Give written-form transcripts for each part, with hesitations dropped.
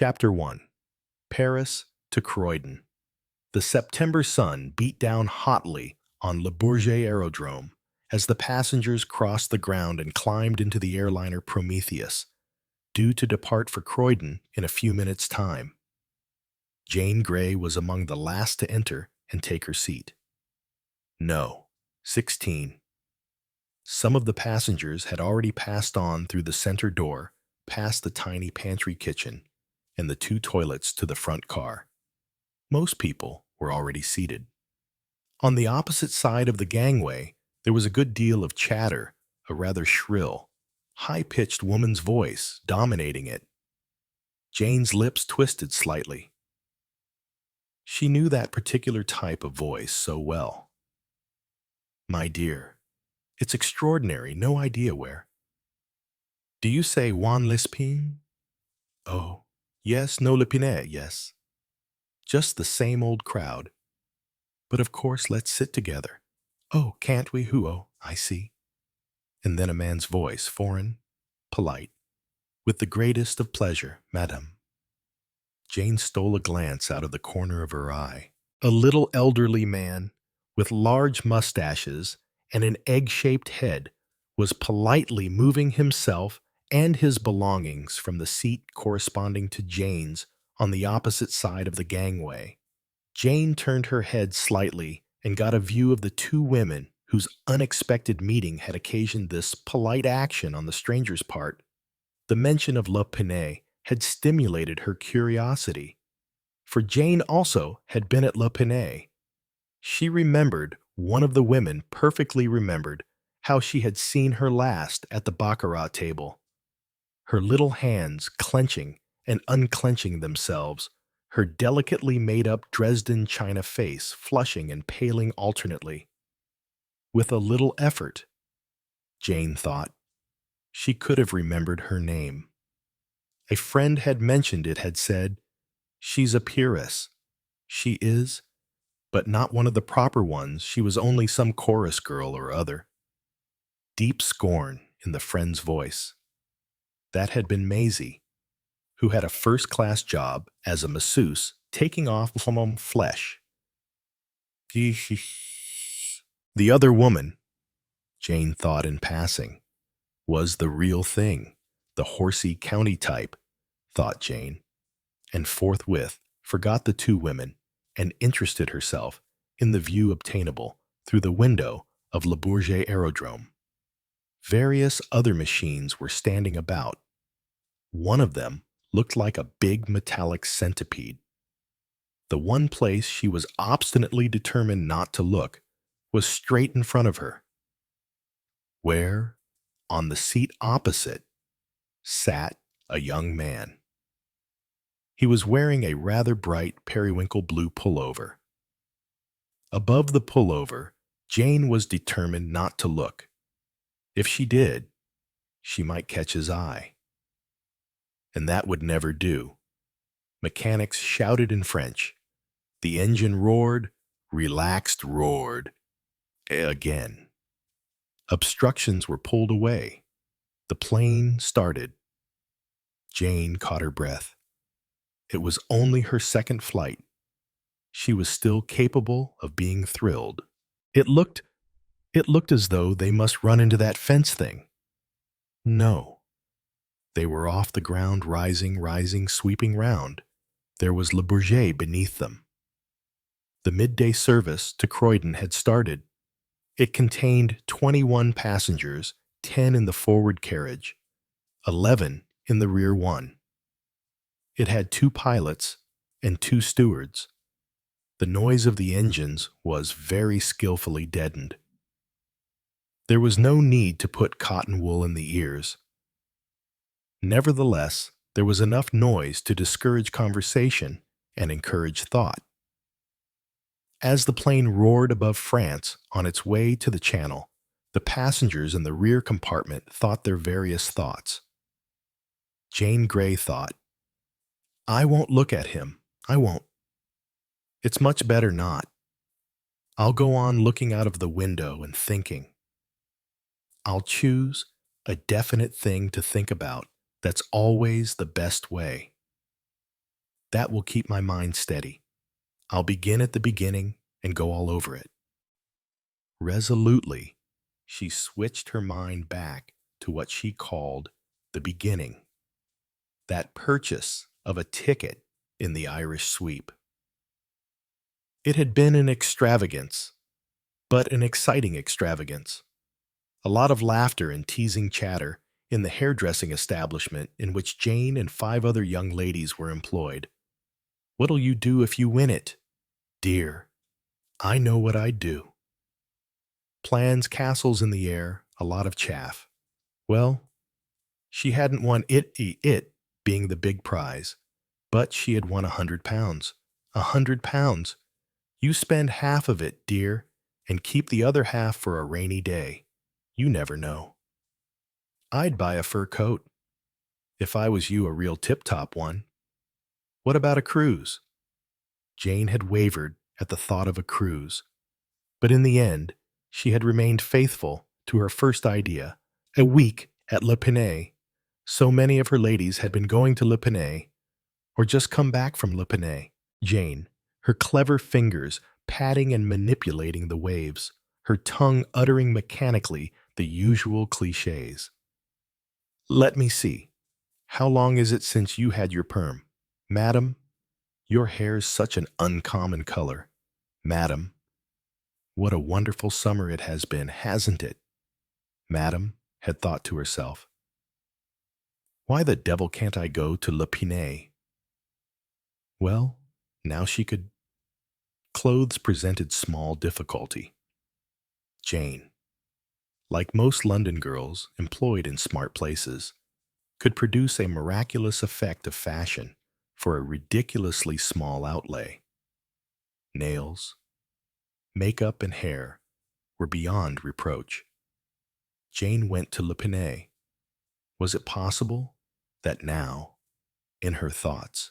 Chapter 1. Paris to Croydon. The September sun beat down hotly on Le Bourget Aerodrome as the passengers crossed the ground and climbed into the airliner Prometheus, due to depart for Croydon in a few minutes' time. Jane Grey was among the last to enter and take her seat. No, 16. Some of the passengers had already passed on through the center door, past the tiny pantry kitchen, and the two toilets to the front car. Most people were already seated. On the opposite side of the gangway, there was a good deal of chatter, a rather shrill, high-pitched woman's voice dominating it. Jane's lips twisted slightly. She knew that particular type of voice so well. My dear, it's extraordinary, no idea where. Do you say Juan Lespine? Oh, yes, no Lepine, yes. Just the same old crowd. But of course, let's sit together. Oh, can't we? Who? I see. And then a man's voice, foreign, polite. With the greatest of pleasure, madame. Jane stole a glance out of the corner of her eye. A little elderly man, with large mustaches and an egg-shaped head, was politely moving himself and his belongings from the seat corresponding to Jane's on the opposite side of the gangway. Jane turned her head slightly and got a view of the two women whose unexpected meeting had occasioned this polite action on the stranger's part. The mention of Le Pinet had stimulated her curiosity, for Jane also had been at Le Pinet. She remembered, one of the women perfectly remembered, how she had seen her last at the baccarat table. Her little hands clenching and unclenching themselves, her delicately made-up Dresden china face flushing and paling alternately. With a little effort, Jane thought, she could have remembered her name. A friend had mentioned it, had said, "She's a peeress." She is, but not one of the proper ones. She was only some chorus girl or other. Deep scorn in the friend's voice. That had been Maisie, who had a first-class job as a masseuse taking off from flesh. The other woman, Jane thought in passing, was the real thing, the horsey county type, thought Jane, and forthwith forgot the two women and interested herself in the view obtainable through the window of Le Bourget Aerodrome. Various other machines were standing about. One of them looked like a big metallic centipede. The one place she was obstinately determined not to look was straight in front of her, where, on the seat opposite, sat a young man. He was wearing a rather bright periwinkle blue pullover. Above the pullover, Jane was determined not to look. If she did, she might catch his eye. And that would never do. Mechanics shouted in French. The engine roared, relaxed, roared. Again. Obstructions were pulled away. The plane started. Jane caught her breath. It was only her second flight. She was still capable of being thrilled. It looked as though they must run into that fence thing. No. They were off the ground, rising, sweeping round. There was Le Bourget beneath them. The midday service to Croydon had started. It contained 21 passengers, 10 in the forward carriage, 11 in the rear one. It had 2 pilots and 2 stewards. The noise of the engines was very skillfully deadened. There was no need to put cotton wool in the ears. Nevertheless, there was enough noise to discourage conversation and encourage thought. As the plane roared above France on its way to the Channel, the passengers in the rear compartment thought their various thoughts. Jane Grey thought, I won't look at him. I won't. It's much better not. I'll go on looking out of the window and thinking. I'll choose a definite thing to think about. That's always the best way. That will keep my mind steady. I'll begin at the beginning and go all over it. Resolutely, she switched her mind back to what she called the beginning, that purchase of a ticket in the Irish sweep. It had been an extravagance, but an exciting extravagance. A lot of laughter and teasing chatter in the hairdressing establishment in which Jane and 5 other young ladies were employed. "What'll you do if you win it?" "Dear, I know what I'd do." Plans, castles in the air, a lot of chaff. Well, she hadn't won it being the big prize, but she had won £100. £100! You spend half of it, dear, and keep the other half for a rainy day. You never know. I'd buy a fur coat. If I was you, a real tip-top one. What about a cruise? Jane had wavered at the thought of a cruise, but in the end, she had remained faithful to her first idea, a week at Le Pinay. So many of her ladies had been going to Le Pinay, or just come back from Le Pinay. Jane, her clever fingers patting and manipulating the waves, her tongue uttering mechanically the usual cliches. "Let me see. How long is it since you had your perm? Madam, your hair's such an uncommon color. Madam, what a wonderful summer it has been, hasn't it?" Madam had thought to herself, "Why the devil can't I go to Le Pinay?" Well, now she could. Clothes presented small difficulty. Jane, like most London girls employed in smart places, could produce a miraculous effect of fashion for a ridiculously small outlay. Nails, makeup, and hair were beyond reproach. Jane went to Le Pinay. Was it possible that now, in her thoughts,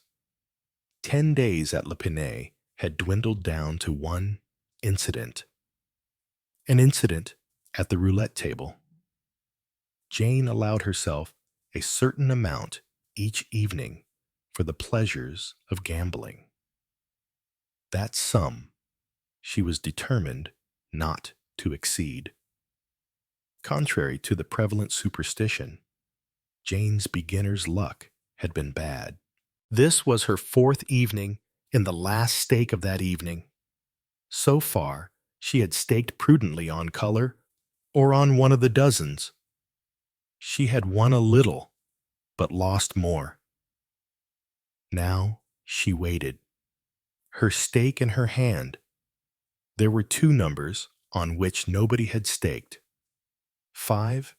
10 days at Le Pinay had dwindled down to one incident? An incident at the roulette table. Jane allowed herself a certain amount each evening for the pleasures of gambling. That sum she was determined not to exceed. Contrary to the prevalent superstition, Jane's beginner's luck had been bad. This was her 4th evening in the last stake of that evening. So far, she had staked prudently on color or on one of the dozens. She had won a little, but lost more. Now she waited, her stake in her hand. There were 2 numbers on which nobody had staked, 5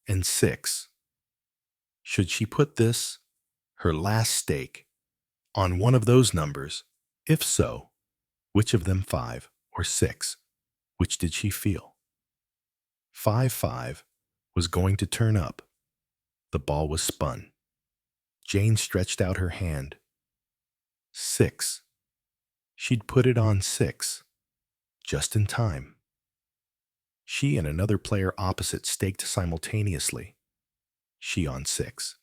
and 6. Should she put this, her last stake, on one of those numbers? If so, which of them, 5 or 6? Which did she feel? 5-5 was going to turn up. The ball was spun. Jane stretched out her hand. 6. She'd put it on 6, just in time. She and another player opposite staked simultaneously. She on 6.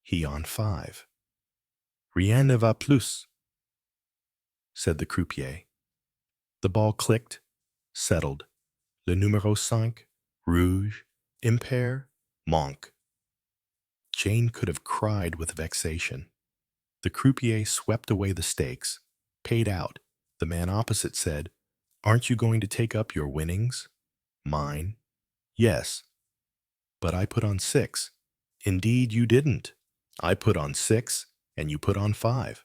He on 5. "Rien ne va plus," said the croupier. The ball clicked, settled. Le numéro 5, rouge, impair, manque. Jane could have cried with vexation. The croupier swept away the stakes, paid out. The man opposite said, "Aren't you going to take up your winnings?" "Mine?" "Yes." "But I put on 6. "Indeed you didn't. I put on 6, and you put on 5.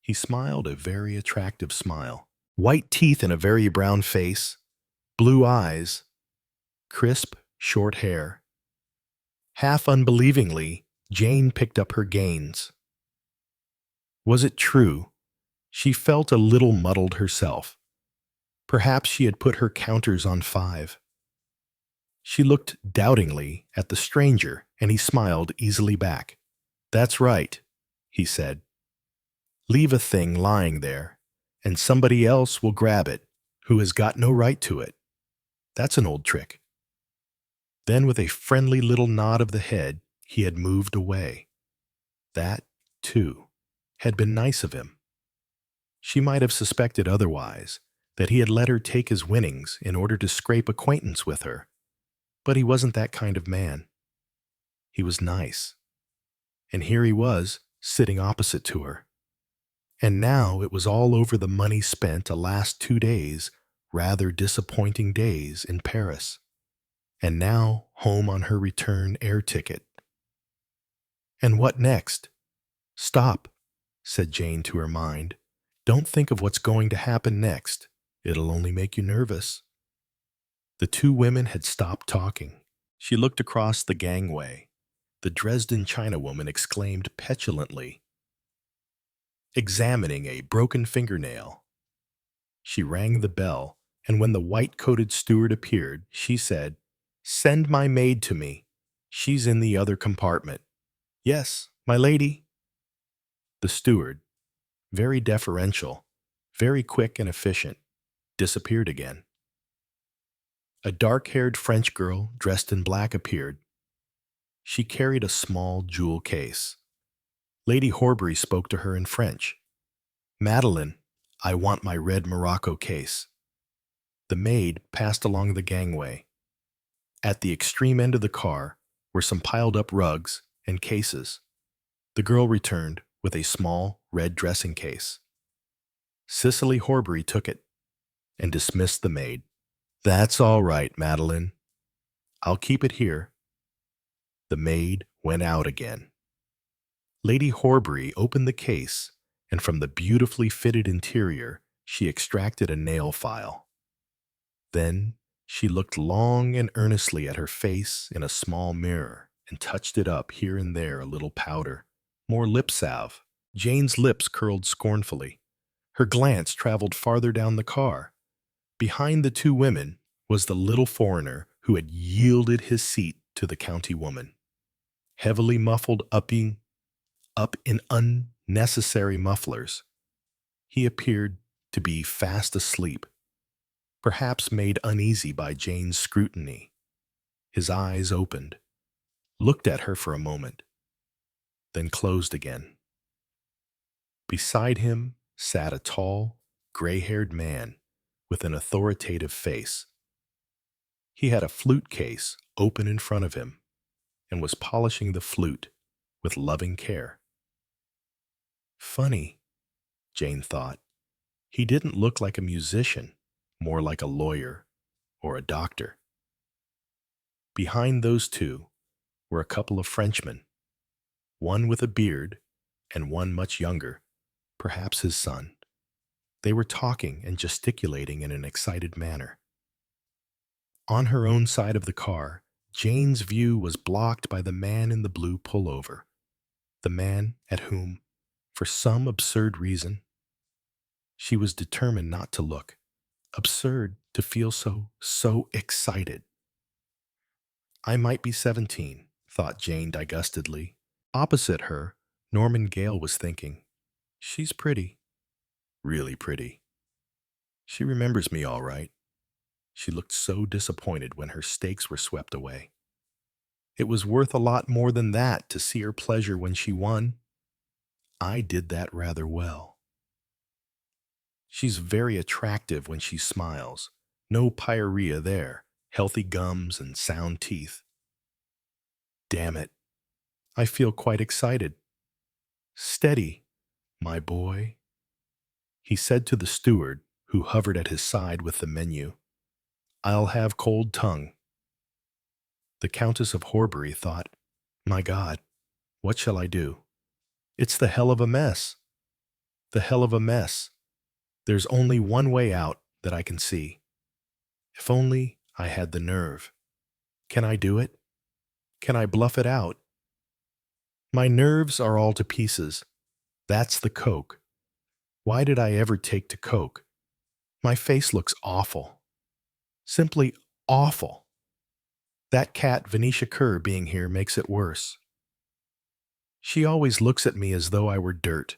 He smiled a very attractive smile. White teeth in a very brown face, blue eyes, crisp, short hair. Half unbelievingly, Jane picked up her gains. Was it true? She felt a little muddled herself. Perhaps she had put her counters on 5. She looked doubtingly at the stranger, and he smiled easily back. "That's right," he said. "Leave a thing lying there, and somebody else will grab it, who has got no right to it. That's an old trick." Then with a friendly little nod of the head, he had moved away. That, too, had been nice of him. She might have suspected otherwise, that he had let her take his winnings in order to scrape acquaintance with her. But he wasn't that kind of man. He was nice. And here he was, sitting opposite to her. And now it was all over the money spent the last 2 days, rather disappointing days in Paris. And now home on her return air ticket. And what next? Stop, said Jane to her mind. Don't think of what's going to happen next. It'll only make you nervous. The two women had stopped talking. She looked across the gangway. The Dresden Chinawoman exclaimed petulantly, examining a broken fingernail. She rang the bell, and when the white-coated steward appeared, she said, "Send my maid to me. She's in the other compartment." "Yes, my lady." The steward, very deferential, very quick and efficient, disappeared again. A dark-haired French girl dressed in black appeared. She carried a small jewel case. Lady Horbury spoke to her in French. "Madeline, I want my red Morocco case." The maid passed along the gangway. At the extreme end of the car were some piled-up rugs and cases. The girl returned with a small red dressing case. Cicely Horbury took it and dismissed the maid. "That's all right, Madeline. I'll keep it here." The maid went out again. Lady Horbury opened the case, and from the beautifully fitted interior, she extracted a nail file. Then she looked long and earnestly at her face in a small mirror and touched it up here and there a little powder, more lip salve. Jane's lips curled scornfully. Her glance traveled farther down the car. Behind the two women was the little foreigner who had yielded his seat to the county woman. Heavily muffled up in unnecessary mufflers, he appeared to be fast asleep, perhaps made uneasy by Jane's scrutiny. His eyes opened, looked at her for a moment, then closed again. Beside him sat a tall, gray-haired man with an authoritative face. He had a flute case open in front of him and was polishing the flute with loving care. Funny, Jane thought. He didn't look like a musician, more like a lawyer or a doctor. Behind those two were a couple of Frenchmen, one with a beard and one much younger, perhaps his son. They were talking and gesticulating in an excited manner. On her own side of the car, Jane's view was blocked by the man in the blue pullover, the man at whom, for some absurd reason, she was determined not to look. Absurd to feel so excited. I might be 17, thought Jane disgustedly. Opposite her, Norman Gale was thinking, she's pretty, really pretty. She remembers me all right. She looked so disappointed when her stakes were swept away. It was worth a lot more than that to see her pleasure when she won. I did that rather well. She's very attractive when she smiles. No pyorrhea there, healthy gums and sound teeth. Damn it, I feel quite excited. Steady, my boy, he said to the steward who hovered at his side with the menu. I'll have cold tongue. The Countess of Horbury thought, my God, what shall I do? It's the hell of a mess. The hell of a mess. There's only one way out that I can see. If only I had the nerve. Can I do it? Can I bluff it out? My nerves are all to pieces. That's the coke. Why did I ever take to coke? My face looks awful. Simply awful. That cat Venetia Kerr being here makes it worse. She always looks at me as though I were dirt.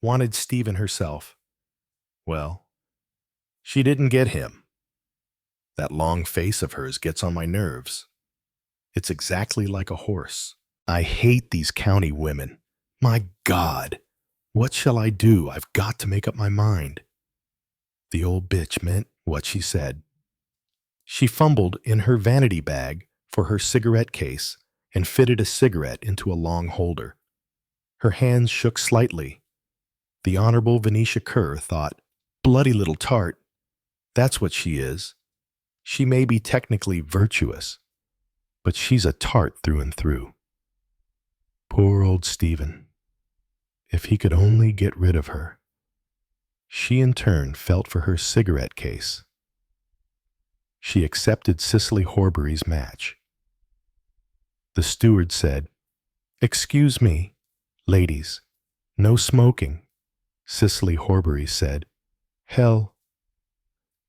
Wanted Stephen herself. Well, she didn't get him. That long face of hers gets on my nerves. It's exactly like a horse. I hate these county women. My God, What shall I do? I've got to make up my mind. The old bitch meant what she said. She fumbled in her vanity bag for her cigarette case and fitted a cigarette into a long holder. Her hands shook slightly. The Honorable Venetia Kerr thought, bloody little tart. That's what she is. She may be technically virtuous, but she's a tart through and through. Poor old Stephen. If he could only get rid of her. She in turn felt for her cigarette case. She accepted Cicely Horbury's match. The steward said, "Excuse me, ladies, no smoking." Cicely Horbury said, "Hell."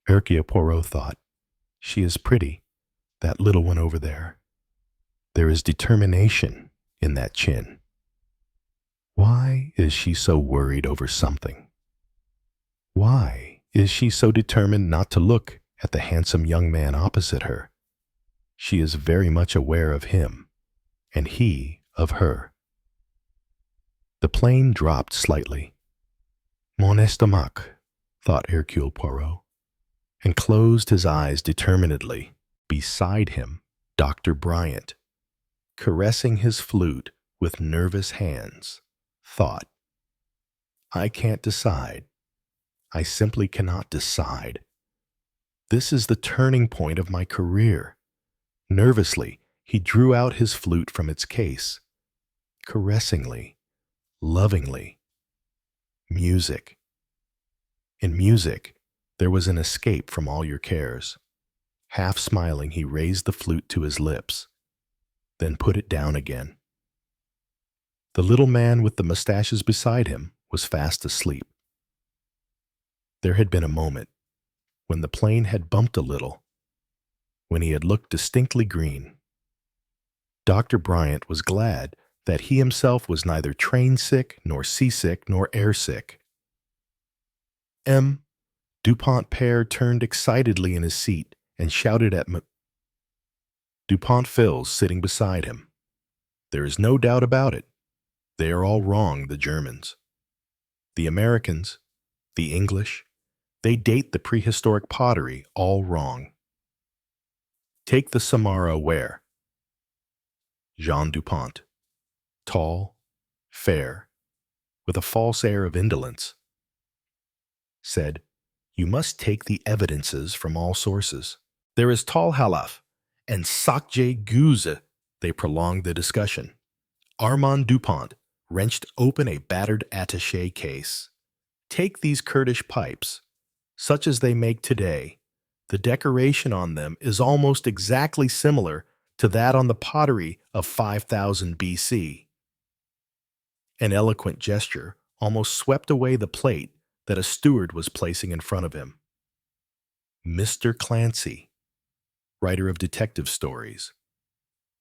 Hercule Poirot thought, "She is pretty, that little one over there. There is determination in that chin. Why is she so worried over something? Why is she so determined not to look at the handsome young man opposite her? She is very much aware of him, and he of her." The plane dropped slightly. "Mon estomac," thought Hercule Poirot, and closed his eyes determinedly. Beside him, Dr. Bryant, caressing his flute with nervous hands, thought, "I can't decide. I simply cannot decide. This is the turning point of my career." Nervously, he drew out his flute from its case. Caressingly, lovingly. Music. In music, there was an escape from all your cares. Half smiling, he raised the flute to his lips, then put it down again. The little man with the mustaches beside him was fast asleep. There had been a moment when the plane had bumped a little, when he had looked distinctly green. Dr. Bryant was glad that he himself was neither train sick, nor seasick, nor airsick. M. Dupont père turned excitedly in his seat and shouted at Dupont Fils sitting beside him. "There is no doubt about it. They are all wrong, the Germans. The Americans, the English, they date the prehistoric pottery all wrong. Take the Samara ware. Jean Dupont, tall, fair, with a false air of indolence, said, 'You must take the evidences from all sources. There is Tal Halaf and Sacje Guze.' They prolonged the discussion. Armand Dupont wrenched open a battered attaché case. 'Take these Kurdish pipes, such as they make today. The decoration on them is almost exactly similar to that on the pottery of 5000 BC. An eloquent gesture almost swept away the plate that a steward was placing in front of him. Mr. Clancy, writer of detective stories,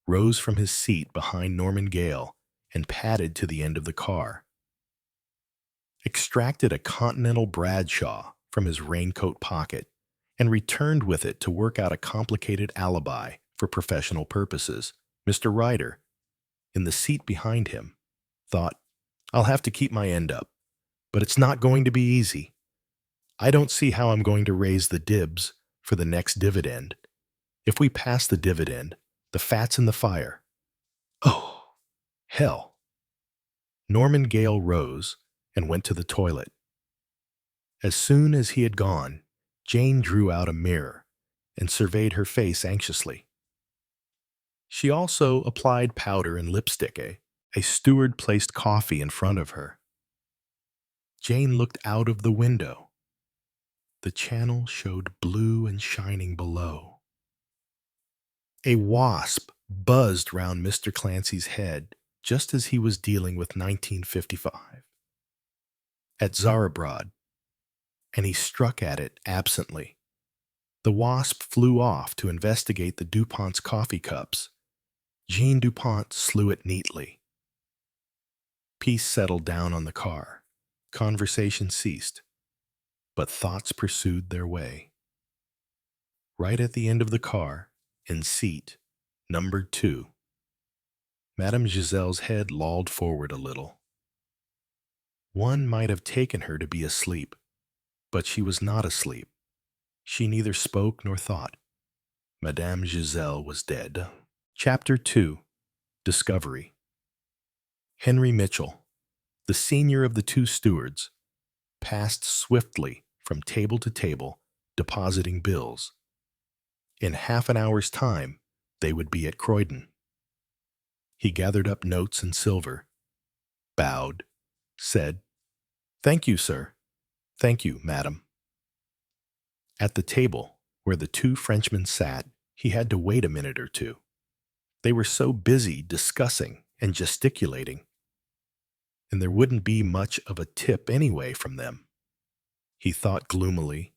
rose from his seat behind Norman Gale and padded to the end of the car. Extracted a Continental Bradshaw from his raincoat pocket and returned with it to work out a complicated alibi for professional purposes. Mr. Ryder, in the seat behind him, thought, "I'll have to keep my end up, but it's not going to be easy. I don't see how I'm going to raise the dibs for the next dividend. If we pass the dividend, the fat's in the fire. Oh, hell." Norman Gale rose and went to the toilet. As soon as he had gone, Jane drew out a mirror and surveyed her face anxiously. She also applied powder and lipstick. A steward placed coffee in front of her. Jane looked out of the window. The channel showed blue and shining below. A wasp buzzed round Mr. Clancy's head just as he was dealing with 1955 at Zarabrod, and he struck at it absently. The wasp flew off to investigate the Dupont's coffee cups. Jean Dupont slew it neatly. Peace settled down on the car. Conversation ceased, but thoughts pursued their way. Right at the end of the car, in seat number 2, Madame Giselle's head lolled forward a little. One might have taken her to be asleep, but she was not asleep. She neither spoke nor thought. Madame Giselle was dead. Chapter 2. Discovery. Henry Mitchell, the senior of the two stewards, passed swiftly from table to table, depositing bills. In half an hour's time, they would be at Croydon. He gathered up notes and silver, bowed, said, "Thank you, sir. Thank you, madam." At the table, where the two Frenchmen sat, he had to wait a minute or two. They were so busy discussing and gesticulating, and there wouldn't be much of a tip anyway from them. He thought gloomily.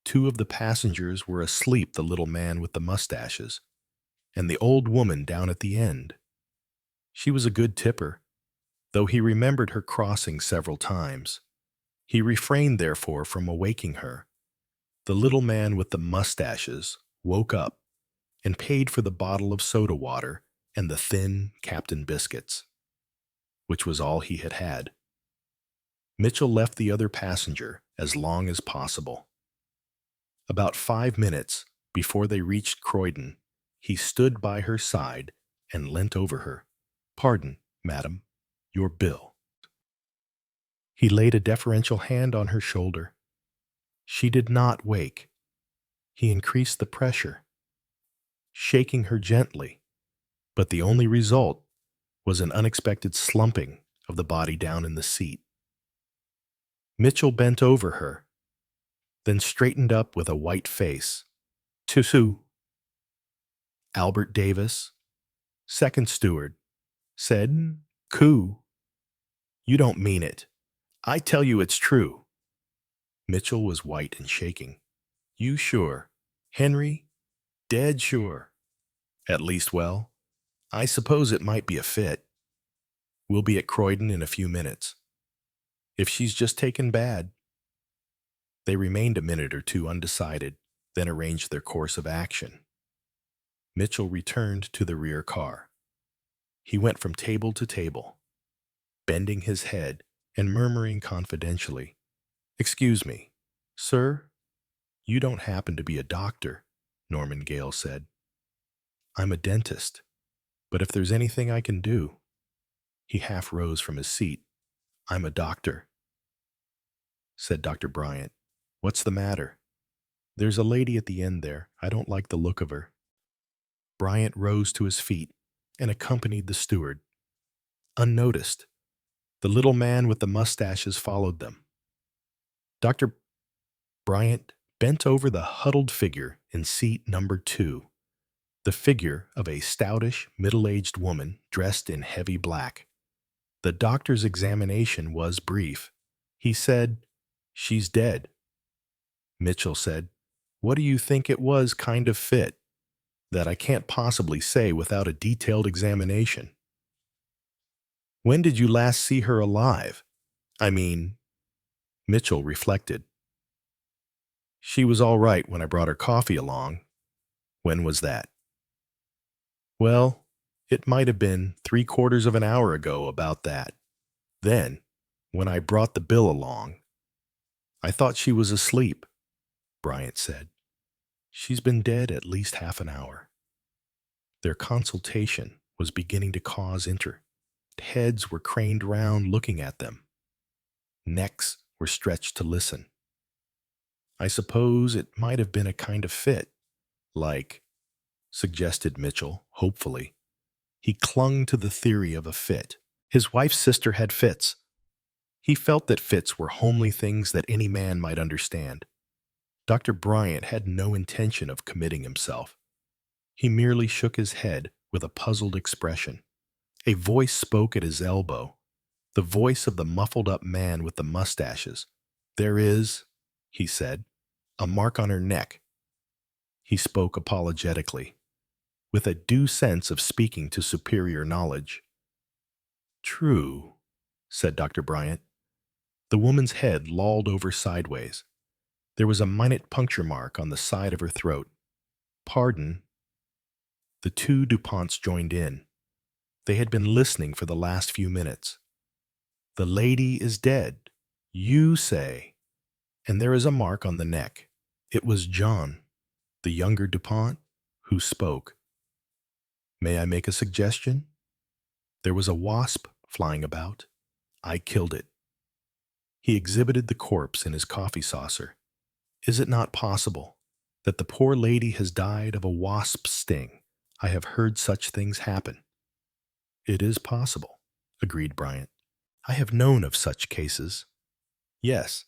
Two of the passengers were asleep, the little man with the mustaches, and the old woman down at the end. She was a good tipper, though he remembered her crossing several times. He refrained, therefore, from awaking her. The little man with the mustaches woke up and paid for the bottle of soda water and the thin Captain biscuits, which was all he had had. Mitchell left the other passenger as long as possible. About 5 minutes before they reached Croydon, he stood by her side and leant over her. "Pardon, madam, your bill." He laid a deferential hand on her shoulder. She did not wake. He increased the pressure, shaking her gently, but the only result was an unexpected slumping of the body down in the seat. Mitchell bent over her, then straightened up with a white face. "Tussou." Albert Davis, second steward, said, "Coo. You don't mean it. I tell you it's true." Mitchell was white and shaking. "You sure? Henry? Dead sure. At least, well, I suppose it might be a fit. We'll be at Croydon in a few minutes. If she's just taken bad." They remained a minute or two undecided, then arranged their course of action. Mitchell returned to the rear car. He went from table to table, bending his head and murmuring confidentially, "Excuse me, sir, you don't happen to be a doctor?" Norman Gale said. "I'm a dentist, but if there's anything I can do—" He half rose from his seat. "I'm a doctor," said Dr. Bryant. "What's the matter?" "There's a lady at the end there. I don't like the look of her." Bryant rose to his feet and accompanied the steward. Unnoticed, the little man with the mustaches followed them. Dr. Bryant bent over the huddled figure in seat number 2, the figure of a stoutish, middle-aged woman dressed in heavy black. The doctor's examination was brief. He said, "She's dead." Mitchell said, "What do you think it was kind of fit?" "That I can't possibly say without a detailed examination." "When did you last see her alive? I mean—" Mitchell reflected. "She was all right when I brought her coffee along." "When was that?" "Well, it might have been 3/4 of an hour ago, about that. Then, when I brought the bill along, I thought she was asleep," Bryant said. "She's been dead at least half an hour." Their consultation was beginning to cause interest. Heads were craned round looking at them. Necks were stretched to listen. "I suppose it might have been a kind of fit, like," suggested Mitchell, hopefully. He clung to the theory of a fit. His wife's sister had fits. He felt that fits were homely things that any man might understand. Dr. Bryant had no intention of committing himself. He merely shook his head with a puzzled expression. A voice spoke at his elbow, the voice of the muffled-up man with the mustaches. "There is," he said, "a mark on her neck." He spoke apologetically, with a due sense of speaking to superior knowledge. "True," said Dr. Bryant. The woman's head lolled over sideways. There was a minute puncture mark on the side of her throat. "Pardon." The two DuPonts joined in. They had been listening for the last few minutes. The lady is dead, you say, and there is a mark on the neck. It was John, the younger Dupont, who spoke. May I make a suggestion? There was a wasp flying about. I killed it. He exhibited the corpse in his coffee saucer. Is it not possible that the poor lady has died of a wasp sting? I have heard such things happen. It is possible, agreed Bryant. I have known of such cases. Yes,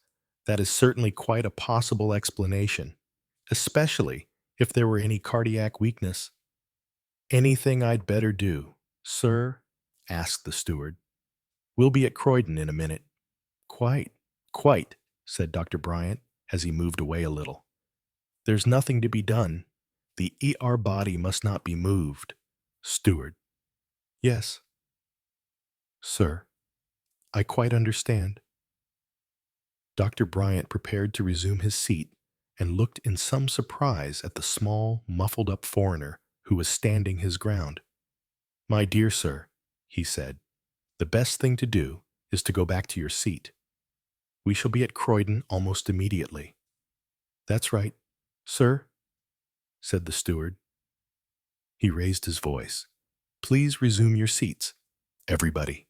that is certainly quite a possible explanation, especially if there were any cardiac weakness. Anything I'd better do, sir? Asked the steward. We'll be at Croydon in a minute. Quite, said Dr. Bryant as he moved away a little. There's nothing to be done. The ER body must not be moved. Steward. Yes. Sir, I quite understand. Dr. Bryant prepared to resume his seat and looked in some surprise at the small, muffled-up foreigner who was standing his ground. My dear sir, he said, the best thing to do is to go back to your seat. We shall be at Croydon almost immediately. That's right, sir, said the steward. He raised his voice. Please resume your seats, everybody.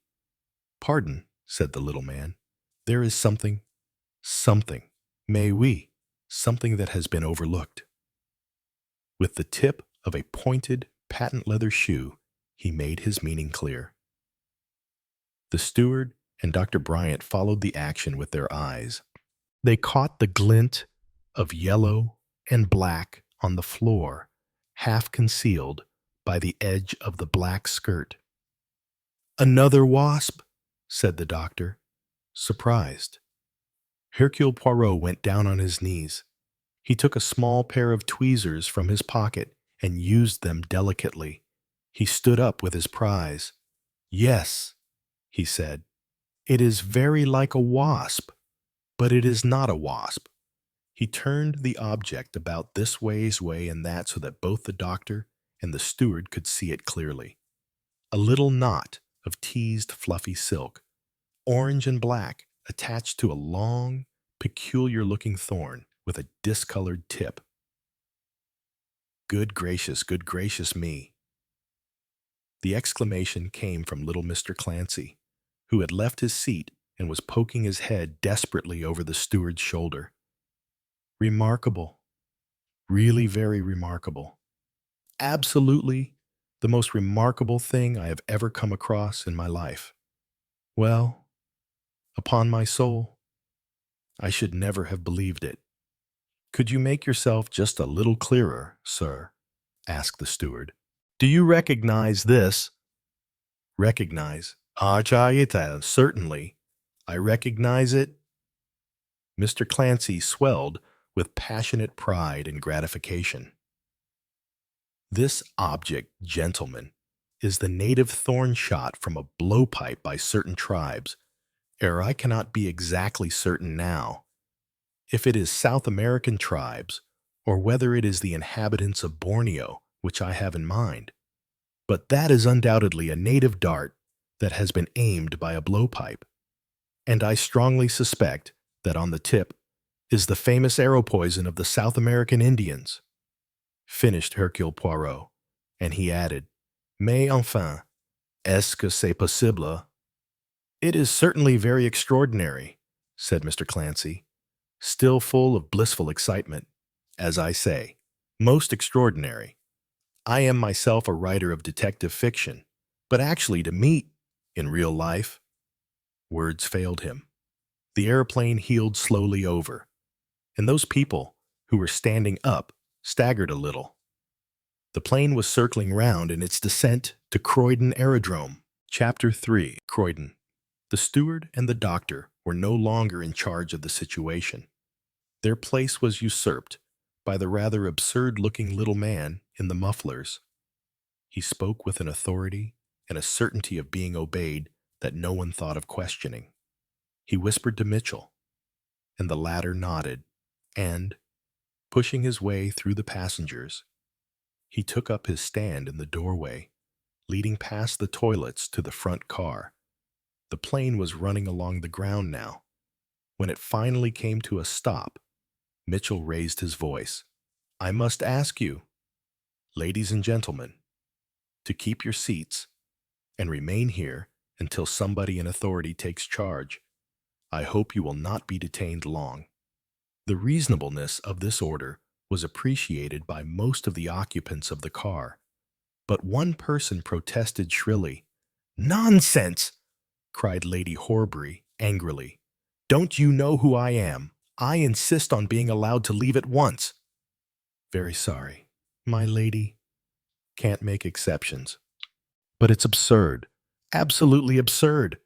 Pardon, said the little man. There is something, may we, something that has been overlooked. With the tip of a pointed, patent leather shoe, he made his meaning clear. The steward and Dr. Bryant followed the action with their eyes. They caught the glint of yellow and black on the floor, half concealed by the edge of the black skirt. Another wasp, said the doctor, surprised. Hercule Poirot went down on his knees. He took a small pair of tweezers from his pocket and used them delicately. He stood up with his prize. Yes, he said, it is very like a wasp, but it is not a wasp. He turned the object about this way and that so that both the doctor and the steward could see it clearly. A little knot of teased fluffy silk, orange and black, attached to a long, peculiar-looking thorn with a discolored tip. Good gracious me. The exclamation came from little Mr. Clancy, who had left his seat and was poking his head desperately over the steward's shoulder. Remarkable. Really very remarkable. Absolutely the most remarkable thing I have ever come across in my life. Well, upon my soul, I should never have believed it. Could you make yourself just a little clearer, sir? Asked the steward. Do you recognize this? Recognize? Agatha, certainly. I recognize it. Mr. Clancy swelled with passionate pride and gratification. This object, gentlemen, is the native thorn shot from a blowpipe by certain tribes, I cannot be exactly certain now if it is South American tribes or whether it is the inhabitants of Borneo which I have in mind. But that is undoubtedly a native dart that has been aimed by a blowpipe, and I strongly suspect that on the tip is the famous arrow poison of the South American Indians. Finished Hercule Poirot, and he added, Mais enfin, est-ce que c'est possible? It is certainly very extraordinary, said Mr. Clancy, still full of blissful excitement. As I say, most extraordinary. I am myself a writer of detective fiction, but actually to meet, in real life, words failed him. The airplane heeled slowly over, and those people who were standing up staggered a little. The plane was circling round in its descent to Croydon Aerodrome. Chapter 3. Croydon. The steward and the doctor were no longer in charge of the situation. Their place was usurped by the rather absurd-looking little man in the mufflers. He spoke with an authority and a certainty of being obeyed that no one thought of questioning. He whispered to Mitchell, and the latter nodded, and, pushing his way through the passengers, he took up his stand in the doorway, leading past the toilets to the front car. The plane was running along the ground now. When it finally came to a stop, Mitchell raised his voice. "I must ask you, ladies and gentlemen, to keep your seats and remain here until somebody in authority takes charge. I hope you will not be detained long." The reasonableness of this order was appreciated by most of the occupants of the car, but one person protested shrilly. "Nonsense!" cried Lady Horbury angrily. "Don't you know who I am? I insist on being allowed to leave at once." "Very sorry, my lady. Can't make exceptions." "But it's absurd. Absolutely absurd."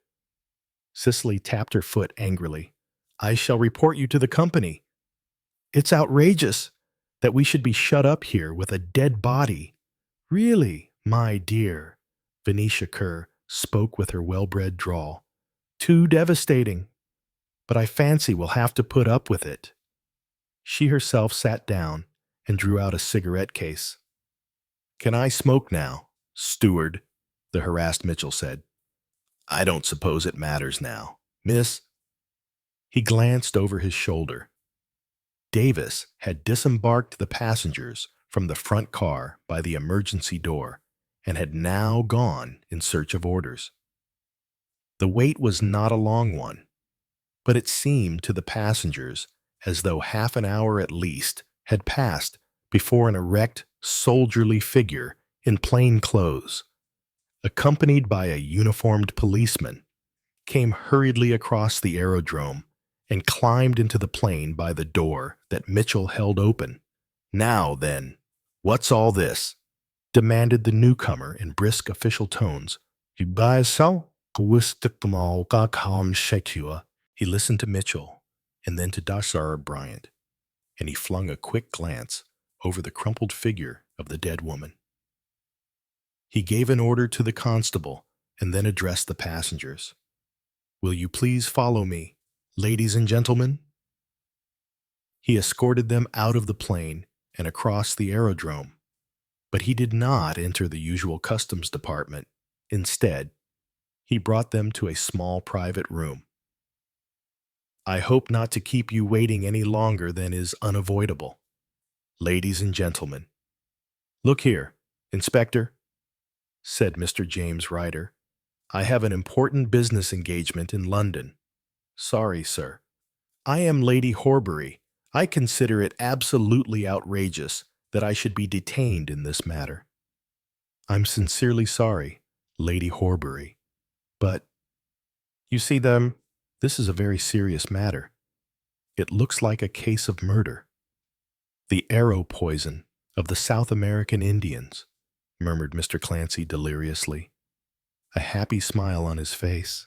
Cicely tapped her foot angrily. "I shall report you to the company. It's outrageous that we should be shut up here with a dead body." "Really, my dear," Venetia Kerr spoke with her well-bred drawl. "Too devastating. But I fancy we'll have to put up with it." She herself sat down and drew out a cigarette case. "Can I smoke now, steward?" the harassed Mitchell said. "I don't suppose it matters now, miss." He glanced over his shoulder. Davis had disembarked the passengers from the front car by the emergency door and had now gone in search of orders. The wait was not a long one, but it seemed to the passengers as though half an hour at least had passed before an erect, soldierly figure in plain clothes, accompanied by a uniformed policeman, came hurriedly across the aerodrome and climbed into the plane by the door that Mitchell held open. "Now, then, what's all this?" demanded the newcomer in brisk official tones. He listened to Mitchell and then to Dr. Bryant, and he flung a quick glance over the crumpled figure of the dead woman. He gave an order to the constable and then addressed the passengers. "Will you please follow me, ladies and gentlemen?" He escorted them out of the plane and across the aerodrome, but he did not enter the usual customs department. Instead, he brought them to a small private room. "I hope not to keep you waiting any longer than is unavoidable. Ladies and gentlemen, look here, Inspector," said Mr. James Ryder. "I have an important business engagement in London." "Sorry, sir. I am Lady Horbury. I consider it absolutely outrageous that I should be detained in this matter." "I'm sincerely sorry, Lady Horbury. But, you see, this is a very serious matter. It looks like a case of murder." "The arrow poison of the South American Indians," murmured Mr. Clancy deliriously, a happy smile on his face.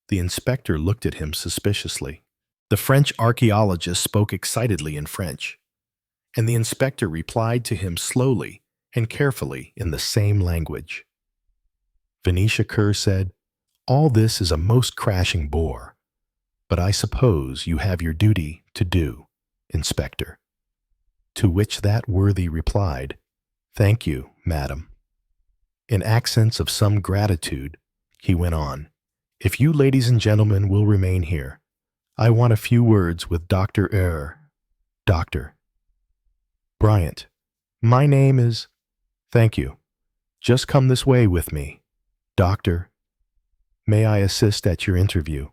The inspector looked at him suspiciously. The French archaeologist spoke excitedly in French, and the inspector replied to him slowly and carefully in the same language. Venetia Kerr said, "All this is a most crashing bore, but I suppose you have your duty to do, Inspector." To which that worthy replied, "Thank you, madam." In accents of some gratitude, he went on, "If you ladies and gentlemen will remain here, I want a few words with Dr. Bryant. My name is—" "Thank you. Just come this way with me. Doctor, may I assist at your interview?"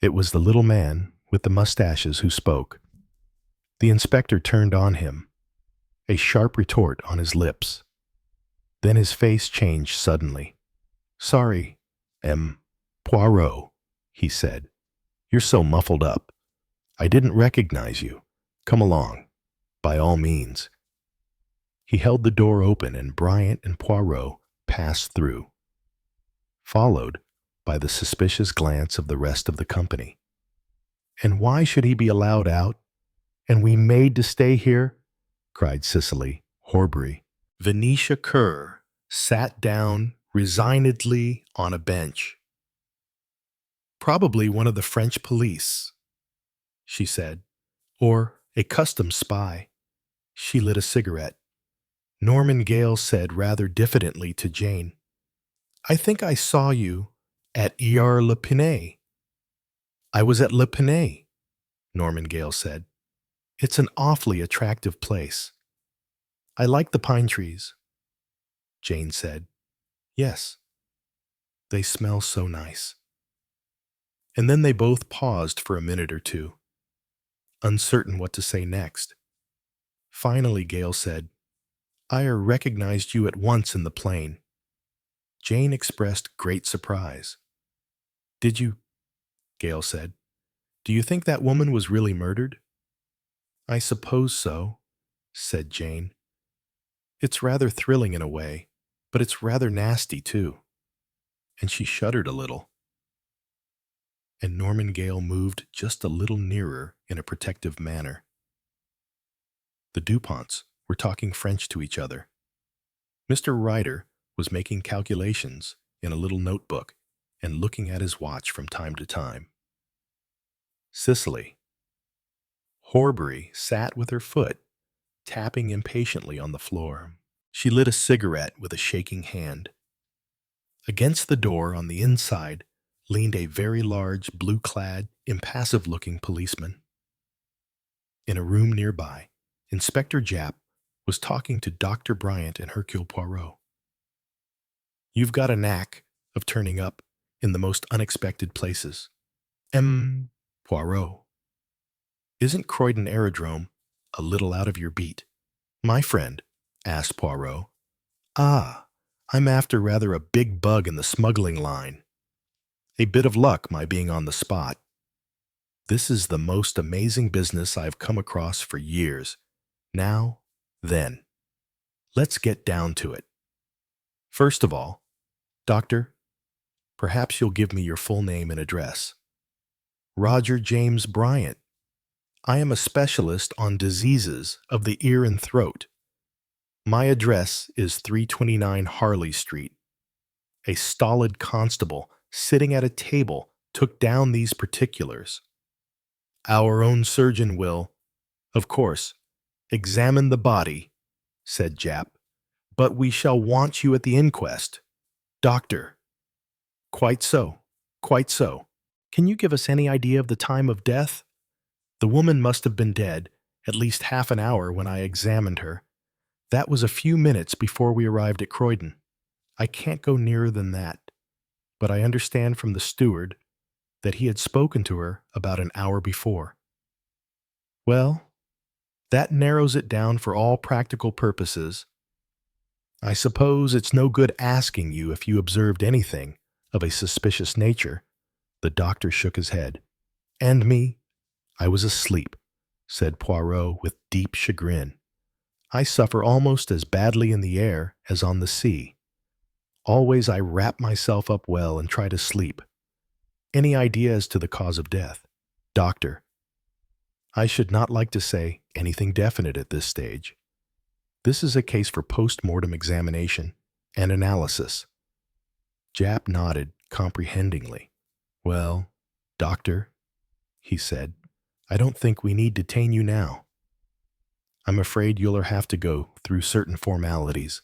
It was the little man with the mustaches who spoke. The inspector turned on him, a sharp retort on his lips. Then his face changed suddenly. "Sorry, Poirot," he said. "You're so muffled up. I didn't recognize you. Come along, by all means." He held the door open and Bryant and Poirot passed through, followed by the suspicious glance of the rest of the company. "And why should he be allowed out? And we made to stay here?" cried Cicely Horbury. Venetia Kerr sat down resignedly on a bench. "Probably one of the French police," she said, "or a customs spy." She lit a cigarette. Norman Gale said rather diffidently to Jane, "I think I saw you At E.R. Le Pinet. I was at Le Pinet, Norman Gale said. It's an awfully attractive place. I like the pine trees. Jane said, Yes, they smell so nice. And then they both paused for a minute or two, uncertain what to say next. Finally, Gale said, I recognized you at once in the plane. Jane expressed great surprise. Did you? Gale said. Do you think that woman was really murdered? I suppose so, said Jane. It's rather thrilling in a way, but it's rather nasty too. And she shuddered a little. And Norman Gale moved just a little nearer in a protective manner. The DuPonts were talking French to each other. Mr. Ryder was making calculations in a little notebook and looking at his watch from time to time. Cicely Horbury sat with her foot, tapping impatiently on the floor. She lit a cigarette with a shaking hand. Against the door on the inside leaned a very large, blue-clad, impassive-looking policeman. In a room nearby, Inspector Japp was talking to Dr. Bryant and Hercule Poirot. You've got a knack of turning up in the most unexpected places. Poirot. Isn't Croydon Aerodrome a little out of your beat? My friend, asked Poirot. Ah, I'm after rather a big bug in the smuggling line. A bit of luck my being on the spot. This is the most amazing business I've come across for years. Now, then, let's get down to it. First of all, Doctor, perhaps you'll give me your full name and address. Roger James Bryant. I am a specialist on diseases of the ear and throat. My address is 329 Harley Street. A stolid constable sitting at a table took down these particulars. Our own surgeon will, of course, examine the body, said Japp, but we shall want you at the inquest. Doctor. Quite so, quite so. Can you give us any idea of the time of death? The woman must have been dead at least half an hour when I examined her. That was a few minutes before we arrived at Croydon. I can't go nearer than that, but I understand from the steward that he had spoken to her about an hour before. Well, that narrows it down for all practical purposes. I suppose it's no good asking you if you observed anything of a suspicious nature. The doctor shook his head. And me? I was asleep, said Poirot with deep chagrin. I suffer almost as badly in the air as on the sea. Always I wrap myself up well and try to sleep. Any idea as to the cause of death? Doctor. I should not like to say anything definite at this stage. This is a case for post-mortem examination and analysis. Japp nodded comprehendingly. Well, Doctor, he said, I don't think we need detain you now. I'm afraid you'll have to go through certain formalities.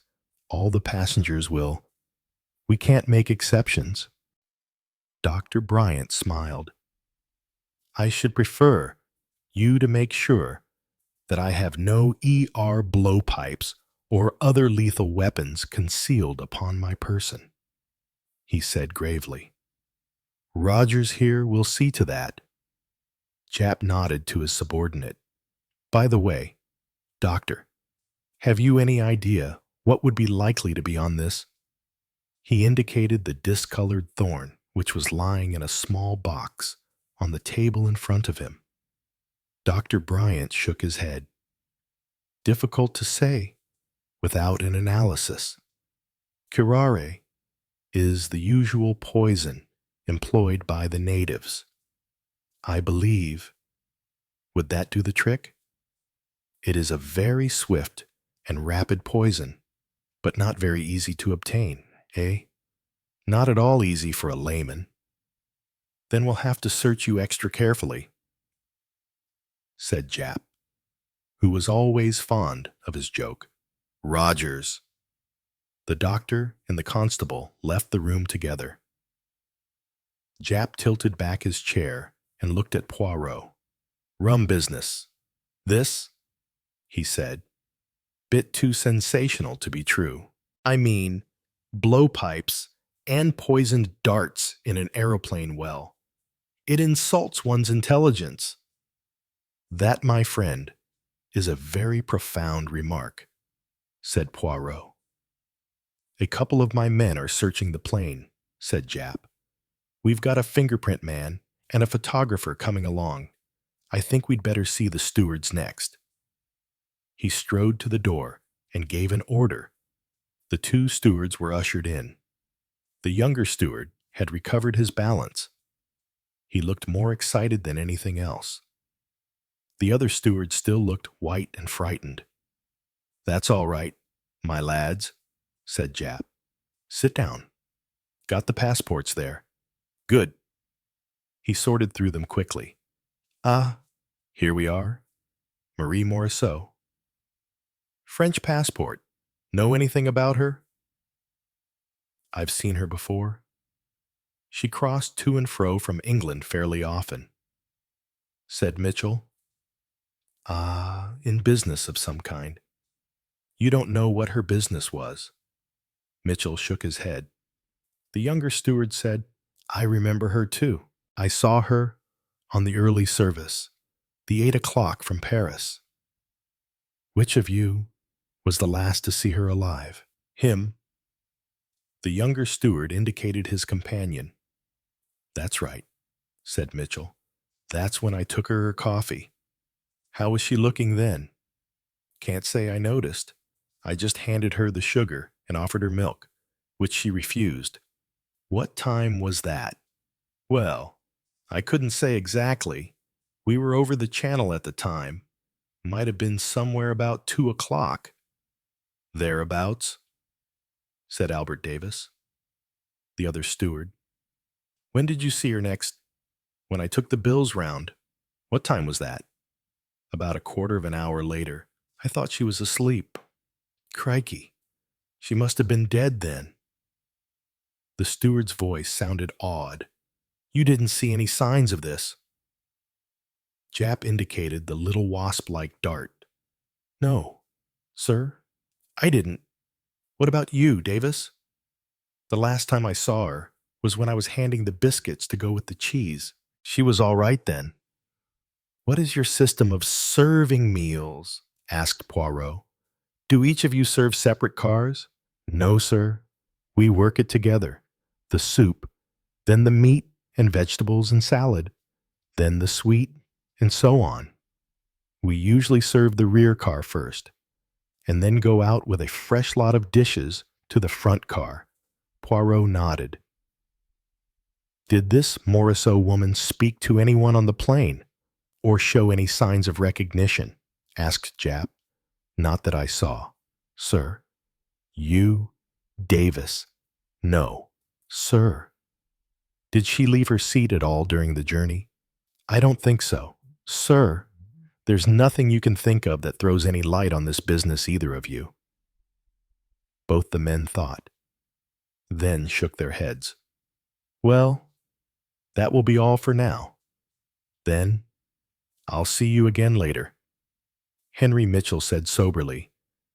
All the passengers will. We can't make exceptions. Dr. Bryant smiled. I should prefer you to make sure that I have no ER blowpipes or other lethal weapons concealed upon my person, he said gravely. Rogers here will see to that. Japp nodded to his subordinate. By the way, Doctor, have you any idea what would be likely to be on this? He indicated the discolored thorn which was lying in a small box on the table in front of him. Dr. Bryant shook his head. Difficult to say without an analysis. Curare is the usual poison employed by the natives. I believe. Would that do the trick? It is a very swift and rapid poison, but not very easy to obtain, eh? Not at all easy for a layman. Then we'll have to search you extra carefully, said Japp, who was always fond of his joke. Rogers. The doctor and the constable left the room together. Jap tilted back his chair and looked at Poirot. Rum business. This, he said, bit too sensational to be true. I mean, blowpipes and poisoned darts in an aeroplane well. It insults one's intelligence. That, my friend, is a very profound remark, said Poirot. A couple of my men are searching the plane, said Jap. We've got a fingerprint man and a photographer coming along. I think we'd better see the stewards next. He strode to the door and gave an order. The two stewards were ushered in. The younger steward had recovered his balance. He looked more excited than anything else. The other steward still looked white and frightened. That's all right, my lads, said Jap. Sit down. Got the passports there. Good. He sorted through them quickly. Here we are. Marie Morisseau. French passport. Know anything about her? I've seen her before. She crossed to and fro from England fairly often, said Mitchell. In business of some kind. You don't know what her business was. Mitchell shook his head. The younger steward said, I remember her too. I saw her on the early service, the 8 o'clock from Paris. Which of you was the last to see her alive? Him. The younger steward indicated his companion. That's right, said Mitchell. That's when I took her coffee. How was she looking then? Can't say I noticed. I just handed her the sugar and offered her milk, which she refused. What time was that? Well, I couldn't say exactly. We were over the channel at the time. Might have been somewhere about 2 o'clock. Thereabouts, said Albert Davis. The other steward. When did you see her next? When I took the bills round. What time was that? About a quarter of an hour later. I thought she was asleep. Crikey, she must have been dead then. The steward's voice sounded awed. You didn't see any signs of this. Jap indicated the little wasp-like dart. No, sir, I didn't. What about you, Davis? The last time I saw her was when I was handing the biscuits to go with the cheese. She was all right then. What is your system of serving meals? Asked Poirot. Do each of you serve separate cars? No, sir. We work it together. The soup, then the meat and vegetables and salad, then the sweet, and so on. We usually serve the rear car first, and then go out with a fresh lot of dishes to the front car. Poirot nodded. Did this Morisseau woman speak to anyone on the plane, or show any signs of recognition? Asked Jap. Not that I saw, sir. You, Davis. No, sir. Did she leave her seat at all during the journey? I don't think so. Sir, there's nothing you can think of that throws any light on this business, either of you. Both the men thought, then shook their heads. Well, that will be all for now. Then, I'll see you again later. Henry Mitchell said soberly,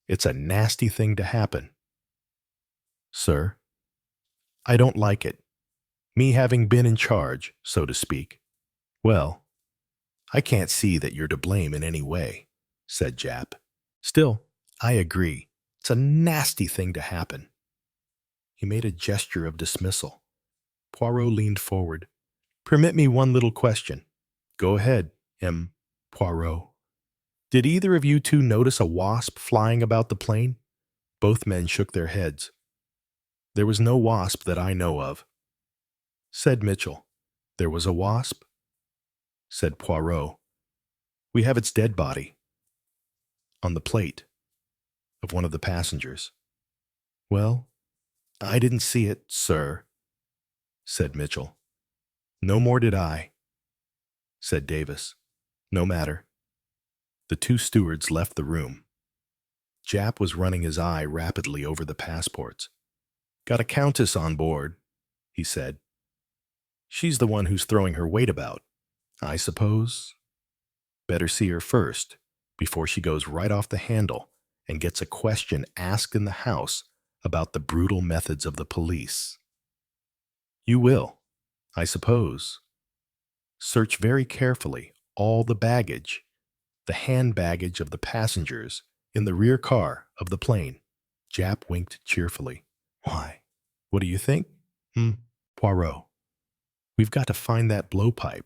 It's a nasty thing to happen. Sir, I don't like it. Me having been in charge, so to speak. Well, I can't see that you're to blame in any way, said Jap. Still, I agree. It's a nasty thing to happen. He made a gesture of dismissal. Poirot leaned forward. Permit me one little question. Go ahead, M. Poirot. Did either of you two notice a wasp flying about the plane? Both men shook their heads. There was no wasp that I know of. Said Mitchell. There was a wasp? Said Poirot. We have its dead body. On the plate of one of the passengers. Well, I didn't see it, sir, said Mitchell. No more did I, said Davis. No matter. The two stewards left the room. Jap was running his eye rapidly over the passports. Got a countess on board, he said. She's the one who's throwing her weight about. I suppose better see her first, before she goes right off the handle and gets a question asked in the house about the brutal methods of the police. You will, I suppose. Search very carefully all the baggage, the hand baggage of the passengers in the rear car of the plane. Jap winked cheerfully. Why? What do you think? Poirot. We've got to find that blowpipe,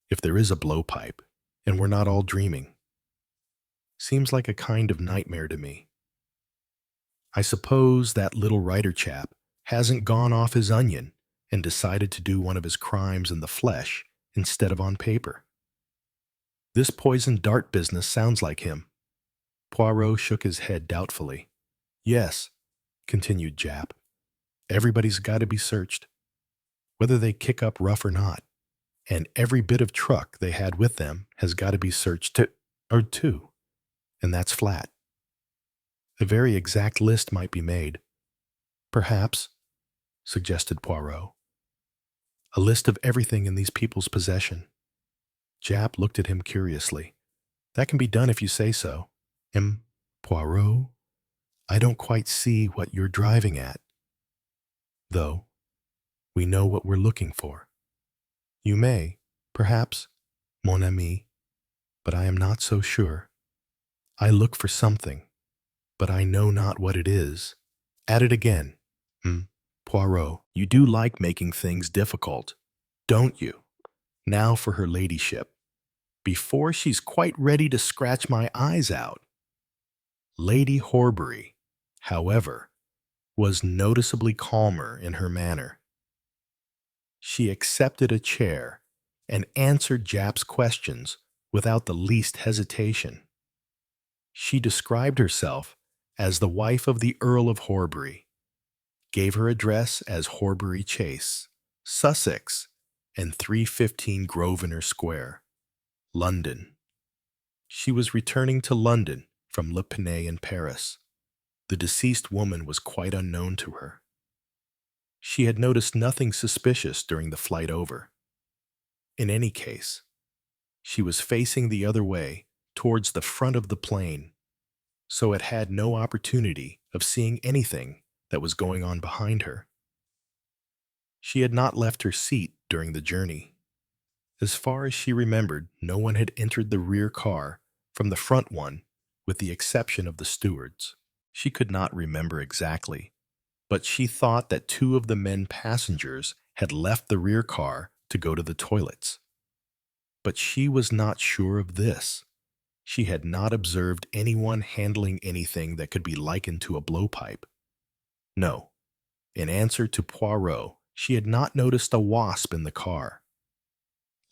if there is a blowpipe, and we're not all dreaming. Seems like a kind of nightmare to me. I suppose that little writer chap hasn't gone off his onion and decided to do one of his crimes in the flesh instead of on paper. This poison dart business sounds like him. Poirot shook his head doubtfully. Yes, continued Jap. Everybody's got to be searched, whether they kick up rough or not, and every bit of truck they had with them has got to be searched too, and that's flat. A very exact list might be made. Perhaps, suggested Poirot. A list of everything in these people's possession. Jap looked at him curiously. That can be done if you say so. Poirot, I don't quite see what you're driving at. Though, we know what we're looking for. You may, perhaps, mon ami, but I am not so sure. I look for something, but I know not what it is. At it again. Poirot, you do like making things difficult, don't you? Now for her ladyship, before she's quite ready to scratch my eyes out. Lady Horbury, however, was noticeably calmer in her manner. She accepted a chair and answered Jap's questions without the least hesitation. She described herself as the wife of the Earl of Horbury, gave her address as Horbury Chase, Sussex, and 315 Grosvenor Square, London. She was returning to London from Le Pinay in Paris. The deceased woman was quite unknown to her. She had noticed nothing suspicious during the flight over. In any case, she was facing the other way towards the front of the plane, so it had no opportunity of seeing anything that was going on behind her. She had not left her seat during the journey. As far as she remembered, no one had entered the rear car from the front one, with the exception of the stewards. She could not remember exactly, but she thought that two of the men passengers had left the rear car to go to the toilets. But she was not sure of this. She had not observed anyone handling anything that could be likened to a blowpipe. No, in answer to Poirot, she had not noticed a wasp in the car.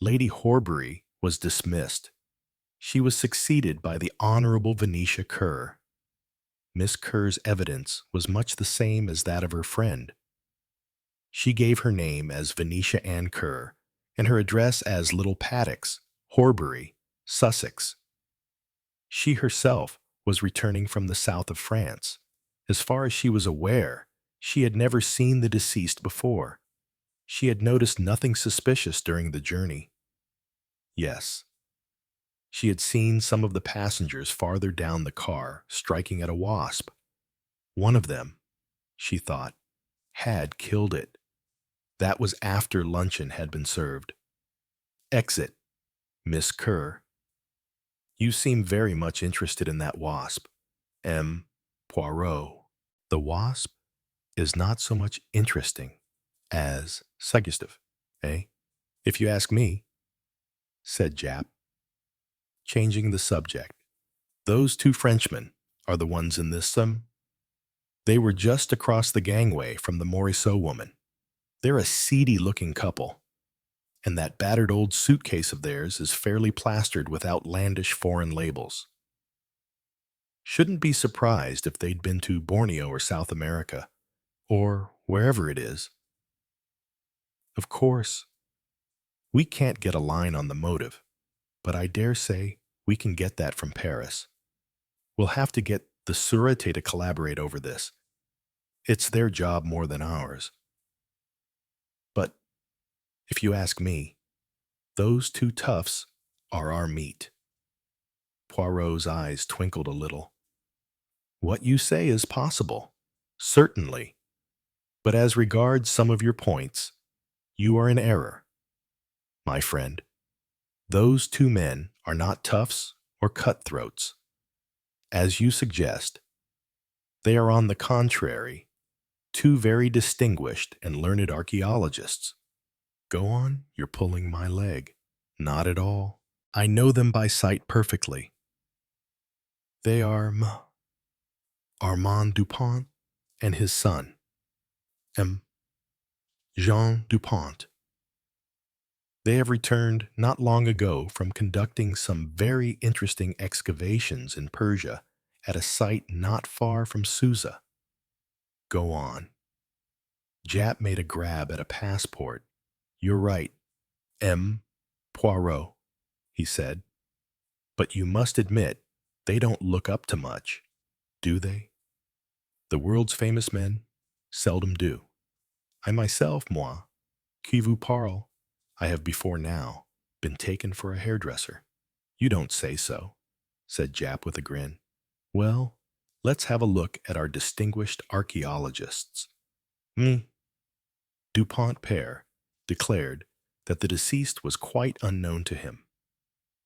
Lady Horbury was dismissed. She was succeeded by the Honorable Venetia Kerr. Miss Kerr's evidence was much the same as that of her friend. She gave her name as Venetia Ann Kerr and her address as Little Paddocks, Horbury, Sussex. She herself was returning from the south of France. As far as she was aware, she had never seen the deceased before. She had noticed nothing suspicious during the journey. Yes, she had seen some of the passengers farther down the car striking at a wasp. One of them, she thought, had killed it. That was after luncheon had been served. Exit, Miss Kerr. You seem very much interested in that wasp. Poirot. The wasp is not so much interesting as suggestive, eh? If you ask me, said Jap, changing the subject. Those two Frenchmen are the ones in this They were just across the gangway from the Morisot woman. They're a seedy-looking couple, and that battered old suitcase of theirs is fairly plastered with outlandish foreign labels. Shouldn't be surprised if they'd been to Borneo or South America, or wherever it is. Of course, we can't get a line on the motive, but I dare say we can get that from Paris. We'll have to get the Sûreté to collaborate over this. It's their job more than ours. But If you ask me, those two toughs are our meat." Poirot's eyes twinkled a little. "What you say is possible, certainly. But as regards some of your points, you are in error. My friend, those two men are not toughs or cutthroats. As you suggest, they are on the contrary, two very distinguished and learned archaeologists. Go on, you're pulling my leg. Not at all. I know them by sight perfectly. They are Armand Dupont and his son, M. Jean Dupont. They have returned not long ago from conducting some very interesting excavations in Persia at a site not far from Susa. Go on." Jap made a grab at a passport. "You're right, M. Poirot," he said. "But you must admit they don't look up to much, do they? The world's famous men seldom do. I myself, qui vous parle, I have before now been taken for a hairdresser." "You don't say so," said Jap with a grin. "Well, let's have a look at our distinguished archaeologists." Dupont père declared that the deceased was quite unknown to him.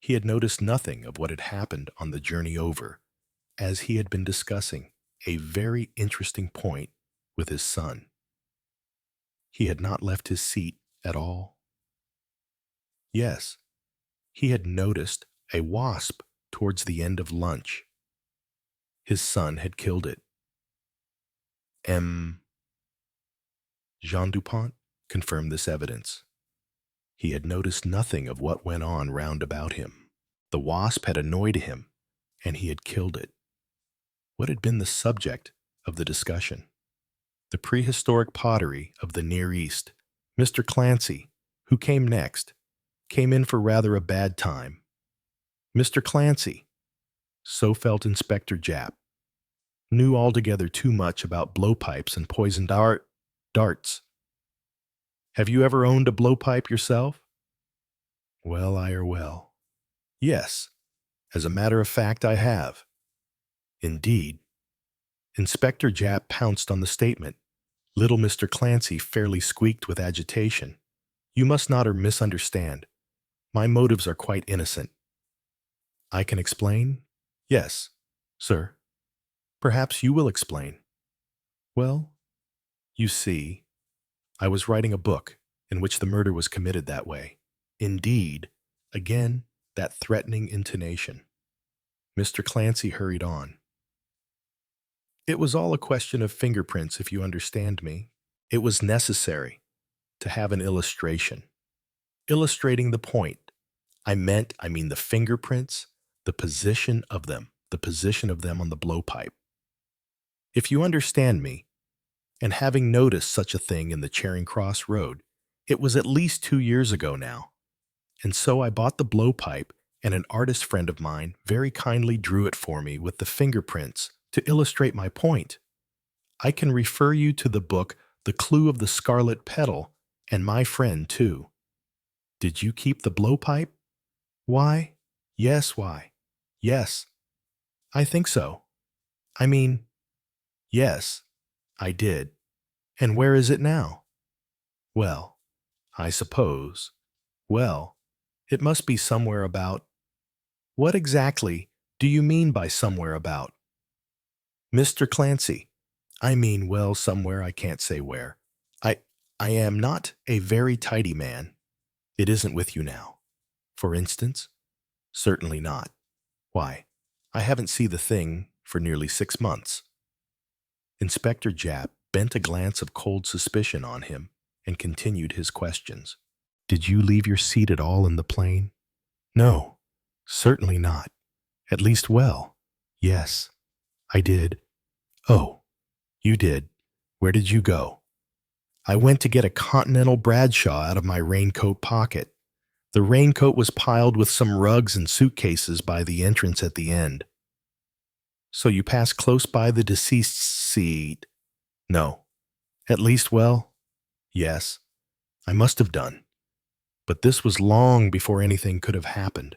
He had noticed nothing of what had happened on the journey over, as he had been discussing a very interesting point with his son. He had not left his seat at all. Yes, he had noticed a wasp towards the end of lunch. His son had killed it. M. Jean Dupont confirmed this evidence. He had noticed nothing of what went on round about him. The wasp had annoyed him, and he had killed it. What had been the subject of the discussion? The prehistoric pottery of the Near East. Mr. Clancy, who came next, came in for rather a bad time. Mr. Clancy, so felt Inspector Jap, knew altogether too much about blowpipes and poisoned darts. Have you ever owned a blowpipe yourself? Well. Yes, as a matter of fact, I have. Indeed. Inspector Jap pounced on the statement. Little Mr. Clancy fairly squeaked with agitation. You must not misunderstand. My motives are quite innocent. I can explain? Yes, sir. Perhaps you will explain. Well, you see, I was writing a book in which the murder was committed that way. Indeed, again, that threatening intonation. Mr. Clancy hurried on. It was all a question of fingerprints, if you understand me. It was necessary to have an illustration. Illustrating the point. I mean the fingerprints, the position of them on the blowpipe. If you understand me, and having noticed such a thing in the Charing Cross Road, it was at least 2 years ago now. And so I bought the blowpipe, and an artist friend of mine very kindly drew it for me with the fingerprints to illustrate my point. I can refer you to the book The Clue of the Scarlet Petal, and my friend, too. Did you keep the blowpipe? Why? Yes, why? Yes. I think so. I mean, yes, I did. And where is it now? Well, I suppose. Well, it must be somewhere about. What exactly do you mean by somewhere about? Mr. Clancy, I mean, well, somewhere, I can't say where. I am not a very tidy man. It isn't with you now. For instance? Certainly not. Why, I haven't seen the thing for nearly 6 months. Inspector Jap bent a glance of cold suspicion on him and continued his questions. Did you leave your seat at all in the plane? No, certainly not. At least, well, yes, I did. Oh, you did. Where did you go? I went to get a Continental Bradshaw out of my raincoat pocket. The raincoat was piled with some rugs and suitcases by the entrance at the end. So you passed close by the deceased's seat? No. At least, well, yes, I must have done. But this was long before anything could have happened.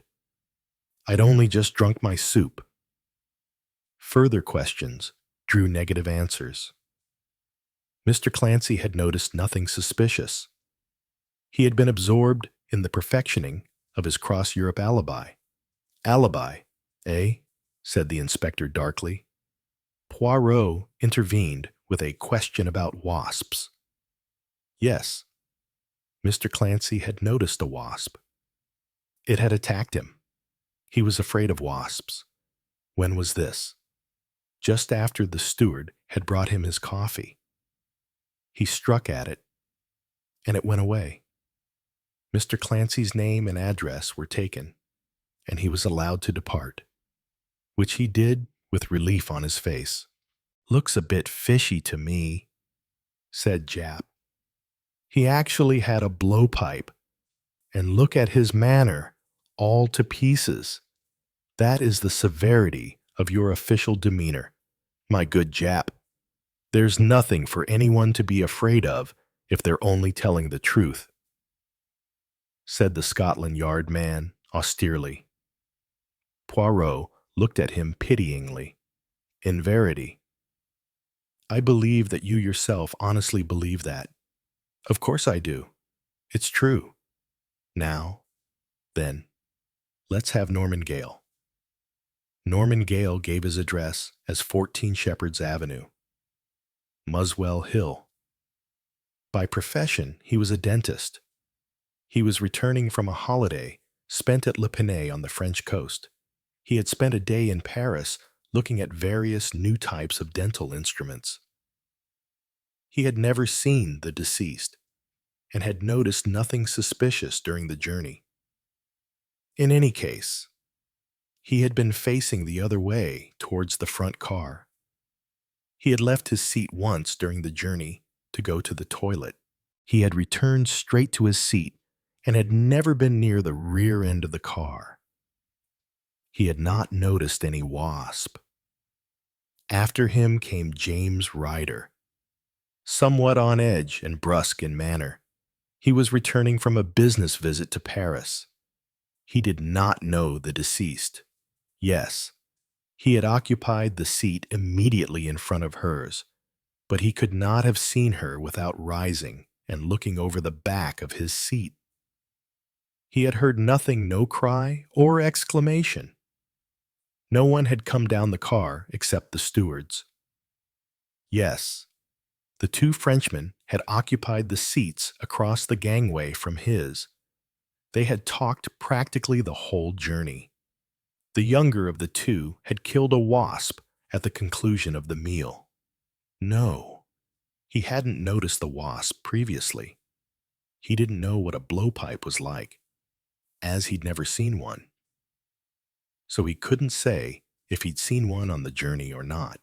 I'd only just drunk my soup. Further questions drew negative answers. Mr. Clancy had noticed nothing suspicious. He had been absorbed in the perfectioning of his cross-Europe alibi. Alibi, eh? Said the inspector darkly. Poirot intervened with a question about wasps. Yes, Mr. Clancy had noticed a wasp. It had attacked him. He was afraid of wasps. When was this? Just after the steward had brought him his coffee. He struck at it, and it went away. Mr. Clancy's name and address were taken, and he was allowed to depart, which he did with relief on his face. Looks a bit fishy to me, said Jap. He actually had a blowpipe, and look at his manner, all to pieces. That is the severity of your official demeanor, my good Jap. There's nothing for anyone to be afraid of if they're only telling the truth, said the Scotland Yard man austerely. Poirot looked at him pityingly. In verity, I believe that you yourself honestly believe that. Of course I do. It's true. Now, then, let's have Norman Gale. Norman Gale gave his address as 14 Shepherd's Avenue, Muswell Hill. By profession, he was a dentist. He was returning from a holiday spent at Le Pinay on the French coast. He had spent a day in Paris looking at various new types of dental instruments. He had never seen the deceased and had noticed nothing suspicious during the journey. In any case, he had been facing the other way towards the front car. He had left his seat once during the journey to go to the toilet. He had returned straight to his seat and had never been near the rear end of the car. He had not noticed any wasp. After him came James Ryder, somewhat on edge and brusque in manner. He was returning from a business visit to Paris. He did not know the deceased. Yes, he had occupied the seat immediately in front of hers, but he could not have seen her without rising and looking over the back of his seat. He had heard nothing, no cry or exclamation. No one had come down the car except the stewards. Yes, the two Frenchmen had occupied the seats across the gangway from his. They had talked practically the whole journey. The younger of the two had killed a wasp at the conclusion of the meal. No, he hadn't noticed the wasp previously. He didn't know what a blowpipe was like, as he'd never seen one. So he couldn't say if he'd seen one on the journey or not.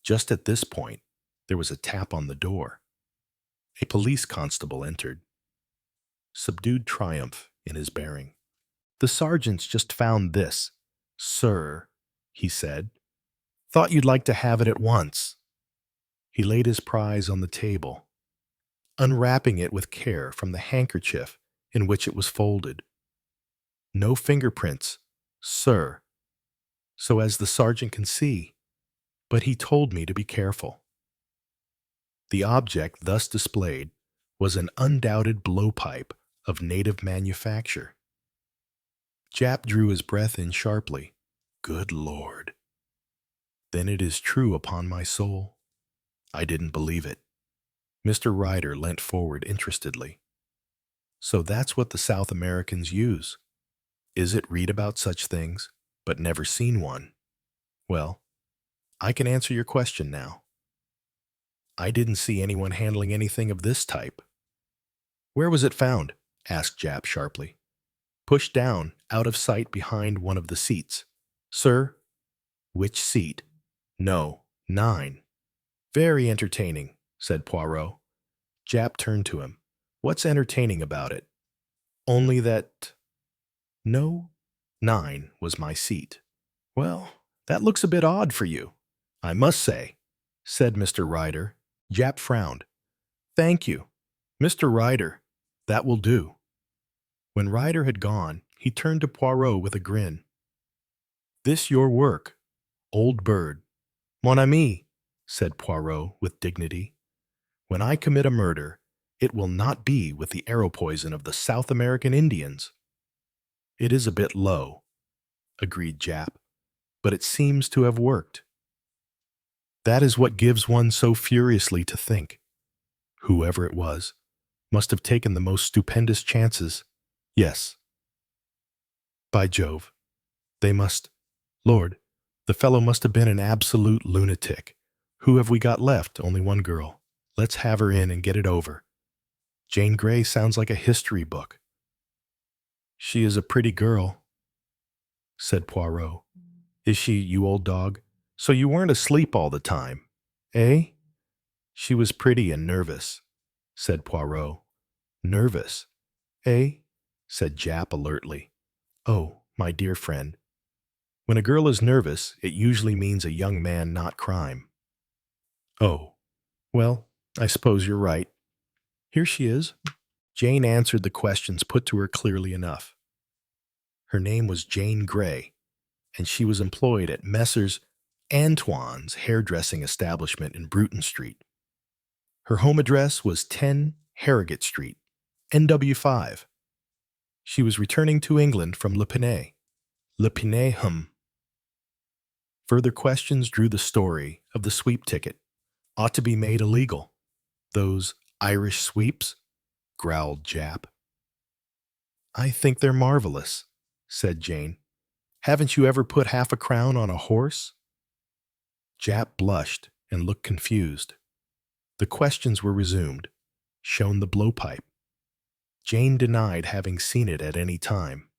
Just at this point, there was a tap on the door. A police constable entered, subdued triumph in his bearing. The sergeant's just found this, sir, he said. Thought you'd like to have it at once. He laid his prize on the table, unwrapping it with care from the handkerchief in which it was folded. No fingerprints, sir, so as the sergeant can see, but he told me to be careful. The object thus displayed was an undoubted blowpipe of native manufacture. Jap drew his breath in sharply. Good Lord. Then it is true upon my soul. I didn't believe it. Mr. Ryder leant forward interestedly. So that's what the South Americans use. Is it read about such things, but never seen one? Well, I can answer your question now. I didn't see anyone handling anything of this type. Where was it found? Asked Jap sharply. Pushed down, out of sight behind one of the seats. Sir? Which seat? No, 9. Very entertaining, said Poirot. Jap turned to him. What's entertaining about it? Only that... No, 9 was my seat. Well, that looks a bit odd for you, I must say, said Mr. Ryder. Jap frowned. Thank you. Mr. Ryder, that will do. When Ryder had gone, he turned to Poirot with a grin. "This your work, old bird." "Mon ami," said Poirot with dignity. "When I commit a murder, it will not be with the arrow poison of the South American Indians." "It is a bit low," agreed Jap, "but it seems to have worked." That is what gives one so furiously to think. Whoever it was must have taken the most stupendous chances. Yes. By Jove, they must. Lord, the fellow must have been an absolute lunatic. Who have we got left? Only one girl. Let's have her in and get it over. Jane Grey sounds like a history book. "She is a pretty girl," said Poirot. "Is she, you old dog? So you weren't asleep all the time, eh?" "She was pretty and nervous," said Poirot. "Nervous, eh?" said Jap alertly. "Oh, my dear friend, when a girl is nervous, it usually means a young man, not crime." "Oh, well, I suppose you're right. Here she is." Jane answered the questions put to her clearly enough. Her name was Jane Grey, and she was employed at Messrs. Antoine's hairdressing establishment in Bruton Street. Her home address was 10 Harrogate Street, NW5. She was returning to England from Le Pinay. Le Pinay, Further questions drew the story of the sweep ticket. "Ought to be made illegal. Those Irish sweeps," growled Jap. "I think they're marvelous," said Jane. "Haven't you ever put half a crown on a horse?" Jap blushed and looked confused. The questions were resumed. Shown the blowpipe. Jane denied having seen it at any time.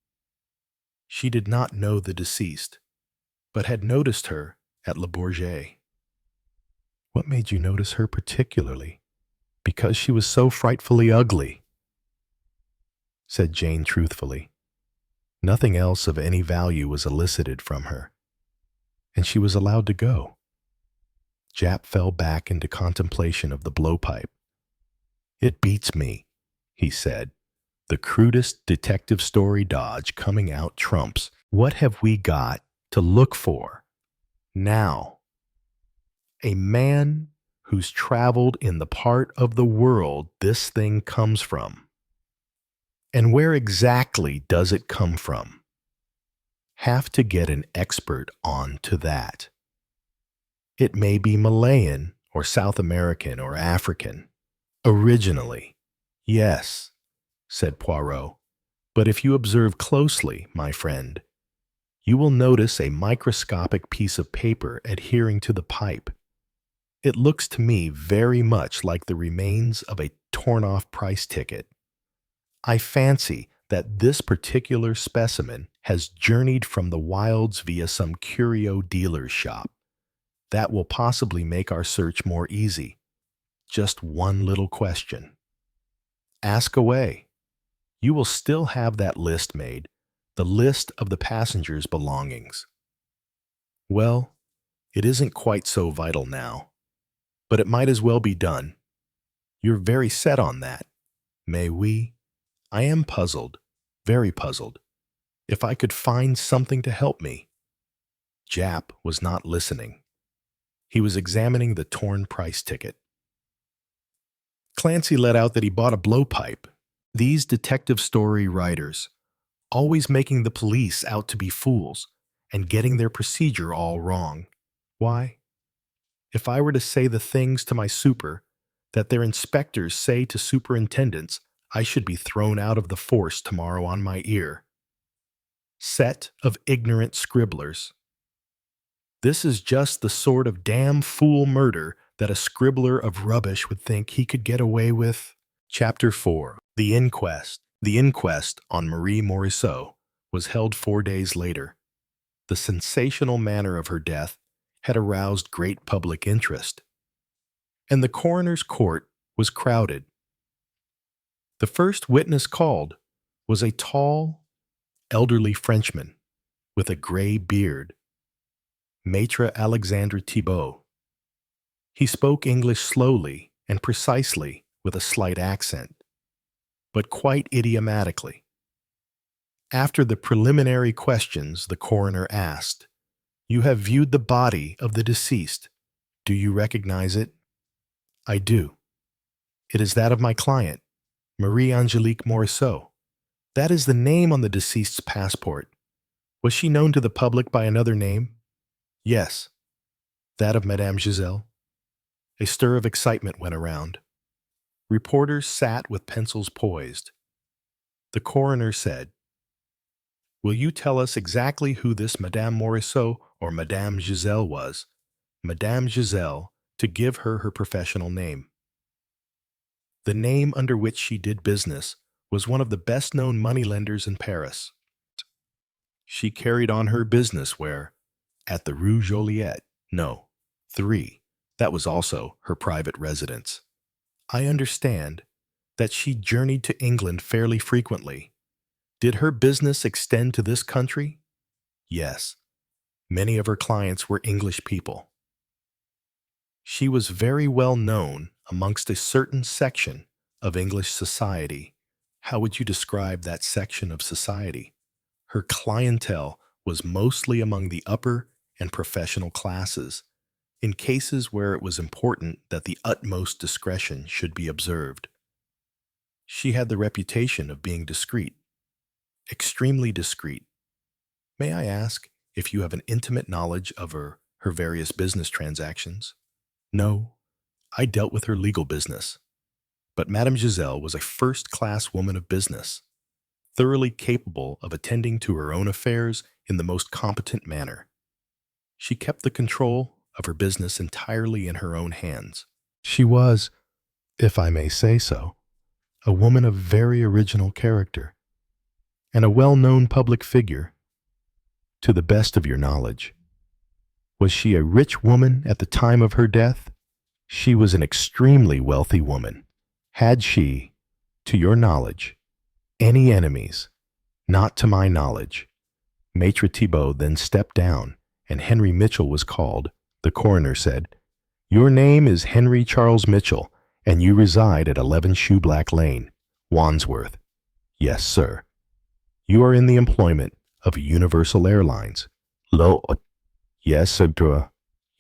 She did not know the deceased, but had noticed her at Le Bourget. "What made you notice her particularly?" "Because she was so frightfully ugly," said Jane truthfully. Nothing else of any value was elicited from her, and she was allowed to go. Jap fell back into contemplation of the blowpipe. "It beats me," he said. "The crudest detective story dodge coming out trumps. What have we got to look for now? A man who's traveled in the part of the world this thing comes from. And where exactly does it come from? Have to get an expert on to that. It may be Malayan or South American or African. Originally, yes," said Poirot. "But if you observe closely, my friend, you will notice a microscopic piece of paper adhering to the pipe. It looks to me very much like the remains of a torn-off price ticket. I fancy that this particular specimen has journeyed from the wilds via some curio dealer's shop. That will possibly make our search more easy. Just one little question. Ask away. You will still have that list made, the list of the passenger's belongings." "Well, it isn't quite so vital now, but it might as well be done. You're very set on that. Mais oui, I am puzzled, very puzzled. If I could find something to help me." Jap was not listening. He was examining the torn price ticket. "Clancy let out that he bought a blowpipe. These detective story writers, always making the police out to be fools and getting their procedure all wrong. Why? If I were to say the things to my super that their inspectors say to superintendents, I should be thrown out of the force tomorrow on my ear. Set of ignorant scribblers. This is just the sort of damn fool murder that a scribbler of rubbish would think he could get away with." Chapter 4. The Inquest. The inquest on Marie Morisseau was held 4 days later. The sensational manner of her death had aroused great public interest, and the coroner's court was crowded. The first witness called was a tall, elderly Frenchman with a gray beard, Maître Alexandre Thibault. He spoke English slowly and precisely with a slight accent, but quite idiomatically. After the preliminary questions, the coroner asked, "You have viewed the body of the deceased. Do you recognize it?" "I do. It is that of my client, Marie-Angelique Morisseau. That is the name on the deceased's passport. Was she known to the public by another name?" "Yes, that of Madame Giselle." A stir of excitement went around. Reporters sat with pencils poised. The coroner said, "Will you tell us exactly who this Madame Morisseau or Madame Giselle was?" "Madame Giselle, to give her her professional name. The name under which she did business was one of the best-known moneylenders in Paris. She carried on her business where? At the Rue Joliette. No, 3. That was also her private residence. I understand that she journeyed to England fairly frequently. Did her business extend to this country?" "Yes. Many of her clients were English people." "She was very well known amongst a certain section of English society." "How would you describe that section of society?" "Her clientele was mostly among the upper and professional classes, in cases where it was important that the utmost discretion should be observed. She had the reputation of being discreet, extremely discreet. May I ask if you have an intimate knowledge of her various business transactions?" "No, I dealt with her legal business. But Madame Giselle was a first-class woman of business, thoroughly capable of attending to her own affairs in the most competent manner. She kept the control of her business entirely in her own hands. She was, if I may say so, a woman of very original character, and a well-known public figure, to the best of your knowledge. Was she a rich woman at the time of her death?" "She was an extremely wealthy woman." "Had she, to your knowledge, any enemies?" "Not to my knowledge." Maitre Thibault then stepped down, and Henry Mitchell was called. The coroner said, "Your name is Henry Charles Mitchell, and you reside at 11 Shoeblack Lane, Wandsworth." "Yes, sir." "You are in the employment of Universal Airlines." "Lord." "Yes, sir."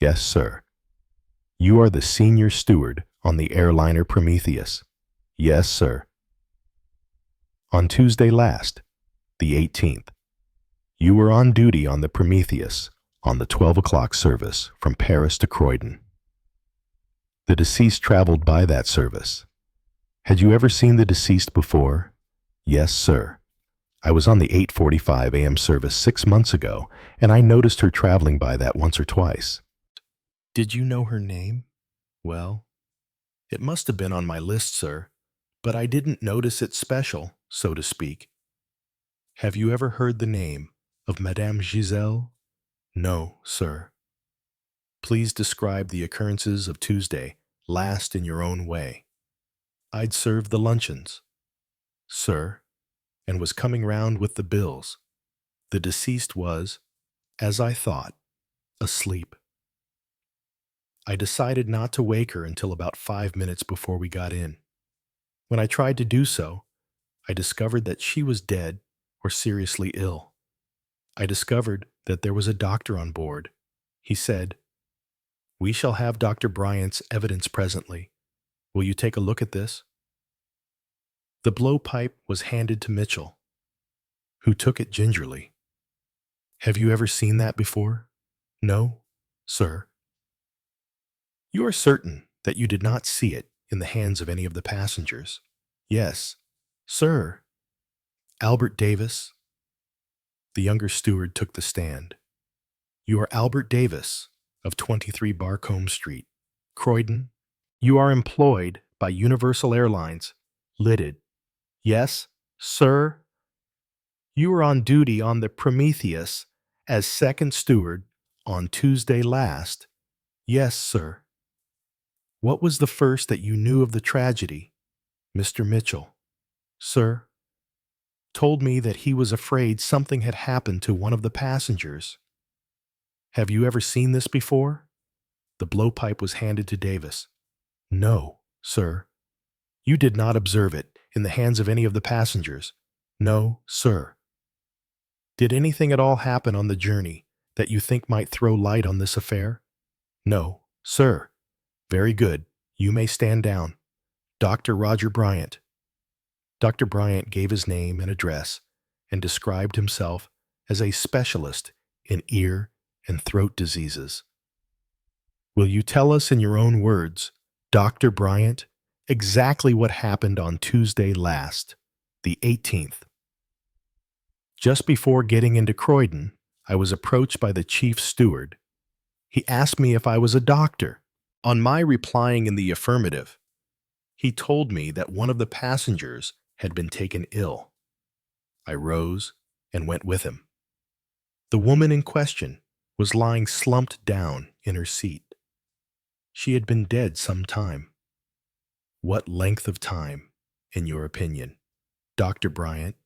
"Yes, sir." "You are the senior steward on the airliner Prometheus." "Yes, sir." "On Tuesday last, the 18th, you were on duty on the Prometheus on the 12 o'clock service from Paris to Croydon. The deceased traveled by that service. Had you ever seen the deceased before?" "Yes, sir. I was on the 8:45 a.m. service 6 months ago, and I noticed her traveling by that once or twice." "Did you know her name?" "Well, it must have been on my list, sir, but I didn't notice it special, so to speak." "Have you ever heard the name of Madame Giselle?" "No, sir." "Please describe the occurrences of Tuesday last in your own way." "I'd served the luncheons, sir, and was coming round with the bills. The deceased was, as I thought, asleep. I decided not to wake her until about 5 minutes before we got in. When I tried to do so, I discovered that she was dead or seriously ill. I discovered that there was a doctor on board. He said, 'We shall have Dr. Bryant's evidence presently. Will you take a look at this?' The blowpipe was handed to Mitchell, who took it gingerly. Have you ever seen that before? No, sir. You are certain that you did not see it in the hands of any of the passengers? Yes, sir. Albert Davis. The younger steward took the stand. You are Albert Davis of 23 Barcombe Street, Croydon. You are employed by Universal Airlines, Ltd. Yes, sir. You were on duty on the Prometheus as second steward on Tuesday last. Yes, sir. What was the first that you knew of the tragedy? Mr. Mitchell, sir, told me that he was afraid something had happened to one of the passengers. Have you ever seen this before? The blowpipe was handed to Davis. No, sir. You did not observe it in the hands of any of the passengers? No, sir. Did anything at all happen on the journey that you think might throw light on this affair? No, sir. Very good. You may stand down. Dr. Roger Bryant. Dr. Bryant gave his name and address and described himself as a specialist in ear and throat diseases. Will you tell us in your own words, Dr. Bryant, exactly what happened on Tuesday last, the 18th? Just before getting into Croydon, I was approached by the chief steward. He asked me if I was a doctor. On my replying in the affirmative, he told me that one of the passengers had been taken ill. I rose and went with him. The woman in question was lying slumped down in her seat. She had been dead some time. What length of time, in your opinion, Dr. Bryant?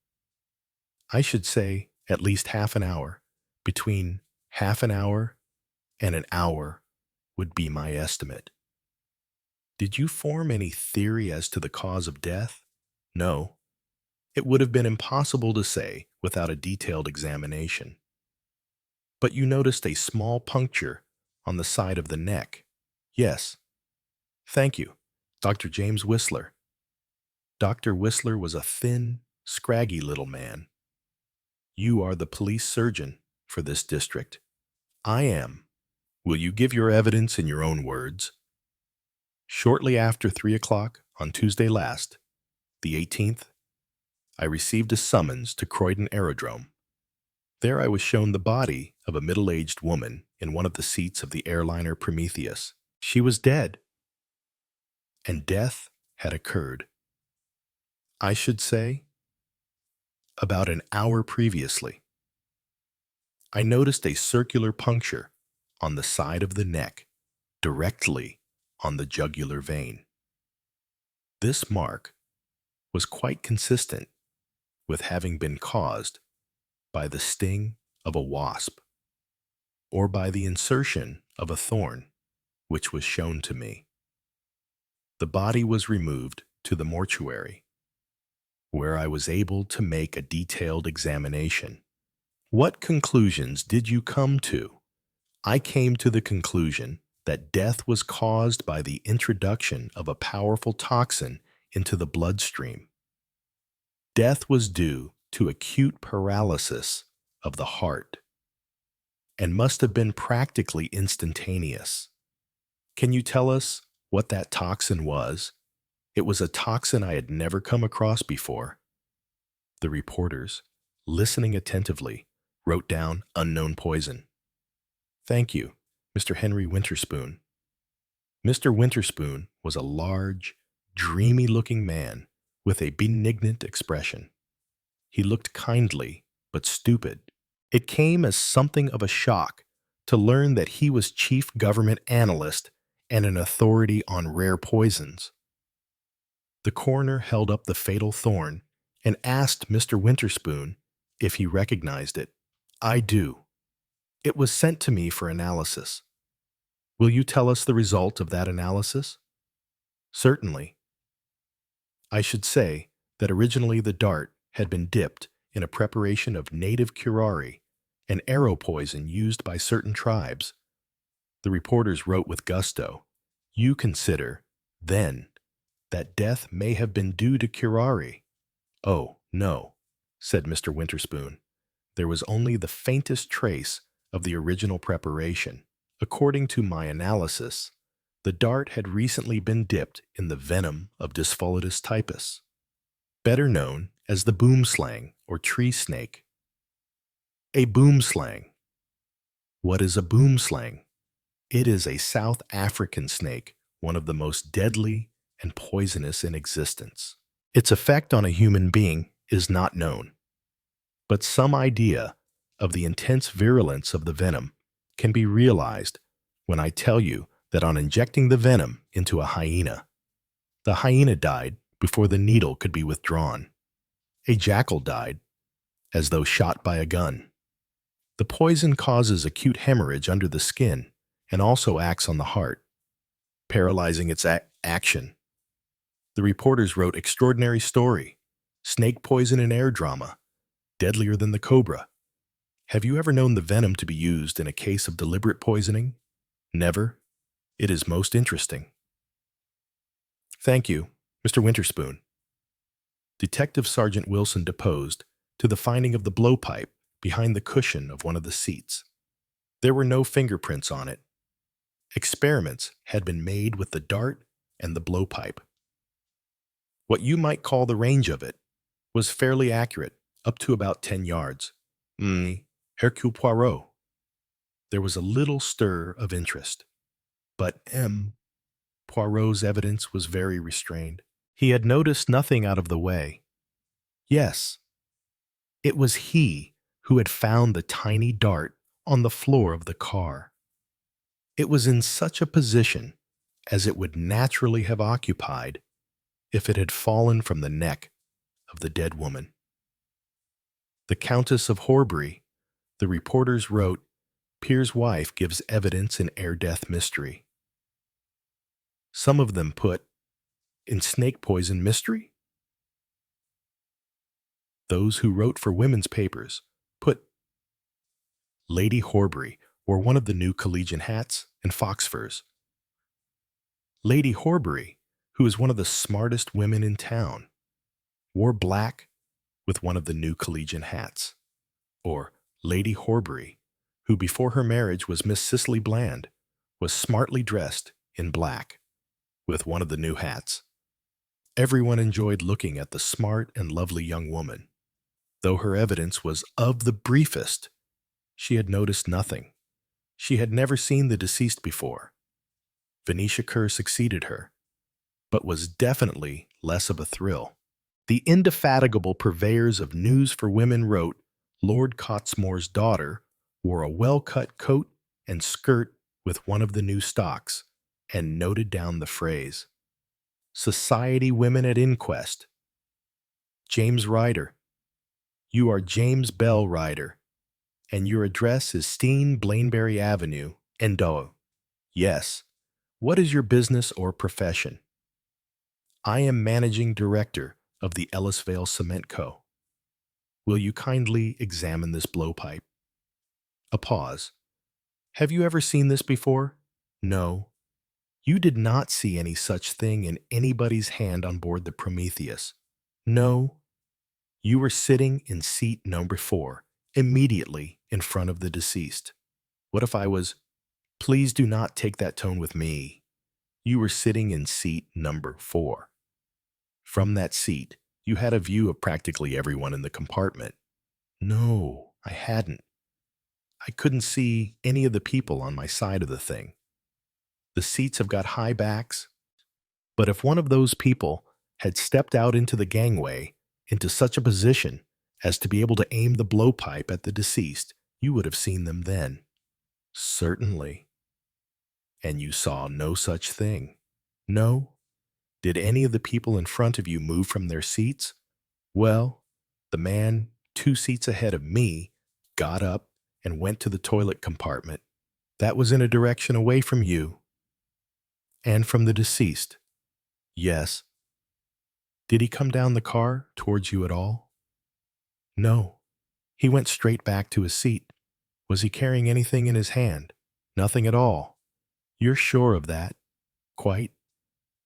I should say at least half an hour. Between half an hour and an hour would be my estimate. Did you form any theory as to the cause of death? No. It would have been impossible to say without a detailed examination. But you noticed a small puncture on the side of the neck. Yes. Thank you, Dr. James Whistler. Dr. Whistler was a thin, scraggy little man. You are the police surgeon for this district. I am. Will you give your evidence in your own words? Shortly after 3 o'clock on Tuesday last, the 18th, I received a summons to Croydon Aerodrome. There I was shown the body of a middle-aged woman in one of the seats of the airliner Prometheus. She was dead, and death had occurred. I should say, about an hour previously. I noticed a circular puncture on the side of the neck, directly on the jugular vein. This mark was quite consistent with having been caused by the sting of a wasp or by the insertion of a thorn, which was shown to me. The body was removed to the mortuary, where I was able to make a detailed examination. What conclusions did you come to? I came to the conclusion that death was caused by the introduction of a powerful toxin into the bloodstream. Death was due to acute paralysis of the heart and must have been practically instantaneous. Can you tell us what that toxin was? It was a toxin I had never come across before. The reporters, listening attentively, wrote down unknown poison. Thank you, Mr. Henry Winterspoon. Mr. Winterspoon was a large, dreamy-looking man with a benignant expression. He looked kindly, but stupid. It came as something of a shock to learn that he was chief government analyst and an authority on rare poisons. The coroner held up the fatal thorn and asked Mr. Winterspoon if he recognized it. I do. It was sent to me for analysis. Will you tell us the result of that analysis? Certainly. I should say that originally the dart had been dipped in a preparation of native curare, an arrow poison used by certain tribes. The reporters wrote with gusto. You consider, then, that death may have been due to curare. Oh, no, said Mr. Winterspoon. There was only the faintest trace of the original preparation. According to my analysis, the dart had recently been dipped in the venom of Dyspholetus typus, better known as the boomslang or tree snake. A boomslang. What is a boomslang? It is a South African snake, one of the most deadly and poisonous in existence. Its effect on a human being is not known, but some idea of the intense virulence of the venom can be realized when I tell you that on injecting the venom into a hyena, the hyena died before the needle could be withdrawn. A jackal died, as though shot by a gun. The poison causes acute hemorrhage under the skin and also acts on the heart, paralyzing its action. The reporters wrote extraordinary story, snake poison in air drama, deadlier than the cobra. Have you ever known the venom to be used in a case of deliberate poisoning? Never? It is most interesting. Thank you, Mr. Winterspoon. Detective Sergeant Wilson deposed to the finding of the blowpipe behind the cushion of one of the seats. There were no fingerprints on it. Experiments had been made with the dart and the blowpipe. What you might call the range of it was fairly accurate, up to about 10 yards. Hercule Poirot. There was a little stir of interest, but Poirot's evidence was very restrained. He had noticed nothing out of the way. Yes, it was he who had found the tiny dart on the floor of the car. It was in such a position as it would naturally have occupied if it had fallen from the neck of the dead woman. The Countess of Horbury, the reporters wrote, Pierre's wife gives evidence in air-death mystery. Some of them put, in snake poison mystery? Those who wrote for women's papers put, Lady Horbury wore one of the new collegian hats and fox furs. Lady Horbury, who is one of the smartest women in town, wore black with one of the new collegian hats. Or Lady Horbury, who before her marriage was Miss Cicely Bland, was smartly dressed in black with one of the new hats. Everyone enjoyed looking at the smart and lovely young woman. Though her evidence was of the briefest, she had noticed nothing. She had never seen the deceased before. Venetia Kerr succeeded her, but was definitely less of a thrill. The indefatigable purveyors of news for women wrote, Lord Cottesmore's daughter wore a well-cut coat and skirt with one of the new stocks, and noted down the phrase, Society Women at Inquest. James Ryder. You are James Bell Ryder, and your address is Steen Blainberry Avenue, Endoe. Yes. What is your business or profession? I am managing director of the Ellisvale Cement Co. Will you kindly examine this blowpipe? A pause. Have you ever seen this before? No. You did not see any such thing in anybody's hand on board the Prometheus. No. You were sitting in seat number 4, immediately in front of the deceased. What if I was, please do not take that tone with me. You were sitting in seat number 4. From that seat, you had a view of practically everyone in the compartment. No, I hadn't. I couldn't see any of the people on my side of the thing. The seats have got high backs, but if one of those people had stepped out into the gangway into such a position as to be able to aim the blowpipe at the deceased, you would have seen them then. Certainly. And you saw no such thing. No? Did any of the people in front of you move from their seats? Well, the man 2 seats ahead of me got up and went to the toilet compartment. That was in a direction away from you. And from the deceased. Yes. Did he come down the car towards you at all? No. He went straight back to his seat. Was he carrying anything in his hand? Nothing at all. You're sure of that? Quite.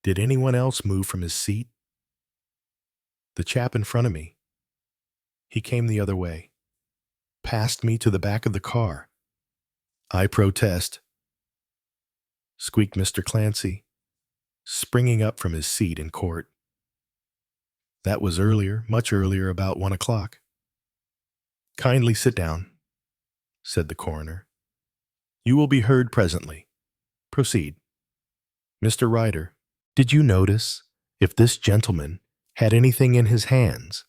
Did anyone else move from his seat? The chap in front of me. He came the other way. Passed me to the back of the car. I protest, squeaked Mr. Clancy, springing up from his seat in court. That was earlier, much earlier, about 1 o'clock. Kindly sit down, said the coroner. You will be heard presently. Proceed. Mr. Ryder, did you notice if this gentleman had anything in his hands?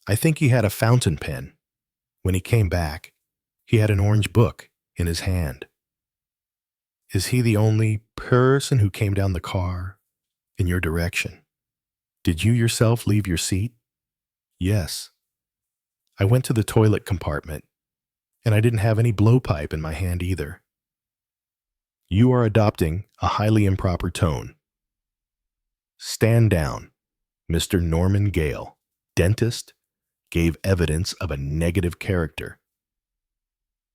I think he had a fountain pen. When he came back, he had an orange book in his hand. Is he the only person who came down the car in your direction? Did you yourself leave your seat? Yes. I went to the toilet compartment, and I didn't have any blowpipe in my hand either. You are adopting a highly improper tone. Stand down. Mr. Norman Gale, dentist, gave evidence of a negative character.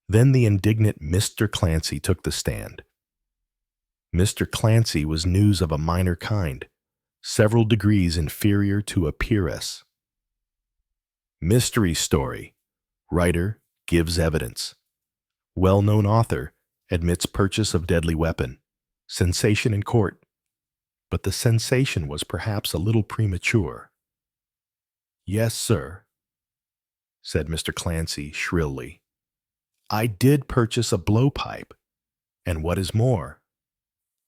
Then the indignant Mr. Clancy took the stand. Mr. Clancy was news of a minor kind, several degrees inferior to a peeress. Mystery story. Writer gives evidence. Well-known author admits purchase of deadly weapon. Sensation in court. But the sensation was perhaps a little premature. "Yes, sir," said Mr. Clancy shrilly. "I did purchase a blowpipe, and what is more,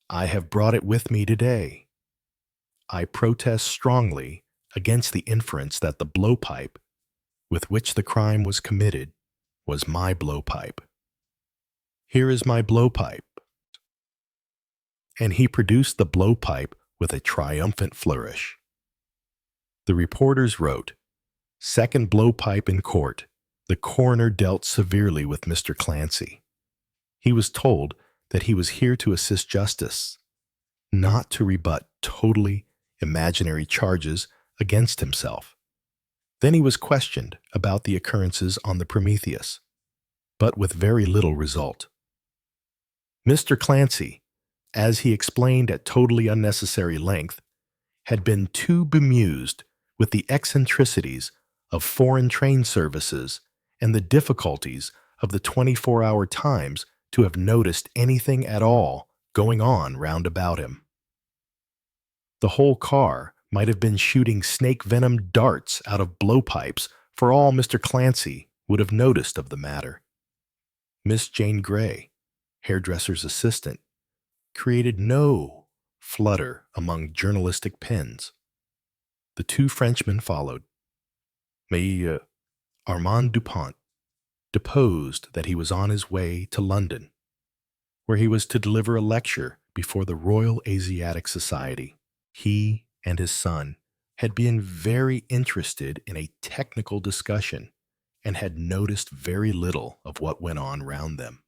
I have brought it with me today. I protest strongly against the inference that the blowpipe with which the crime was committed was my blowpipe. Here is my blowpipe." And he produced the blowpipe with a triumphant flourish. The reporters wrote, "Second blowpipe in court. The coroner dealt severely with Mr. Clancy. He was told that he was here to assist justice, not to rebut totally imaginary charges against himself." Then he was questioned about the occurrences on the Prometheus, but with very little result. Mr. Clancy, as he explained at totally unnecessary length, had been too bemused with the eccentricities of foreign train services and the difficulties of the 24-hour times to have noticed anything at all going on round about him. The whole car might have been shooting snake venom darts out of blowpipes for all Mr. Clancy would have noticed of the matter. Miss Jane Grey, hairdresser's assistant, created no flutter among journalistic pens. The two Frenchmen followed. Mais Armand Dupont deposed that he was on his way to London, where he was to deliver a lecture before the Royal Asiatic Society. He and his son had been very interested in a technical discussion and had noticed very little of what went on round them.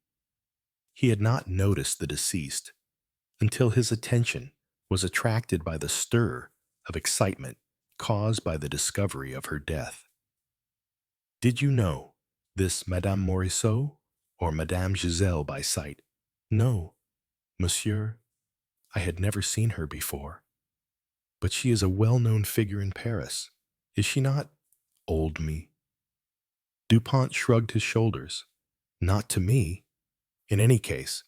He had not noticed the deceased until his attention was attracted by the stir of excitement caused by the discovery of her death. "Did you know this Madame Morisot or Madame Giselle by sight?" "No, monsieur, I had never seen her before." "But she is a well-known figure in Paris, is she not?" "Old me." Dupont shrugged his shoulders. "Not to me. In any case,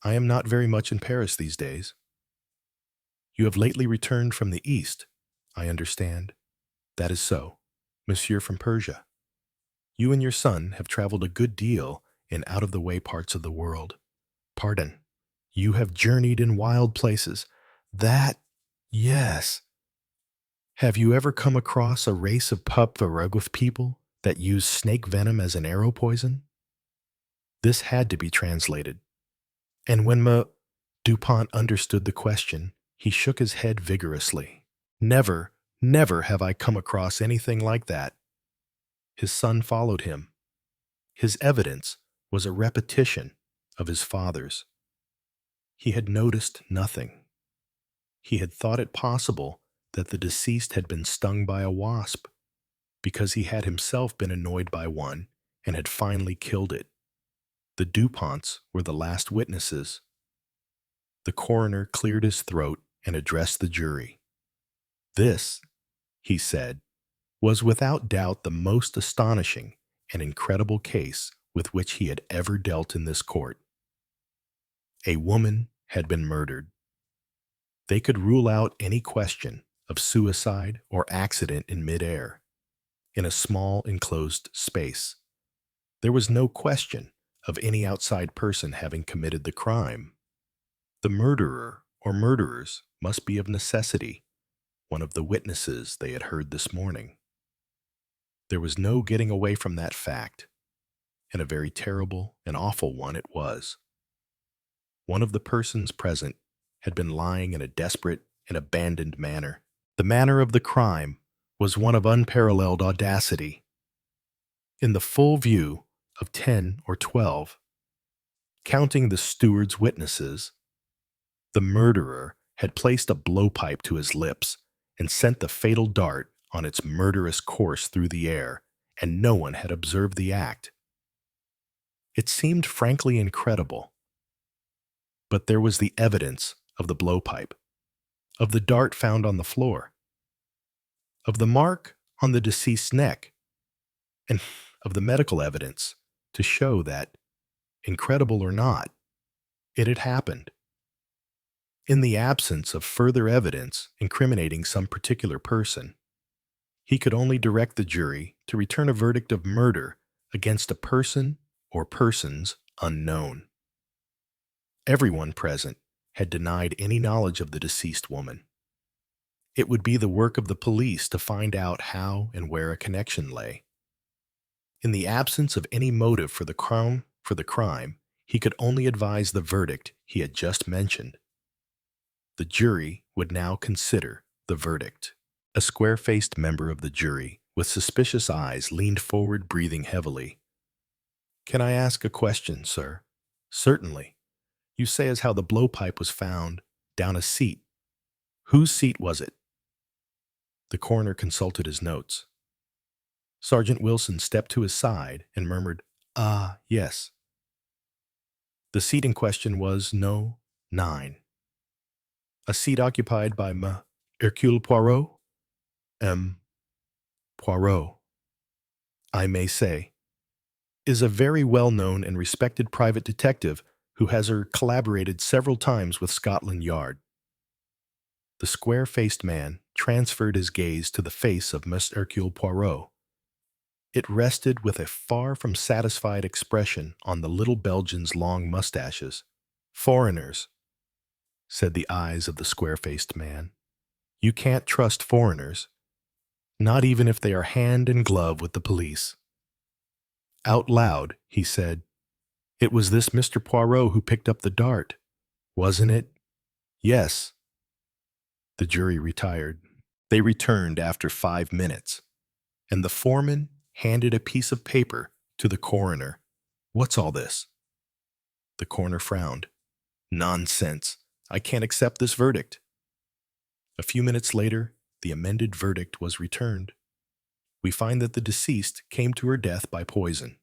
I am not very much in Paris these days." "You have lately returned from the East, I understand." "That is so, monsieur, from Persia. You and your son have traveled a good deal in out-of-the-way parts of the world." "Pardon, you have journeyed in wild places." "That, yes." "Have you ever come across a race of Poirot people that use snake venom as an arrow poison?" This had to be translated. And when Dupont understood the question, he shook his head vigorously. "Never, never have I come across anything like that." His son followed him. His evidence was a repetition of his father's. He had noticed nothing. He had thought it possible that the deceased had been stung by a wasp, because he had himself been annoyed by one and had finally killed it. The Duponts were the last witnesses. The coroner cleared his throat and addressed the jury. "This," he said, "was without doubt the most astonishing and incredible case with which he had ever dealt in this court. A woman had been murdered. They could rule out any question of suicide or accident in midair, in a small enclosed space. There was no question of any outside person having committed the crime. The murderer or murderers must be of necessity one of the witnesses they had heard this morning. There was no getting away from that fact, and a very terrible and awful one it was. One of the persons present had been lying in a desperate and abandoned manner. The manner of the crime was one of unparalleled audacity. In the full view of 10 or 12, counting the steward's witnesses, the murderer had placed a blowpipe to his lips and sent the fatal dart on its murderous course through the air, and no one had observed the act. It seemed frankly incredible, but there was the evidence of the blowpipe, of the dart found on the floor, of the mark on the deceased's neck, and of the medical evidence to show that, incredible or not, it had happened. In the absence of further evidence incriminating some particular person, he could only direct the jury to return a verdict of murder against a person or persons unknown. Everyone present had denied any knowledge of the deceased woman. It would be the work of the police to find out how and where a connection lay. In the absence of any motive for the crime, he could only advise the verdict he had just mentioned. The jury would now consider the verdict. A square-faced member of the jury, with suspicious eyes, leaned forward, breathing heavily. "Can I ask a question, sir?" "Certainly. You say as how the blowpipe was found down a seat. Whose seat was it?" The coroner consulted his notes. Sergeant Wilson stepped to his side and murmured, "Ah, yes." The seat in question was No. 9. A seat occupied by Hercule Poirot? Poirot, I may say, is a very well-known and respected private detective who has collaborated several times with Scotland Yard. The square-faced man transferred his gaze to the face of Miss Hercule Poirot. It rested with a far from satisfied expression on the little Belgian's long mustaches. "Foreigners," said the eyes of the square-faced man. "You can't trust foreigners, not even if they are hand and glove with the police." Out loud, he said, "It was this Mr. Poirot who picked up the dart, wasn't it?" "Yes." The jury retired. They returned after 5 minutes, and the foreman handed a piece of paper to the coroner. "What's all this?" The coroner frowned. "Nonsense. I can't accept this verdict." A few minutes later, the amended verdict was returned. "We find that the deceased came to her death by poison,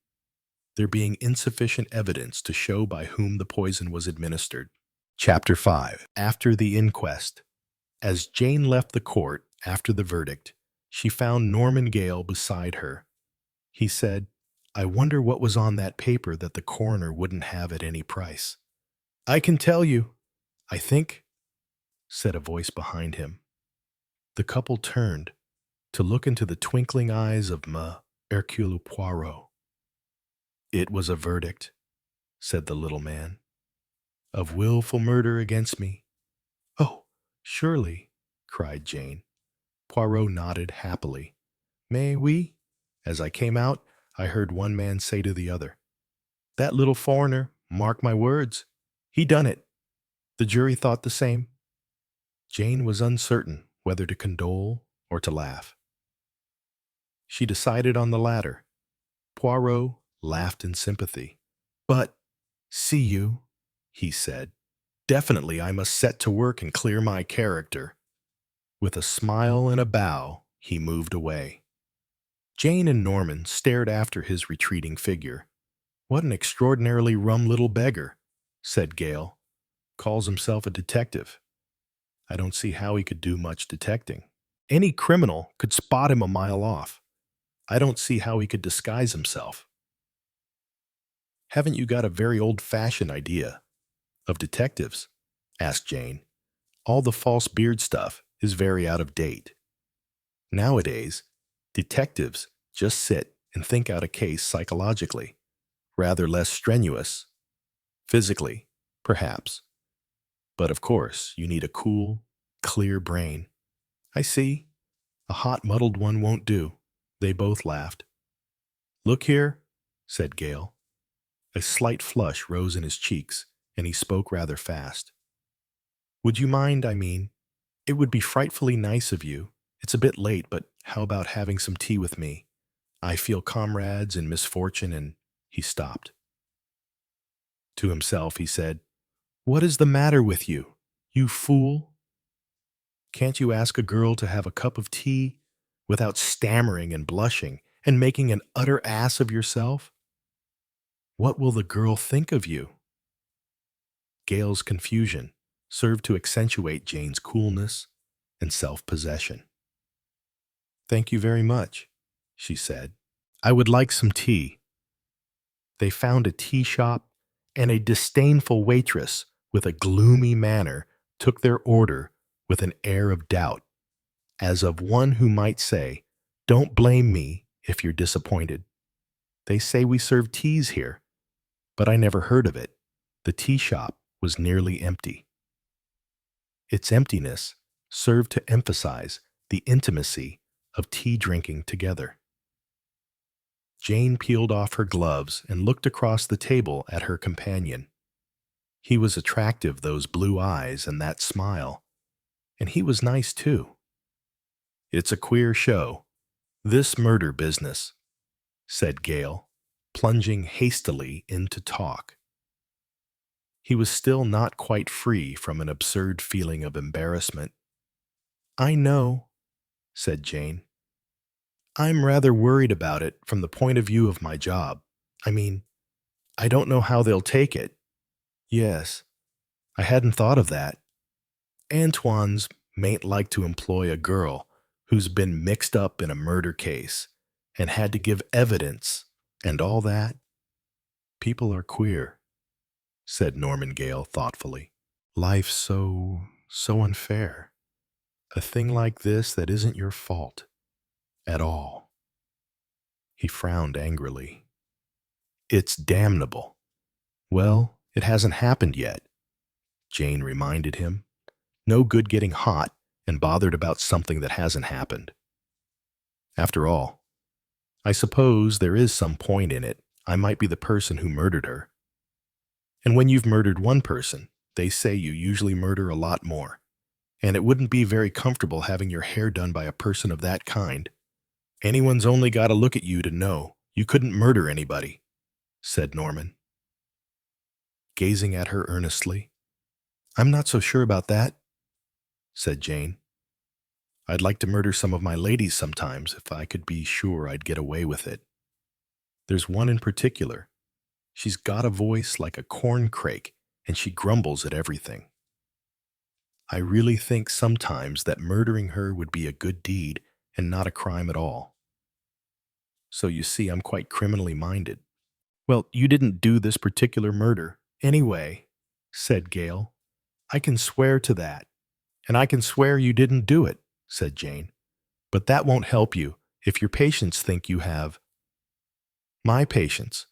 there being insufficient evidence to show by whom the poison was administered." Chapter 5. After the inquest. As Jane left the court after the verdict, she found Norman Gale beside her. He said, "I wonder what was on that paper that the coroner wouldn't have at any price." "I can tell you, I think," said a voice behind him. The couple turned to look into the twinkling eyes of Hercule Poirot. "It was a verdict," said the little man, "of willful murder against me." "Oh, surely," cried Jane. Poirot nodded happily. "Mais oui. As I came out, I heard one man say to the other, 'That little foreigner, mark my words, he done it.' The jury thought the same." Jane was uncertain whether to condole or to laugh. She decided on the latter. Poirot laughed in sympathy. "But, see you," he said, "definitely I must set to work and clear my character." With a smile and a bow, he moved away. Jane and Norman stared after his retreating figure. "What an extraordinarily rum little beggar," said Gale. "Calls himself a detective. I don't see how he could do much detecting. Any criminal could spot him a mile off. I don't see how he could disguise himself." "Haven't you got a very old-fashioned idea of detectives?" asked Jane. "All the false beard stuff is very out of date. Nowadays, detectives just sit and think out a case psychologically, rather less strenuous. Physically, perhaps. But of course, you need a cool, clear brain." "I see. A hot, muddled one won't do." They both laughed. "Look here," said Gale. A slight flush rose in his cheeks, and he spoke rather fast. "Would you mind, it would be frightfully nice of you. It's a bit late, but how about having some tea with me? I feel comrades in misfortune," and he stopped. To himself, he said, "What is the matter with you, you fool? Can't you ask a girl to have a cup of tea without stammering and blushing and making an utter ass of yourself?" What will the girl think of you? Gail's confusion served to accentuate Jane's coolness and self-possession. Thank you very much, she said. I would like some tea. They found a tea shop, and a disdainful waitress with a gloomy manner took their order with an air of doubt, as of one who might say, "Don't blame me if you're disappointed. They say we serve teas here, but I never heard of it." The tea shop was nearly empty. Its emptiness served to emphasize the intimacy of tea drinking together. Jane peeled off her gloves and looked across the table at her companion. He was attractive, those blue eyes and that smile, and he was nice too. It's a queer show, this murder business, said Gale, plunging hastily into talk. He was still not quite free from an absurd feeling of embarrassment. I know, said Jane. I'm rather worried about it from the point of view of my job. I mean, I don't know how they'll take it. Yes, I hadn't thought of that. Antoine's mayn't like to employ a girl who's been mixed up in a murder case and had to give evidence and all that. People are queer, said Norman Gale thoughtfully. Life's so unfair. A thing like this that isn't your fault at all. He frowned angrily. It's damnable. Well, it hasn't happened yet, Jane reminded him. No good getting hot and bothered about something that hasn't happened. After all, I suppose there is some point in it. I might be the person who murdered her. And when you've murdered one person, they say you usually murder a lot more. And it wouldn't be very comfortable having your hair done by a person of that kind. Anyone's only got to look at you to know you couldn't murder anybody, said Norman, gazing at her earnestly. I'm not so sure about that, said Jane. I'd like to murder some of my ladies sometimes if I could be sure I'd get away with it. There's one in particular. She's got a voice like a corn crake, and she grumbles at everything. I really think sometimes that murdering her would be a good deed and not a crime at all. So you see, I'm quite criminally minded. Well, you didn't do this particular murder. Anyway, said Gale, I can swear to that. And I can swear you didn't do it, said Jane. But that won't help you if your patients think you have. My patients?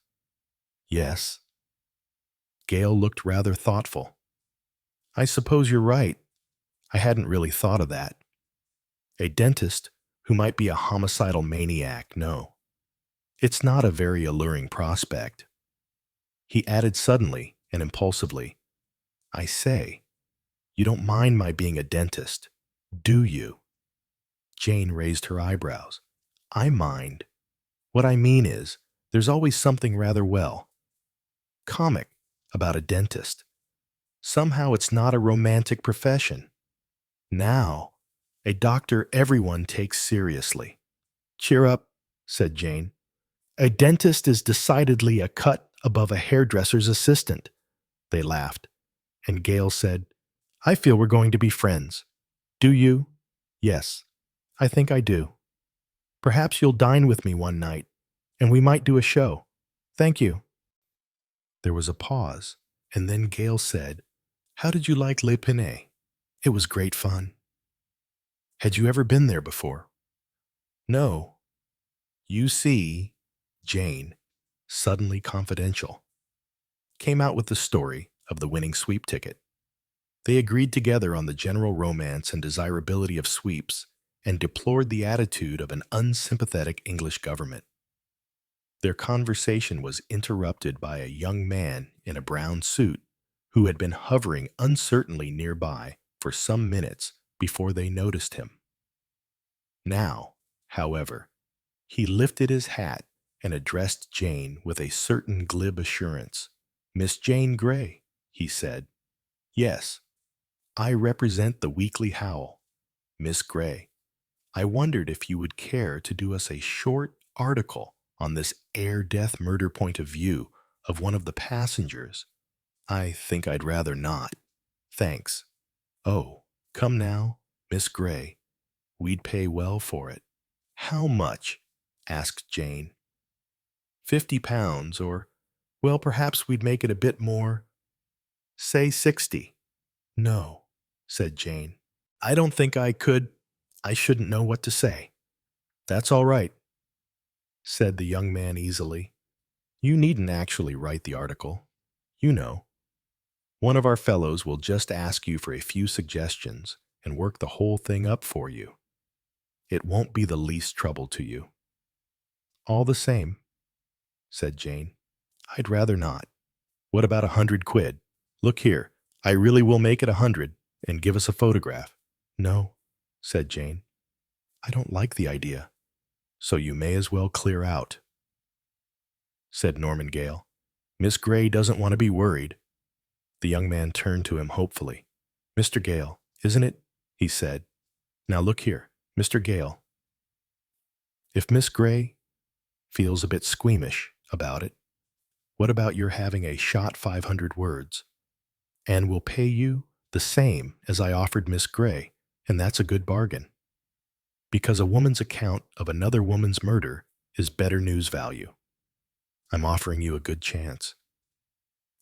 Yes. Gale looked rather thoughtful. I suppose you're right. I hadn't really thought of that. A dentist who might be a homicidal maniac, no. It's not a very alluring prospect. He added suddenly and impulsively, I say, you don't mind my being a dentist, do you? Jane raised her eyebrows. I mind. What I mean is, there's always something rather comic about a dentist. Somehow it's not a romantic profession. Now, a doctor everyone takes seriously. Cheer up, said Jane. A dentist is decidedly a cut above a hairdresser's assistant. They laughed, and Gale said, I feel we're going to be friends. Do you? Yes, I think I do. Perhaps you'll dine with me one night, and we might do a show. Thank you. There was a pause, and then Gale said, How did you like Le Pinet? It was great fun. Had you ever been there before? No. You see, Jane, suddenly confidential, came out with the story of the winning sweep ticket. They agreed together on the general romance and desirability of sweeps and deplored the attitude of an unsympathetic English government. Their conversation was interrupted by a young man in a brown suit who had been hovering uncertainly nearby for some minutes before they noticed him. Now, however, he lifted his hat and addressed Jane with a certain glib assurance. Miss Jane Grey, he said. Yes, I represent the Weekly Howl. Miss Grey, I wondered if you would care to do us a short article on this air-death murder point of view of one of the passengers. I think I'd rather not. Thanks. Oh, come now, Miss Gray. We'd pay well for it. How much? Asked Jane. £50, or, well, perhaps we'd make it a bit more. Say 60. No, said Jane. I don't think I could. I shouldn't know what to say. That's all right, said the young man easily. You needn't actually write the article. You know. One of our fellows will just ask you for a few suggestions and work the whole thing up for you. It won't be the least trouble to you. All the same, said Jane, I'd rather not. What about 100 quid? Look here, I really will make it 100, and give us a photograph. No, said Jane. I don't like the idea, so you may as well clear out, said Norman Gale. Miss Gray doesn't want to be worried. The young man turned to him hopefully. Mr. Gale, isn't it? He said. Now look here, Mr. Gale. If Miss Gray feels a bit squeamish about it, what about your having a shot 500 words? And we'll pay you the same as I offered Miss Gray, and that's a good bargain. Because a woman's account of another woman's murder is better news value. I'm offering you a good chance.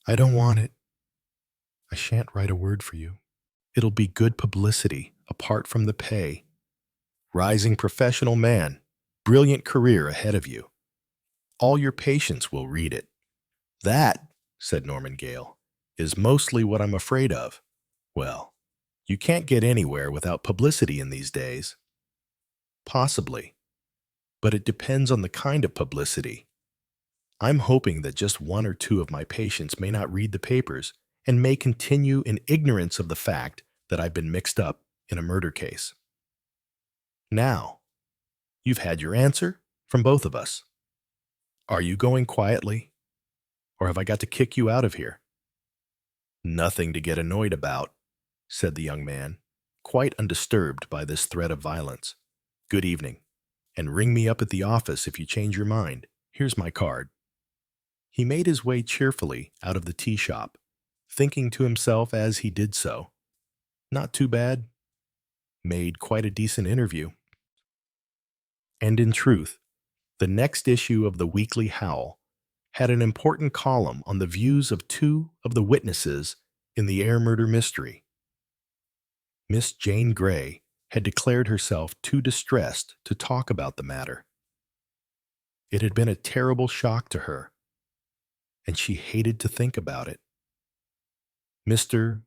I don't want it. I shan't write a word for you. It'll be good publicity, apart from the pay. Rising professional man, brilliant career ahead of you. All your patients will read it. That, said Norman Gale, is mostly what I'm afraid of. Well, you can't get anywhere without publicity in these days. Possibly, but it depends on the kind of publicity. I'm hoping that just one or two of my patients may not read the papers and may continue in ignorance of the fact that I've been mixed up in a murder case. Now, you've had your answer from both of us. Are you going quietly, or have I got to kick you out of here? Nothing to get annoyed about, said the young man, quite undisturbed by this threat of violence. Good evening, and ring me up at the office if you change your mind. Here's my card. He made his way cheerfully out of the tea shop, thinking to himself as he did so, not too bad. Made quite a decent interview. And in truth, the next issue of the Weekly Howl had an important column on the views of two of the witnesses in the Eyre murder mystery. Miss Jane Grey had declared herself too distressed to talk about the matter. It had been a terrible shock to her, and she hated to think about it. Mr.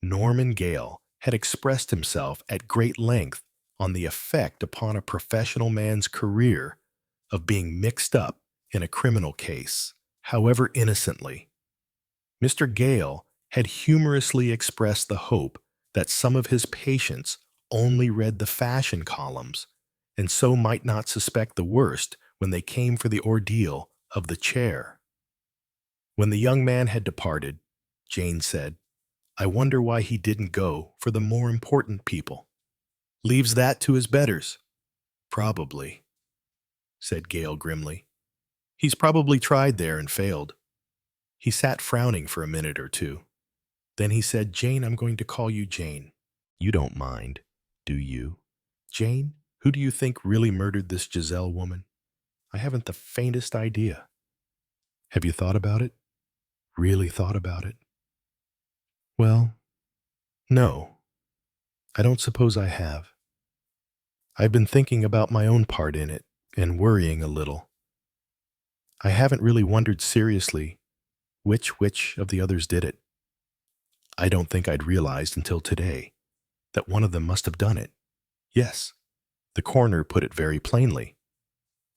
Norman Gale had expressed himself at great length on the effect upon a professional man's career of being mixed up in a criminal case, however innocently. Mr. Gale had humorously expressed the hope that some of his patients only read the fashion columns and so might not suspect the worst when they came for the ordeal of the chair. When the young man had departed, Jane said, I wonder why he didn't go for the more important people. Leaves that to his betters. Probably, said Gale grimly. He's probably tried there and failed. He sat frowning for a minute or two. Then he said, Jane, I'm going to call you Jane. You don't mind, do you? Jane, who do you think really murdered this Giselle woman? I haven't the faintest idea. Have you thought about it? Really thought about it? Well, no. I don't suppose I have. I've been thinking about my own part in it and worrying a little. I haven't really wondered seriously which of the others did it. I don't think I'd realized until today that one of them must have done it. Yes, the coroner put it very plainly.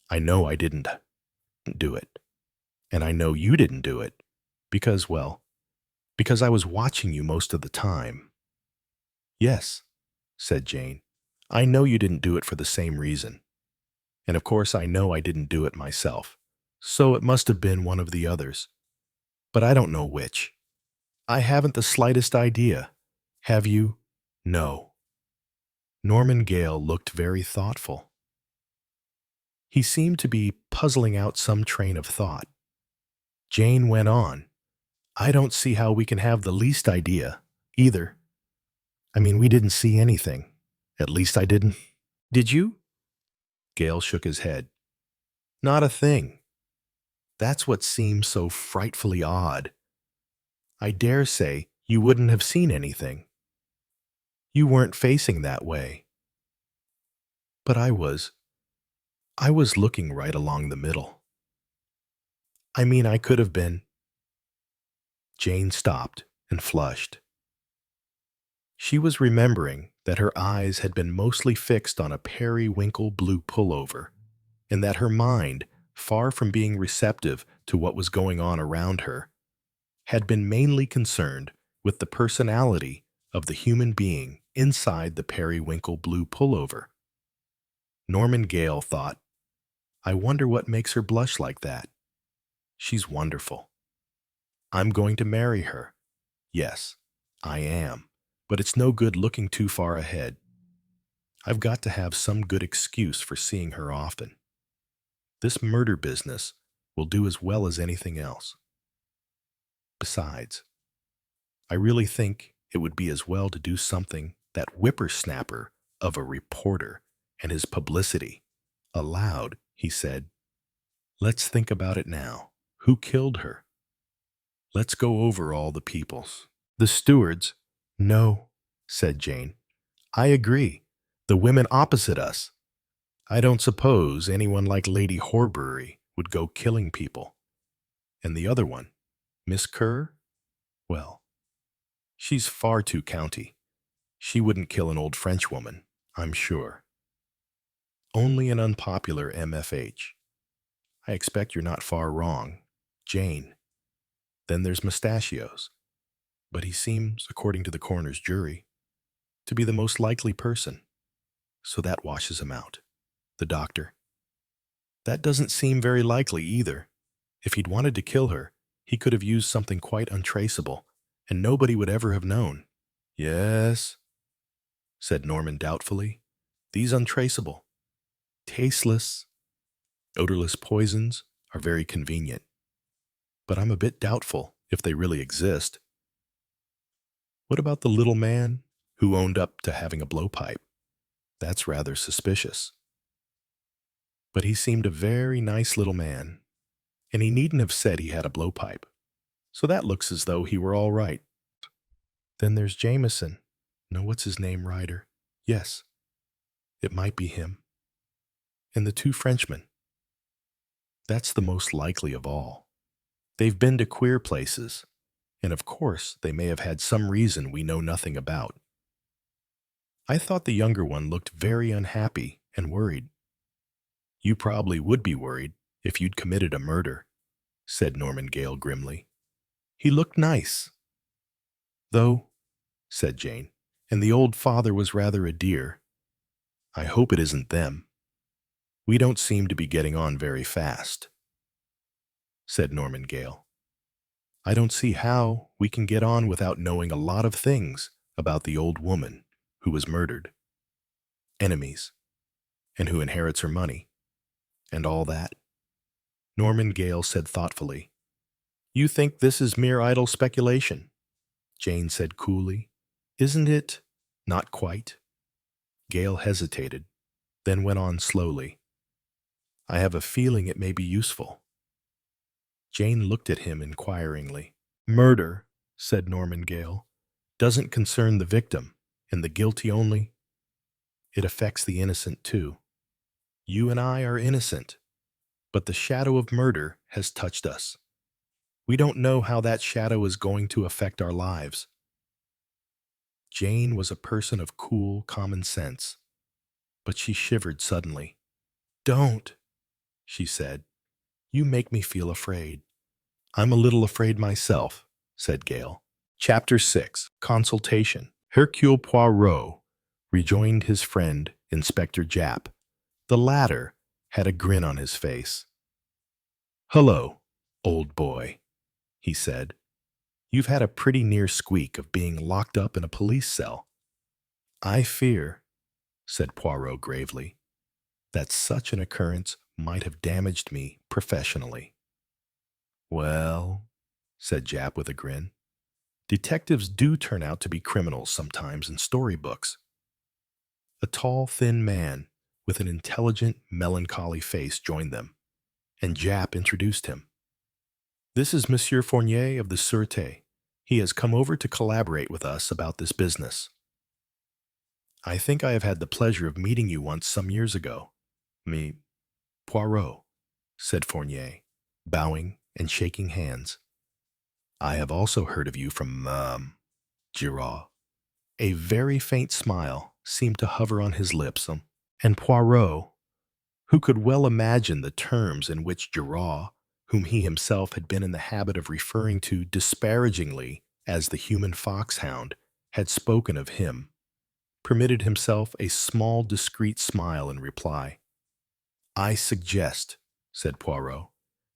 I know I didn't do it. And I know you didn't do it because I was watching you most of the time. Yes, said Jane. I know you didn't do it for the same reason. And of course I know I didn't do it myself. So it must have been one of the others. But I don't know which. I haven't the slightest idea. Have you? No. Norman Gale looked very thoughtful. He seemed to be puzzling out some train of thought. Jane went on. I don't see how we can have the least idea, either. I mean, we didn't see anything. At least I didn't. Did you? Gale shook his head. Not a thing. That's what seems so frightfully odd. I dare say you wouldn't have seen anything. You weren't facing that way. But I was. I was looking right along the middle. I mean, I could have been. Jane stopped and flushed. She was remembering that her eyes had been mostly fixed on a periwinkle blue pullover, and that her mind, far from being receptive to what was going on around her, had been mainly concerned with the personality of the human being inside the periwinkle blue pullover. Norman Gale thought, I wonder what makes her blush like that. She's wonderful. I'm going to marry her. Yes, I am. But it's no good looking too far ahead. I've got to have some good excuse for seeing her often. This murder business will do as well as anything else. Besides, I really think it would be as well to do something that whippersnapper of a reporter and his publicity. Aloud, he said, let's think about it now. Who killed her? Let's go over all the peoples. The stewards. No, said Jane. I agree. The women opposite us. I don't suppose anyone like Lady Horbury would go killing people. And the other one, Miss Kerr? Well, she's far too county. She wouldn't kill an old Frenchwoman, I'm sure. Only an unpopular MFH. I expect you're not far wrong. Jane. Then there's Mustachios. But he seems, according to the coroner's jury, to be the most likely person. So that washes him out. The doctor. That doesn't seem very likely either. If he'd wanted to kill her, he could have used something quite untraceable, and nobody would ever have known. Yes, said Norman doubtfully. These untraceable, tasteless, odorless poisons are very convenient. But I'm a bit doubtful if they really exist. What about the little man who owned up to having a blowpipe? That's rather suspicious. But he seemed a very nice little man, and he needn't have said he had a blowpipe. So that looks as though he were all right. Then there's Jameson. No, what's his name, Ryder? Yes, it might be him. And the two Frenchmen. That's the most likely of all. They've been to queer places, and of course they may have had some reason we know nothing about. I thought the younger one looked very unhappy and worried. You probably would be worried if you'd committed a murder, said Norman Gale grimly. He looked nice. Though, said Jane, and the old father was rather a dear. I hope it isn't them. We don't seem to be getting on very fast, said Norman Gale. I don't see how we can get on without knowing a lot of things about the old woman who was murdered, enemies, and who inherits her money, and all that. Norman Gale said thoughtfully, You think this is mere idle speculation? Jane said coolly, Isn't it? Not quite. Gale hesitated, then went on slowly. I have a feeling it may be useful. Jane looked at him inquiringly. Murder, said Norman Gale, doesn't concern the victim and the guilty only. It affects the innocent too. You and I are innocent, but the shadow of murder has touched us. We don't know how that shadow is going to affect our lives. Jane was a person of cool common sense, but she shivered suddenly. Don't, she said. You make me feel afraid. I'm a little afraid myself, said Gale. Chapter 6. Consultation. Hercule Poirot rejoined his friend, Inspector Japp. The latter had a grin on his face. Hello, old boy, he said. You've had a pretty near squeak of being locked up in a police cell. I fear, said Poirot gravely, that such an occurrence might have damaged me professionally. Well, said Jap with a grin, detectives do turn out to be criminals sometimes in storybooks. A tall, thin man with an intelligent, melancholy face joined them, and Jap introduced him. This is Monsieur Fournier of the Sûreté. He has come over to collaborate with us about this business. I think I have had the pleasure of meeting you once some years ago. Me, Poirot, said Fournier, bowing and shaking hands. I have also heard of you from, Giraud. A very faint smile seemed to hover on his lips, and Poirot, who could well imagine the terms in which Giraud, whom he himself had been in the habit of referring to disparagingly as the human foxhound, had spoken of him, permitted himself a small discreet smile in reply. I suggest, said Poirot,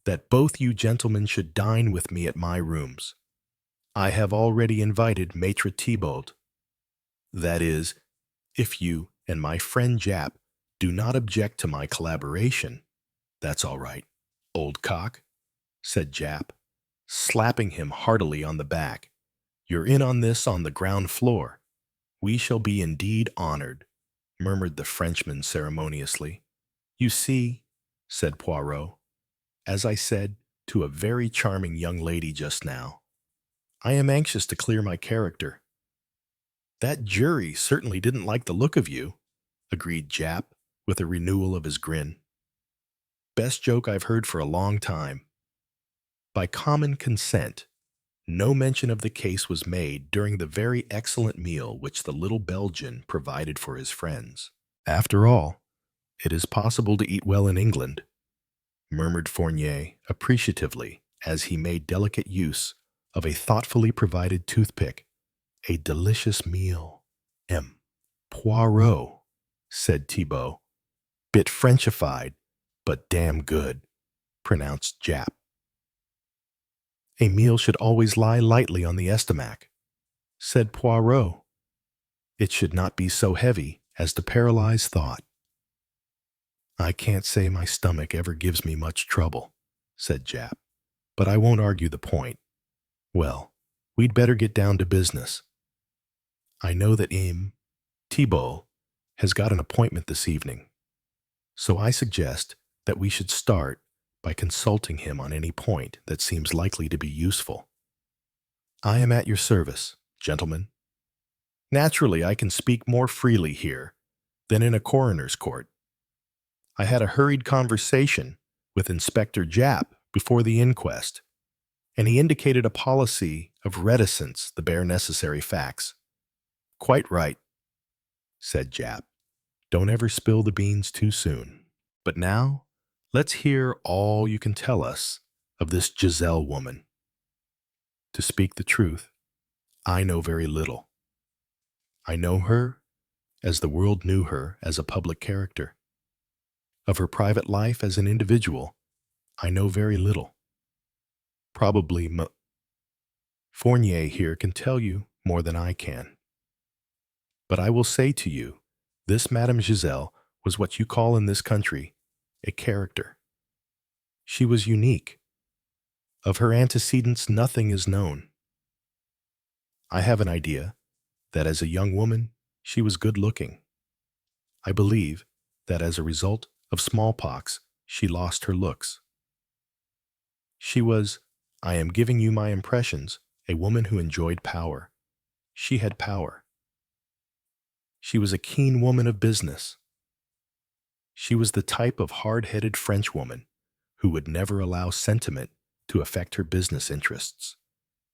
that both you gentlemen should dine with me at my rooms. I have already invited Maître Thibault. That is, if you and my friend Jap do not object to my collaboration. That's all right, old cock, said Jap, slapping him heartily on the back. You're in on this on the ground floor. We shall be indeed honored, murmured the Frenchman ceremoniously. You see, said Poirot, as I said to a very charming young lady just now, I am anxious to clear my character. That jury certainly didn't like the look of you, agreed Jap, with a renewal of his grin. Best joke I've heard for a long time. By common consent, no mention of the case was made during the very excellent meal which the little Belgian provided for his friends. After all, it is possible to eat well in England, murmured Fournier appreciatively as he made delicate use of a thoughtfully provided toothpick. A delicious meal. Poirot, said Thibault. Bit Frenchified, but damn good, pronounced Jap. A meal should always lie lightly on the estomac, said Poirot. It should not be so heavy as to paralyze thought. I can't say my stomach ever gives me much trouble, said Jap, but I won't argue the point. Well, we'd better get down to business. I know that Thibault has got an appointment this evening, so I suggest that we should start by consulting him on any point that seems likely to be useful. I am at your service, gentlemen. Naturally, I can speak more freely here than in a coroner's court. I had a hurried conversation with Inspector Jap before the inquest, and he indicated a policy of reticence the bare necessary facts. Quite right, said Jap. Don't ever spill the beans too soon. But now, let's hear all you can tell us of this Giselle woman. To speak the truth, I know very little. I know her as the world knew her as a public character. Of her private life as an individual, I know very little. Probably Fournier here can tell you more than I can. But I will say to you, this Madame Giselle was what you call in this country a character. She was unique. Of her antecedents, nothing is known. I have an idea that as a young woman, she was good-looking. I believe that as a result of smallpox, she lost her looks. She was, I am giving you my impressions, a woman who enjoyed power. She had power. She was a keen woman of business. She was the type of hard-headed Frenchwoman who would never allow sentiment to affect her business interests,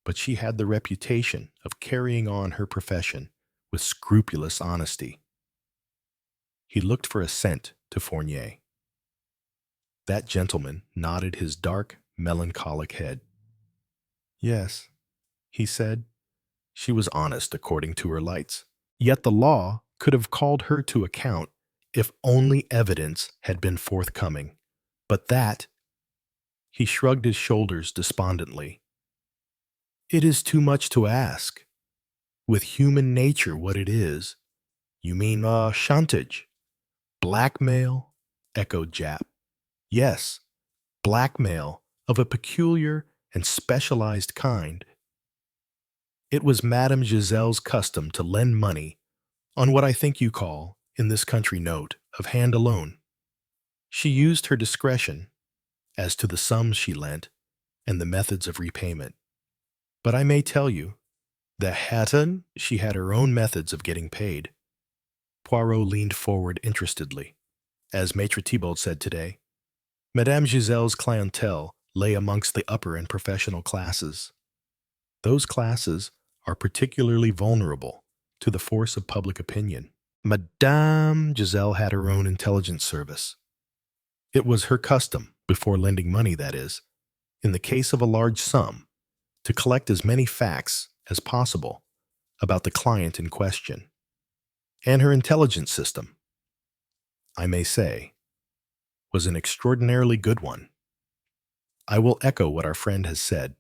but she had the reputation of carrying on her profession with scrupulous honesty. He looked for assent to Fournier. That gentleman nodded his dark, melancholic head. Yes, he said, she was honest according to her lights. Yet the law could have called her to account if only evidence had been forthcoming. But that, he shrugged his shoulders despondently. It is too much to ask. With human nature what it is, you mean, chantage? Blackmail? Echoed Jap. Yes, blackmail of a peculiar and specialized kind. It was Madame Giselle's custom to lend money on what I think you call, in this country, note of hand alone. She used her discretion as to the sums she lent and the methods of repayment. But I may tell you that she had her own methods of getting paid. Poirot leaned forward interestedly. As Maitre Thibault said today, Madame Giselle's clientele lay amongst the upper and professional classes. Those classes are particularly vulnerable to the force of public opinion. Madame Giselle had her own intelligence service. It was her custom, before lending money that is, in the case of a large sum, to collect as many facts as possible about the client in question. And her intelligence system, I may say, was an extraordinarily good one. I will echo what our friend has said.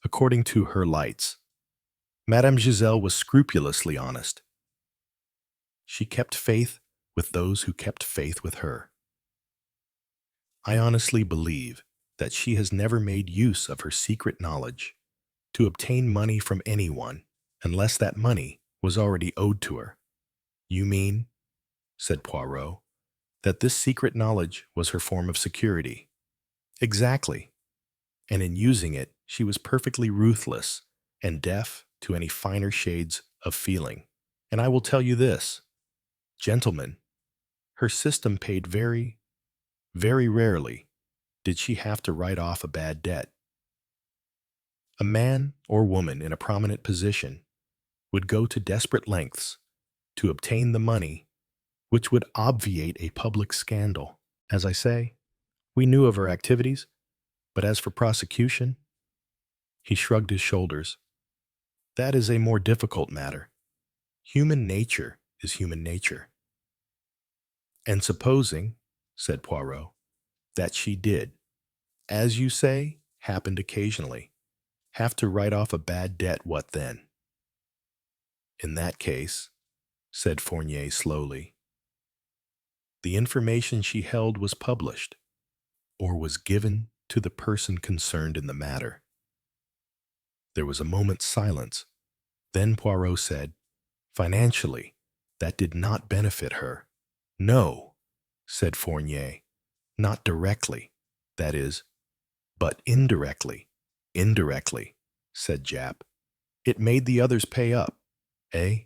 According to her lights, Madame Giselle was scrupulously honest. She kept faith with those who kept faith with her. I honestly believe that she has never made use of her secret knowledge to obtain money from anyone unless that money was already owed to her. You mean, said Poirot, that this secret knowledge was her form of security? Exactly. And in using it, she was perfectly ruthless and deaf to any finer shades of feeling. And I will tell you this, gentlemen, her system paid very, very rarely did she have to write off a bad debt. A man or woman in a prominent position would go to desperate lengths to obtain the money which would obviate a public scandal. As I say, we knew of her activities, but as for prosecution, he shrugged his shoulders. That is a more difficult matter. Human nature is human nature. And supposing, said Poirot, that she did, as you say, happened occasionally, have to write off a bad debt, what then? In that case, said Fournier slowly, the information she held was published, or was given to the person concerned in the matter. There was a moment's silence. Then Poirot said, financially, that did not benefit her. No, said Fournier, not directly, that is, but indirectly. Indirectly, said Japp. It made the others pay up, eh?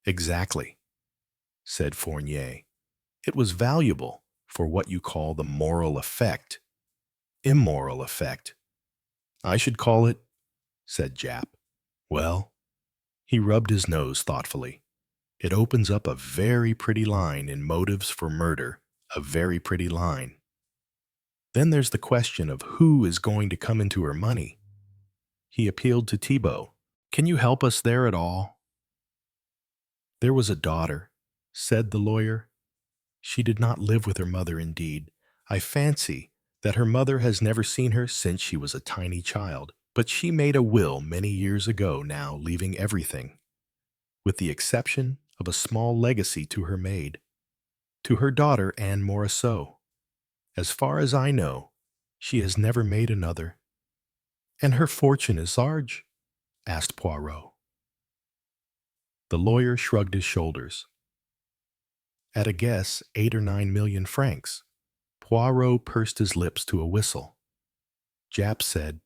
Exactly, said Fournier. It was valuable for what you call the moral effect. Immoral effect, I should call it, said Japp. Well, he rubbed his nose thoughtfully. It opens up a very pretty line in Motives for Murder, a very pretty line. Then there's the question of who is going to come into her money. He appealed to Thibault. Can you help us there at all? There was a daughter, said the lawyer. She did not live with her mother, indeed. I fancy that her mother has never seen her since she was a tiny child. But she made a will many years ago now, leaving everything, with the exception of a small legacy to her maid, to her daughter Anne Morisot. As far as I know, she has never made another. And her fortune is large? Asked Poirot. The lawyer shrugged his shoulders. At a guess, 8 or 9 million francs. Poirot pursed his lips to a whistle. Japp said,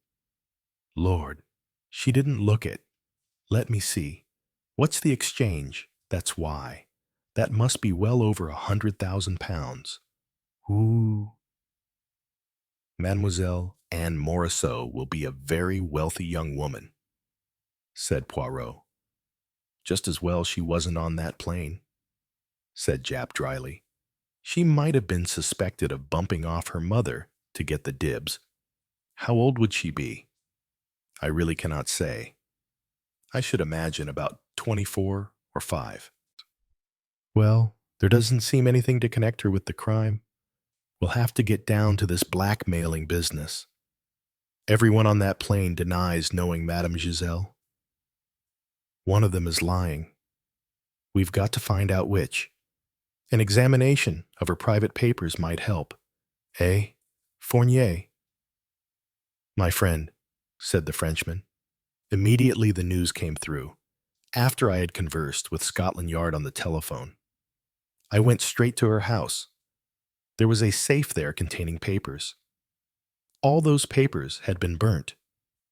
Lord, she didn't look it. Let me see. What's the exchange? That's why. That must be well over 100,000 pounds. Ooh. Mademoiselle Anne Morisot will be a very wealthy young woman, said Poirot. Just as well she wasn't on that plane, said Japp dryly. She might have been suspected of bumping off her mother to get the dibs. How old would she be? I really cannot say. I should imagine about 24 or 5. Well, there doesn't seem anything to connect her with the crime. We'll have to get down to this blackmailing business. Everyone on that plane denies knowing Madame Giselle. One of them is lying. We've got to find out which. An examination of her private papers might help. Eh, Fournier? My friend, said the Frenchman. Immediately the news came through, after I had conversed with Scotland Yard on the telephone. I went straight to her house. There was a safe there containing papers. All those papers had been burnt.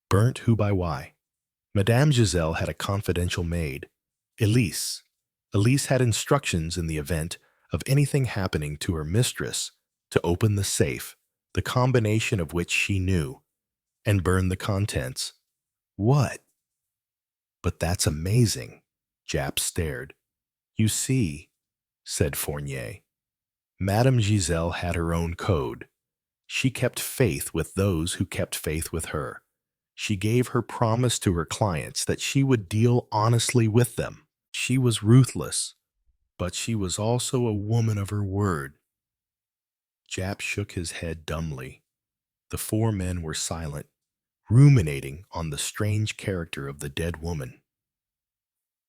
Burnt who by why? Madame Giselle had a confidential maid, Elise. Elise had instructions in the event of anything happening to her mistress to open the safe, the combination of which she knew, and burn the contents. What? But that's amazing. Jap stared. You see, said Fournier, Madame Giselle had her own code. She kept faith with those who kept faith with her. She gave her promise to her clients that she would deal honestly with them. She was ruthless, but she was also a woman of her word. Jap shook his head dumbly. The four men were silent, ruminating on the strange character of the dead woman.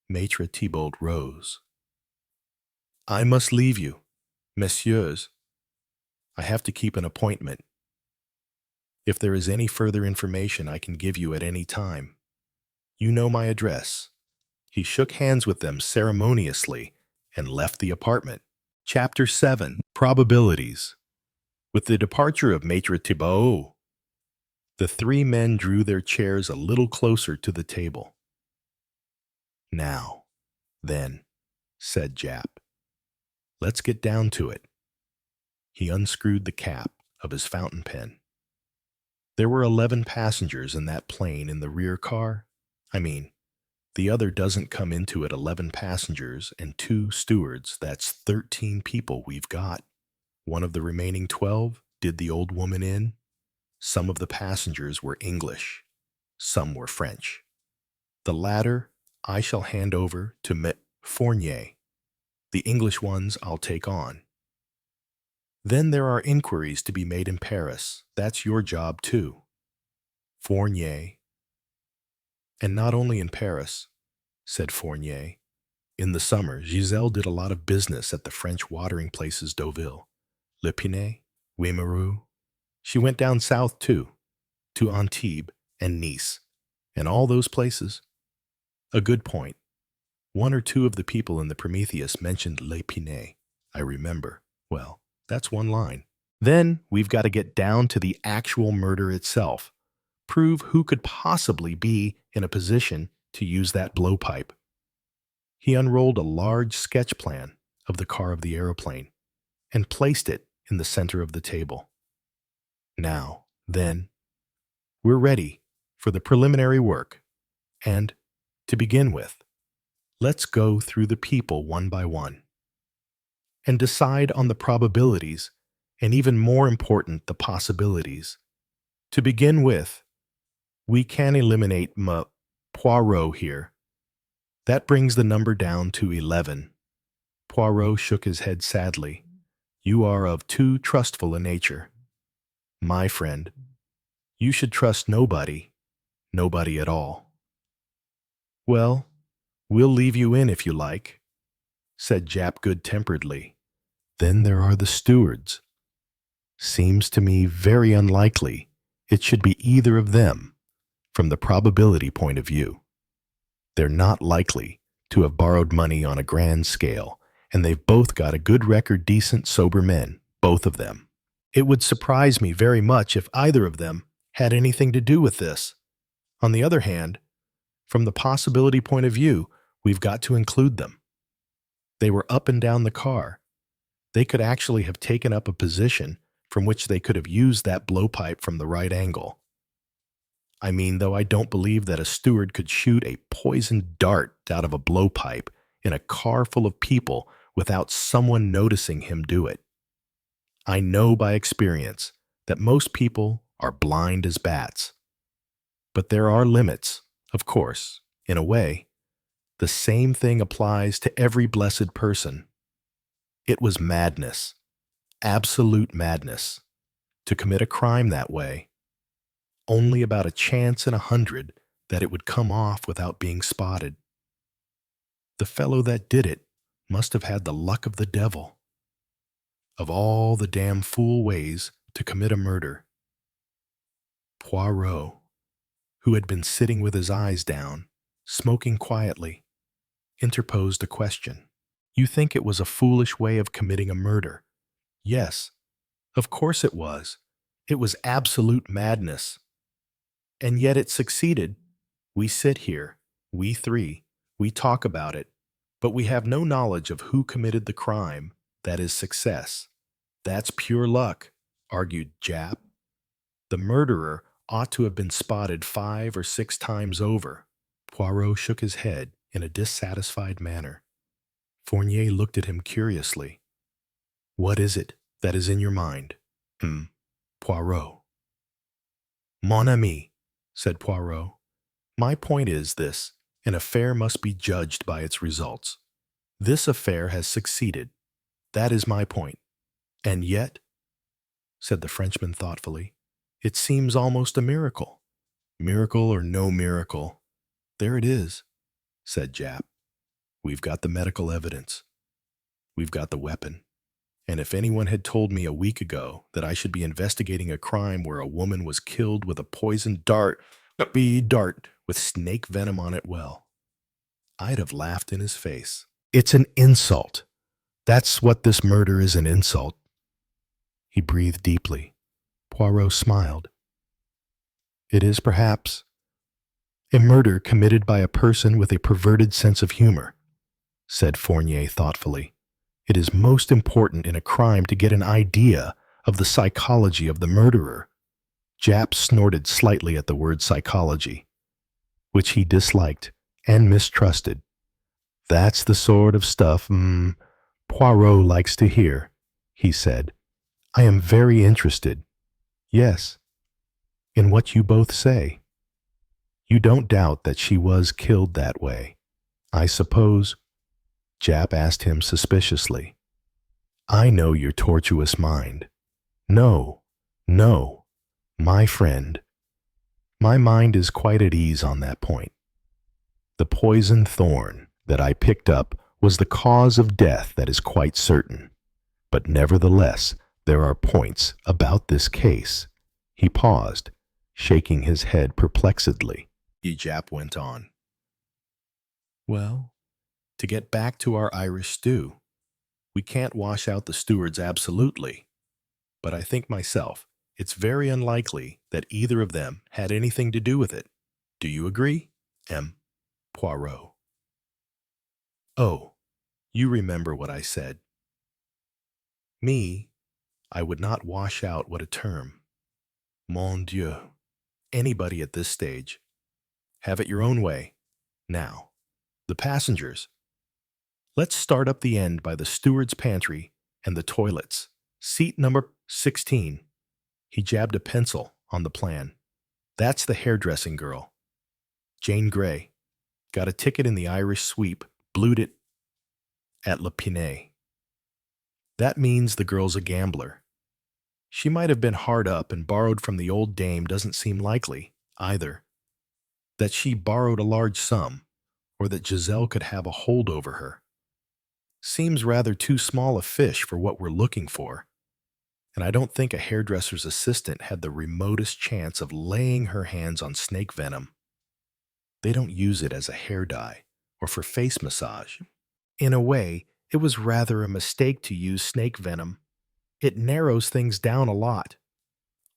Maitre Thibault rose. I must leave you, messieurs. I have to keep an appointment. If there is any further information I can give you at any time, you know my address. He shook hands with them ceremoniously and left the apartment. Chapter 7. Probabilities. With the departure of Maitre Thibault, the three men drew their chairs a little closer to the table. Now, then, said Jap, let's get down to it. He unscrewed the cap of his fountain pen. There were 11 passengers in that plane in the rear car. The other doesn't come into it 11 passengers and 2 stewards. That's 13 people we've got. One of the remaining 12 did the old woman in. Some of the passengers were English. Some were French. The latter I shall hand over to Fournier. The English ones I'll take on. Then there are inquiries to be made in Paris. That's your job, too. Fournier. And not only in Paris, said Fournier. In the summer, Giselle did a lot of business at the French watering places Deauville, Le Pinet, Wimereux. She went down south, too, to Antibes and Nice, and all those places. A good point. 1 or 2 of the people in the Prometheus mentioned Le Pinet, I remember. Well, that's one line. Then we've got to get down to the actual murder itself. Prove who could possibly be in a position to use that blowpipe. He unrolled a large sketch plan of the car of the aeroplane and placed it in the center of the table. Now, then, we're ready for the preliminary work. And, to begin with, let's go through the people one by one and decide on the probabilities and, even more important, the possibilities. To begin with, we can eliminate Poirot here. That brings the number down to 11. Poirot shook his head sadly. You are of too trustful a nature. My friend, you should trust nobody at all. Well, we'll leave you in if you like, said Jap good-temperedly. Then there are the stewards. Seems to me very unlikely it should be either of them from the probability point of view. They're not likely to have borrowed money on a grand scale, and they've both got a good record, decent, sober men, both of them. It would surprise me very much if either of them had anything to do with this. On the other hand, from the possibility point of view, we've got to include them. They were up and down the car. They could actually have taken up a position from which they could have used that blowpipe from the right angle. Though I don't believe that a steward could shoot a poisoned dart out of a blowpipe in a car full of people without someone noticing him do it. I know by experience that most people are blind as bats. But there are limits, of course, in a way. The same thing applies to every blessed person. It was madness, absolute madness, to commit a crime that way. Only about a chance in 100 that it would come off without being spotted. The fellow that did it must have had the luck of the devil. Of all the damn fool ways to commit a murder, Poirot, who had been sitting with his eyes down, smoking quietly, interposed a question. You think it was a foolish way of committing a murder? Yes, of course it was. It was absolute madness. And yet it succeeded. We sit here, we three, we talk about it, but we have no knowledge of who committed the crime. That is success. That's pure luck, argued Jap. The murderer ought to have been spotted 5 or 6 times over. Poirot shook his head in a dissatisfied manner. Fournier looked at him curiously. What is it that is in your mind? Poirot. Mon ami, said Poirot, my point is this: an affair must be judged by its results. This affair has succeeded. That is my point. And yet, said the Frenchman thoughtfully, it seems almost a miracle. Miracle or no miracle, there it is, said Jap. We've got the medical evidence. We've got the weapon. And if anyone had told me a week ago that I should be investigating a crime where a woman was killed with a poisoned dart with snake venom on it, well, I'd have laughed in his face. It's an insult. That's what this murder is, an insult. He breathed deeply. Poirot smiled. It is perhaps a murder committed by a person with a perverted sense of humor, said Fournier thoughtfully. It is most important in a crime to get an idea of the psychology of the murderer. Jap snorted slightly at the word psychology, which he disliked and mistrusted. That's the sort of stuff Poirot likes to hear, he said. I am very interested. Yes, in what you both say. You don't doubt that she was killed that way, I suppose? Jap asked him suspiciously. I know your tortuous mind. No, my friend. My mind is quite at ease on that point. The poisoned thorn that I picked up was the cause of death, that is quite certain. But nevertheless, there are points about this case. He paused, shaking his head perplexedly. Jap went on. Well, to get back to our Irish stew, we can't wash out the stewards absolutely, but I think myself it's very unlikely that either of them had anything to do with it. Do you agree? Poirot. Oh, you remember what I said. Me, I would not wash out what a term. Mon Dieu. Anybody at this stage. Have it your own way. Now, the passengers. Let's start up the end by the steward's pantry and the toilets. Seat number 16. He jabbed a pencil on the plan. That's the hairdressing girl. Jane Grey. Got a ticket in the Irish sweep, blued it at Le Pinet. That means the girl's a gambler. She might have been hard up and borrowed from the old dame doesn't seem likely, either. That she borrowed a large sum, or that Giselle could have a hold over her. Seems rather too small a fish for what we're looking for, and I don't think a hairdresser's assistant had the remotest chance of laying her hands on snake venom. They don't use it as a hair dye or for face massage. In a way, it was rather a mistake to use snake venom. It narrows things down a lot.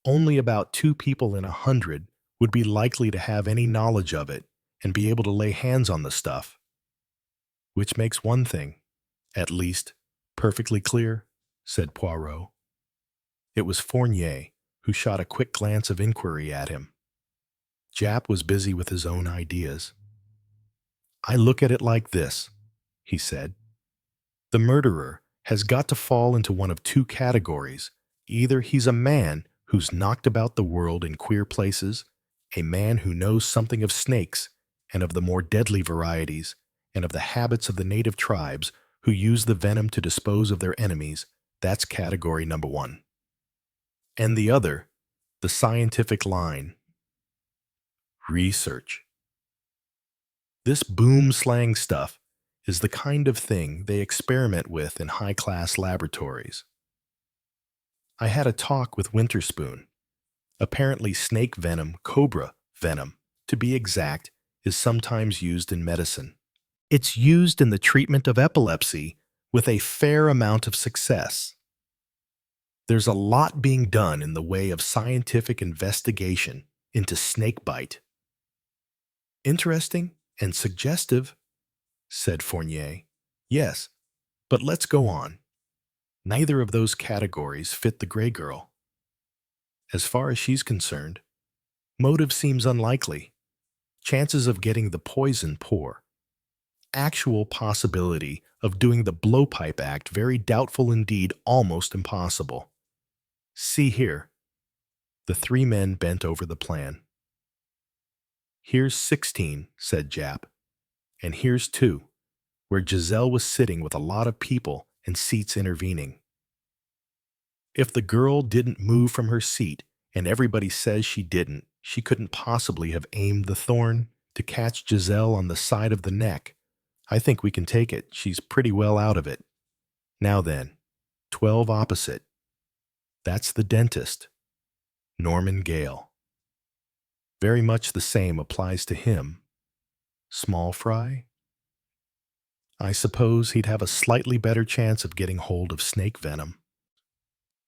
Only about 2 people in 100 would be likely to have any knowledge of it and be able to lay hands on the stuff. Which makes one thing, at least, perfectly clear, said Poirot. It was Fournier who shot a quick glance of inquiry at him. Jap was busy with his own ideas. I look at it like this, he said. The murderer has got to fall into one of 2 categories. Either he's a man who's knocked about the world in queer places, a man who knows something of snakes and of the more deadly varieties, and of the habits of the native tribes who use the venom to dispose of their enemies. That's category number 1. And the other, the scientific line. Research. This boom slang stuff is the kind of thing they experiment with in high-class laboratories. I had a talk with Winterspoon. Apparently snake venom, cobra venom, to be exact, is sometimes used in medicine. It's used in the treatment of epilepsy with a fair amount of success. There's a lot being done in the way of scientific investigation into snakebite. Interesting and suggestive, said Fournier. Yes, but let's go on. Neither of those categories fit the Gray Girl. As far as she's concerned, motive seems unlikely. Chances of getting the poison poor. Actual possibility of doing the blowpipe act very doubtful indeed, almost impossible. See here. The three men bent over the plan. Here's 16, said Jap, and here's 2, where Giselle was sitting with a lot of people and seats intervening. If the girl didn't move from her seat, and everybody says she didn't, she couldn't possibly have aimed the thorn to catch Giselle on the side of the neck. I think we can take it. She's pretty well out of it. Now then, 12 opposite. That's the dentist, Norman Gale. Very much the same applies to him. Small fry? I suppose he'd have a slightly better chance of getting hold of snake venom.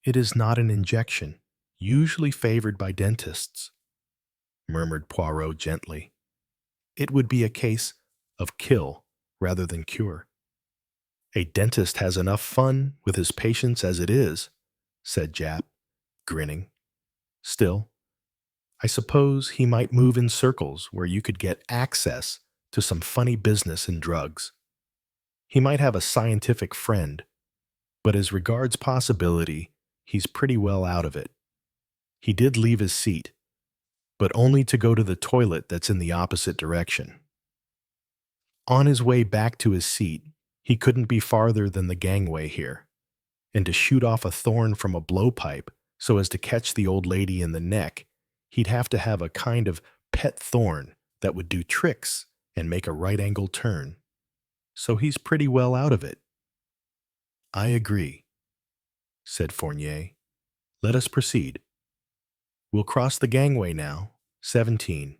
It is not an injection, usually favored by dentists, murmured Poirot gently. It would be a case of kill rather than cure. A dentist has enough fun with his patients as it is, said Jap, grinning. Still, I suppose he might move in circles where you could get access to some funny business in drugs. He might have a scientific friend, but as regards possibility, he's pretty well out of it. He did leave his seat, but only to go to the toilet that's in the opposite direction. On his way back to his seat, he couldn't be farther than the gangway here, and to shoot off a thorn from a blowpipe so as to catch the old lady in the neck, he'd have to have a kind of pet thorn that would do tricks and make a right-angle turn. So he's pretty well out of it. I agree, said Fournier. Let us proceed. We'll cross the gangway now, 17.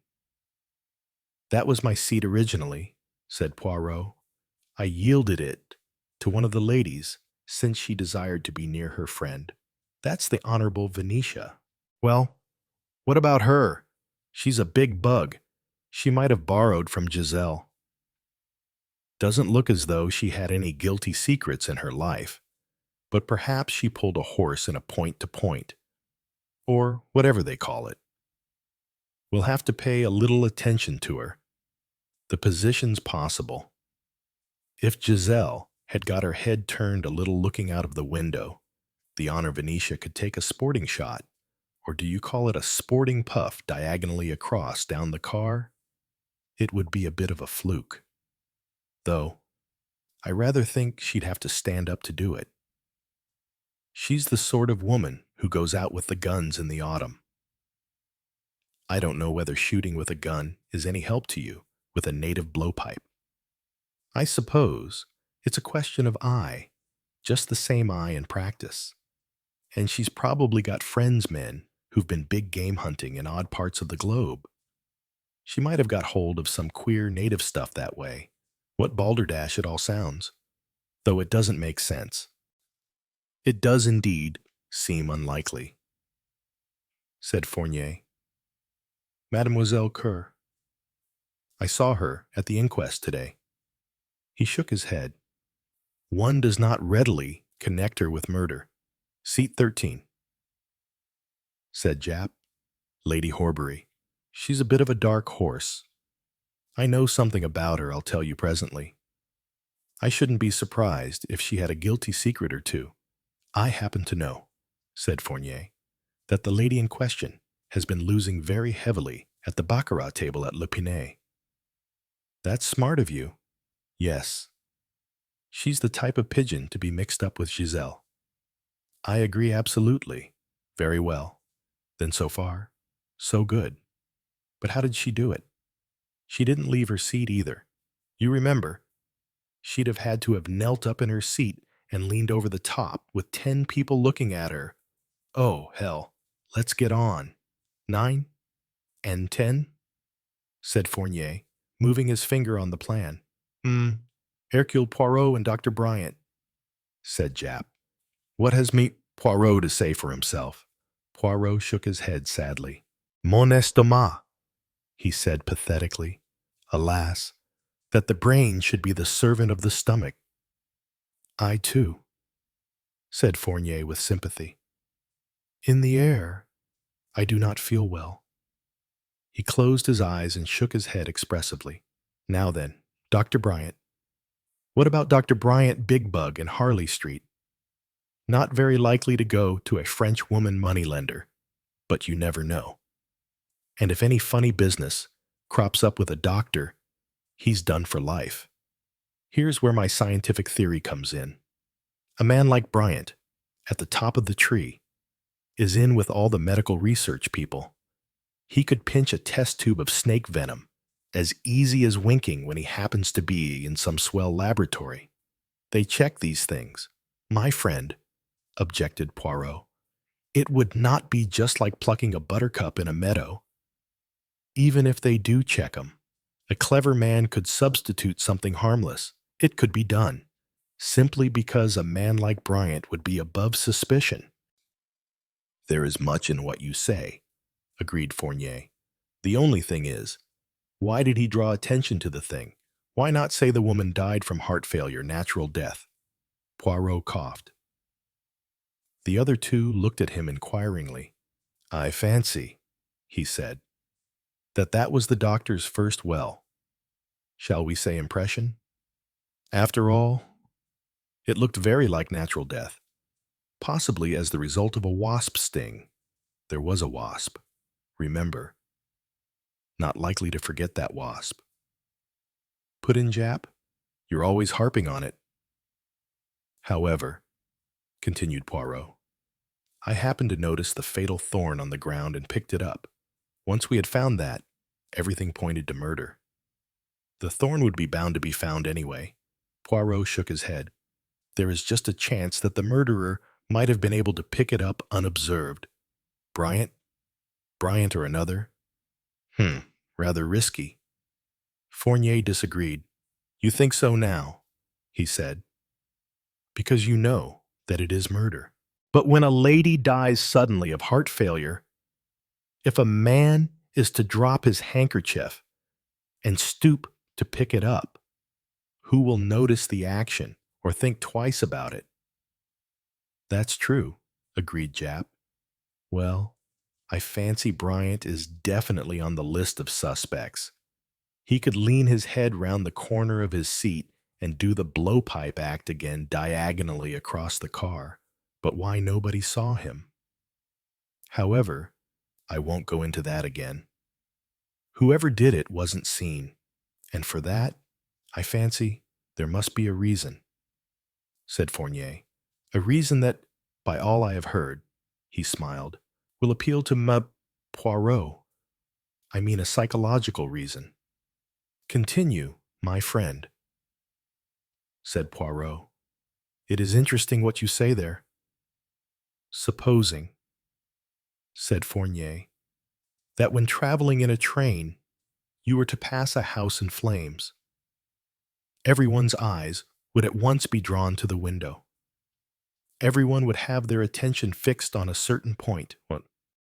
That was my seat originally, said Poirot. I yielded it to one of the ladies since she desired to be near her friend. That's the Honorable Venetia. Well, what about her? She's a big bug. She might have borrowed from Giselle. Doesn't look as though she had any guilty secrets in her life, but perhaps she pulled a horse in a point-to-point, or whatever they call it. We'll have to pay a little attention to her. The position's possible. If Giselle had got her head turned a little looking out of the window, the Honor Venetia could take a sporting shot, or do you call it a sporting puff diagonally across down the car? It would be a bit of a fluke. Though, I rather think she'd have to stand up to do it. She's the sort of woman who goes out with the guns in the autumn. I don't know whether shooting with a gun is any help to you with a native blowpipe. I suppose it's a question of eye, just the same eye in practice. And she's probably got friends men who've been big game hunting in odd parts of the globe. She might have got hold of some queer native stuff that way. What balderdash it all sounds, though it doesn't make sense. It does indeed seem unlikely, said Fournier. Mademoiselle Kerr. I saw her at the inquest today. He shook his head. One does not readily connect her with murder. Seat 13. Said Jap. Lady Horbury. She's a bit of a dark horse. I know something about her I'll tell you presently. I shouldn't be surprised if she had a guilty secret or two. I happen to know, said Fournier, that the lady in question has been losing very heavily at the baccarat table at Le Pinet. That's smart of you. Yes. She's the type of pigeon to be mixed up with Giselle. I agree absolutely. Very well. Then so far, so good. But how did she do it? She didn't leave her seat either. You remember, she'd have had to have knelt up in her seat and leaned over the top with 10 people looking at her. Oh, hell. Let's get on. 9 and 10? said Fournier, moving his finger on the plan. Hercule Poirot and Dr. Bryant, said Japp. What has Poirot to say for himself? Poirot shook his head sadly. Mon estomac, he said pathetically. Alas, that the brain should be the servant of the stomach. I too, said Fournier with sympathy. In the air, I do not feel well. He closed his eyes and shook his head expressively. Now then, Dr. Bryant. What about Dr. Bryant Big Bug in Harley Street? Not very likely to go to a French woman moneylender, but you never know. And if any funny business crops up with a doctor, he's done for life. Here's where my scientific theory comes in. A man like Bryant, at the top of the tree, is in with all the medical research people. He could pinch a test tube of snake venom as easy as winking when he happens to be in some swell laboratory. They check these things. My friend, objected Poirot, it would not be just like plucking a buttercup in a meadow. Even if they do check 'em, a clever man could substitute something harmless. It could be done, simply because a man like Bryant would be above suspicion. There is much in what you say, agreed Fournier. The only thing is, why did he draw attention to the thing? Why not say the woman died from heart failure, natural death? Poirot coughed. The other two looked at him inquiringly. I fancy, he said, that was the doctor's first shall we say impression? After all, it looked very like natural death, possibly as the result of a wasp sting. There was a wasp, remember. Not likely to forget that wasp. Put in Japp? You're always harping on it. However, continued Poirot, I happened to notice the fatal thorn on the ground and picked it up. Once we had found that, everything pointed to murder. The thorn would be bound to be found anyway. Poirot shook his head. There is just a chance that the murderer might have been able to pick it up unobserved. Bryant or another? Rather risky. Fournier disagreed. You think so now, he said, because you know that it is murder. But when a lady dies suddenly of heart failure, if a man is to drop his handkerchief and stoop to pick it up, who will notice the action or think twice about it? That's true, agreed Japp. Well, I fancy Bryant is definitely on the list of suspects. He could lean his head round the corner of his seat and do the blowpipe act again diagonally across the car, but why nobody saw him? However, I won't go into that again. Whoever did it wasn't seen, and for that, I fancy there must be a reason, said Fournier. A reason that, by all I have heard, he smiled, will appeal to Poirot. I mean a psychological reason. Continue, my friend, said Poirot. It is interesting what you say there. Supposing, said Fournier, that when traveling in a train, you were to pass a house in flames. Everyone's eyes would at once be drawn to the window. Everyone would have their attention fixed on a certain point.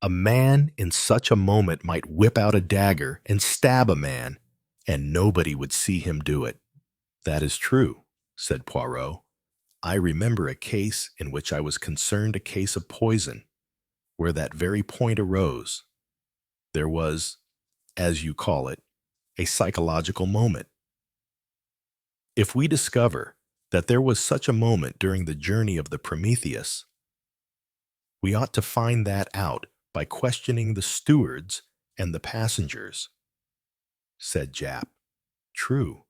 A man in such a moment might whip out a dagger and stab a man, and nobody would see him do it. That is true, said Poirot. I remember a case in which I was concerned a case of poison, where that very point arose. There was, as you call it, a psychological moment. If we discover that there was such a moment during the journey of the Prometheus, we ought to find that out by questioning the stewards and the passengers, said Japp. True,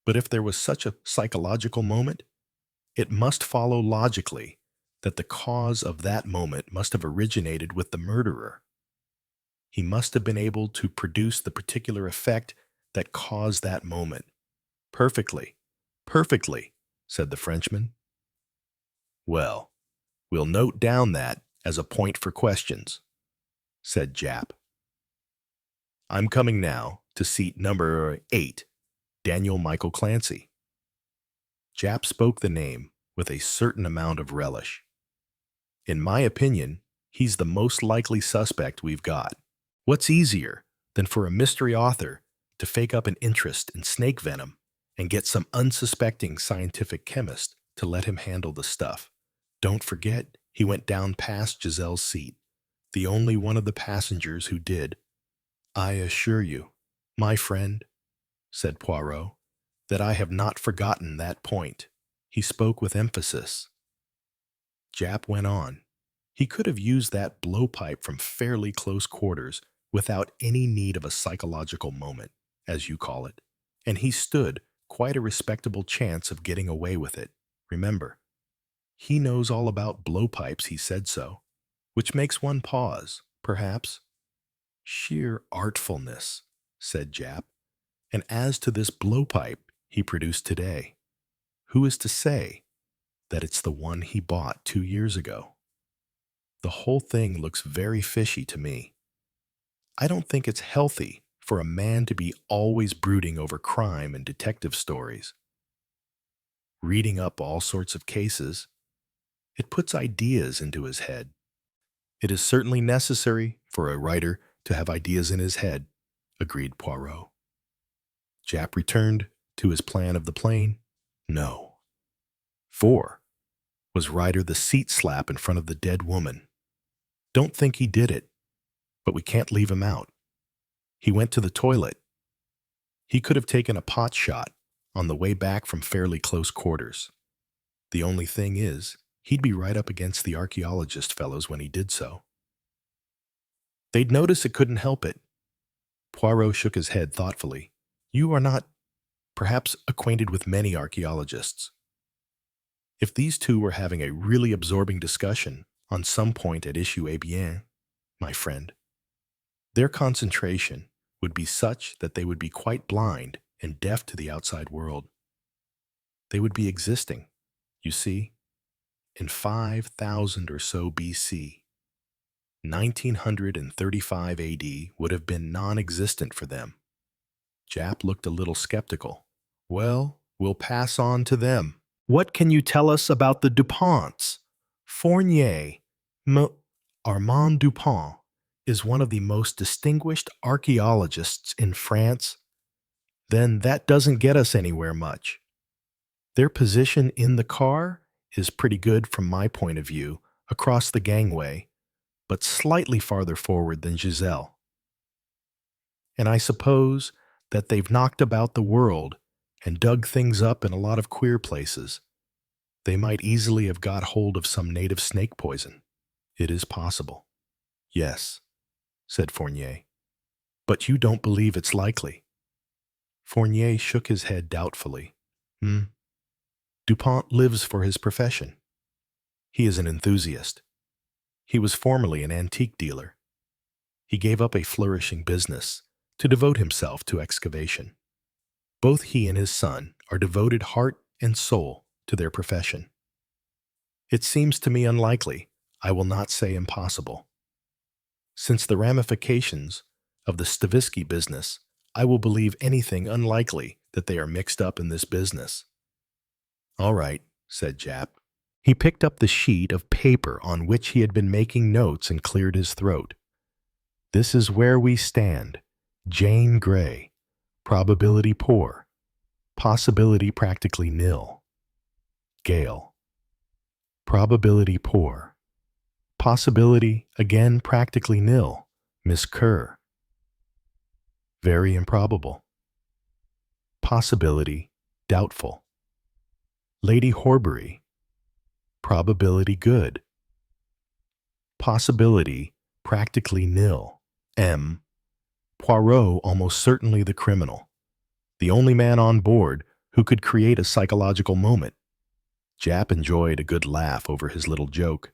but if there was such a psychological moment, it must follow logically that the cause of that moment must have originated with the murderer. He must have been able to produce the particular effect that caused that moment. Perfectly, said the Frenchman. Well, we'll note down that as a point for questions, said Japp. I'm coming now to seat number 8, Daniel Michael Clancy. Japp spoke the name with a certain amount of relish. In my opinion, he's the most likely suspect we've got. What's easier than for a mystery author to fake up an interest in snake venom and get some unsuspecting scientific chemist to let him handle the stuff? Don't forget, he went down past Giselle's seat, the only one of the passengers who did. I assure you, my friend, said Poirot, that I have not forgotten that point. He spoke with emphasis. Japp went on. He could have used that blowpipe from fairly close quarters without any need of a psychological moment, as you call it, and he stood quite a respectable chance of getting away with it. Remember, he knows all about blowpipes, he said so, which makes one pause, perhaps. Sheer artfulness, said Japp. And as to this blowpipe he produced today, who is to say that it's the one he bought 2 years ago? The whole thing looks very fishy to me. I don't think it's healthy for a man to be always brooding over crime and detective stories, reading up all sorts of cases. It puts ideas into his head. It is certainly necessary for a writer to have ideas in his head, agreed Poirot. Japp returned to his plan of the plane. No. 4. Was Ryder the seat slap in front of the dead woman? Don't think he did it, but we can't leave him out. He went to the toilet. He could have taken a pot shot on the way back from fairly close quarters. The only thing is, he'd be right up against the archaeologist fellows when he did so. They'd notice it couldn't help it. Poirot shook his head thoughtfully. You are not, perhaps, acquainted with many archaeologists. If these two were having a really absorbing discussion on some point at issue, eh bien, my friend, their concentration would be such that they would be quite blind and deaf to the outside world. They would be existing, you see, in 5,000 or so BC. 1935 AD would have been non-existent for them. Japp looked a little skeptical. Well, we'll pass on to them. What can you tell us about the Duponts? Fournier, Armand Dupont, is one of the most distinguished archaeologists in France. Then that doesn't get us anywhere much. Their position in the car is pretty good from my point of view, across the gangway, but slightly farther forward than Giselle. And I suppose that they've knocked about the world and dug things up in a lot of queer places. They might easily have got hold of some native snake poison. It is possible. Yes, said Fournier. But you don't believe it's likely. Fournier shook his head doubtfully. Dupont lives for his profession. He is an enthusiast. He was formerly an antique dealer. He gave up a flourishing business to devote himself to excavation. Both he and his son are devoted heart and soul to their profession. It seems to me unlikely, I will not say impossible. Since the ramifications of the Stavisky business, I will believe anything unlikely that they are mixed up in this business. All right, said Japp. He picked up the sheet of paper on which he had been making notes and cleared his throat. This is where we stand. Jane Grey. Probability poor. Possibility practically nil. Gale. Probability poor. Possibility, again, practically nil. Miss Kerr. Very improbable. Possibility, doubtful. Lady Horbury. Probability good. Possibility, practically nil. M. Poirot almost certainly the criminal. The only man on board who could create a psychological moment. Japp enjoyed a good laugh over his little joke,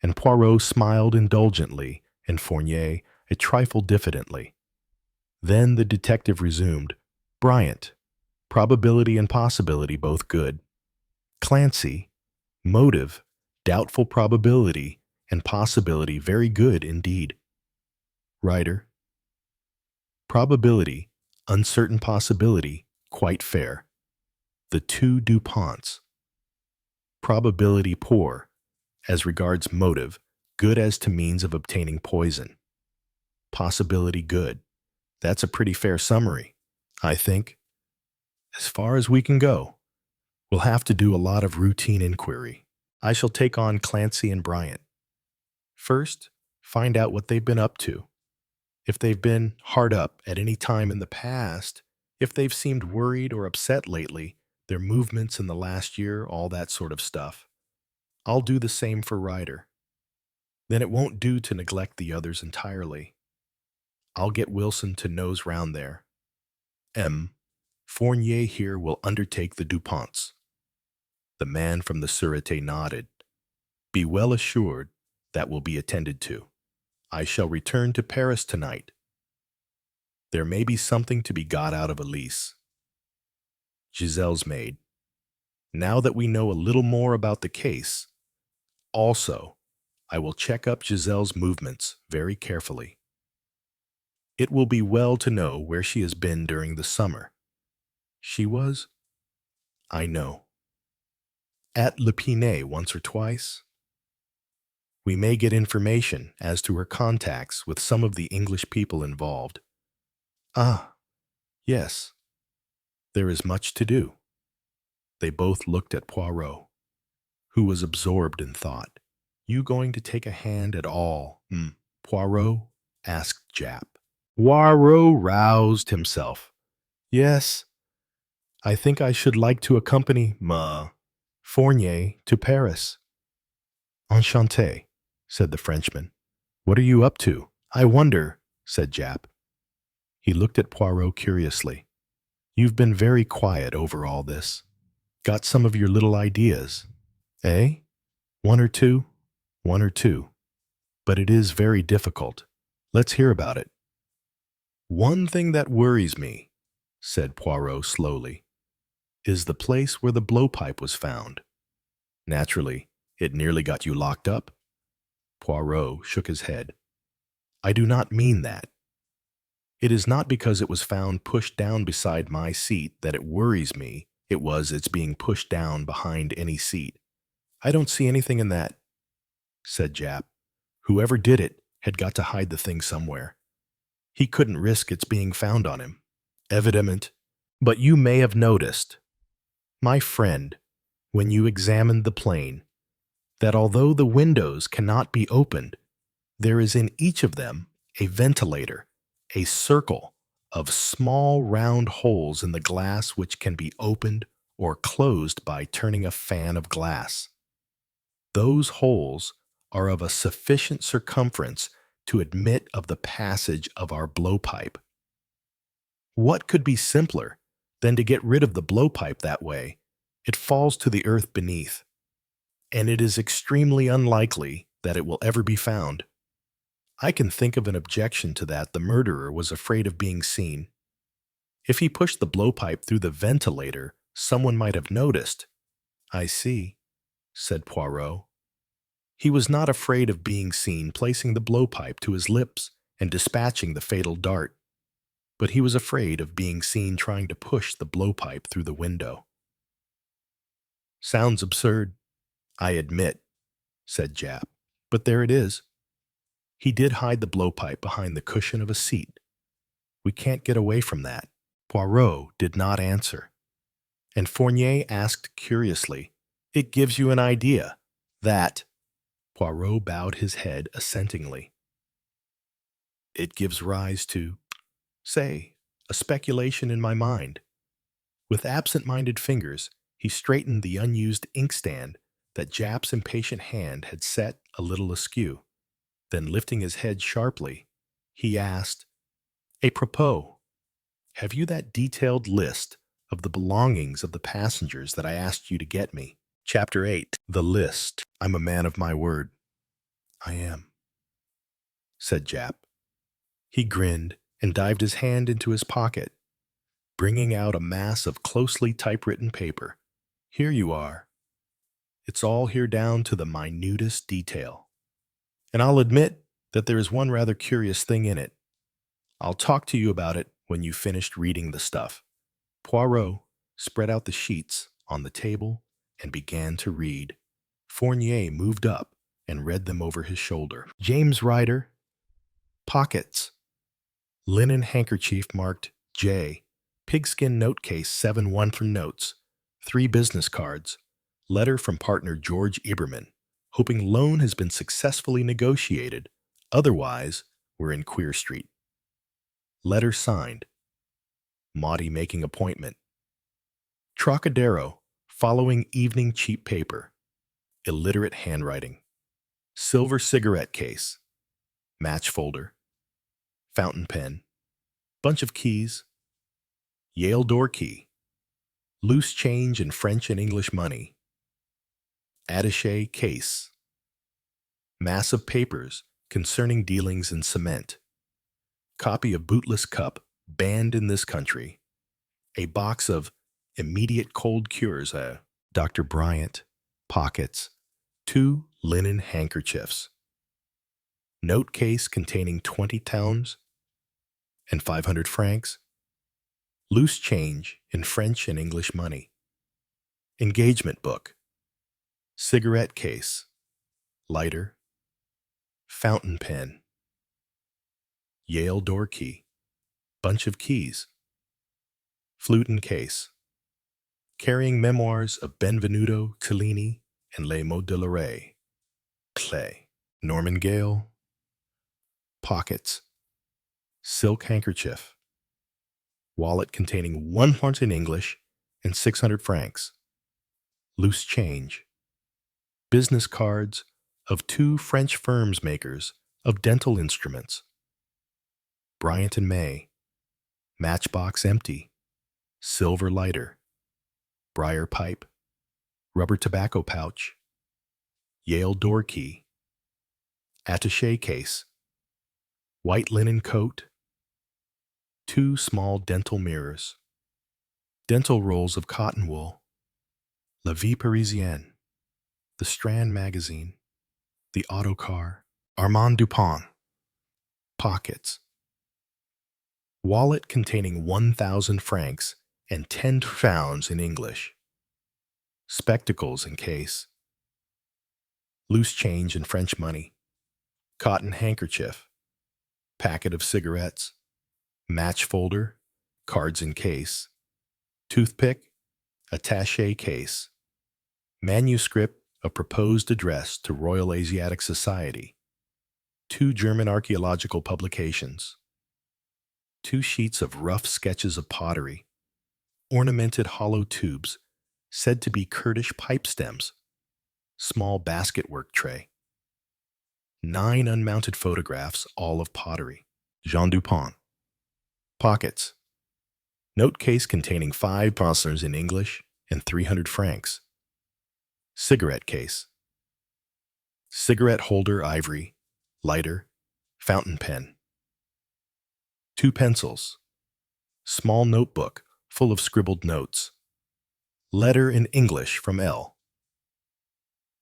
and Poirot smiled indulgently and Fournier a trifle diffidently. Then the detective resumed. Bryant, probability and possibility both good. Clancy, motive, doubtful probability, and possibility very good indeed. Ryder, probability Uncertain possibility, quite fair. The two DuPonts. Probability poor, as regards motive, good as to means of obtaining poison. Possibility good. That's a pretty fair summary, I think. As far as we can go, we'll have to do a lot of routine inquiry. I shall take on Clancy and Bryant. First, find out what they've been up to. If they've been hard up at any time in the past, if they've seemed worried or upset lately, their movements in the last year, all that sort of stuff. I'll do the same for Ryder. Then it won't do to neglect the others entirely. I'll get Wilson to nose round there. Fournier here will undertake the DuPonts. The man from the Sûreté nodded. Be well assured that will be attended to. I shall return to Paris tonight. There may be something to be got out of Elise. Giselle's maid. Now that we know a little more about the case, also, I will check up Giselle's movements very carefully. It will be well to know where she has been during the summer. She was, I know, at Le Pinet once or twice. We may get information as to her contacts with some of the English people involved. Ah, yes, there is much to do. They both looked at Poirot, who was absorbed in thought. You going to take a hand at all, Poirot? Asked Jap. Poirot roused himself. Yes, I think I should like to accompany Fournier to Paris. Enchanté, said the Frenchman. What are you up to? I wonder, said Jap. He looked at Poirot curiously. You've been very quiet over all this. Got some of your little ideas, eh? One or two. But it is very difficult. Let's hear about it. One thing that worries me, said Poirot slowly, is the place where the blowpipe was found. Naturally, it nearly got you locked up. Poirot shook his head. I do not mean that. It is not because it was found pushed down beside my seat that it worries me. It was its being pushed down behind any seat. I don't see anything in that, said Jap. Whoever did it had got to hide the thing somewhere. He couldn't risk its being found on him. Evident. But you may have noticed, my friend, when you examined the plane, that although the windows cannot be opened, there is in each of them a ventilator, a circle of small round holes in the glass which can be opened or closed by turning a fan of glass. Those holes are of a sufficient circumference to admit of the passage of our blowpipe. What could be simpler than to get rid of the blowpipe that way? It falls to the earth beneath, and it is extremely unlikely that it will ever be found. I can think of an objection to that. The murderer was afraid of being seen. If he pushed the blowpipe through the ventilator, someone might have noticed. I see, said Poirot. He was not afraid of being seen placing the blowpipe to his lips and dispatching the fatal dart, but he was afraid of being seen trying to push the blowpipe through the window. Sounds absurd, I admit, said Jap, but there it is. He did hide the blowpipe behind the cushion of a seat. We can't get away from that. Poirot did not answer, and Fournier asked curiously, It gives you an idea, that... Poirot bowed his head assentingly. It gives rise to, say, a speculation in my mind. With absent-minded fingers, he straightened the unused inkstand that Jap's impatient hand had set a little askew. Then, lifting his head sharply, he asked, A propos, have you that detailed list of the belongings of the passengers that I asked you to get me? Chapter 8. The List. I'm a man of my word. I am, said Jap. He grinned and dived his hand into his pocket, bringing out a mass of closely typewritten paper. Here you are. It's all here down to the minutest detail. And I'll admit that there is one rather curious thing in it. I'll talk to you about it When you finished reading the stuff, Poirot spread out the sheets on the table and began to read. Fournier moved up and read them over his shoulder. James Ryder, pockets. Linen handkerchief marked J. Pigskin note case 7-1 for notes. 3 business cards. Letter from partner George Iberman, hoping loan has been successfully negotiated. Otherwise, we're in Queer Street. Letter signed. Maudie making appointment. Trocadero, following evening cheap paper. Illiterate handwriting. Silver cigarette case. Match folder. Fountain pen. Bunch of keys. Yale door key. Loose change in French and English money. Attaché case. Mass of papers concerning dealings in cement. Copy of bootless cup, banned in this country. A box of immediate cold cures. Dr. Bryant, pockets. 2 linen handkerchiefs. Note case containing 20 pounds and 500 francs. Loose change in French and English money. Engagement book. Cigarette case. Lighter. Fountain pen. Yale door key. Bunch of keys. Flute and case. Carrying memoirs of Benvenuto Cellini and Les Mots de l'Oreille. Clay. Norman Gale. Pockets. Silk handkerchief. Wallet containing 1 pound in English and 600 francs. Loose change. Business cards of 2 French firms makers of dental instruments. Bryant and May. Matchbox empty. Silver lighter. Briar pipe. Rubber tobacco pouch. Yale door key. Attaché case. White linen coat. 2 small dental mirrors. Dental rolls of cotton wool. La Vie Parisienne. The Strand magazine. The autocar. Armand Dupont. Pockets. Wallet containing 1,000 francs and 10 pounds in English. Spectacles in case. Loose change in French money. Cotton handkerchief. Packet of cigarettes. Match folder. Cards in case. Toothpick. Attaché case. Manuscript of proposed address to Royal Asiatic Society. 2 German archaeological publications. 2 sheets of rough sketches of pottery. Ornamented hollow tubes, said to be Kurdish pipe stems. Small basketwork tray. 9 unmounted photographs, all of pottery. Jean Dupont. Pockets. Note case containing 5 pounds in English and 300 francs. Cigarette case. Cigarette holder ivory. Lighter. Fountain pen. 2 pencils. Small notebook full of scribbled notes. Letter in English from L.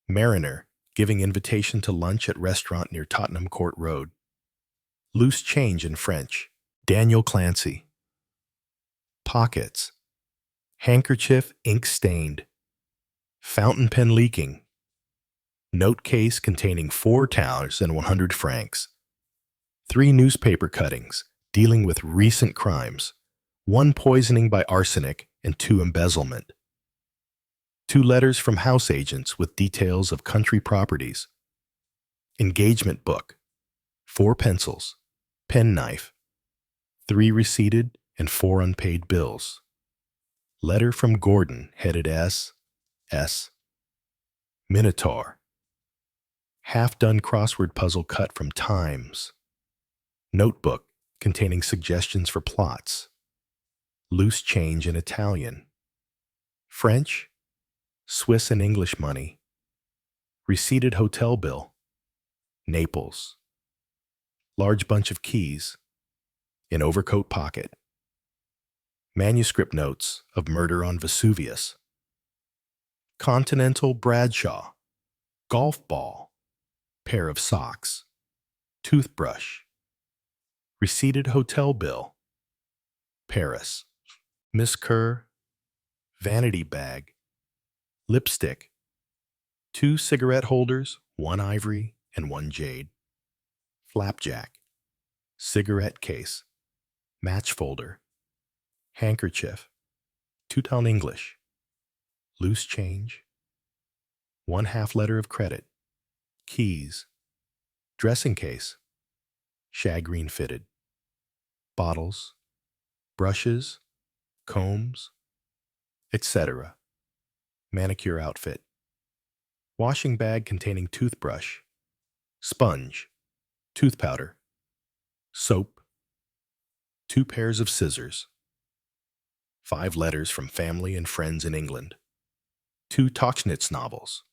Mariner giving invitation to lunch at restaurant near Tottenham Court Road. Loose change in French. Daniel Clancy. Pockets. Handkerchief ink stained. Fountain pen leaking. Note case containing 4 thalers and 100 francs. 3 newspaper cuttings dealing with recent crimes. 1 poisoning by arsenic and 2 embezzlement. 2 letters from house agents with details of country properties. Engagement book. 4 pencils. Penknife. 3 receipted and 4 unpaid bills. Letter from Gordon headed S. S. Minotaur. Half-done crossword puzzle cut from Times. Notebook containing suggestions for plots. Loose change in Italian. French. Swiss and English money. Receipted hotel bill. Naples. Large bunch of keys. In overcoat pocket. Manuscript notes of murder on Vesuvius. Continental Bradshaw. Golf ball. Pair of socks. Toothbrush. Receipted hotel bill. Paris. Miss Kerr, vanity bag, lipstick, 2 cigarette holders, 1 ivory and 1 jade, flapjack, cigarette case, match folder, handkerchief, two-tone English, loose change, 1/2 letter of credit, keys, dressing case, shagreen fitted, bottles, brushes, combs, etc. Manicure outfit, washing bag containing toothbrush, sponge, tooth powder, soap, 2 pairs of scissors, 5 letters from family and friends in England, 2 Tauchnitz novels,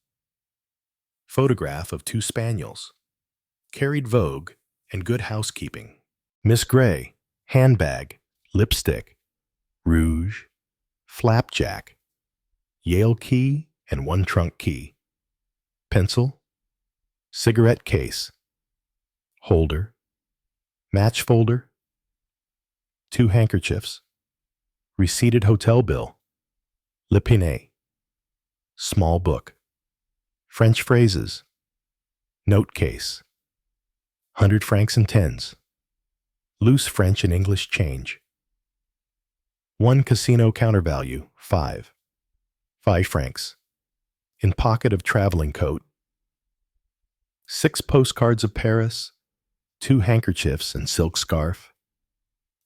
photograph of 2 spaniels, carried Vogue and Good Housekeeping, Miss Gray, handbag, lipstick, rouge, flapjack, Yale key and 1 trunk key, pencil, cigarette case, holder, match folder, 2 handkerchiefs, receipted hotel bill, Lepiné, small book, French phrases, note case, 100 francs and tens, loose French and English change, 1 casino counter value, 5 francs, in pocket of traveling coat, 6 postcards of Paris, 2 handkerchiefs and silk scarf,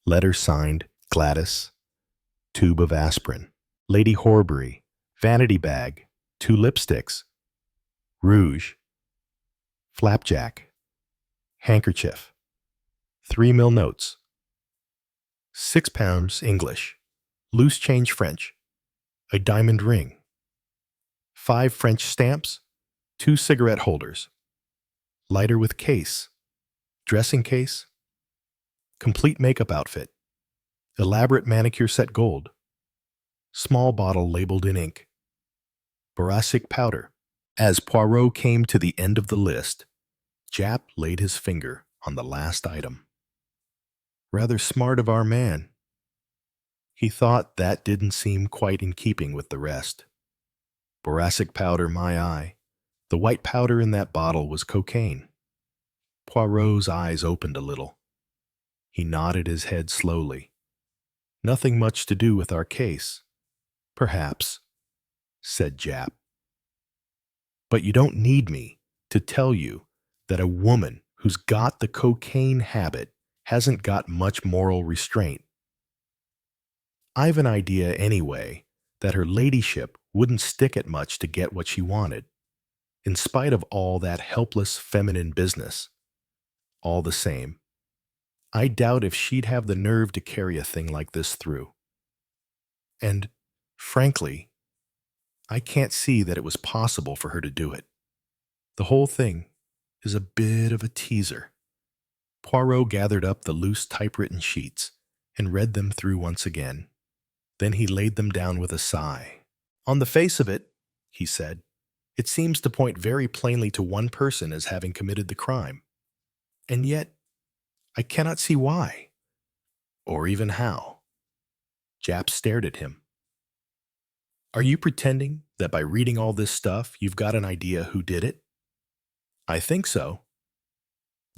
letter signed Gladys, tube of aspirin, Lady Horbury, vanity bag, 2 lipsticks, rouge, flapjack, handkerchief, 3 mil notes, £6 English, loose change French, a diamond ring, 5 French stamps, 2 cigarette holders, lighter with case, dressing case, complete makeup outfit, elaborate manicure set gold, small bottle labeled in ink, boracic powder. As Poirot came to the end of the list, Japp laid his finger on the last item. Rather smart of our man. He thought that didn't seem quite in keeping with the rest. Boracic powder, my eye. The white powder in that bottle was cocaine. Poirot's eyes opened a little. He nodded his head slowly. Nothing much to do with our case. Perhaps, said Japp. But you don't need me to tell you that a woman who's got the cocaine habit hasn't got much moral restraint. I've an idea anyway that her ladyship wouldn't stick at much to get what she wanted, in spite of all that helpless feminine business. All the same, I doubt if she'd have the nerve to carry a thing like this through. And, frankly, I can't see that it was possible for her to do it. The whole thing is a bit of a teaser. Poirot gathered up the loose typewritten sheets and read them through once again. Then he laid them down with a sigh. On the face of it, he said, it seems to point very plainly to one person as having committed the crime. And yet, I cannot see why, or even how. Japp stared at him. Are you pretending that by reading all this stuff you've got an idea who did it? I think so.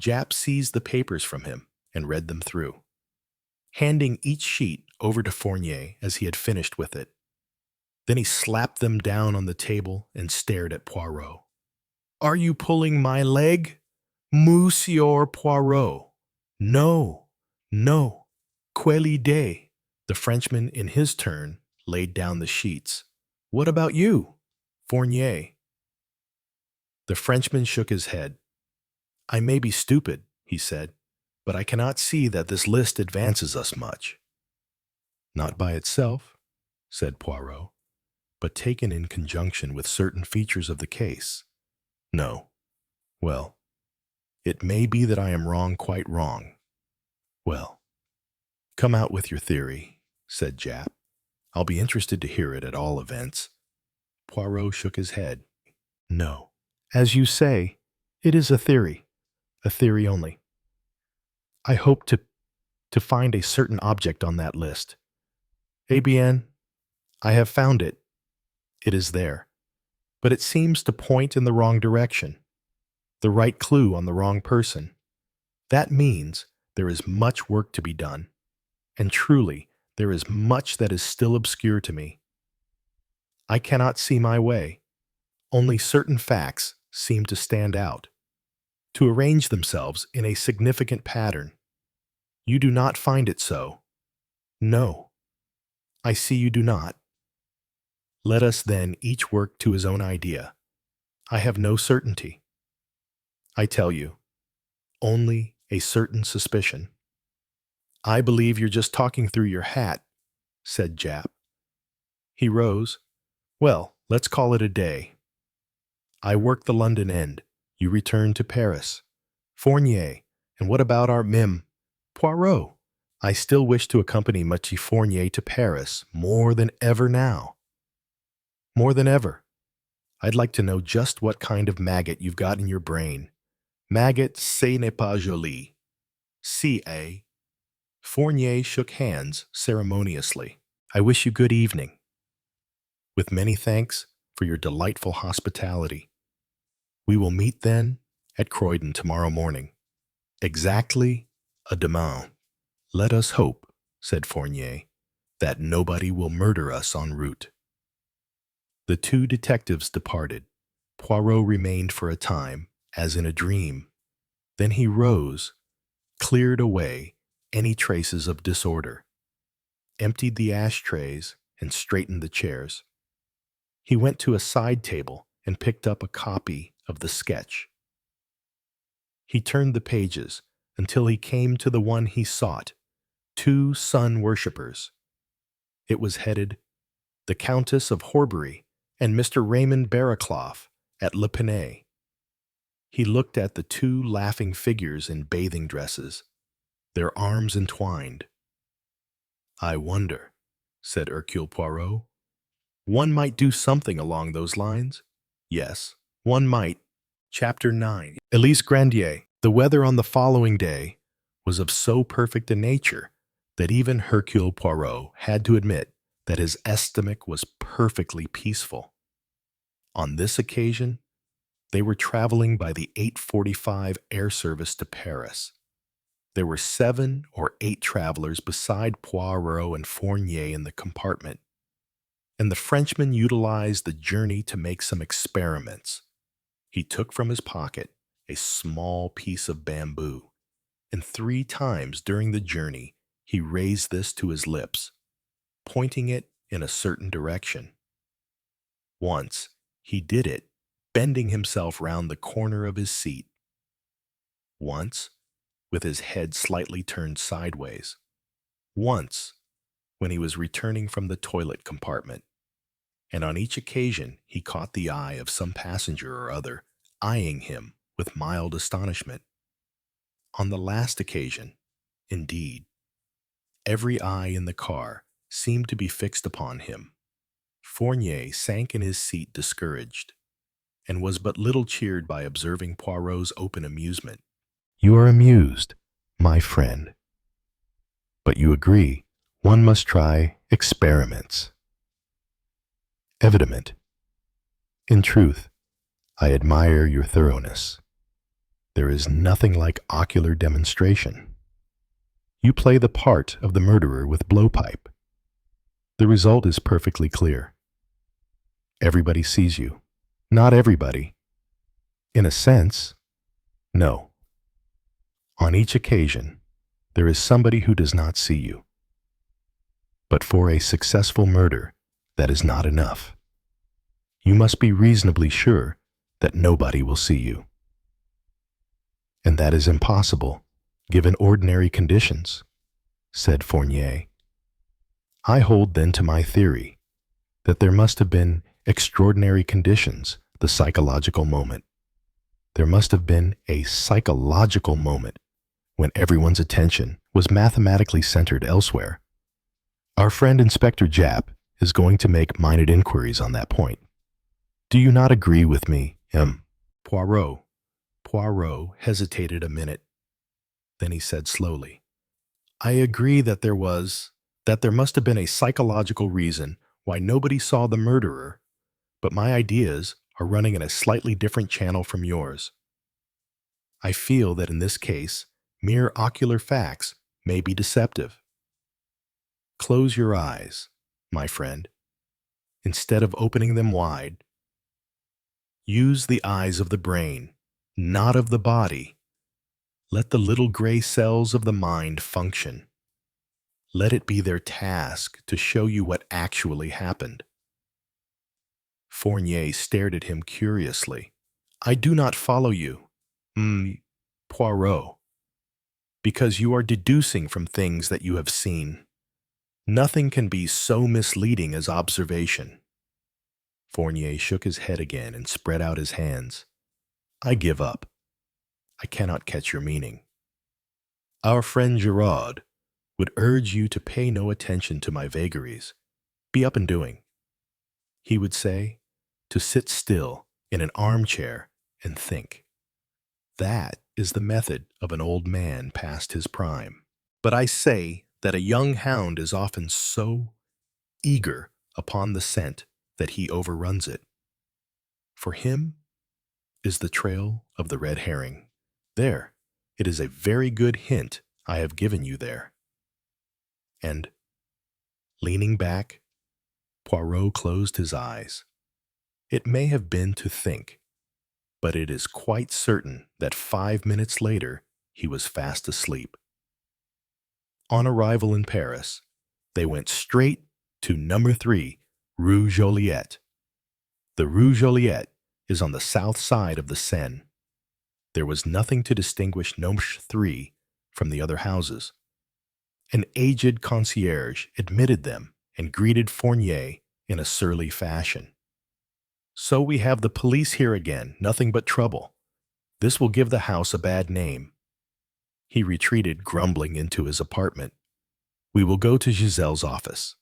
Japp seized the papers from him and read them through, handing each sheet over to Fournier as he had finished with it. Then he slapped them down on the table and stared at Poirot. Are you pulling my leg? Monsieur Poirot. No, no. Quelle idée. The Frenchman, in his turn, laid down the sheets. What about you, Fournier? The Frenchman shook his head. I may be stupid, he said, but I cannot see that this list advances us much. Not by itself, said Poirot, but taken in conjunction with certain features of the case. No. Well, it may be that I am wrong, quite wrong. Well, come out with your theory, said Japp. I'll be interested to hear it at all events. Poirot shook his head. No. As you say, it is a theory only. I hope to to find a certain object on that list. Eh bien, I have found it. It is there. But it seems to point in the wrong direction. The right clue on the wrong person. That means there is much work to be done. And truly, there is much that is still obscure to me. I cannot see my way. Only certain facts seem to stand out, to arrange themselves in a significant pattern. You do not find it so. No, I see you do not. Let us then each work to his own idea. I have no certainty. I tell you, only a certain suspicion. I believe you're just talking through your hat, said Jap. He rose. Well, let's call it a day. I work the London end. You return to Paris. Fournier, and what about our Mim? Poirot. I still wish to accompany Monsieur Fournier to Paris more than ever now. More than ever. I'd like to know just what kind of maggot you've got in your brain. Maggot, ce n'est pas joli. Si, eh? Fournier shook hands ceremoniously. I wish you good evening. With many thanks for your delightful hospitality. We will meet then at Croydon tomorrow morning. Exactly à demain. Let us hope, said Fournier, that nobody will murder us en route. The two detectives departed. Poirot remained for a time, as in a dream. Then he rose, cleared away any traces of disorder, emptied the ashtrays, and straightened the chairs. He went to a side table and picked up a copy of the sketch. He turned the pages until he came to the one he sought, Two Sun Worshippers. It was headed, The Countess of Horbury and Mr. Raymond Barraclough at Le Pinay. He looked at the two laughing figures in bathing dresses, their arms entwined. I wonder, said Hercule Poirot. One might do something along those lines. Yes, one might. Chapter 9. Elise Grandier. The weather on the following day was of so perfect a nature that even Hercule Poirot had to admit that his estimate was perfectly peaceful. On this occasion, they were traveling by the 8:45 air service to Paris. There were 7 or 8 travelers beside Poirot and Fournier in the compartment, and the Frenchman utilized the journey to make some experiments. He took from his pocket a small piece of bamboo, and 3 times during the journey he raised this to his lips, pointing it in a certain direction. Once he did it, bending himself round the corner of his seat. Once, with his head slightly turned sideways. Once, when he was returning from the toilet compartment. And on each occasion he caught the eye of some passenger or other, eyeing him with mild astonishment. On the last occasion, indeed, every eye in the car seemed to be fixed upon him. Fournier sank in his seat discouraged, and was but little cheered by observing Poirot's open amusement. You are amused, my friend. But you agree, one must try experiments. Evidement. In truth, I admire your thoroughness. There is nothing like ocular demonstration. You play the part of the murderer with blowpipe. The result is perfectly clear. Everybody sees you. Not everybody. In a sense, no. On each occasion, there is somebody who does not see you. But for a successful murder, that is not enough. You must be reasonably sure that nobody will see you. And that is impossible, given ordinary conditions, said Fournier. I hold then to my theory that there must have been extraordinary conditions, the psychological moment. There must have been a psychological moment when everyone's attention was mathematically centered elsewhere. Our friend Inspector Japp is going to make minute inquiries on that point. Do you not agree with me, M? Poirot hesitated a minute. Then he said slowly, I agree that there must have been a psychological reason why nobody saw the murderer, but my ideas are running in a slightly different channel from yours. I feel that in this case, mere ocular facts may be deceptive. Close your eyes, my friend. Instead of opening them wide, use the eyes of the brain, not of the body. Let the little gray cells of the mind function. Let it be their task to show you what actually happened. Fournier stared at him curiously. I do not follow you, Poirot, because you are deducing from things that you have seen. Nothing can be so misleading as observation. Fournier shook his head again and spread out his hands. I give up. I cannot catch your meaning. Our friend Gerard would urge you to pay no attention to my vagaries. Be up and doing. He would say, to sit still in an armchair and think. That is the method of an old man past his prime. But I say that a young hound is often so eager upon the scent that he overruns it. For him is the trail of the red herring. There, it is a very good hint I have given you there. And, leaning back, Poirot closed his eyes. It may have been to think, but it is quite certain that 5 minutes later he was fast asleep. On arrival in Paris, they went straight to number 3, Rue Joliette. The Rue Joliette is on the south side of the Seine. There was nothing to distinguish number 3 from the other houses. An aged concierge admitted them and greeted Fournier in a surly fashion. So we have the police here again, nothing but trouble. This will give the house a bad name. He retreated grumbling into his apartment. We will go to Giselle's office,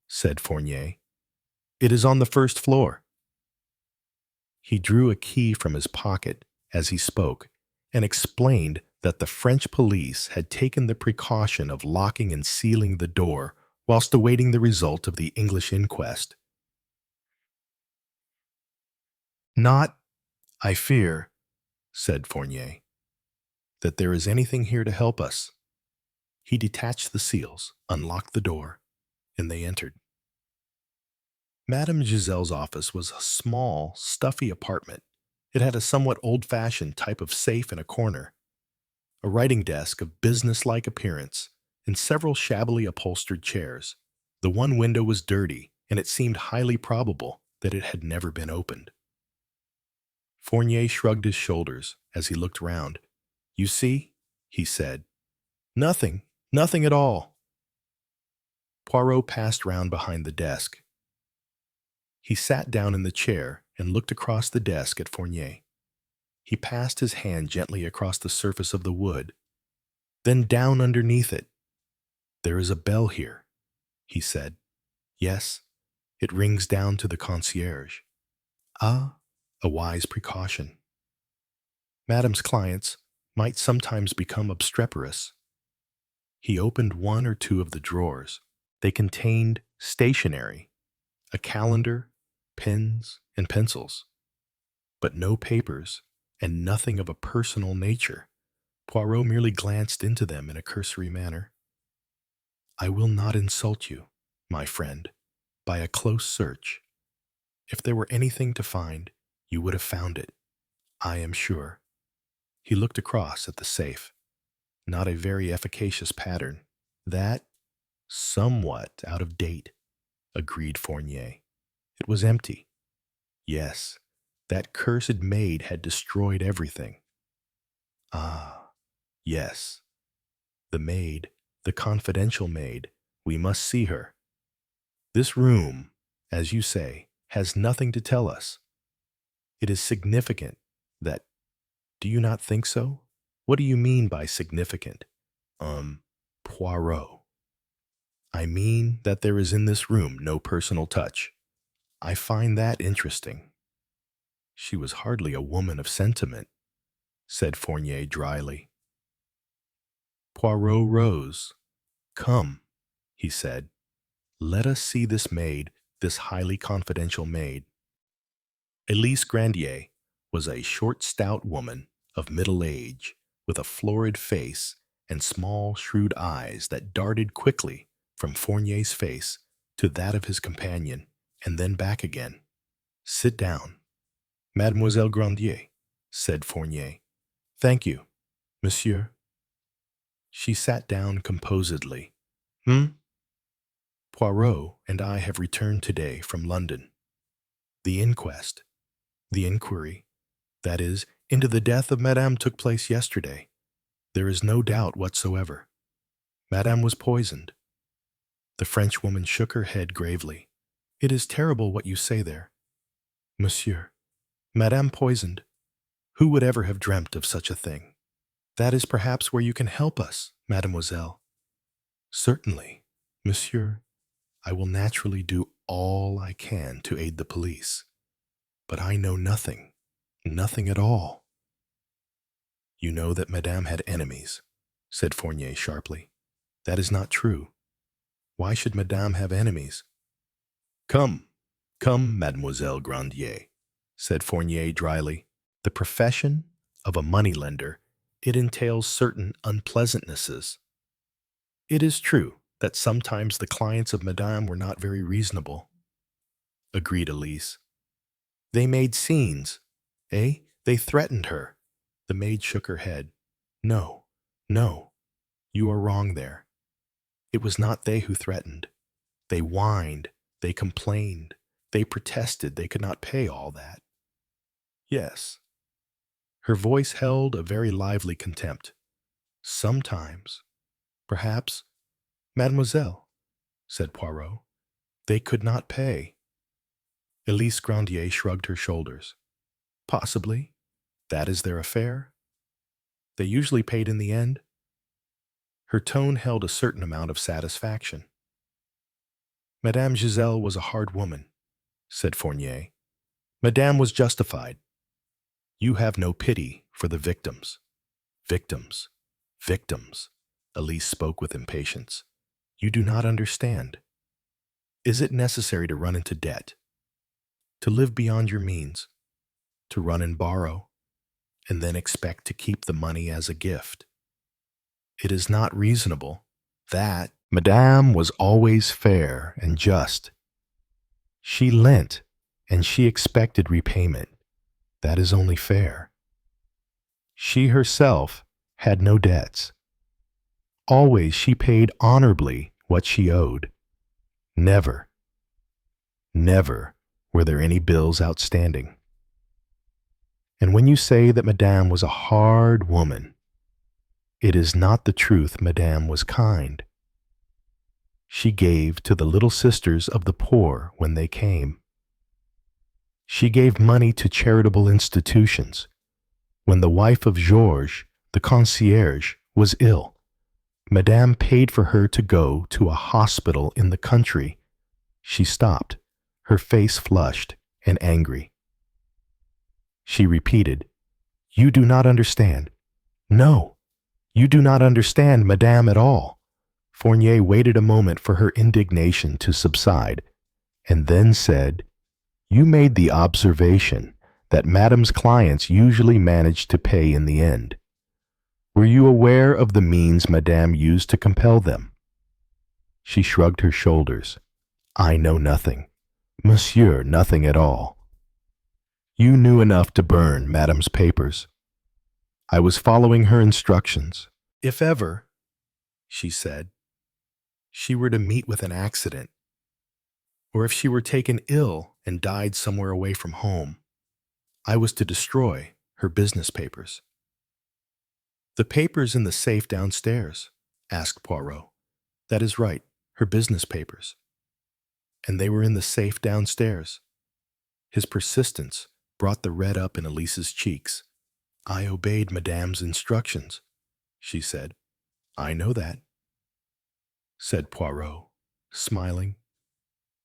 said Fournier. It is on the first floor. He drew a key from his pocket as he spoke and explained that the French police had taken the precaution of locking and sealing the door whilst awaiting the result of the English inquest. Not, I fear, said Fournier, that there is anything here to help us. He detached the seals, unlocked the door, and they entered. Madame Giselle's office was a small, stuffy apartment. It had a somewhat old-fashioned type of safe in a corner, a writing desk of business-like appearance, and several shabbily upholstered chairs. The one window was dirty, and it seemed highly probable that it had never been opened. Fournier shrugged his shoulders as he looked round. You see, he said, nothing at all. Poirot passed round behind the desk. He sat down in the chair and looked across the desk at Fournier. He passed his hand gently across the surface of the wood, then down underneath it. There is a bell here, he said. Yes, it rings down to the concierge. Ah, a wise precaution. Madame's clients might sometimes become obstreperous. He opened one or two of the drawers. They contained stationery, a calendar, pens, and pencils, but no papers and nothing of a personal nature. Poirot merely glanced into them in a cursory manner. I will not insult you, my friend, by a close search. If there were anything to find, you would have found it, I am sure. He looked across at the safe. Not a very efficacious pattern. That, somewhat out of date, agreed Fournier. It was empty. Yes, that cursed maid had destroyed everything. Ah, yes. The maid, the confidential maid, we must see her. This room, as you say, has nothing to tell us. It is significant that, do you not think so? What do you mean by significant? Poirot. I mean that there is in this room no personal touch. I find that interesting. She was hardly a woman of sentiment, said Fournier dryly. Poirot rose, Come, he said. Let us see this maid, this highly confidential maid. Elise Grandier was a short, stout woman of middle age, with a florid face and small, shrewd eyes that darted quickly from Fournier's face to that of his companion, and then back again. Sit down, Mademoiselle Grandier, said Fournier. Thank you, monsieur. She sat down composedly. Poirot and I have returned today from London. The inquest, the inquiry, that is, into the death of Madame took place yesterday. There is no doubt whatsoever. Madame was poisoned. The Frenchwoman shook her head gravely. It is terrible what you say there. Monsieur, Madame poisoned. Who would ever have dreamt of such a thing? That is perhaps where you can help us, mademoiselle. Certainly, monsieur. I will naturally do all I can to aid the police. But I know nothing, nothing at all. You know that Madame had enemies, said Fournier sharply. That is not true. Why should Madame have enemies? Come, Mademoiselle Grandier, said Fournier dryly. The profession of a moneylender, it entails certain unpleasantnesses. It is true that sometimes the clients of Madame were not very reasonable, agreed Elise. They made scenes, eh? They threatened her. The maid shook her head. No, you are wrong there. It was not they who threatened. They whined, they complained, they protested they could not pay all that. Yes. Her voice held a very lively contempt. Sometimes, perhaps, Mademoiselle, said Poirot, they could not pay. Elise Grandier shrugged her shoulders. Possibly. That is their affair. They usually paid in the end. Her tone held a certain amount of satisfaction. Madame Giselle was a hard woman, said Fournier. Madame was justified. You have no pity for the victims. Victims. Elise spoke with impatience. You do not understand. Is it necessary to run into debt? To live beyond your means? To run and borrow? And then expect to keep the money as a gift? It is not reasonable. That Madame was always fair and just. She lent, and she expected repayment. That is only fair. She herself had no debts. Always she paid honorably what she owed. Never were there any bills outstanding. And when you say that Madame was a hard woman, it is not the truth. Madame was kind. She gave to the little sisters of the poor when they came. She gave money to charitable institutions. When the wife of Georges, the concierge, was ill, Madame paid for her to go to a hospital in the country. She stopped, her face flushed and angry. She repeated, You do not understand. No, you do not understand Madame at all. Fournier waited a moment for her indignation to subside, and then said, You made the observation that Madame's clients usually managed to pay in the end. Were you aware of the means Madame used to compel them? She shrugged her shoulders. I know nothing. Monsieur, nothing at all. You knew enough to burn Madame's papers. I was following her instructions. If ever, she said, she were to meet with an accident, or if she were taken ill and died somewhere away from home, I was to destroy her business papers. The papers in the safe downstairs, asked Poirot. That is right, her business papers. And they were in the safe downstairs. His persistence brought the red up in Elise's cheeks. I obeyed Madame's instructions, she said. I know that, said Poirot, smiling.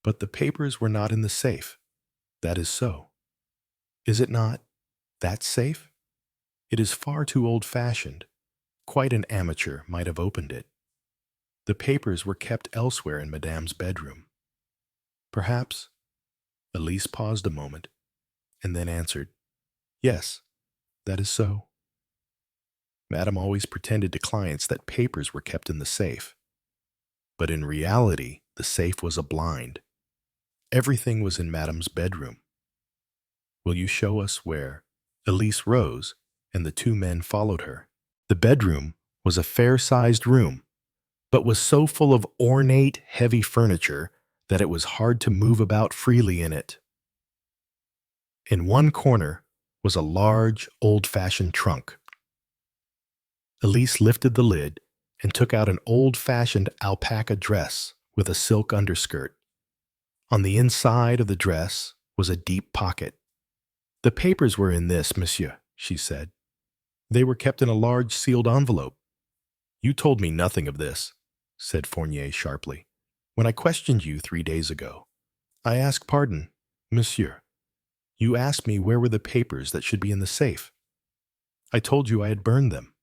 But the papers were not in the safe. That is so. Is it not? That safe? It is far too old-fashioned. Quite an amateur might have opened it. The papers were kept elsewhere in Madame's bedroom. Perhaps. Elise paused a moment and then answered, Yes, that is so. Madame always pretended to clients that papers were kept in the safe. But in reality, the safe was a blind. Everything was in Madame's bedroom. Will you show us where? Elise rose, and the two men followed her. The bedroom was a fair-sized room, but was so full of ornate, heavy furniture that it was hard to move about freely in it. In one corner was a large, old-fashioned trunk. Elise lifted the lid and took out an old-fashioned alpaca dress with a silk underskirt. On the inside of the dress was a deep pocket. The papers were in this, monsieur, she said. They were kept in a large sealed envelope. You told me nothing of this, said Fournier sharply. When I questioned you 3 days ago, I ask pardon, monsieur. You asked me where were the papers that should be in the safe. I told you I had burned them.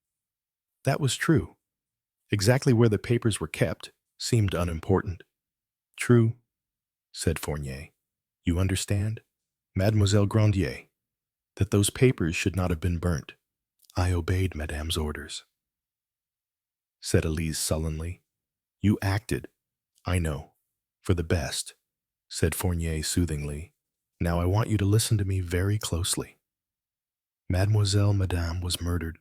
That was true. Exactly where the papers were kept seemed unimportant. True, said Fournier. You understand, Mademoiselle Grandier, that those papers should not have been burnt. I obeyed Madame's orders, said Elise sullenly. You acted, I know, for the best, said Fournier soothingly. Now I want you to listen to me very closely. Mademoiselle Madame was murdered.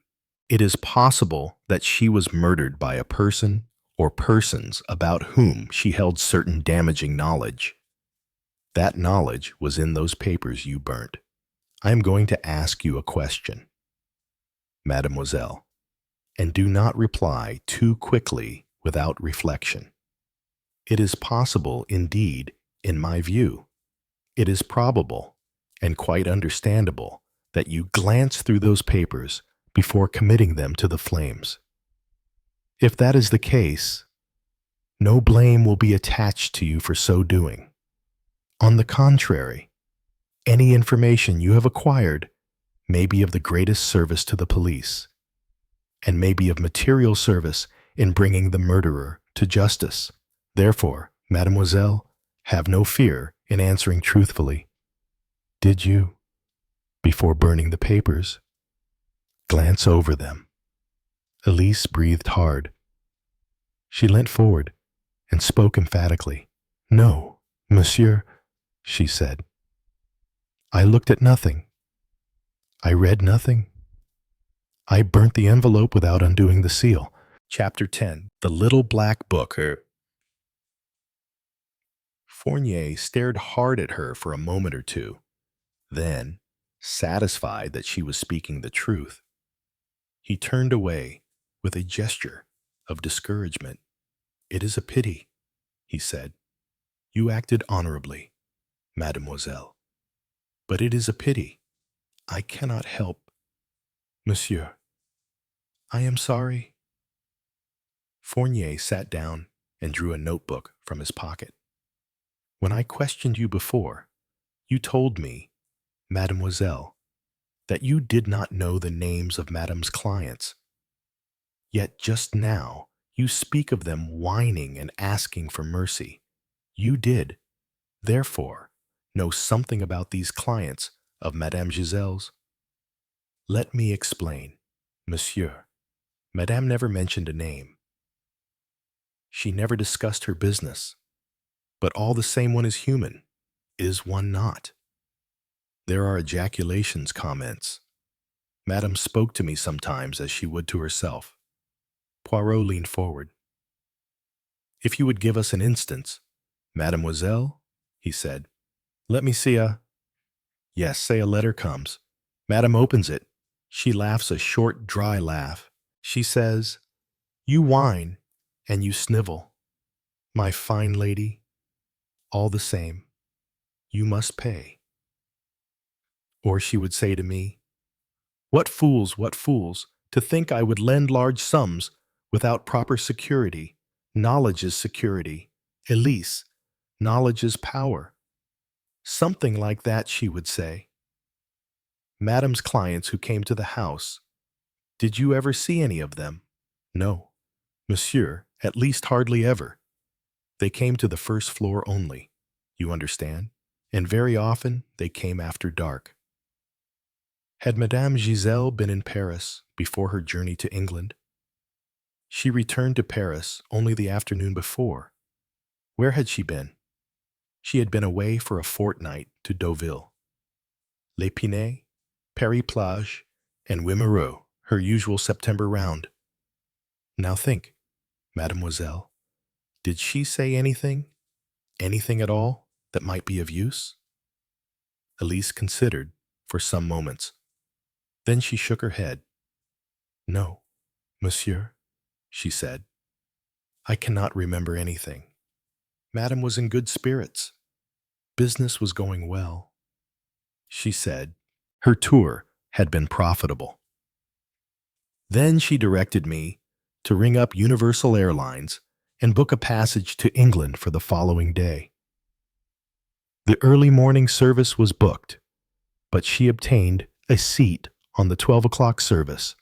It is possible that she was murdered by a person or persons about whom she held certain damaging knowledge. That knowledge was in those papers you burnt. I am going to ask you a question, Mademoiselle, and do not reply too quickly without reflection. It is possible, indeed, in my view. It is probable and quite understandable that you glance through those papers before committing them to the flames. If that is the case, no blame will be attached to you for so doing. On the contrary, any information you have acquired may be of the greatest service to the police, and may be of material service in bringing the murderer to justice. Therefore, mademoiselle, have no fear in answering truthfully. Did you, before burning the papers, glance over them? Elise breathed hard. She leant forward and spoke emphatically. No, monsieur, she said. I looked at nothing. I read nothing. I burnt the envelope without undoing the seal. Chapter 10. The Little Black Book. Fournier stared hard at her for a moment or two. Then, satisfied that she was speaking the truth, he turned away with a gesture of discouragement. It is a pity, he said. You acted honorably, mademoiselle. But it is a pity. I cannot help. Monsieur, I am sorry. Fournier sat down and drew a notebook from his pocket. When I questioned you before, you told me, mademoiselle, that you did not know the names of Madame's clients. Yet just now you speak of them whining and asking for mercy. You did, therefore, know something about these clients of Madame Giselle's. Let me explain, monsieur. Madame never mentioned a name. She never discussed her business. But all the same, one is human. Is one not? There are ejaculations, comments. Madame spoke to me sometimes as she would to herself. Poirot leaned forward. If you would give us an instance, mademoiselle, he said. Let me see a... Yes, say a letter comes. Madame opens it. She laughs a short, dry laugh. She says, You whine and you snivel. My fine lady, all the same, you must pay. Or she would say to me, what fools, to think I would lend large sums without proper security. Knowledge is security. Elise, knowledge is power. Something like that she would say. Madame's clients who came to the house, did you ever see any of them? No, monsieur, At least hardly ever. They came to the first floor only, you understand? And very often they came after dark. Had Madame Giselle been in Paris before her journey to England? She returned to Paris only the afternoon before. Where had she been? She had been away for a fortnight to Deauville. L'Épinay, Paris-Plage, and Wimereux, her usual September round. Now think, mademoiselle, did she say anything at all, that might be of use? Elise considered for some moments. Then she shook her head. No, monsieur, she said. I cannot remember anything. Madame was in good spirits. Business was going well. She said her tour had been profitable. Then she directed me to ring up Universal Airlines and book a passage to England for the following day. The early morning service was booked, but she obtained a seat on the 12 o'clock service.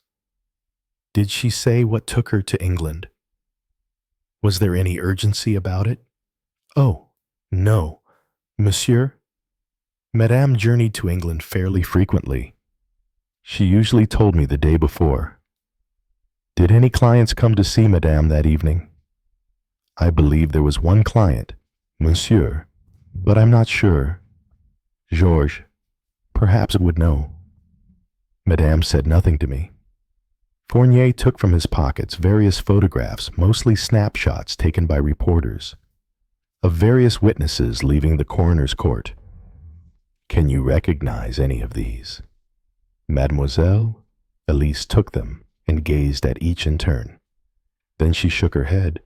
Did she say what took her to England? Was there any urgency about it? Oh, no, monsieur. Madame journeyed to England fairly frequently. She usually told me the day before. Did any clients come to see Madame that evening? I believe there was one client, monsieur, but I'm not sure. Georges, perhaps would know. Madame said nothing to me. Fournier took from his pockets various photographs, mostly snapshots taken by reporters, of various witnesses leaving the coroner's court. Can you recognize any of these? Mademoiselle Elise took them and gazed at each in turn. Then she shook her head.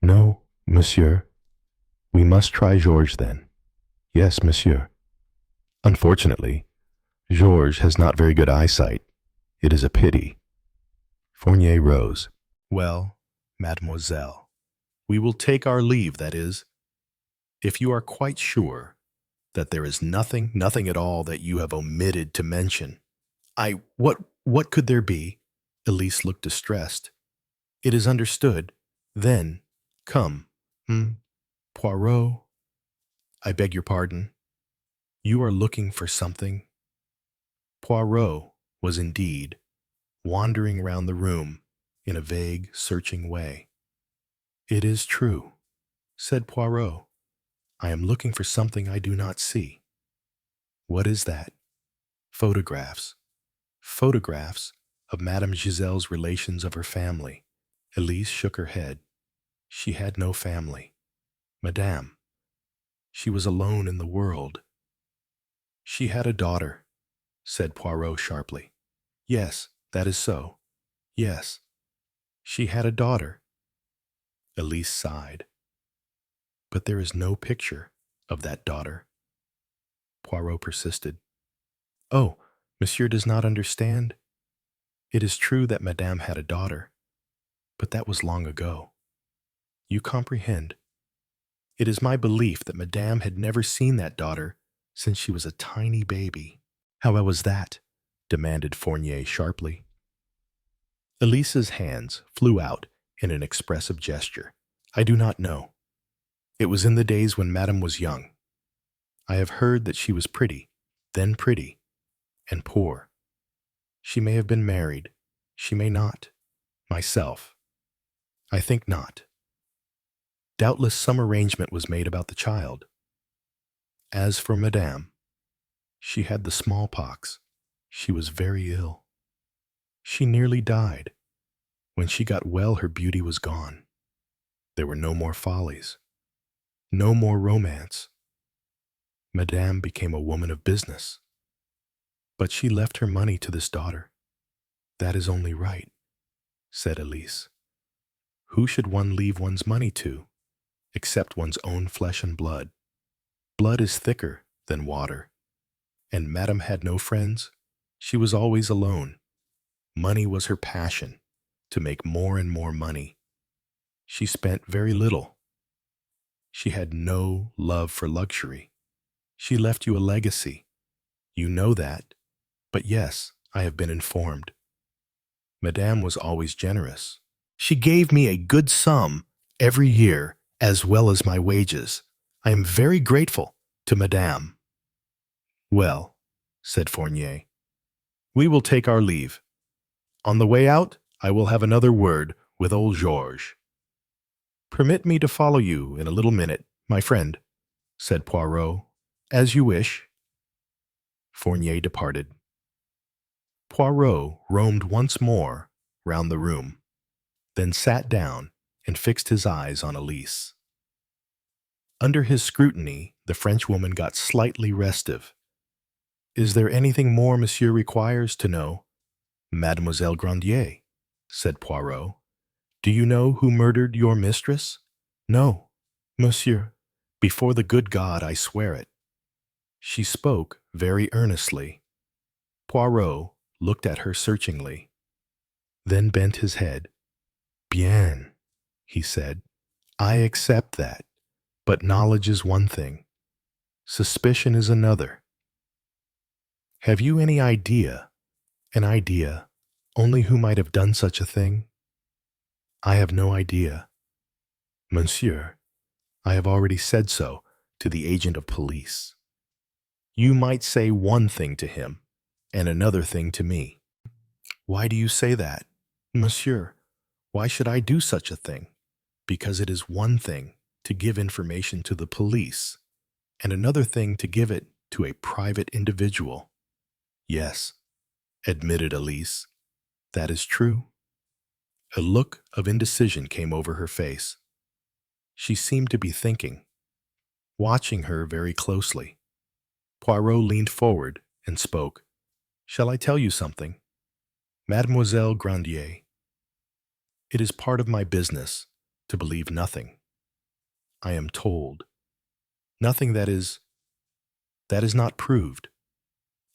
No, monsieur. We must try Georges then. Yes, monsieur. Unfortunately, Georges has not very good eyesight. It is a pity. Fournier rose. Well, mademoiselle, we will take our leave, that is, if you are quite sure that there is nothing at all that you have omitted to mention. What could there be? Elise looked distressed. It is understood. Then, come. Poirot. I beg your pardon. You are looking for something? Poirot was indeed wandering round the room in a vague, searching way. It is true, said Poirot. I am looking for something I do not see. What is that? Photographs. Photographs of Madame Giselle's relations of her family. Elise shook her head. She had no family. Madame. She was alone in the world. She had a daughter, said Poirot sharply. Yes, that is so. Yes, she had a daughter. Elise sighed. But there is no picture of that daughter. Poirot persisted. Oh, monsieur does not understand? It is true that Madame had a daughter, but that was long ago. You comprehend? It is my belief that Madame had never seen that daughter since she was a tiny baby. How was that? Demanded Fournier sharply. Elise's hands flew out in an expressive gesture. I do not know. It was in the days when Madame was young. I have heard that she was pretty, then pretty, and poor. She may have been married. She may not. Myself. I think not. Doubtless some arrangement was made about the child. As for Madame, she had the smallpox. She was very ill. She nearly died. When she got well, her beauty was gone. There were no more follies, no more romance. Madame became a woman of business. But she left her money to this daughter. That is only right, said Elise. Who should one leave one's money to, except one's own flesh and blood? Blood is thicker than water. And Madame had no friends. She was always alone. Money was her passion, to make more and more money. She spent very little. She had no love for luxury. She left you a legacy. You know that. But yes, I have been informed. Madame was always generous. She gave me a good sum every year, as well as my wages. I am very grateful to Madame." "Well," said Fournier, "we will take our leave. On the way out, I will have another word with old Georges." "Permit me to follow you in a little minute, my friend," said Poirot. "As you wish." Fournier departed. Poirot roamed once more round the room, then sat down and fixed his eyes on Elise. Under his scrutiny, the Frenchwoman got slightly restive. "Is there anything more monsieur requires to know?" "Mademoiselle Grandier," said Poirot. "Do you know who murdered your mistress?" "No, monsieur. Before the good God, I swear it." She spoke very earnestly. Poirot looked at her searchingly, then bent his head. "Bien," he said. "I accept that. But knowledge is one thing. Suspicion is another. Have you any idea, an idea, only who might have done such a thing?" "I have no idea." "Monsieur, I have already said so to the agent of police." "You might say one thing to him and another thing to me." "Why do you say that?" "Monsieur, why should I do such a thing?" "Because it is one thing to give information to the police and another thing to give it to a private individual." "Yes," admitted Elise, "that is true." A look of indecision came over her face. She seemed to be thinking, watching her very closely. Poirot leaned forward and spoke. "Shall I tell you something? Mademoiselle Grandier, it is part of my business to believe nothing. I am told. Nothing that is not proved.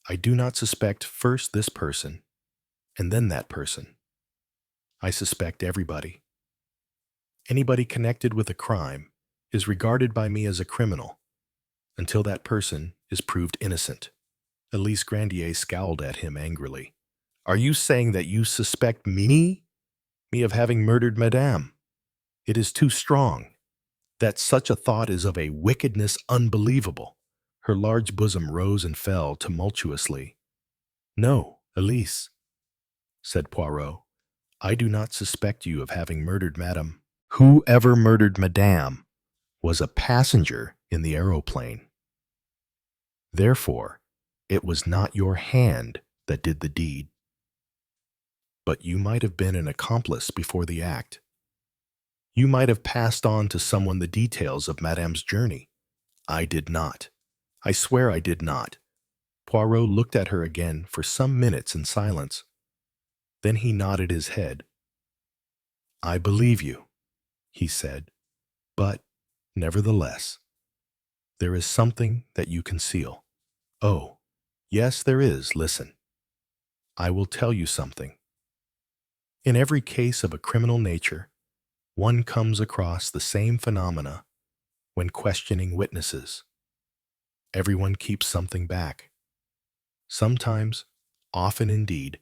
I do not suspect first this person and then that person. I suspect everybody. Anybody connected with a crime is regarded by me as a criminal until that person is proved innocent." Elise Grandier scowled at him angrily. "Are you saying that you suspect me? Me of having murdered Madame? It is too strong. That such a thought is of a wickedness unbelievable." Her large bosom rose and fell tumultuously. "No, Elise," said Poirot, "I do not suspect you of having murdered Madame. Whoever murdered Madame was a passenger in the aeroplane. Therefore, it was not your hand that did the deed. But you might have been an accomplice before the act. You might have passed on to someone the details of Madame's journey. I did not. I swear I did not." Poirot looked at her again for some minutes in silence. Then he nodded his head. "I believe you," he said, "but, nevertheless, there is something that you conceal." "Oh, yes, there is. Listen. I will tell you something. In every case of a criminal nature, one comes across the same phenomena when questioning witnesses. Everyone keeps something back. Sometimes, often indeed,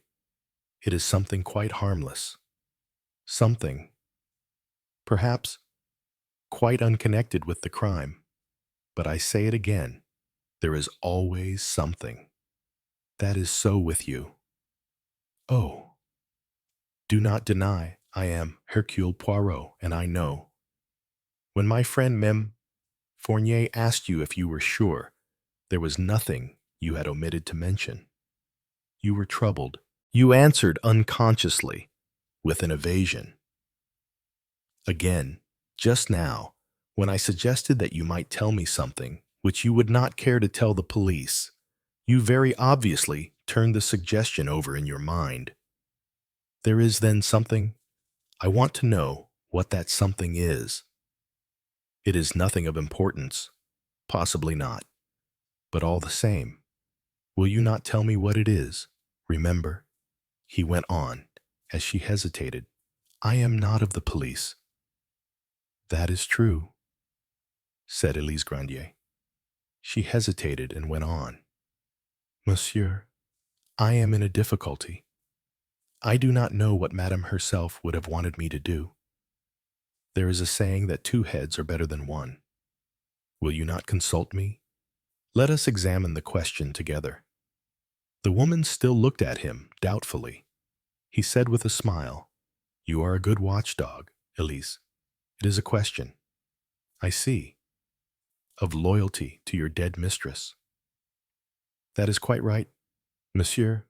it is something quite harmless. Something, perhaps, quite unconnected with the crime. But I say it again, there is always something. That is so with you. Oh, do not deny I am Hercule Poirot, and I know. When my friend Mem Fournier asked you if you were sure, there was nothing you had omitted to mention. You were troubled. You answered unconsciously, with an evasion. Again, just now, when I suggested that you might tell me something which you would not care to tell the police, you very obviously turned the suggestion over in your mind. There is then something. I want to know what that something is. It is nothing of importance, possibly not, but all the same. Will you not tell me what it is? Remember," he went on, as she hesitated, "I am not of the police." "That is true," said Elise Grandier. She hesitated and went on. "Monsieur, I am in a difficulty. I do not know what Madame herself would have wanted me to do. There is a saying that 2 heads are better than 1. Will you not consult me? Let us examine the question together." The woman still looked at him doubtfully. He said with a smile, "You are a good watchdog, Elise. It is a question, I see, of loyalty to your dead mistress." "That is quite right, monsieur.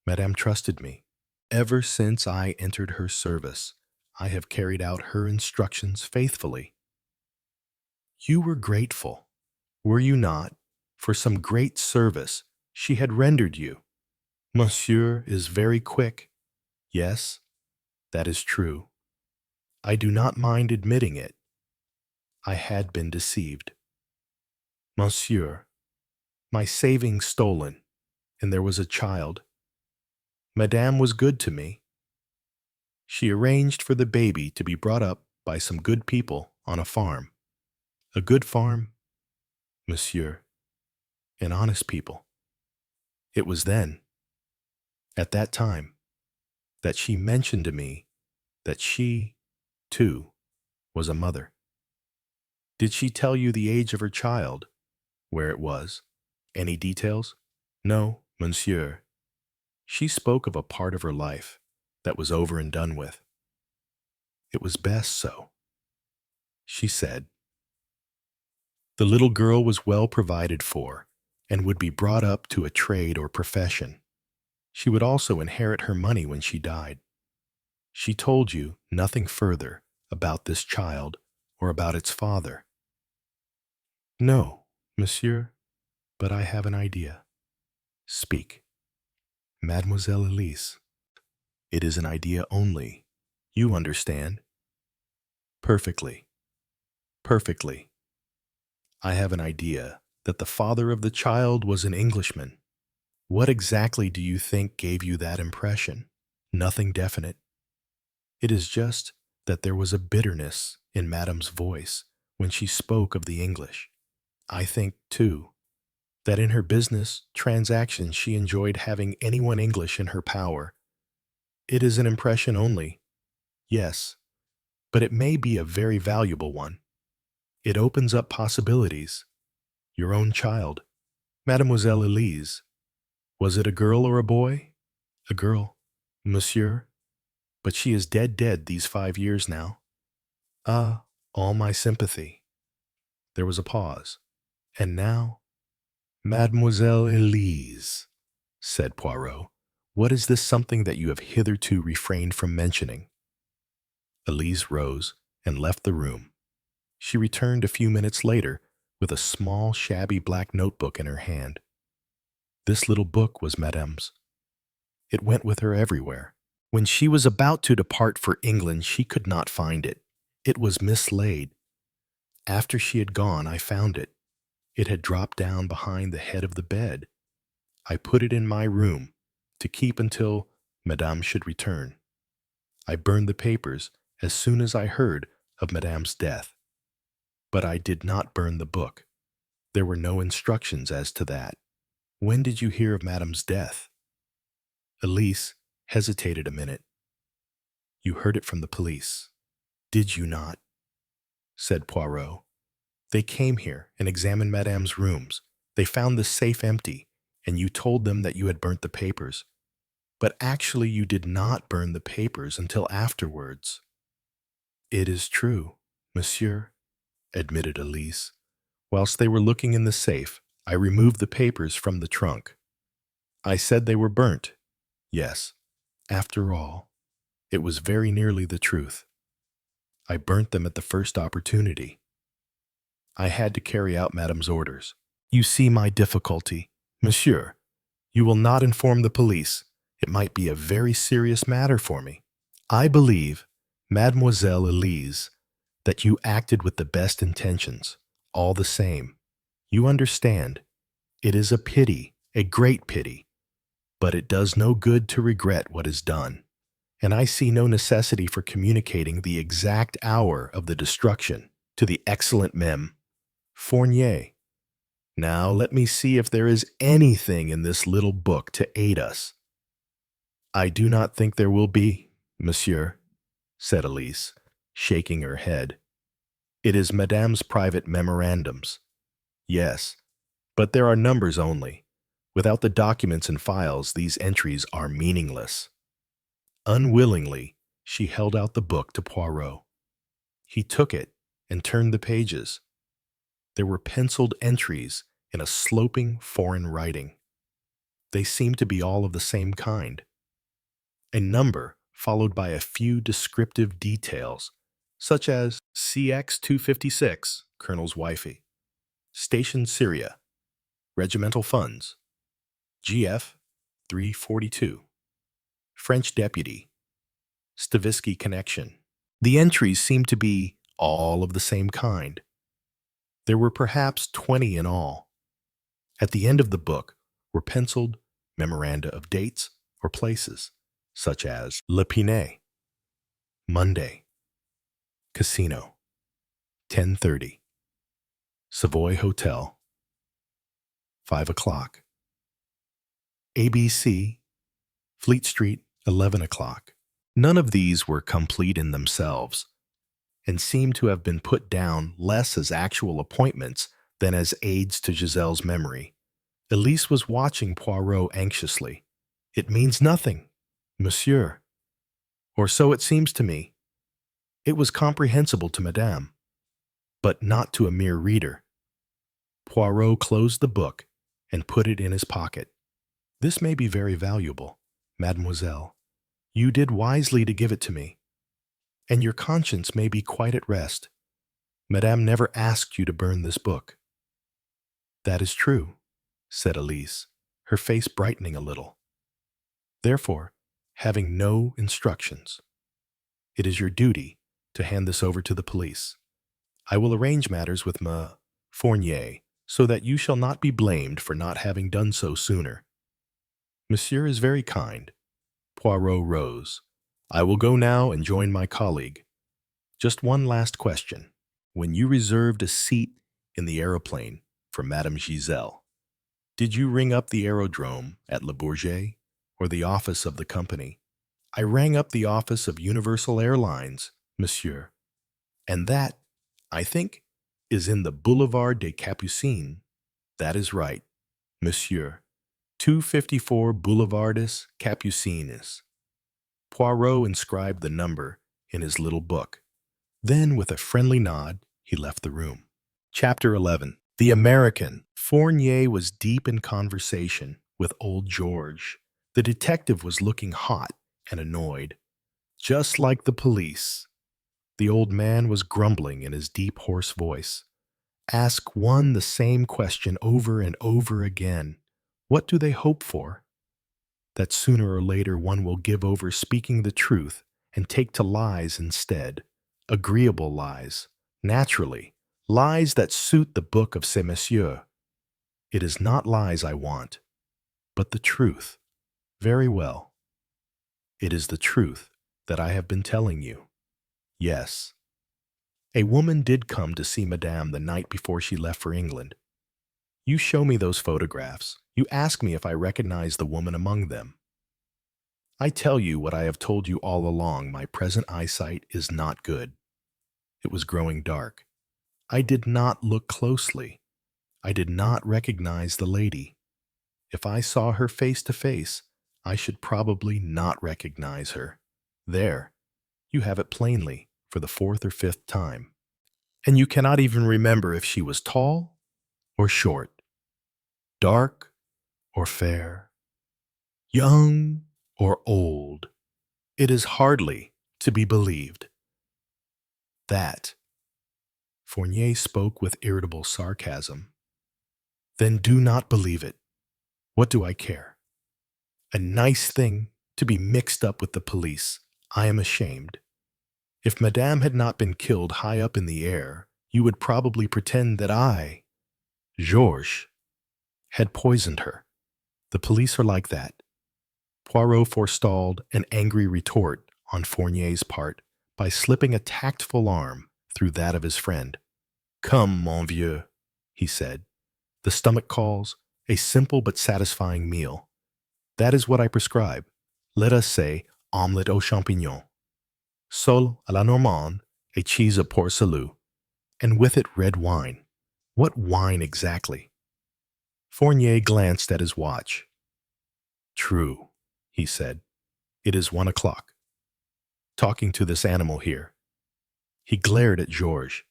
Madame trusted me. Ever since I entered her service, I have carried out her instructions faithfully. You were grateful, were you not, for some great service she had rendered you? Monsieur is very quick. Yes, that is true. I do not mind admitting it. I had been deceived. Monsieur, my savings stolen, and there was a child. Madame was good to me. She arranged for the baby to be brought up by some good people on a farm. A good farm, monsieur, and honest people. It was then, at that time, that she mentioned to me that she, too, was a mother." "Did she tell you the age of her child, where it was, any details?" "No, monsieur. She spoke of a part of her life that was over and done with. It was best so. She said, the little girl was well provided for and would be brought up to a trade or profession. She would also inherit her money when she died. She told you nothing further about this child or about its father." "No, monsieur, but I have an idea." "Speak." "Mademoiselle Elise, it is an idea only. You understand?" "Perfectly. Perfectly. I have an idea that the father of the child was an Englishman. What exactly do you think gave you that impression?" "Nothing definite. It is just that there was a bitterness in Madame's voice when she spoke of the English. I think, too, that in her business transactions she enjoyed having anyone English in her power. It is an impression only, yes, but it may be a very valuable one. It opens up possibilities. Your own child, Mademoiselle Elise. Was it a girl or a boy?" "A girl, monsieur, but she is dead these 5 years now." "Ah, all my sympathy." There was a pause. "And now, Mademoiselle Elise," said Poirot, "what is this something that you have hitherto refrained from mentioning?" Elise rose and left the room. She returned a few minutes later with a small, shabby black notebook in her hand. This little book was Madame's. It went with her everywhere. When she was about to depart for England, she could not find it. It was mislaid. After she had gone, I found it. It had dropped down behind the head of the bed. I put it in my room to keep until Madame should return. I burned the papers as soon as I heard of Madame's death. But I did not burn the book. There were no instructions as to that. When did you hear of Madame's death?" Elise hesitated a minute. "You heard it from the police, did you not?" said Poirot. "They came here and examined Madame's rooms. They found the safe empty, and you told them that you had burnt the papers. But actually you did not burn the papers until afterwards." "It is true, monsieur," admitted Elise. "Whilst they were looking in the safe, I removed the papers from the trunk. I said they were burnt. Yes, after all, it was very nearly the truth. I burnt them at the first opportunity. I had to carry out Madame's orders. You see my difficulty. Monsieur, you will not inform the police. It might be a very serious matter for me. I believe, Mademoiselle Elise, that you acted with the best intentions. All the same, you understand, it is a pity, a great pity, but it does no good to regret what is done, and I see no necessity for communicating the exact hour of the destruction to the excellent Mem. Fournier. Now let me see if there is anything in this little book to aid us." "I do not think there will be, monsieur," said Elise. shaking her head. It is Madame's private memorandums. Yes, but there are numbers only. Without the documents and files, these entries are meaningless. Unwillingly, she held out the book to Poirot. He took it and turned the pages. There were penciled entries in a sloping foreign writing. They seemed to be all of the same kind. A number followed by a few descriptive details, such as CX 256, Colonel's wifey, Station Syria, Regimental Funds, GF 342, French Deputy, Stavisky Connection. The entries seemed to be all of the same kind. There were perhaps 20 in all. At the end of the book were penciled memoranda of dates or places, such as Le Pinet, Monday, Casino, 10:30, Savoy Hotel, 5 o'clock, ABC, Fleet Street, 11 o'clock. None of these were complete in themselves, and seemed to have been put down less as actual appointments than as aids to Giselle's memory. Elise was watching Poirot anxiously. "It means nothing, monsieur. Or so it seems to me. It was comprehensible to Madame, but not to a mere reader." Poirot closed the book and put it in his pocket. "This may be very valuable, mademoiselle. You did wisely to give it to me, and your conscience may be quite at rest. Madame never asked you to burn this book." "That is true," said Elise, her face brightening a little. "Therefore, having no instructions, it is your duty to hand this over to the police. I will arrange matters with Fournier so that you shall not be blamed for not having done so sooner." "Monsieur is very kind." Poirot rose. "I will go now and join my colleague. Just one last question. When you reserved a seat in the aeroplane for Madame Giselle, did you ring up the aerodrome at Le Bourget or the office of the company?" "I rang up the office of Universal Airlines, monsieur. And that, I think, is in the Boulevard des Capucines." "That is right, monsieur. 254 Boulevardis Capucines." Poirot inscribed the number in his little book. Then, with a friendly nod, he left the room. Chapter 11. The American. Fournier was deep in conversation with old George. The detective was looking hot and annoyed, just like the police. The old man was grumbling in his deep, hoarse voice. "Ask one the same question over and over again. What do they hope for? That sooner or later one will give over speaking the truth and take to lies instead. Agreeable lies, naturally, lies that suit the book of ces messieurs. It is not lies I want, but the truth. Very well. It is the truth that I have been telling you. Yes. A woman did come to see Madame the night before she left for England. You show me those photographs. You ask me if I recognize the woman among them. I tell you what I have told you all along. My present eyesight is not good. It was growing dark. I did not look closely. I did not recognize the lady. If I saw her face to face, I should probably not recognize her. There, you have it plainly for the 4th or 5th time. And you cannot even remember if she was tall or short, dark or fair, young or old. It is hardly to be believed." "That." Fournier spoke with irritable sarcasm. "Then do not believe it. What do I care? A nice thing to be mixed up with the police. I am ashamed. If Madame had not been killed high up in the air, you would probably pretend that I, Georges, had poisoned her. The police are like that." Poirot forestalled an angry retort on Fournier's part by slipping a tactful arm through that of his friend. "Come, mon vieux," he said. "The stomach calls, a simple but satisfying meal. That is what I prescribe. Let us say omelette aux champignons, sole à la Normande, a cheese of port salut, and with it red wine. What wine exactly? Fournier glanced at his watch. True, he said. It is 1 o'clock. Talking to this animal here. He glared at Georges.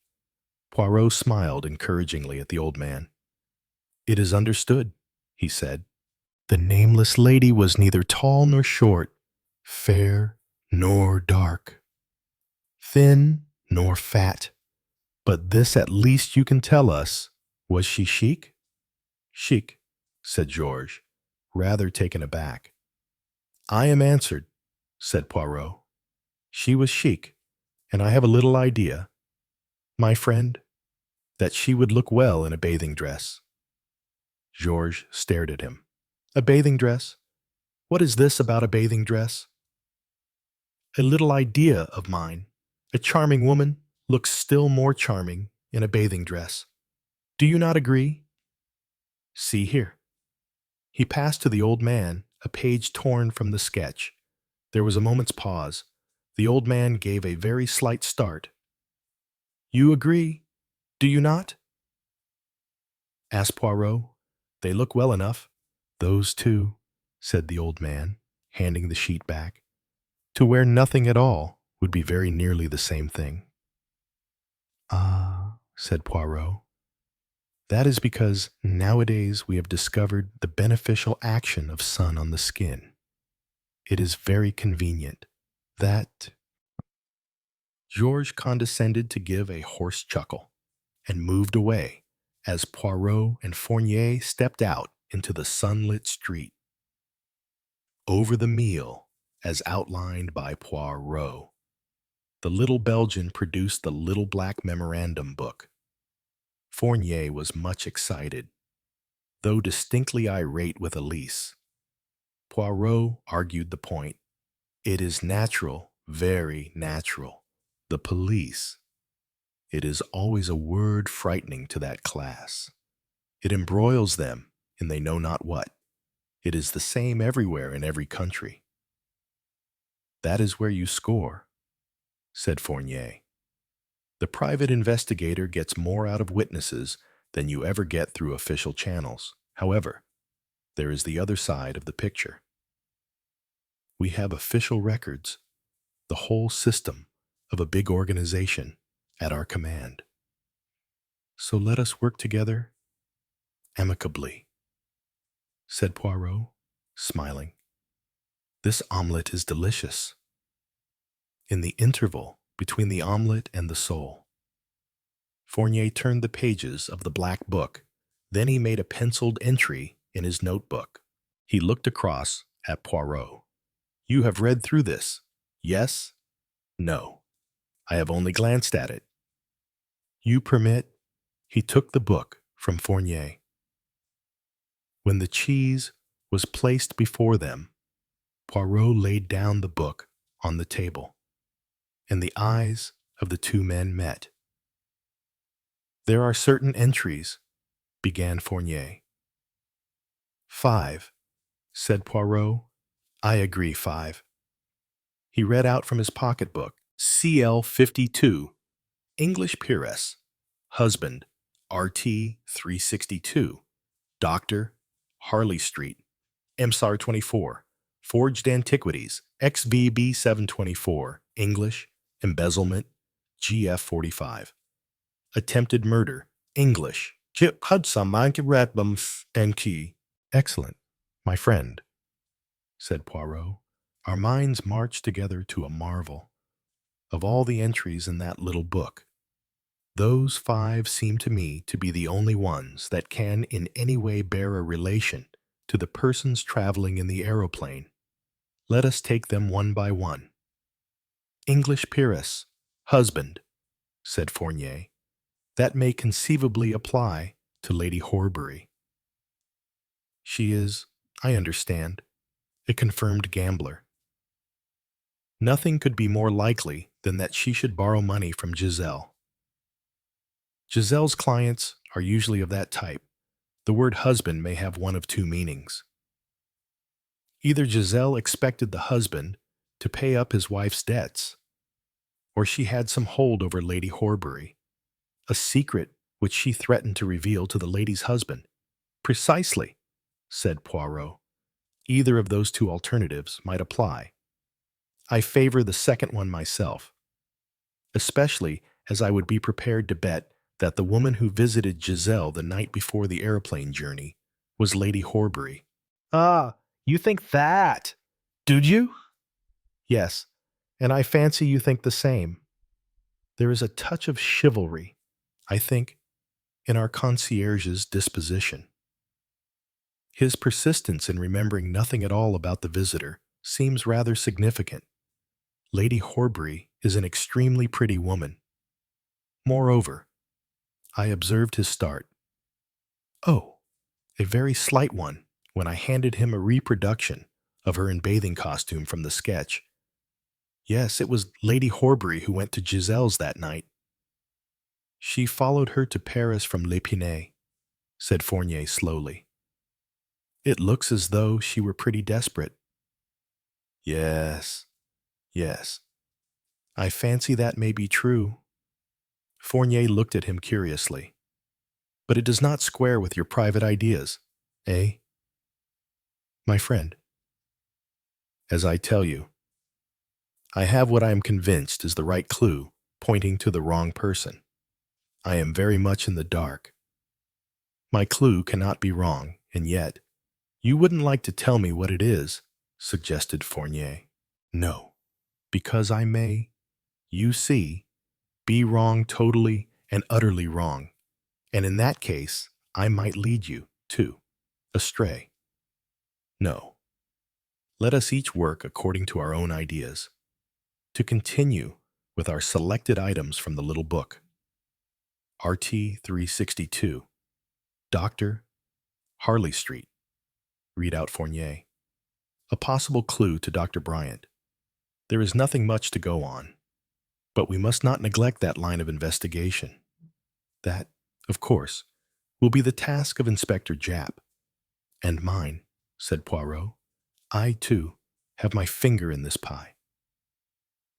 Poirot smiled encouragingly at the old man. It is understood, he said. The nameless lady was neither tall nor short, fair nor dark, thin nor fat. But this at least you can tell us. Was she chic? Chic, said Georges, rather taken aback. I am answered, said Poirot. She was chic, and I have a little idea, my friend, that she would look well in a bathing dress. Georges stared at him. A bathing dress? What is this about a bathing dress? A little idea of mine. A charming woman looks still more charming in a bathing dress. Do you not agree? See here. He passed to the old man a page torn from the sketch. There was a moment's pause. The old man gave a very slight start. You agree, do you not? Asked Poirot. They look well enough. Those two, said the old man, handing the sheet back. To wear nothing at all would be very nearly the same thing. Ah, said Poirot. That is because nowadays we have discovered the beneficial action of sun on the skin. It is very convenient. That... Georges condescended to give a hoarse chuckle and moved away as Poirot and Fournier stepped out into the sunlit street. Over the meal, as outlined by Poirot, the little Belgian produced the little black memorandum book. Fournier was much excited, though distinctly irate with Elise. Poirot argued the point. It is natural, very natural. The police. It is always a word frightening to that class. It embroils them, and they know not what. It is the same everywhere in every country. That is where you score, said Fournier. The private investigator gets more out of witnesses than you ever get through official channels. However, there is the other side of the picture. We have official records, the whole system of a big organization at our command. So let us work together amicably, said Poirot, smiling. This omelette is delicious. In the interval between the omelette and the sole, Fournier turned the pages of the black book. Then he made a penciled entry in his notebook. He looked across at Poirot. You have read through this? Yes? No. I have only glanced at it. You permit? He took the book from Fournier. When the cheese was placed before them, Poirot laid down the book on the table, and the eyes of the two men met. There are certain entries, began Fournier. 5, said Poirot. I agree, 5. He read out from his pocketbook. CL 52, English peeress, husband, RT 362, doctor, Harley Street, MSAR 24, forged antiquities, XVB 724, English, embezzlement, GF 45, attempted murder, English, Chip Hudson, and key. Excellent, my friend, said Poirot. Our minds marched together to a marvel. Of all the entries in that little book, those 5 seem to me to be the only ones that can in any way bear a relation to the persons traveling in the aeroplane. Let us take them one by one. English peeress, husband, said Fournier. That may conceivably apply to Lady Horbury. She is, I understand, a confirmed gambler. Nothing could be more likely than that she should borrow money from Giselle. Giselle's clients are usually of that type. The word husband may have one of two meanings. Either Giselle expected the husband to pay up his wife's debts, Or she had some hold over Lady Horbury, a secret which she threatened to reveal to the lady's husband. Precisely, said Poirot. Either of those two alternatives might apply. I favor the second one myself, especially as I would be prepared to bet that the woman who visited Giselle the night before the aeroplane journey was Lady Horbury. Ah, you think that? Do you? Yes, and I fancy you think the same. There is a touch of chivalry, I think, in our concierge's disposition. His persistence in remembering nothing at all about the visitor seems rather significant. Lady Horbury is an extremely pretty woman. Moreover, I observed his start. Oh, a very slight one when I handed him a reproduction of her in bathing costume from the sketch. Yes, it was Lady Horbury who went to Giselle's that night. She followed her to Paris from L'Épinay, said Fournier slowly. It looks as though she were pretty desperate. Yes, yes. I fancy that may be true. Fournier looked at him curiously. But it does not square with your private ideas, eh? My friend, as I tell you, I have what I am convinced is the right clue pointing to the wrong person. I am very much in the dark. My clue cannot be wrong, and yet, you wouldn't like to tell me what it is, suggested Fournier. No, because I may, you see, be wrong totally and utterly wrong, and in that case, I might lead you, too, astray. No. Let us each work according to our own ideas. To continue with our selected items from the little book. RT 362. Doctor, Harley Street. Read out Fournier. A possible clue to Dr. Bryant. There is nothing much to go on, but we must not neglect that line of investigation. That, of course, will be the task of Inspector Japp. And mine, said Poirot. I, too, have my finger in this pie.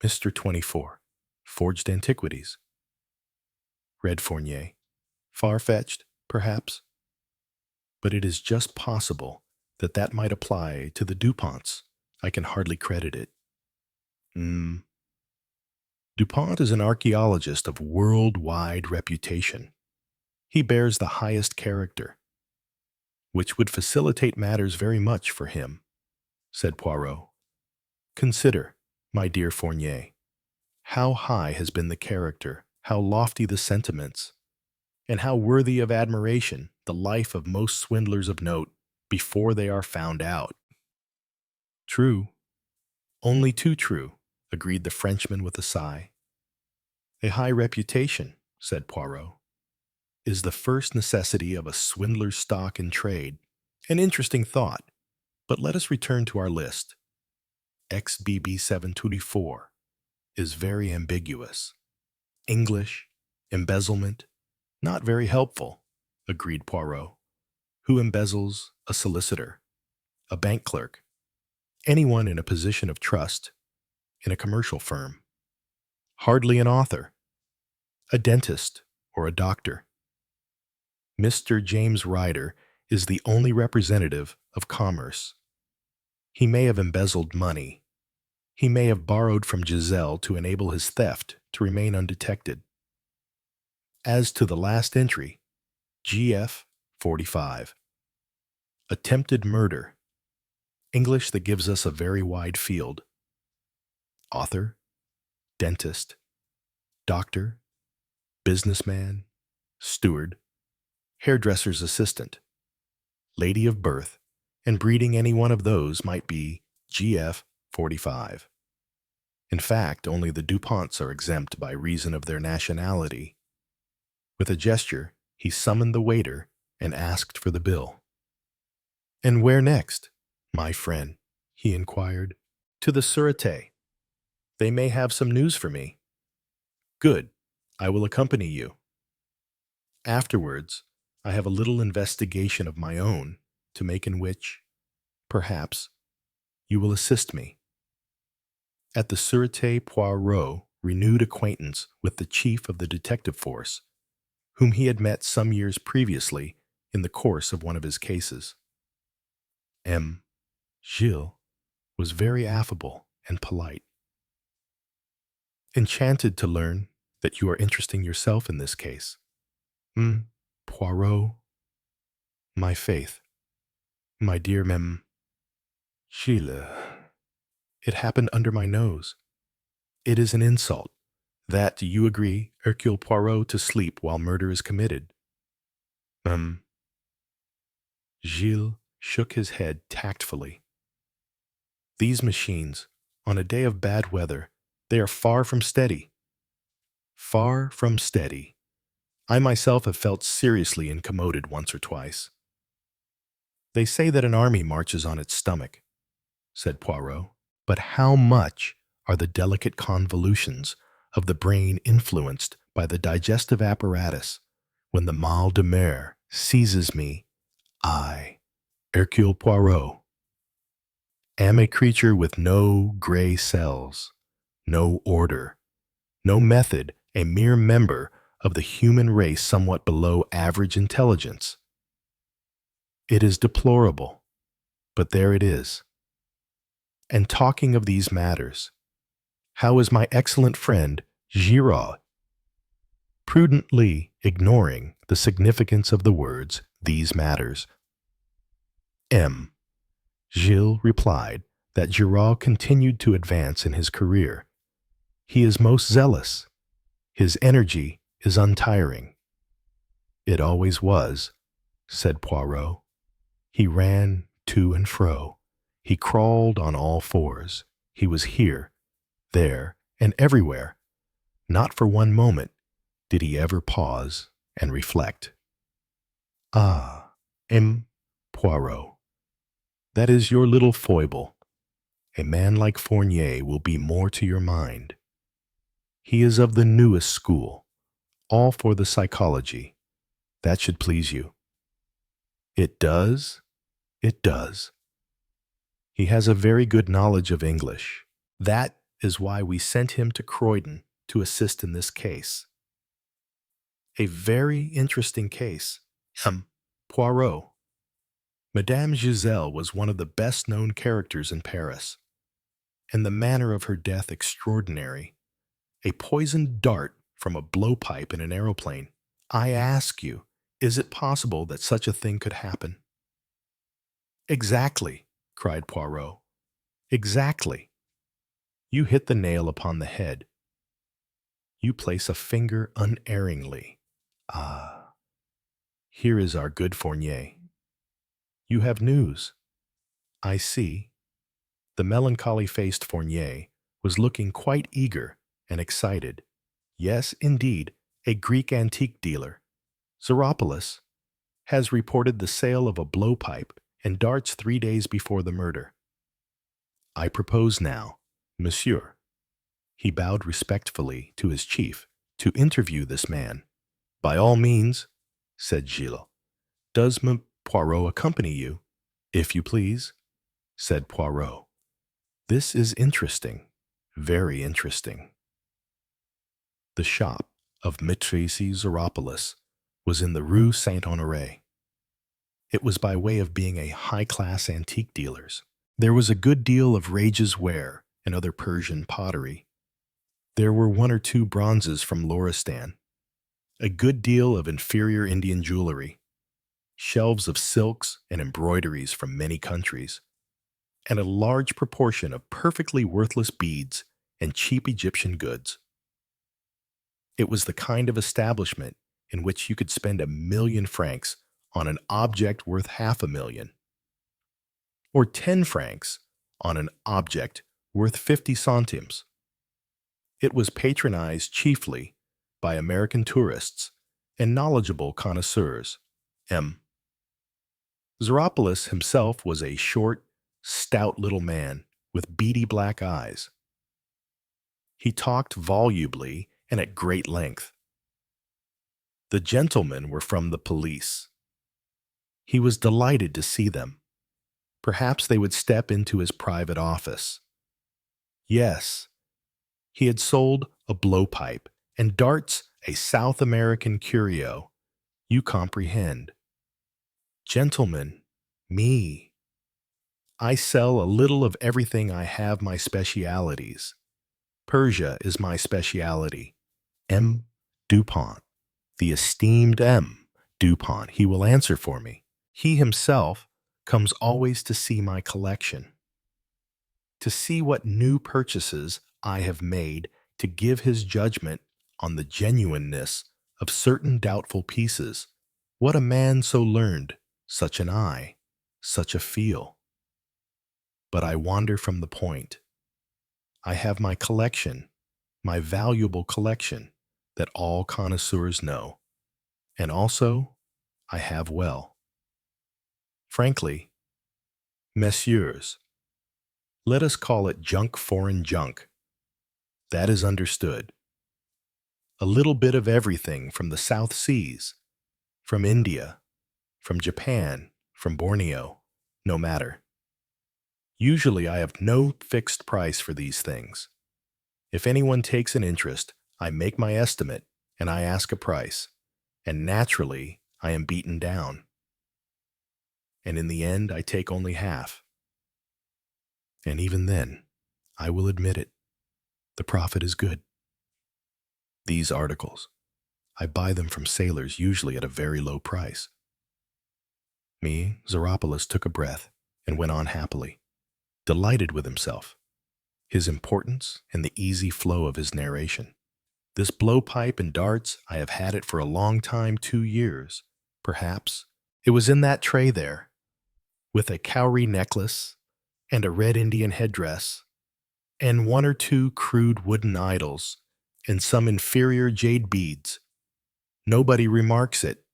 Mr. 24. Forged Antiquities. Read Fournier. Far-fetched, perhaps? But it is just possible that that might apply to the DuPonts. I can hardly credit it. DuPont is an archaeologist of worldwide reputation. He bears the highest character, which would facilitate matters very much for him, said Poirot. Consider, my dear Fournier, how high has been the character, how lofty the sentiments, and how worthy of admiration the life of most swindlers of note before they are found out. True, only too true, agreed the Frenchman with a sigh. A high reputation, said Poirot, is the first necessity of a swindler's stock in trade. An interesting thought, but let us return to our list. XBB 724 is very ambiguous. English, embezzlement, not very helpful, agreed Poirot. Who embezzles a solicitor, a bank clerk, anyone in a position of trust, in a commercial firm? Hardly an author, a dentist, or a doctor. Mr. James Ryder is the only representative of commerce. He may have embezzled money. He may have borrowed from Giselle to enable his theft to remain undetected. As to the last entry, GF 45. Attempted murder. English that gives us a very wide field. Author, dentist, doctor, businessman, steward, hairdresser's assistant, lady of birth, and breeding any one of those might be GF 45. In fact, only the DuPonts are exempt by reason of their nationality. With a gesture, he summoned the waiter and asked for the bill. And where next, my friend? He inquired. To the Sûreté. They may have some news for me. Good. I will accompany you. Afterwards, I have a little investigation of my own to make in which, perhaps, you will assist me. At the Sûreté, Poirot renewed acquaintance with the chief of the detective force, whom he had met some years previously in the course of one of his cases. Gilles was very affable and polite. Enchanted to learn that you are interesting yourself in this case. Poirot, my faith, my dear Gilles, it happened under my nose. It is an insult that, do you agree, Hercule Poirot, to sleep while murder is committed? Gilles shook his head tactfully. These machines, on a day of bad weather, they are far from steady. Far from steady. I myself have felt seriously incommoded once or twice. They say that an army marches on its stomach, said Poirot, but how much are the delicate convolutions of the brain influenced by the digestive apparatus when the mal de mer seizes me? I, Hercule Poirot, am a creature with no gray cells, no order, no method, a mere member of the human race somewhat below average intelligence. It is deplorable, but there it is. And talking of these matters, how is my excellent friend Giraud? Prudently ignoring the significance of the words, these matters, Gilles replied that Giraud continued to advance in his career. He is most zealous. His energy is untiring. It always was, said Poirot. He ran to and fro. He crawled on all fours. He was here, there, and everywhere. Not for one moment did he ever pause and reflect. Ah, Poirot, that is your little foible. A man like Fournier will be more to your mind. He is of the newest school, all for the psychology. That should please you. It does? It does. He has a very good knowledge of English. That is why we sent him to Croydon to assist in this case. A very interesting case. Poirot. Madame Giselle was one of the best-known characters in Paris, and the manner of her death extraordinary. A poisoned dart from a blowpipe in an aeroplane. I ask you, is it possible that such a thing could happen? Exactly, cried Poirot. Exactly. You hit the nail upon the head. You place a finger unerringly. Ah, here is our good Fournier. You have news. I see. The melancholy-faced Fournier was looking quite eager and excited. Yes, indeed, a Greek antique dealer, Zeropoulos, has reported the sale of a blowpipe and darts 3 days before the murder. I propose now, monsieur, he bowed respectfully to his chief, to interview this man. By all means, said Gilles. Does Poirot accompany you? If you please, said Poirot. This is interesting, very interesting. The shop of Maître Zeropoulos was in the Rue Saint-Honoré. It was by way of being a high-class antique dealer's. There was a good deal of Rage's ware and other Persian pottery. There were 1 or 2 bronzes from Loristan, a good deal of inferior Indian jewelry, shelves of silks and embroideries from many countries, and a large proportion of perfectly worthless beads and cheap Egyptian goods. It was the kind of establishment in which you could spend 1,000,000 francs on an object worth 500,000, or 10 francs on an object worth 50 centimes. It was patronized chiefly by American tourists and knowledgeable connoisseurs. Zeropoulos himself was a short, stout little man with beady black eyes. He talked volubly and at great length. The gentlemen were from the police. He was delighted to see them. Perhaps they would step into his private office. Yes, he had sold a blowpipe, and darts a South American curio. You comprehend. Gentlemen, me. I sell a little of everything. I have my specialities. Persia is my speciality. M. Dupont, the esteemed M. Dupont, he will answer for me. He himself comes always to see my collection, to see what new purchases I have made, to give his judgment on the genuineness of certain doubtful pieces. What a man so learned, such an eye, such a feel. But I wander from the point. I have my collection, my valuable collection that all connoisseurs know. And also, I have well. Frankly, messieurs, let us call it junk, foreign junk. That is understood. A little bit of everything from the South Seas, from India, from Japan, from Borneo, no matter. Usually I have no fixed price for these things. If anyone takes an interest, I make my estimate and I ask a price, and naturally I am beaten down. And in the end I take only half. And even then, I will admit it, the profit is good. These articles, I buy them from sailors usually at a very low price. Me, Xeropolis took a breath and went on happily, delighted with himself, his importance, and the easy flow of his narration. This blowpipe and darts, I have had it for a long time, 2 years, perhaps. It was in that tray there, with a cowrie necklace and a red Indian headdress, and 1 or 2 crude wooden idols, and some inferior jade beads. Nobody remarks it.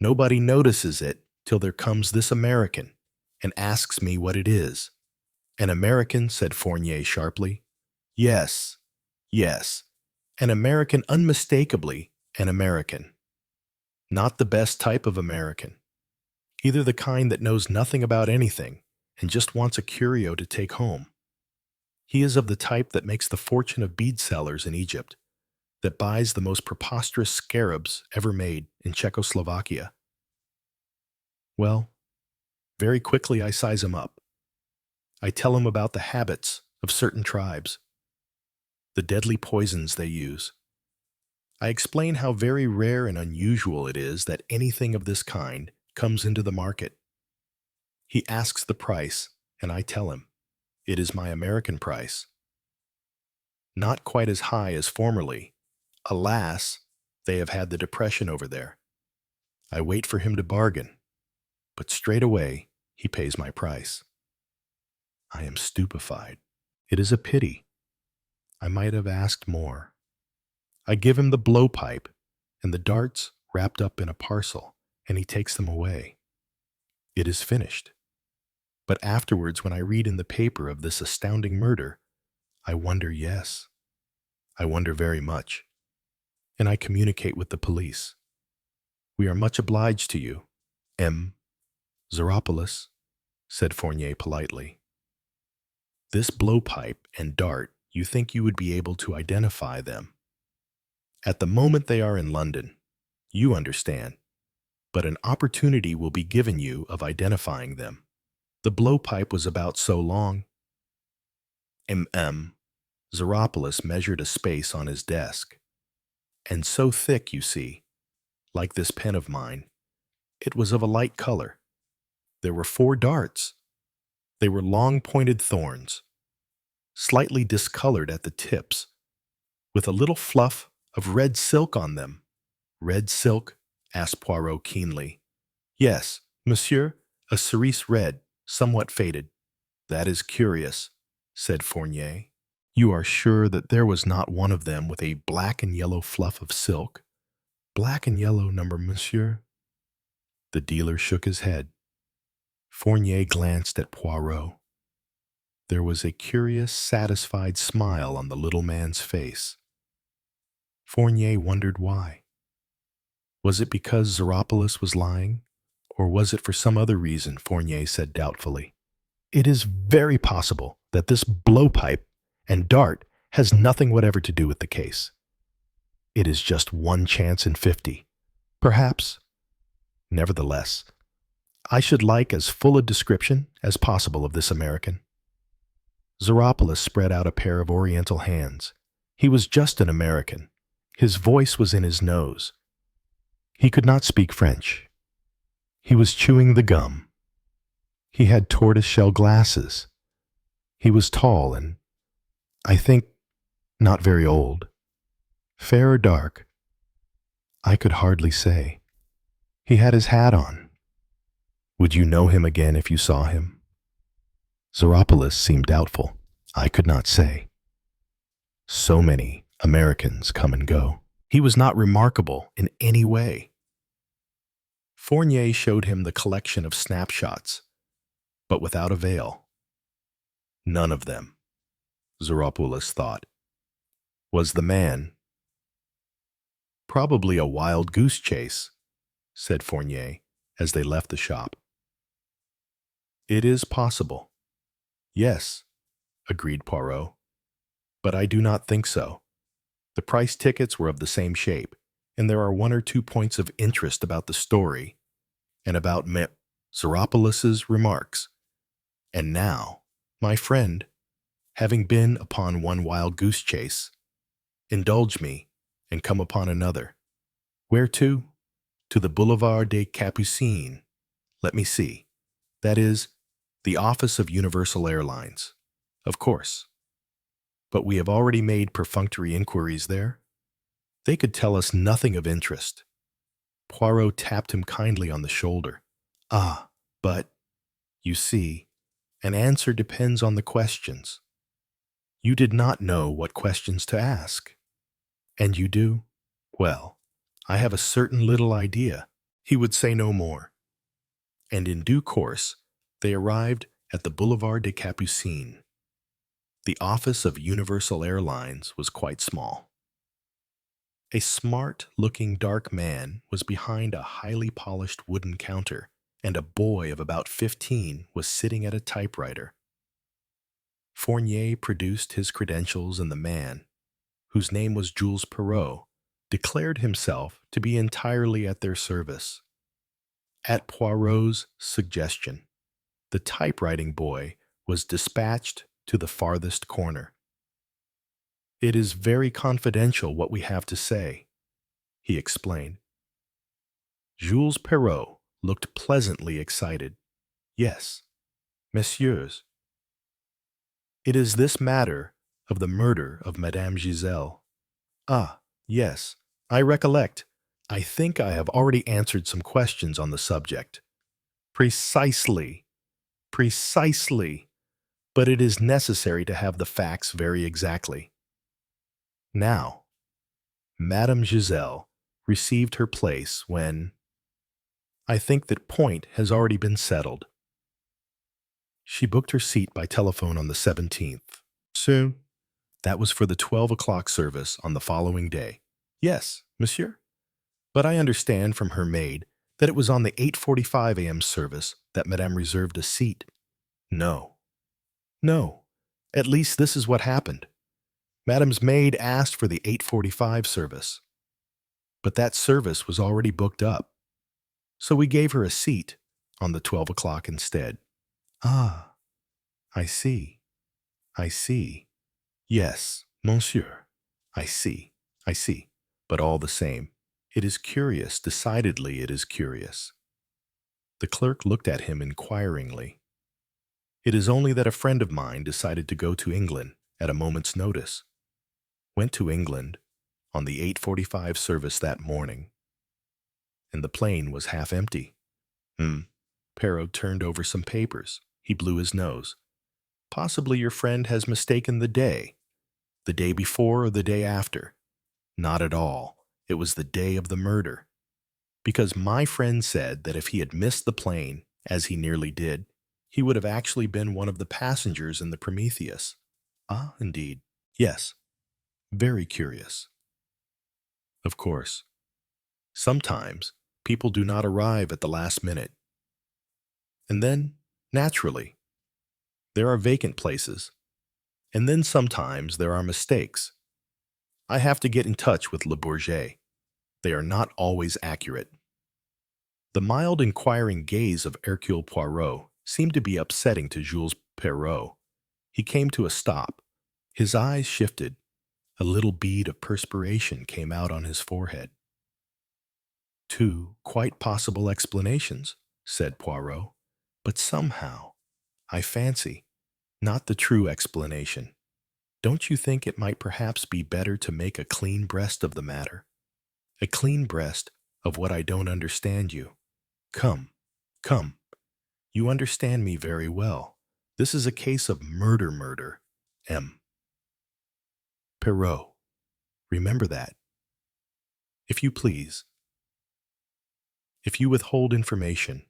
Nobody notices it till there comes this American and asks me what it is. An American, said Fournier sharply. Yes, yes, an American, unmistakably an American. Not the best type of American. Either the kind that knows nothing about anything and just wants a curio to take home. He is of the type that makes the fortune of bead sellers in Egypt, that buys the most preposterous scarabs ever made in Czechoslovakia. Well, very quickly I size him up. I tell him about the habits of certain tribes, the deadly poisons they use. I explain how very rare and unusual it is that anything of this kind comes into the market. He asks the price, and I tell him, it is my American price. Not quite as high as formerly. Alas, they have had the depression over there. I wait for him to bargain, but straight away he pays my price. I am stupefied. It is a pity. I might have asked more. I give him the blowpipe and the darts wrapped up in a parcel, and he takes them away. It is finished. But afterwards, when I read in the paper of this astounding murder, I wonder, yes, I wonder very much. And I communicate with the police. We are much obliged to you, M. Xeropolis, said Fournier politely. This blowpipe and dart, you think you would be able to identify them. At the moment they are in London, you understand, but an opportunity will be given you of identifying them. The blowpipe was about so long. M. Xeropolis measured a space on his desk, and so thick, you see, like this pen of mine. It was of a light color. There were 4 darts. They were long-pointed thorns, slightly discolored at the tips, with a little fluff of red silk on them. Red silk? Asked Poirot keenly. Yes, monsieur, a cerise red, somewhat faded. That is curious, said Fournier. You are sure that there was not one of them with a black and yellow fluff of silk? Black and yellow number, monsieur? The dealer shook his head. Fournier glanced at Poirot. There was a curious, satisfied smile on the little man's face. Fournier wondered why. Was it because Xeropolis was lying, or was it for some other reason? Fournier said doubtfully. It is very possible that this blowpipe and dart has nothing whatever to do with the case. It is just 1 chance in 50, perhaps. Nevertheless, I should like as full a description as possible of this American. Zeropoulos spread out a pair of oriental hands. He was just an American. His voice was in his nose. He could not speak French. He was chewing the gum. He had tortoise-shell glasses. He was tall and, I think, not very old. Fair or dark? I could hardly say. He had his hat on. Would you know him again if you saw him? Zeropoulos seemed doubtful. I could not say. So many Americans come and go. He was not remarkable in any way. Fournier showed him the collection of snapshots, but without avail. None of them, Zeropoulos thought, was the man. Probably a wild goose chase, said Fournier as they left the shop. It is possible. Yes, agreed Poirot, but I do not think so. The price tickets were of the same shape, and there are 1 or 2 points of interest about the story and about Zeropoulos's remarks. And now, my friend, having been upon one wild goose chase, indulge me and come upon another. Where to? To the Boulevard des Capucines. Let me see. That is, the office of Universal Airlines. Of course. But we have already made perfunctory inquiries there. They could tell us nothing of interest. Poirot tapped him kindly on the shoulder. Ah, but, you see, an answer depends on the questions. You did not know what questions to ask. And you do? Well, I have a certain little idea. He would say no more. And in due course, they arrived at the Boulevard des Capucines. The office of Universal Airlines was quite small. A smart-looking dark man was behind a highly polished wooden counter, and a boy of about 15 was sitting at a typewriter. Fournier produced his credentials, and the man, whose name was Jules Poirot, declared himself to be entirely at their service. At Poirot's suggestion, the typewriting boy was dispatched to the farthest corner. It is very confidential what we have to say, he explained. Jules Poirot looked pleasantly excited. Yes, messieurs. It is this matter of the murder of Madame Giselle. Ah, yes, I recollect. I think I have already answered some questions on the subject. Precisely. Precisely. But it is necessary to have the facts very exactly. Now, Madame Giselle received her place when... I think that point has already been settled. She booked her seat by telephone on the 17th. Soon, that was for the 12 o'clock service on the following day. Yes, monsieur. But I understand from her maid that it was on the 8:45 a.m. service that Madame reserved a seat. No. No. At least this is what happened. Madame's maid asked for the 8:45 service. But that service was already booked up. So we gave her a seat on the 12 o'clock instead. Ah, I see. I see. Yes, monsieur. I see. I see. But all the same, it is curious, decidedly it is curious. The clerk looked at him inquiringly. It is only that a friend of mine decided to go to England at a moment's notice. Went to England on the 8:45 service that morning. And the plane was half empty. Poirot turned over some papers. He blew his nose. Possibly your friend has mistaken the day before or the day after. Not at all. It was the day of the murder. Because my friend said that if he had missed the plane, as he nearly did, he would have actually been one of the passengers in the Prometheus. Ah, indeed. Yes. Very curious. Of course. Sometimes people do not arrive at the last minute. And then, naturally, there are vacant places. And then sometimes there are mistakes. I have to get in touch with Le Bourget. They are not always accurate. The mild, inquiring gaze of Hercule Poirot seemed to be upsetting to Jules Perrault. He came to a stop. His eyes shifted. A little bead of perspiration came out on his forehead. "Two quite possible explanations," said Poirot, "but somehow, I fancy, not the true explanation. Don't you think it might perhaps be better to make a clean breast of the matter? A clean breast of what I don't understand you. Come, come. You understand me very well. This is a case of murder. M. Perrault. Remember that. If you please. If you withhold information,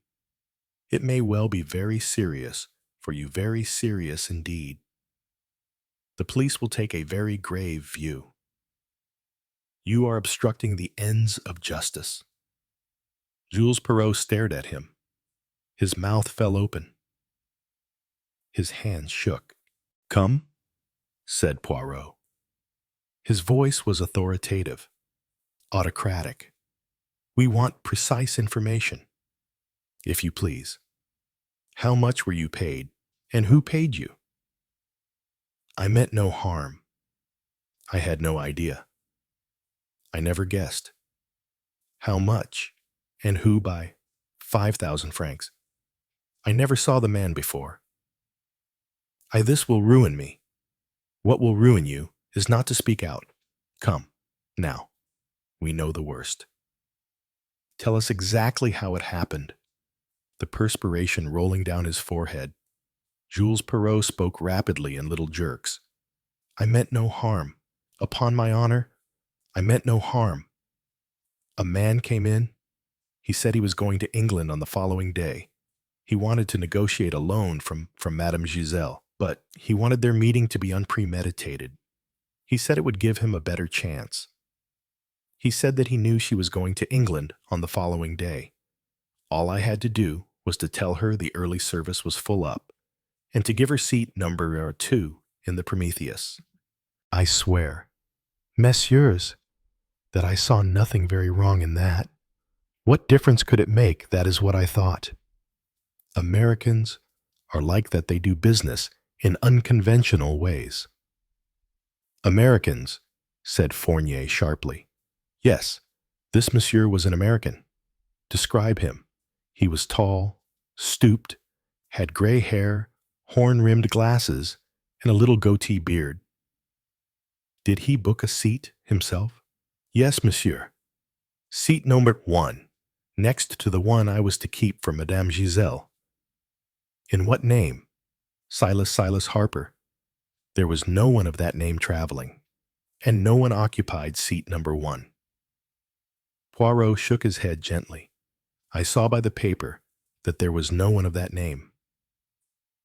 it may well be very serious for you, very serious indeed. The police will take a very grave view. You are obstructing the ends of justice." Jules Perrault stared at him. His mouth fell open. His hands shook. "Come," said Poirot. His voice was authoritative, autocratic. "We want precise information. If you please. How much were you paid, and who paid you?" "I meant no harm. I had no idea. I never guessed. How much, and who by 5,000 francs. I never saw the man before. This will ruin me. What will ruin you is not to speak out. Come, now, we know the worst. Tell us exactly how it happened." The perspiration rolling down his forehead, Jules Perrault spoke rapidly in little jerks. "I meant no harm. Upon my honor, I meant no harm. A man came in. He said he was going to England on the following day. He wanted to negotiate a loan from Madame Giselle, but he wanted their meeting to be unpremeditated. He said it would give him a better chance. He said that he knew she was going to England on the following day. All I had to do was to tell her the early service was full up, and to give her seat number 2 in the Prometheus. I swear, messieurs, that I saw nothing very wrong in that. What difference could it make? That is what I thought. Americans are like that. They do business in unconventional ways." "Americans," said Fournier sharply. "Yes, this monsieur was an American. Describe him." "He was tall, stooped, had gray hair, horn-rimmed glasses, and a little goatee beard." "Did he book a seat himself?" "Yes, monsieur. Seat number 1, next to the one I was to keep for Madame Giselle." "In what name?" Silas Harper." "There was no one of that name traveling, and no one occupied seat number 1. Poirot shook his head gently. "I saw by the paper that there was no one of that name.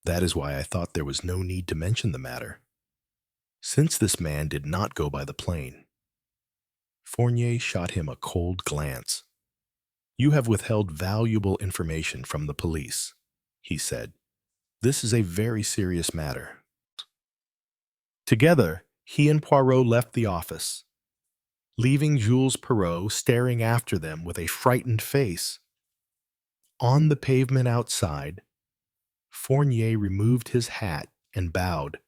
That is why I thought there was no need to mention the matter, since this man did not go by the plane." Fournier shot him a cold glance. "You have withheld valuable information from the police," he said. "This is a very serious matter." Together, he and Poirot left the office, leaving Jules Perrault staring after them with a frightened face. On the pavement outside, Fournier removed his hat and bowed.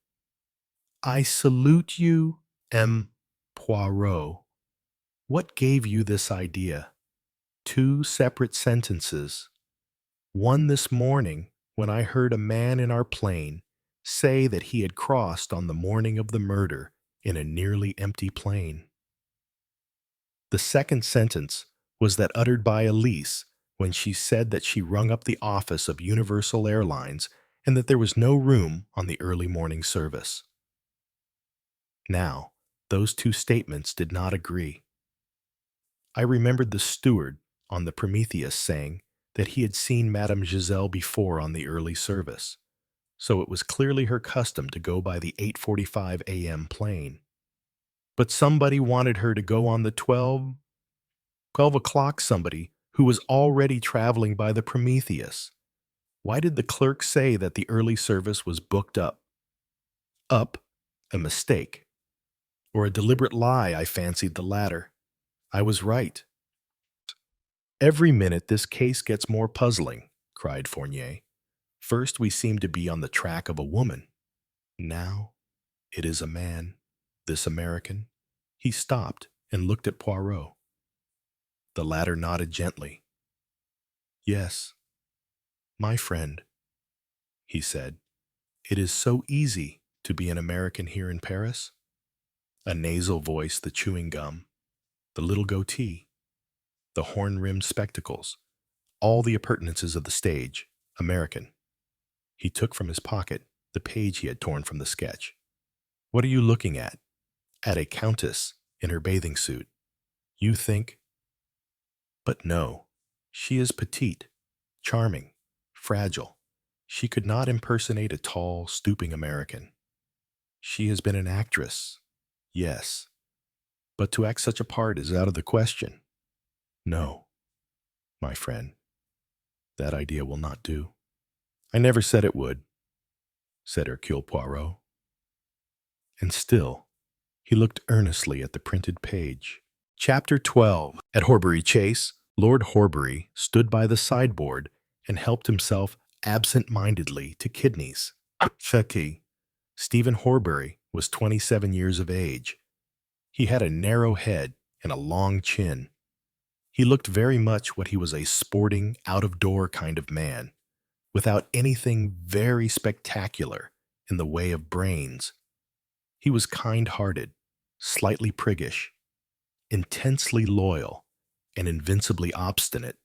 "I salute you, M. Poirot. What gave you this idea? 2 separate sentences. One this morning, when I heard a man in our plane say that he had crossed on the morning of the murder in a nearly empty plane. The second sentence was that uttered by Elise when she said that she rung up the office of Universal Airlines and that there was no room on the early morning service. Now, those 2 statements did not agree. I remembered the steward on the Prometheus saying that he had seen Madame Giselle before on the early service, so it was clearly her custom to go by the 8:45 a.m. plane. But somebody wanted her to go on the 12 o'clock, somebody who was already traveling by the Prometheus. Why did the clerk say that the early service was booked up? Up A mistake. Or a deliberate lie, I fancied the latter. I was right. Every minute this case gets more puzzling, cried Fournier. First we seem to be on the track of a woman. Now it is a man, this American. He stopped and looked at Poirot. The latter nodded gently. Yes, my friend, he said. It is so easy to be an American here in Paris. A nasal voice, the chewing gum, the little goatee, the horn-rimmed spectacles, all the appurtenances of the stage, American. He took from his pocket the page he had torn from the sketch. What are you looking at? At a countess in her bathing suit. You think? But no, she is petite, charming, fragile. She could not impersonate a tall, stooping American. She has been an actress, yes, but to act such a part is out of the question. No, my friend, that idea will not do. I never said it would, said Hercule Poirot. And still, he looked earnestly at the printed page. Chapter 12. At Horbury Chase, Lord Horbury stood by the sideboard and helped himself absent-mindedly to kidneys. Chucky. Stephen Horbury was 27 years of age. He had a narrow head and a long chin. He looked very much what he was, a sporting, out-of-door kind of man, without anything very spectacular in the way of brains. He was kind-hearted, slightly priggish, intensely loyal, and invincibly obstinate.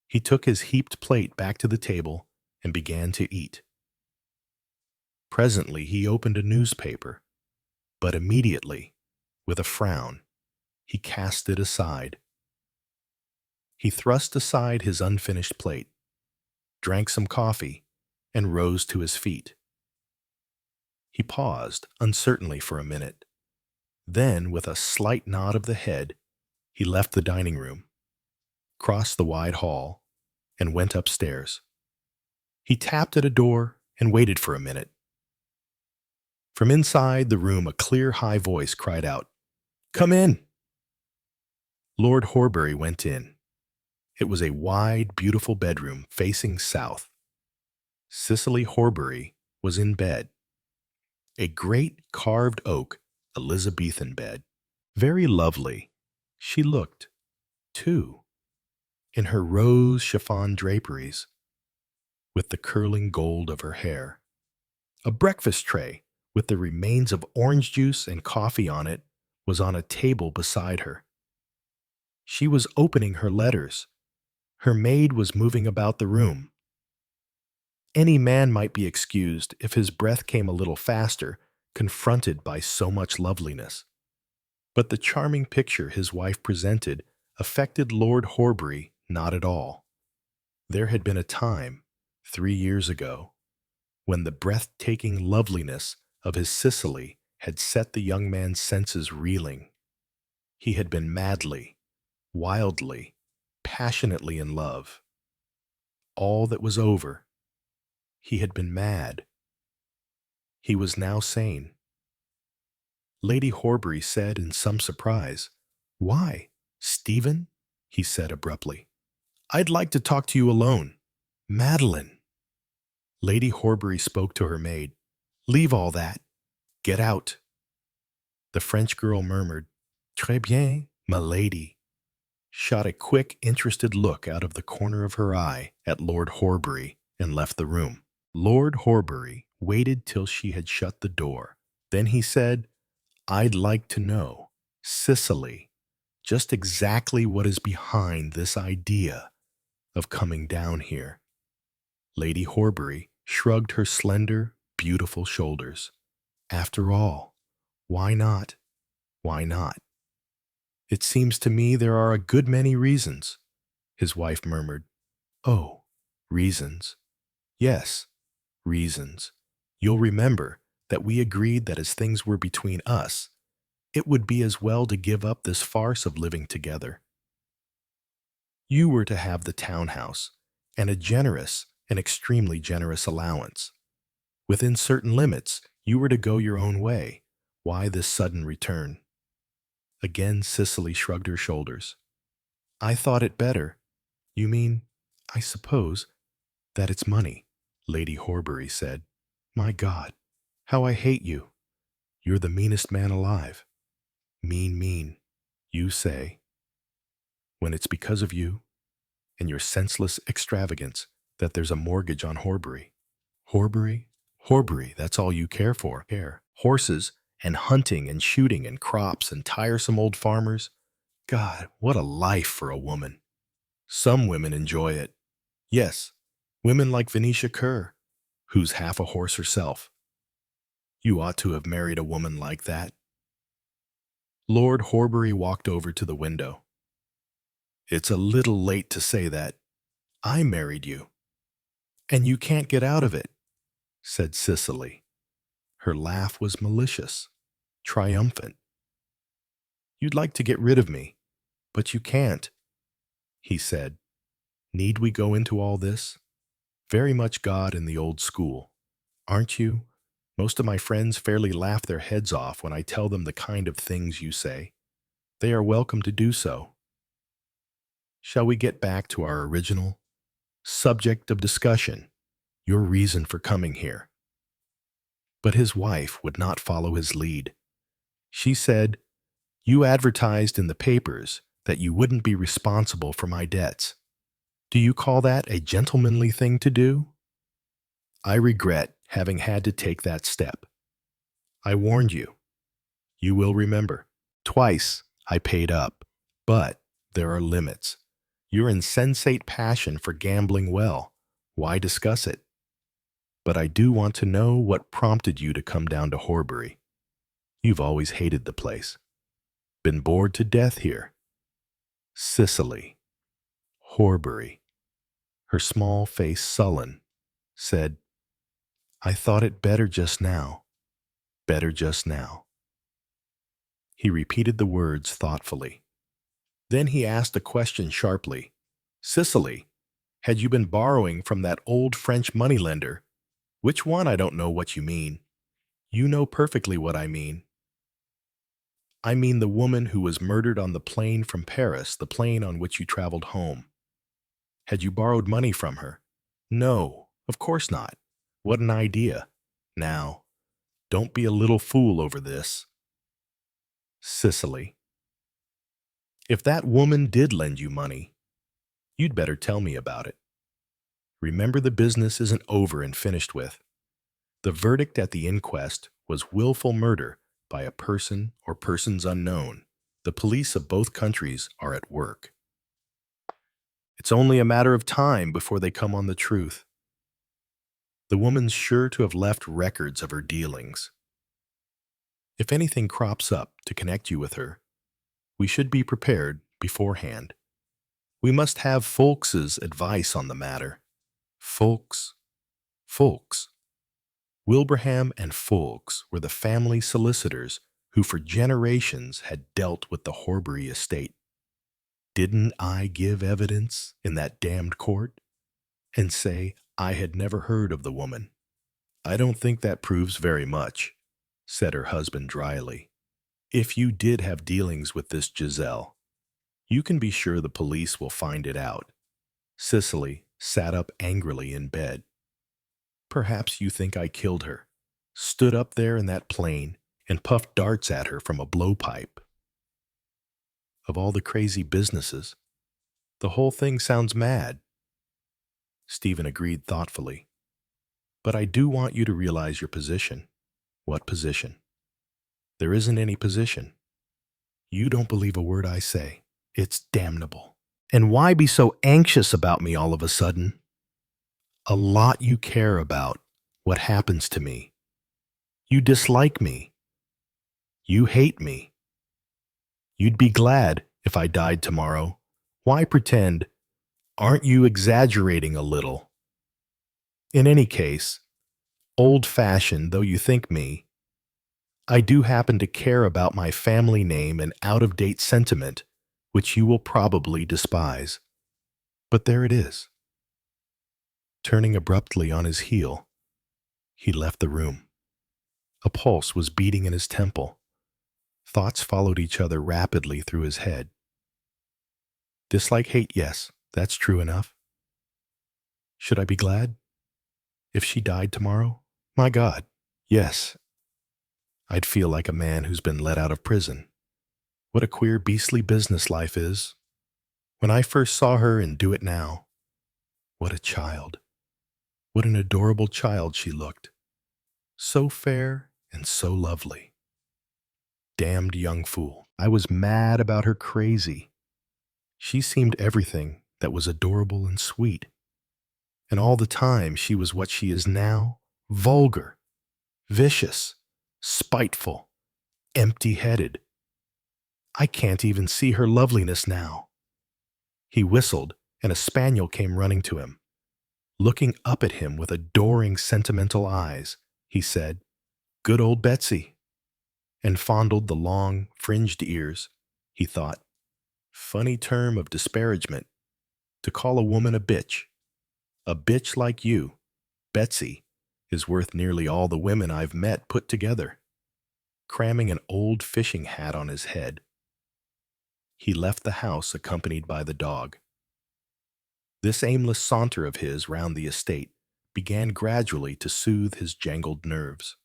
He took his heaped plate back to the table and began to eat. Presently he opened a newspaper, but immediately, with a frown, he cast it aside. He thrust aside his unfinished plate, drank some coffee, and rose to his feet. He paused uncertainly for a minute. Then, with a slight nod of the head, he left the dining room, crossed the wide hall, and went upstairs. He tapped at a door and waited for a minute. From inside the room a clear, high voice cried out, "Come in!" Lord Horbury went in. It was a wide, beautiful bedroom facing south. Cicely Horbury was in bed. A great carved oak Elizabethan bed. Very lovely. She looked, too, in her rose chiffon draperies, with the curling gold of her hair. A breakfast tray with the remains of orange juice and coffee on it was on a table beside her. She was opening her letters. Her maid was moving about the room. Any man might be excused if his breath came a little faster, confronted by so much loveliness. But the charming picture his wife presented affected Lord Horbury not at all. There had been a time, 3 years ago, when the breathtaking loveliness of his Cicely had set the young man's senses reeling. He had been madly, wildly, passionately in love. All that was over. He had been mad. He was now sane. Lady Horbury said in some surprise, "Why, Stephen?" he said abruptly. "I'd like to talk to you alone. Madeline." Lady Horbury spoke to her maid. "Leave all that. Get out." The French girl murmured, "Très bien, my lady," shot a quick, interested look out of the corner of her eye at Lord Horbury, and left the room. Lord Horbury waited till she had shut the door. Then he said, "I'd like to know, Cicely, just exactly what is behind this idea of coming down here." Lady Horbury shrugged her slender, beautiful shoulders. "After all, why not? Why not?" "It seems to me there are a good many reasons," his wife murmured. "Oh, reasons. Yes, reasons. You'll remember that we agreed that as things were between us, it would be as well to give up this farce of living together. You were to have the townhouse, and a generous and extremely generous allowance. Within certain limits, You were to go your own way. Why this sudden return? Again Cicely shrugged her shoulders. I thought it better. You mean, I suppose, that it's money, Lady Horbury said. My God, how I hate you. You're the meanest man alive. Mean, you say. When it's because of you and your senseless extravagance that there's a mortgage on Horbury. Horbury? Horbury, that's all you care for. Horses and hunting and shooting and crops and tiresome old farmers. God, what a life for a woman. Some women enjoy it. Yes, women like Venetia Kerr, who's half a horse herself. You ought to have married a woman like that. Lord Horbury walked over to the window. It's a little late to say that. I married you. And you can't get out of it, said Cicely. Her laugh was malicious, triumphant. You'd like to get rid of me, but you can't, he said. Need we go into all this? Very much God in the old school, aren't you? Most of my friends fairly laugh their heads off when I tell them the kind of things you say. They are welcome to do so. Shall we get back to our original subject of discussion, your reason for coming here? But his wife would not follow his lead. She said, You advertised in the papers that you wouldn't be responsible for my debts. Do you call that a gentlemanly thing to do? I regret having had to take that step. I warned you. You will remember. Twice I paid up, but there are limits. Your insensate passion for gambling well. Why discuss it? But I do want to know what prompted you to come down to Horbury. You've always hated the place. Been bored to death here. Cicely. Horbury. Her small face sullen, said, I thought it better just now. Better just now. He repeated the words thoughtfully. Then he asked a question sharply. Cicely, had you been borrowing from that old French moneylender? Which one? I don't know what you mean. You know perfectly what I mean. I mean the woman who was murdered on the plane from Paris, the plane on which you traveled home. Had you borrowed money from her? No, of course not. What an idea. Now, don't be a little fool over this. Cicely. If that woman did lend you money, you'd better tell me about it. Remember, the business isn't over and finished with. The verdict at the inquest was willful murder by a person or persons unknown. The police of both countries are at work. It's only a matter of time before they come on the truth. The woman's sure to have left records of her dealings. If anything crops up to connect you with her, we should be prepared beforehand. We must have Folks's advice on the matter. Folks. Wilbraham and Folks were the family solicitors who for generations had dealt with the Horbury estate. Didn't I give evidence in that damned court and say I had never heard of the woman? I don't think that proves very much, said her husband dryly. If you did have dealings with this Giselle, you can be sure the police will find it out. Cicely sat up angrily in bed. Perhaps you think I killed her, stood up there in that plane, and puffed darts at her from a blowpipe. Of all the crazy businesses, the whole thing sounds mad. Stephen agreed thoughtfully. But I do want you to realize your position. What position? There isn't any position. You don't believe a word I say. It's damnable. And why be so anxious about me all of a sudden? A lot you care about what happens to me. You dislike me. You hate me. You'd be glad if I died tomorrow. Why pretend? Aren't you exaggerating a little? In any case, old-fashioned though you think me, I do happen to care about my family name and out-of-date sentiment, which you will probably despise. But there it is. Turning abruptly on his heel, he left the room. A pulse was beating in his temple. Thoughts followed each other rapidly through his head. Dislike hate, yes, that's true enough. Should I be glad? If she died tomorrow? My God, yes. I'd feel like a man who's been let out of prison. What a queer, beastly business life is. When I first saw her and Do It Now, what a child. What an adorable child she looked. So fair and so lovely. Damned young fool. I was mad about her crazy. She seemed everything that was adorable and sweet. And all the time she was what she is now, vulgar, vicious, spiteful, empty-headed. I can't even see her loveliness now. He whistled, and a spaniel came running to him. Looking up at him with adoring, sentimental eyes, he said, "Good old Betsy," and fondled the long, fringed ears. He thought, funny term of disparagement, to call a woman a bitch. A bitch like you, Betsy, is worth nearly all the women I've met put together. Cramming an old fishing hat on his head, he left the house accompanied by the dog. This aimless saunter of his round the estate began gradually to soothe his jangled nerves.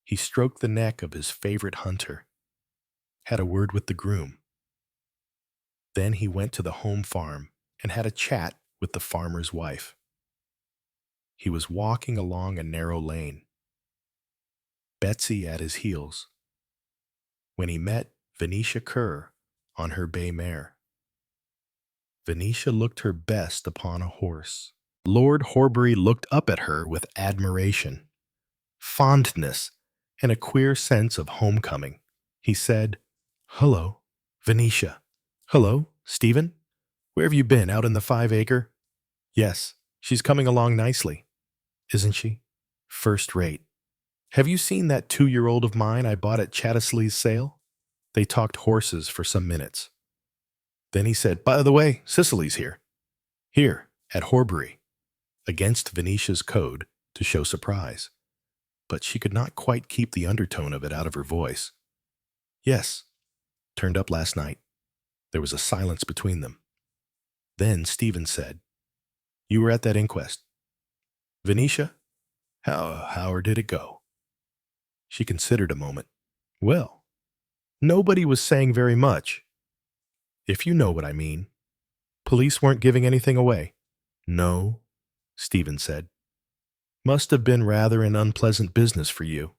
He stroked the neck of his favorite hunter, had a word with the groom. Then he went to the home farm and had a chat with the farmer's wife. He was walking along a narrow lane, Betsy at his heels, when he met Venetia Kerr on her bay mare. Venetia looked her best upon a horse. Lord Horbury looked up at her with admiration, fondness, and a queer sense of homecoming. He said, "Hello, Venetia." "Hello, Stephen. Where have you been, out in the 5-acre? "Yes, she's coming along nicely." "Isn't she?" "First rate. Have you seen that 2-year-old of mine I bought at Chattersley's sale?" They talked horses for some minutes. Then he said, "By the way, Cicely's here." "Here, at Horbury," against Venetia's code, to show surprise. But she could not quite keep the undertone of it out of her voice. "Yes, turned up last night." There was a silence between them. Then Stephen said, "You were at that inquest. Venetia, how did it go?" She considered a moment. "Well, nobody was saying very much, if you know what I mean. Police weren't giving anything away." "No," Stephen said. "Must have been rather an unpleasant business for you."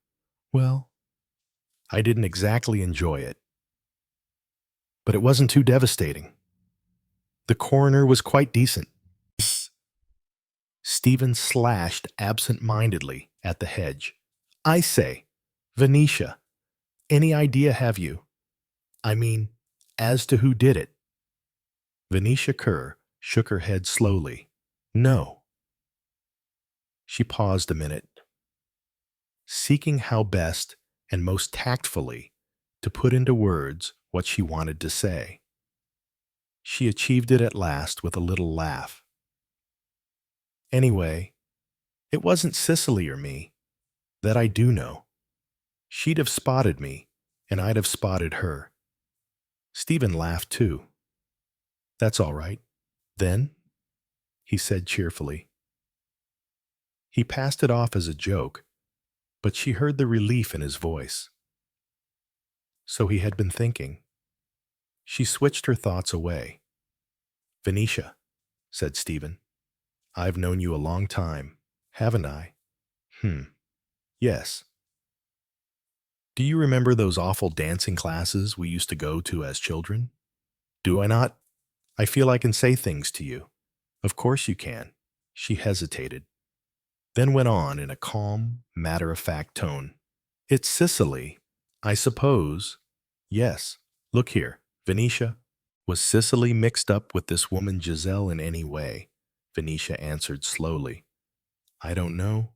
"Well, I didn't exactly enjoy it. But it wasn't too devastating. The coroner was quite decent." Stephen slashed absent-mindedly at the hedge. "I say, Venetia, any idea have you? I mean, as to who did it?" Venetia Kerr shook her head slowly. "No." She paused a minute, seeking how best and most tactfully to put into words what she wanted to say. She achieved it at last with a little laugh. "Anyway, it wasn't Cicely or me. That I do know. She'd have spotted me, and I'd have spotted her." Stephen laughed too. "That's all right. Then," he said cheerfully. He passed it off as a joke, but she heard the relief in his voice. So he had been thinking. She switched her thoughts away. "Venetia," said Stephen, "I've known you a long time, haven't I?" "Yes." "Do you remember those awful dancing classes we used to go to as children?" "Do I not? I feel I can say things to you." "Of course you can." She hesitated, then went on in a calm, matter-of-fact tone. "It's Cicely, I suppose." "Yes. Look here, Venetia. Was Cicely mixed up with this woman Giselle in any way?" Venetia answered slowly. "I don't know.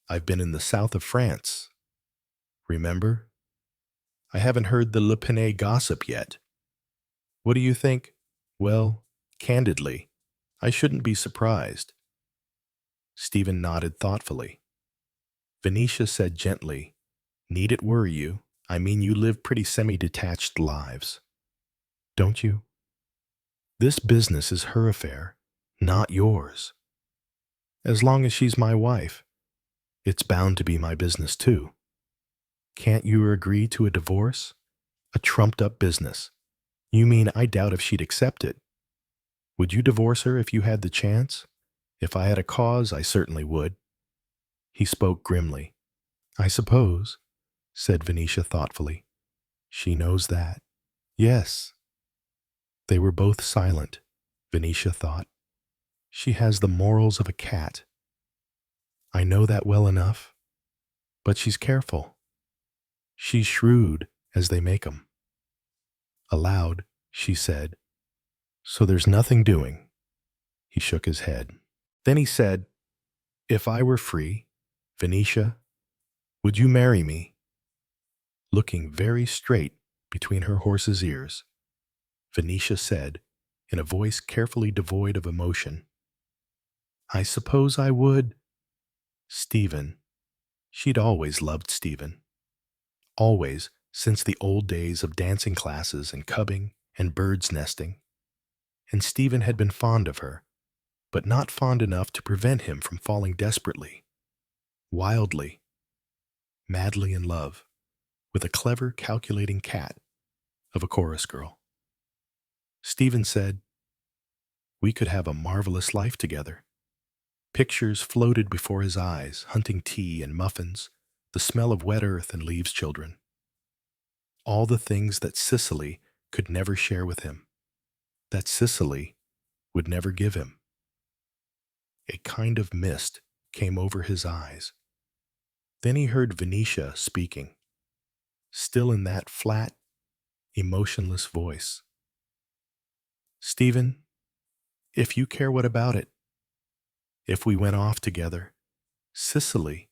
I've been in the south of France. Remember? I haven't heard the Le Penay gossip yet. What do you think? Well, candidly, I shouldn't be surprised." Stephen nodded thoughtfully. Venetia said gently, "Need it worry you? I mean, you live pretty semi-detached lives, don't you? This business is her affair, not yours. As long as she's my wife, it's bound to be my business too. Can't you agree to a divorce? A trumped-up business. You mean I doubt if she'd accept it. Would you divorce her if you had the chance? If I had a cause, I certainly would." He spoke grimly. "I suppose," said Venetia thoughtfully. "She knows that." "Yes." They were both silent. Venetia thought, "She has the morals of a cat. I know that well enough. But she's careful. She's shrewd, as they make 'em." Aloud, she said, "So there's nothing doing." He shook his head. Then he said, "If I were free, Venetia, would you marry me?" Looking very straight between her horse's ears, Venetia said, in a voice carefully devoid of emotion, "I suppose I would. Stephen." She'd always loved Stephen. Always, since the old days of dancing classes and cubbing and birds nesting. And Stephen had been fond of her, but not fond enough to prevent him from falling desperately, wildly, madly in love with a clever, calculating cat of a chorus girl. Stephen said, "We could have a marvelous life together." Pictures floated before his eyes, hunting tea and muffins, the smell of wet earth and leaves children. All the things that Cicely could never share with him, that Cicely would never give him. A kind of mist came over his eyes. Then he heard Venetia speaking, still in that flat, emotionless voice. "Stephen, if you care, what about it? If we went off together, Cicely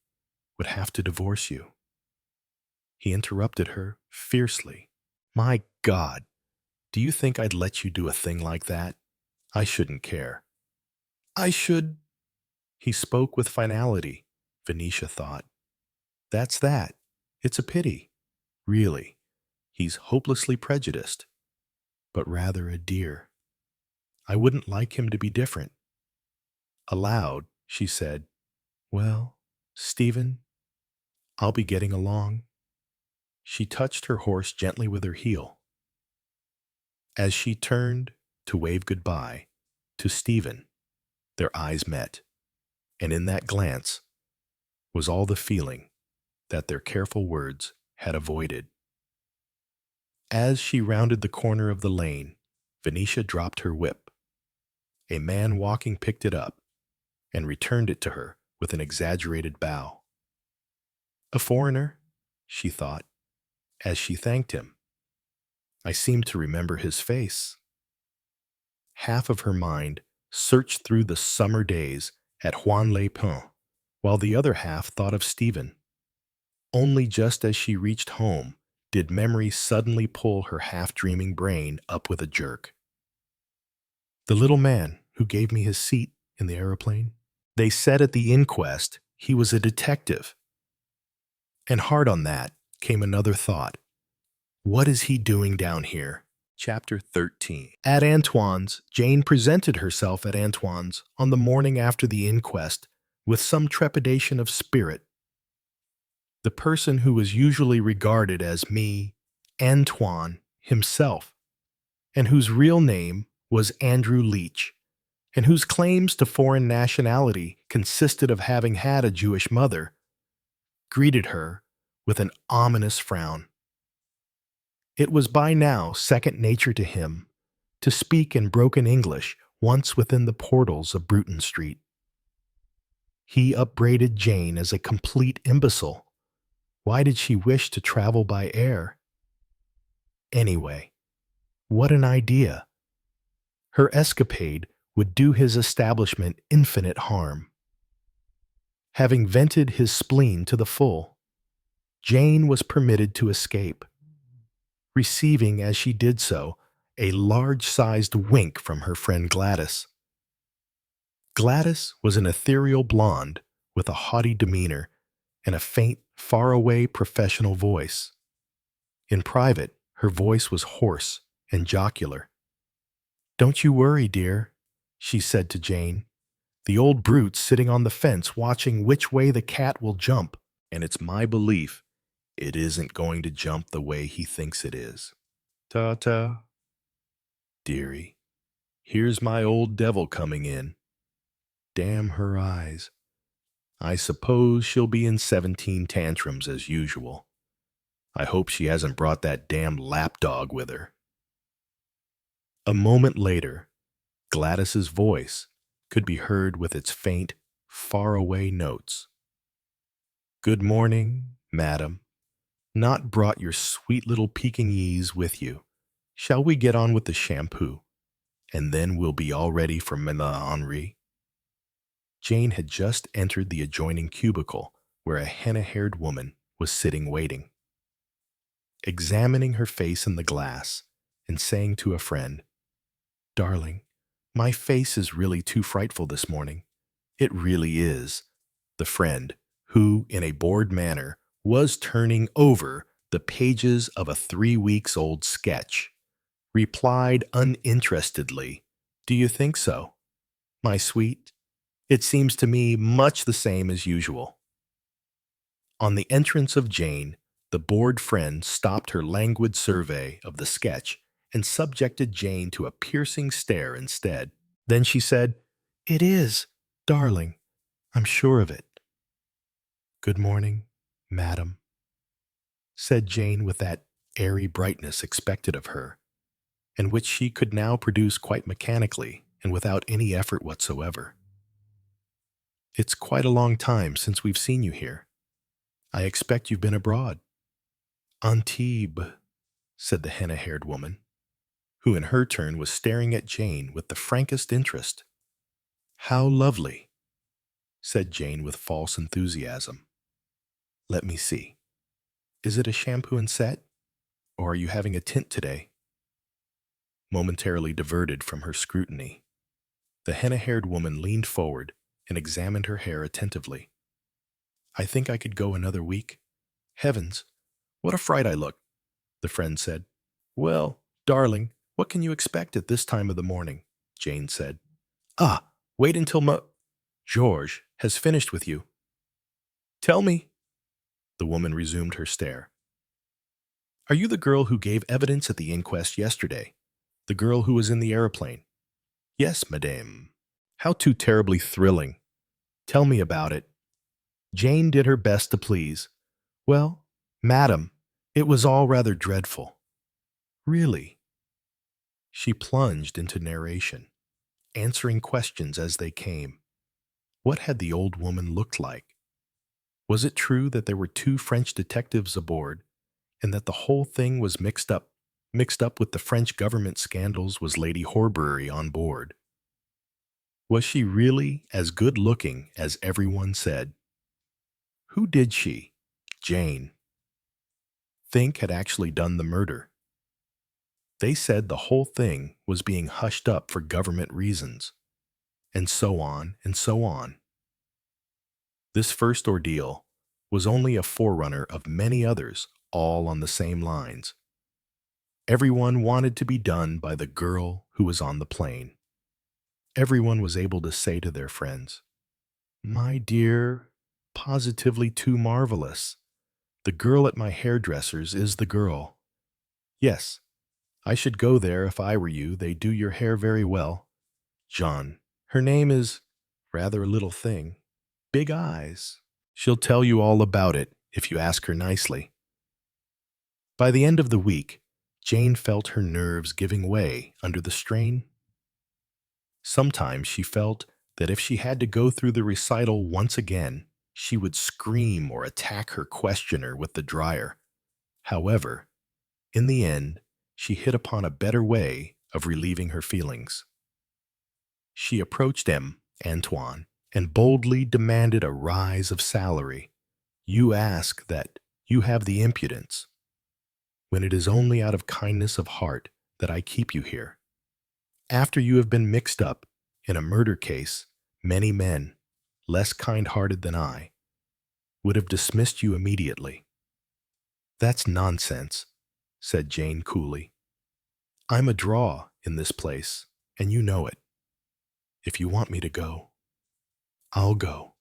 would have to divorce you." He interrupted her fiercely. "My God, do you think I'd let you do a thing like that? I shouldn't care." "I should—" He spoke with finality, Venetia thought. "That's that. It's a pity. Really, he's hopelessly prejudiced, but rather a dear. I wouldn't like him to be different." Aloud, she said, "Well, Stephen, I'll be getting along." She touched her horse gently with her heel. As she turned to wave goodbye to Stephen, their eyes met, and in that glance was all the feeling that their careful words had avoided. As she rounded the corner of the lane, Venetia dropped her whip. A man walking picked it up and returned it to her with an exaggerated bow. "A foreigner," she thought, as she thanked him. "I seem to remember his face." Half of her mind searched through the summer days at Juan-les-Pins, while the other half thought of Stephen. Only just as she reached home did memory suddenly pull her half-dreaming brain up with a jerk. "The little man who gave me his seat in the aeroplane? They said at the inquest he was a detective." And hard on that came another thought. What is he doing down here? Chapter 13. At Antoine's, Jane presented herself at Antoine's on the morning after the inquest with some trepidation of spirit. The person who was usually regarded as Antoine himself, and whose real name was Andrew Leach, and whose claims to foreign nationality consisted of having had a Jewish mother, greeted her with an ominous frown. It was by now second nature to him to speak in broken English once within the portals of Bruton Street. He upbraided Jane as a complete imbecile. Why did she wish to travel by air? Anyway, what an idea! Her escapade would do his establishment infinite harm. Having vented his spleen to the full, Jane was permitted to escape, receiving as she did so a large-sized wink from her friend Gladys. Gladys was an ethereal blonde with a haughty demeanor and a faint, faraway professional voice. In private, her voice was hoarse and jocular. "Don't you worry, dear," she said to Jane. "The old brute's sitting on the fence watching which way the cat will jump, and it's my belief it isn't going to jump the way he thinks it is. Ta-ta. Dearie, here's my old devil coming in. Damn her eyes. I suppose she'll be in 17 tantrums as usual. I hope she hasn't brought that damn lapdog with her." A moment later, Gladys's voice could be heard with its faint, faraway notes. "Good morning, madam. Not brought your sweet little Pekingese with you. Shall we get on with the shampoo, and then we'll be all ready for Henri?" Jane had just entered the adjoining cubicle where a henna-haired woman was sitting waiting. Examining her face in the glass and saying to a friend, "Darling, my face is really too frightful this morning. It really is," the friend, who, in a bored manner, was turning over the pages of a 3 weeks-old sketch, replied uninterestedly, "Do you think so, my sweet? It seems to me much the same as usual." On the entrance of Jane, the bored friend stopped her languid survey of the sketch and subjected Jane to a piercing stare instead. Then she said, "It is, darling. I'm sure of it." "Good morning, madam," said Jane with that airy brightness expected of her, and which she could now produce quite mechanically and without any effort whatsoever. "It's quite a long time since we've seen you here. I expect you've been abroad." "Antibes," said the henna-haired woman, who in her turn was staring at Jane with the frankest interest. "How lovely," said Jane with false enthusiasm. "Let me see. Is it a shampoo and set, or are you having a tint today?" Momentarily diverted from her scrutiny, the henna-haired woman leaned forward and examined her hair attentively. "I think I could go another week. Heavens, what a fright I look," the friend said. "Well, darling, what can you expect at this time of the morning?" Jane said. "Ah, wait until Georges has finished with you." "Tell me." The woman resumed her stare. "Are you the girl who gave evidence at the inquest yesterday? The girl who was in the aeroplane?" "Yes, madame." "How too terribly thrilling. Tell me about it." Jane did her best to please. "Well, madam, it was all rather dreadful." "Really?" She plunged into narration, answering questions as they came. What had the old woman looked like? Was it true that there were 2 French detectives aboard, and that the whole thing was mixed up with the French government scandals? Was Lady Horbury on board? Was she really as good-looking as everyone said? Who did she, Jane, think had actually done the murder? They said the whole thing was being hushed up for government reasons, and so on and so on. This first ordeal was only a forerunner of many others, all on the same lines. Everyone wanted to be done by the girl who was on the plane. Everyone was able to say to their friends, "My dear, positively too marvelous. The girl at my hairdresser's is the girl. Yes, I should go there if I were you. They do your hair very well. Jean, her name is rather a little thing. Big eyes. She'll tell you all about it if you ask her nicely." By the end of the week, Jane felt her nerves giving way under the strain. Sometimes she felt that if she had to go through the recital once again, she would scream or attack her questioner with the dryer. However, in the end, she hit upon a better way of relieving her feelings. She approached Antoine and boldly demanded a rise of salary. "You ask that, you have the impudence, when it is only out of kindness of heart that I keep you here. After you have been mixed up in a murder case, many men, less kind-hearted than I, would have dismissed you immediately. That's nonsense, said Jane coolly. I'm a draw in this place, and you know it. If you want me to go, I'll go.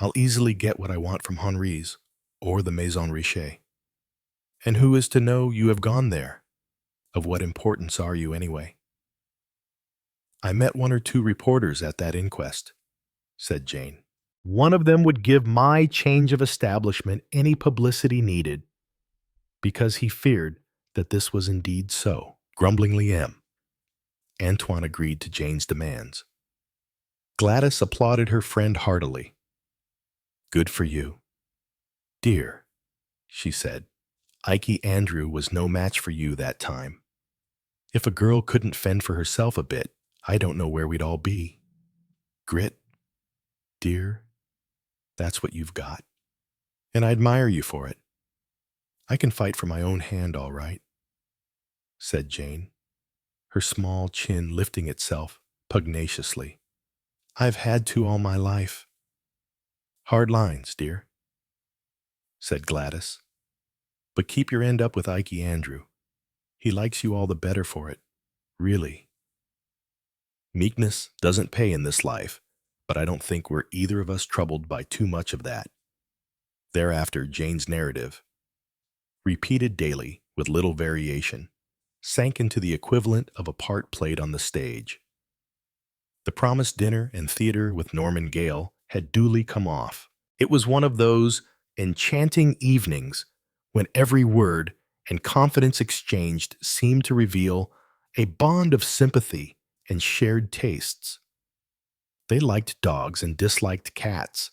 I'll easily get what I want from Henri's or the Maison Richer. And who is to know you have gone there? Of what importance are you anyway? I met 1 or 2 reporters at that inquest, said Jane. One of them would give my change of establishment any publicity needed, because he feared that this was indeed so. Grumblingly Antoine agreed to Jane's demands. Gladys applauded her friend heartily. Good for you. Dear, she said, Ike Andrew was no match for you that time. If a girl couldn't fend for herself a bit, I don't know where we'd all be. Grit, dear, that's what you've got. And I admire you for it. I can fight for my own hand all right, said Jane, her small chin lifting itself pugnaciously. I've had to all my life. Hard lines, dear, said Gladys. But keep your end up with Ike Andrew. He likes you all the better for it, really. Meekness doesn't pay in this life, but I don't think we're either of us troubled by too much of that. Thereafter, Jane's narrative, repeated daily with little variation, sank into the equivalent of a part played on the stage. The promised dinner and theater with Norman Gale had duly come off. It was one of those enchanting evenings when every word and confidence exchanged seemed to reveal a bond of sympathy and shared tastes. They liked dogs and disliked cats.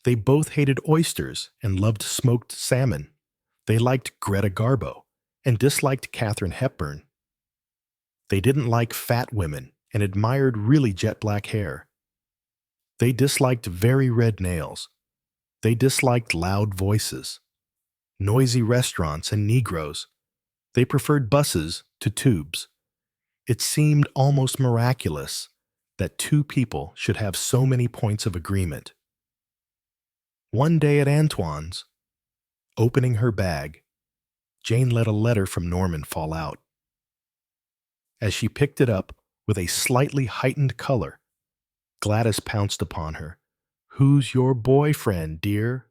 They both hated oysters and loved smoked salmon. They liked Greta Garbo and disliked Katharine Hepburn. They didn't like fat women and admired really jet-black hair. They disliked very red nails. They disliked loud voices, noisy restaurants, and Negroes. They preferred buses to tubes. It seemed almost miraculous that 2 people should have so many points of agreement. One day at Antoine's, opening her bag, Jane let a letter from Norman fall out. As she picked it up with a slightly heightened color, Gladys pounced upon her. Who's your boyfriend, dear?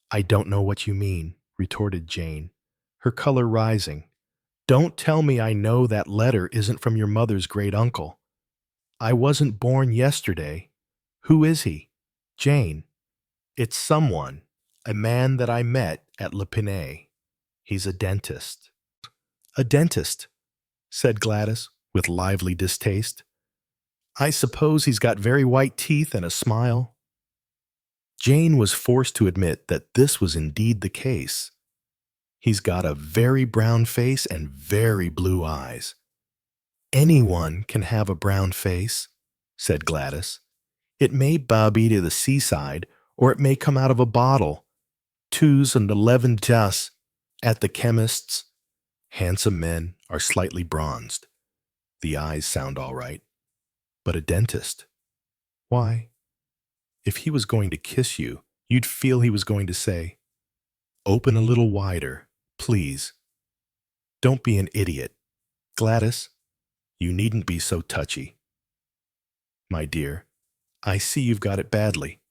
I don't know what you mean, retorted Jane, her color rising. Don't tell me I know that letter isn't from your mother's great uncle. I wasn't born yesterday. Who is he? Jane. It's someone, a man that I met at Le Pinet. He's a dentist. A dentist, said Gladys with lively distaste. I suppose he's got very white teeth and a smile. Jane was forced to admit that this was indeed the case. He's got a very brown face and very blue eyes. Anyone can have a brown face, said Gladys. It may be to the seaside, or it may come out of a bottle. 2s and 11 jas at the chemist's. Handsome men are slightly bronzed. The eyes sound all right. But a dentist? Why? If he was going to kiss you, you'd feel he was going to say, "Open a little wider, please." Don't be an idiot. Gladys, you needn't be so touchy. My dear, I see you've got it badly.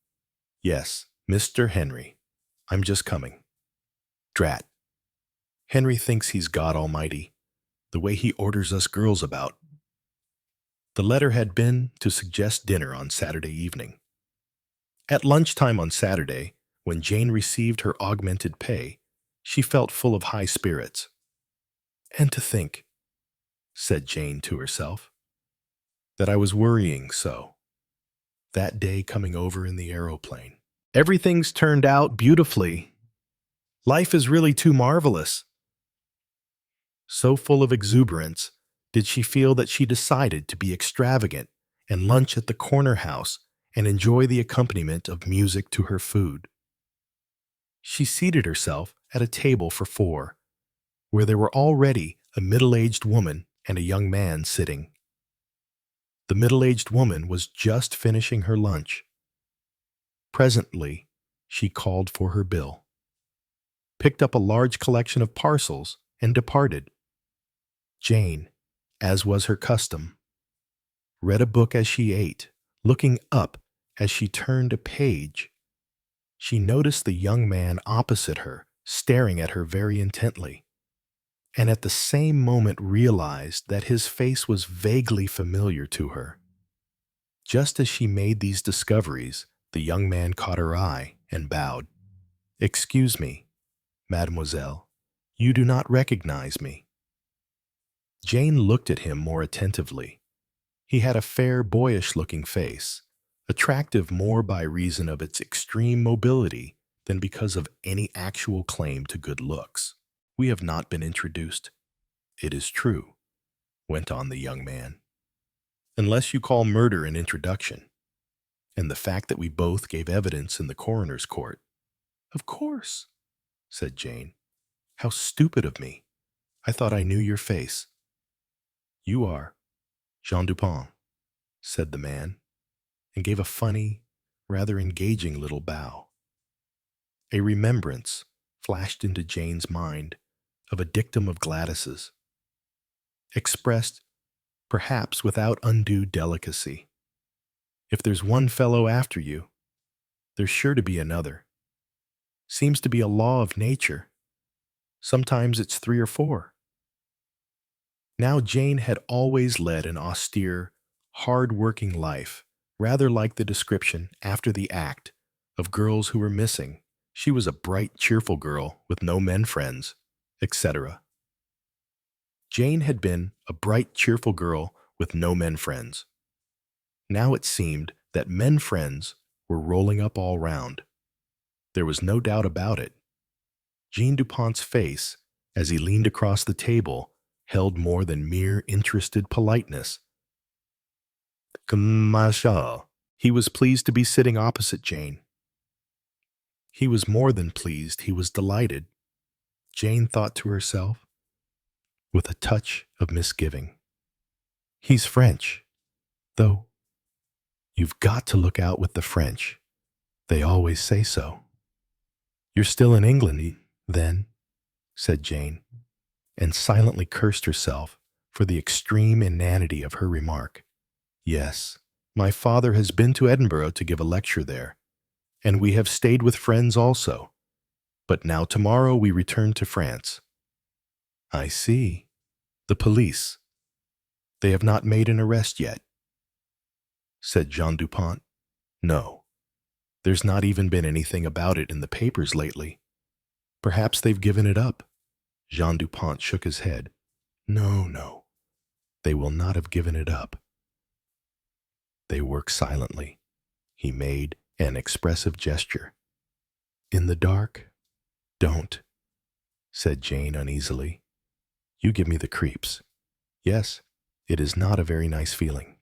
Yes, Mr. Henry. I'm just coming. Drat. Henry thinks he's God Almighty, the way he orders us girls about. The letter had been to suggest dinner on Saturday evening. At lunchtime on Saturday, when Jane received her augmented pay, she felt full of high spirits. And to think, said Jane to herself, that I was worrying so. That day coming over in the aeroplane. Everything's turned out beautifully. Life is really too marvelous. So full of exuberance did she feel that she decided to be extravagant and lunch at the corner house and enjoy the accompaniment of music to her food. She seated herself at a table for 4, where there were already a middle-aged woman and a young man sitting. The middle-aged woman was just finishing her lunch. Presently, She called for her bill, picked up a large collection of parcels, and departed. Jane, as was her custom, read a book as she ate, looking up as she turned a page. She noticed the young man opposite her, staring at her very intently, and at the same moment realized that his face was vaguely familiar to her. Just as she made these discoveries, the young man caught her eye and bowed. "Excuse me, mademoiselle, you do not recognize me." Jane looked at him more attentively. He had a fair, boyish-looking face, attractive more by reason of its extreme mobility than because of any actual claim to good looks. "We have not been introduced, it is true," went on the young man, "unless you call murder an introduction, and the fact that we both gave evidence in the coroner's court." "Of course," said Jane. "How stupid of me. I thought I knew your face." "You are Jean Dupont," said the man, and gave a funny, rather engaging little bow. A remembrance flashed into Jane's mind of a dictum of Gladys's, expressed perhaps without undue delicacy. "If there's one fellow after you, there's sure to be another. Seems to be a law of nature. Sometimes it's 3 or 4. Now Jane had always led an austere, hard-working life, rather like the description, after the act, of girls who were missing. She was a bright, cheerful girl with no men friends, etc. Jane had been a bright, cheerful girl with no men friends. Now it seemed that men friends were rolling up all round. There was no doubt about it. Jean Dupont's face, as he leaned across the table, held more than mere interested politeness. "Commercial." He was pleased to be sitting opposite Jane. He was more than pleased, he was delighted, Jane thought to herself, with a touch of misgiving. "He's French, though. You've got to look out with the French. They always say so." "You're still in England, then?" said Jane, and silently cursed herself for the extreme inanity of her remark. "Yes, my father has been to Edinburgh to give a lecture there, and we have stayed with friends also. But now tomorrow we return to France." "I see. The police. They have not made an arrest yet?" said Jean Dupont. "No. There's not even been anything about it in the papers lately. Perhaps they've given it up." Jean Dupont shook his head. No. They will not have given it up." They work silently. He made an expressive gesture. "In the dark? Don't," said Jane uneasily. "You give me the creeps. Yes, it is not a very nice feeling.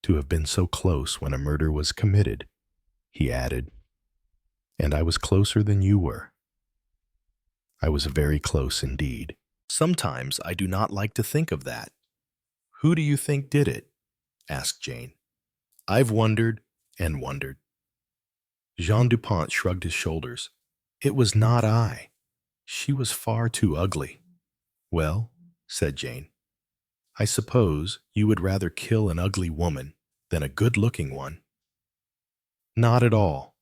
To have been so close when a murder was committed," he added. "And I was closer than you were." "I was very close indeed." "Sometimes I do not like to think of that." "Who do you think did it?" asked Jane. "I've wondered and wondered." Jean Dupont shrugged his shoulders. "It was not I. She was far too ugly." "Well," said Jane, "I suppose you would rather kill an ugly woman than a good-looking one." "Not at all.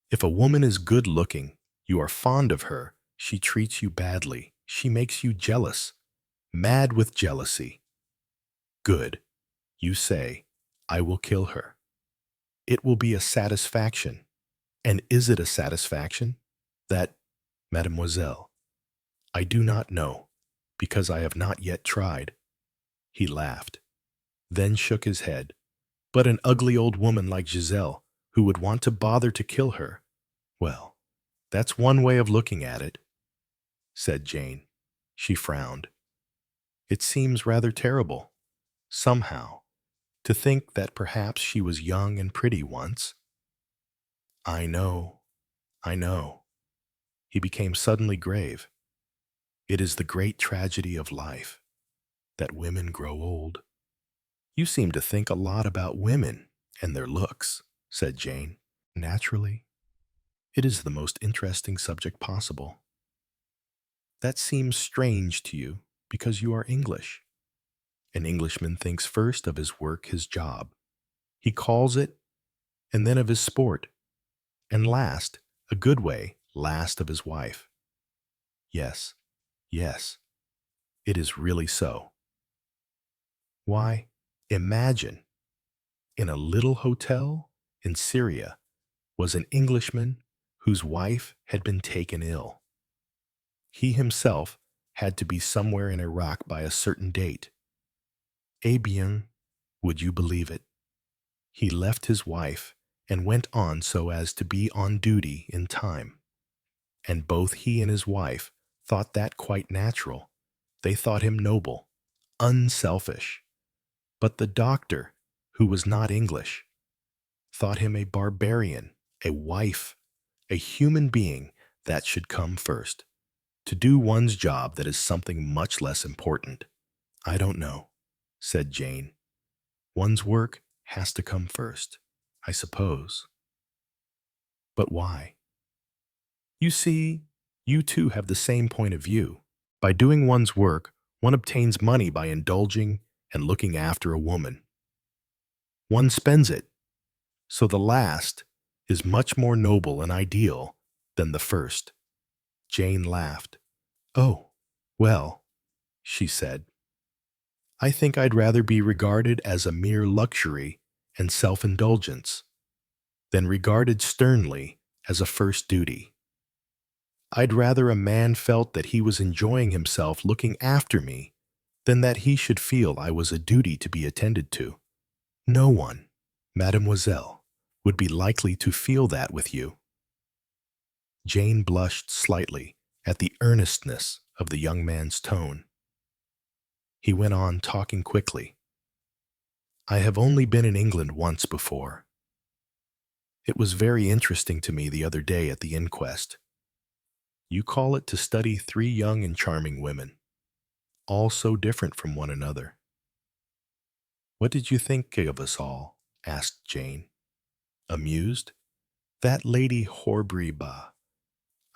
If a woman is good-looking, you are fond of her, she treats you badly, she makes you jealous, mad with jealousy. Good. You say, I will kill her. It will be a satisfaction. And is it a satisfaction? That, mademoiselle, I do not know, because I have not yet tried." He laughed, then shook his head. "But an ugly old woman like Giselle, who would want to bother to kill her, well, that's one way of looking at it," said Jane. She frowned. "It seems rather terrible, somehow, to think that perhaps she was young and pretty once." I know. He became suddenly grave. "It is the great tragedy of life, that women grow old." "You seem to think a lot about women and their looks," said Jane. "Naturally. It is the most interesting subject possible. That seems strange to you because you are English. An Englishman thinks first of his work, his job. He calls it, and then of his sport, and last, a good way, last of his wife. Yes, yes, it is really so. Why, imagine, in a little hotel in Syria was an Englishman whose wife had been taken ill. He himself had to be somewhere in Iraq by a certain date. Eh bien, would you believe it? He left his wife and went on so as to be on duty in time. And both he and his wife thought that quite natural. They thought him noble, unselfish. But the doctor, who was not English, thought him a barbarian, a wife, a human being that should come first. To do one's job, that is something much less important. I don't know, said Jane. One's work has to come first, I suppose. But why? You see, you too have the same point of view. By doing one's work, one obtains money by indulging and looking after a woman. One spends it, so the last is much more noble and ideal than the first. Jane laughed. Oh, well, she said, I think I'd rather be regarded as a mere luxury and self-indulgence than regarded sternly as a first duty. I'd rather a man felt that he was enjoying himself looking after me than that he should feel I was a duty to be attended to. No one, mademoiselle, would be likely to feel that with you. Jane blushed slightly at the earnestness of the young man's tone. He went on talking quickly. I have only been in England once before. It was very interesting to me the other day at the inquest. You call it to study 3 young and charming women, all so different from one another. What did you think of us all? Asked Jane. Amused? That Lady Horbury-Bah.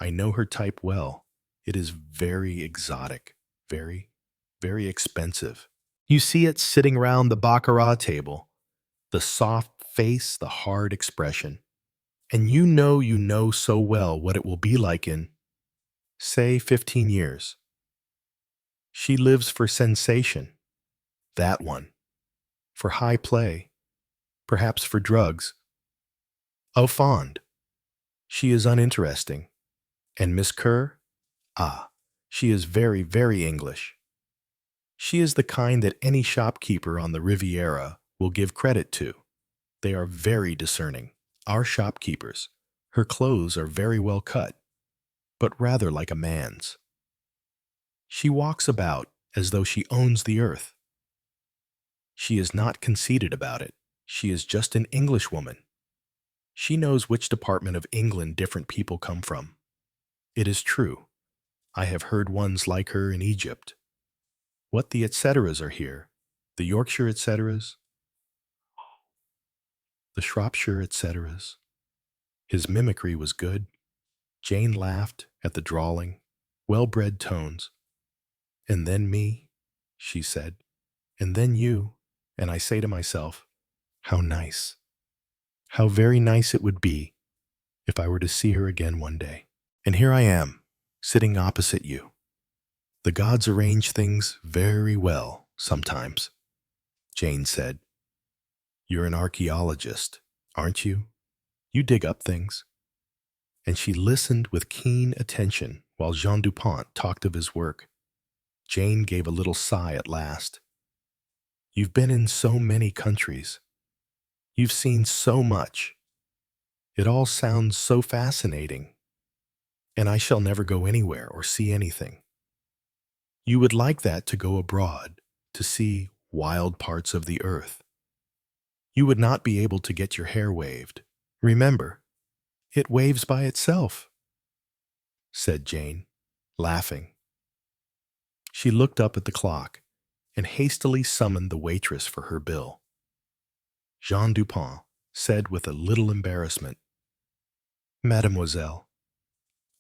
I know her type well. It is very exotic, very, very expensive. You see it sitting round the baccarat table, the soft face, the hard expression. And you know so well what it will be like in, say, 15 years. She lives for sensation, that one, for high play, perhaps for drugs. Au fond, she is uninteresting. And Miss Kerr? Ah, she is very, very English. She is the kind that any shopkeeper on the Riviera will give credit to. They are very discerning, our shopkeepers. Her clothes are very well cut, but rather like a man's. She walks about as though she owns the earth. She is not conceited about it. She is just an Englishwoman. She knows which department of England different people come from. It is true. I have heard ones like her in Egypt. What the et ceteras are here, the Yorkshire et ceteras, the Shropshire et ceteras. His mimicry was good. Jane laughed at the drawling, well-bred tones. And then me, she said, and then you, and I say to myself, how nice. How very nice it would be if I were to see her again one day. And here I am, sitting opposite you. The gods arrange things very well sometimes, Jane said. You're an archaeologist, aren't you? You dig up things. And she listened with keen attention while Jean Dupont talked of his work. Jane gave a little sigh at last. You've been in so many countries. You've seen so much. It all sounds so fascinating. And I shall never go anywhere or see anything. You would like that to go abroad, to see wild parts of the earth. You would not be able to get your hair waved. Remember, it waves by itself, said Jane, laughing. She looked up at the clock and hastily summoned the waitress for her bill. Jean Dupont said with a little embarrassment, Mademoiselle,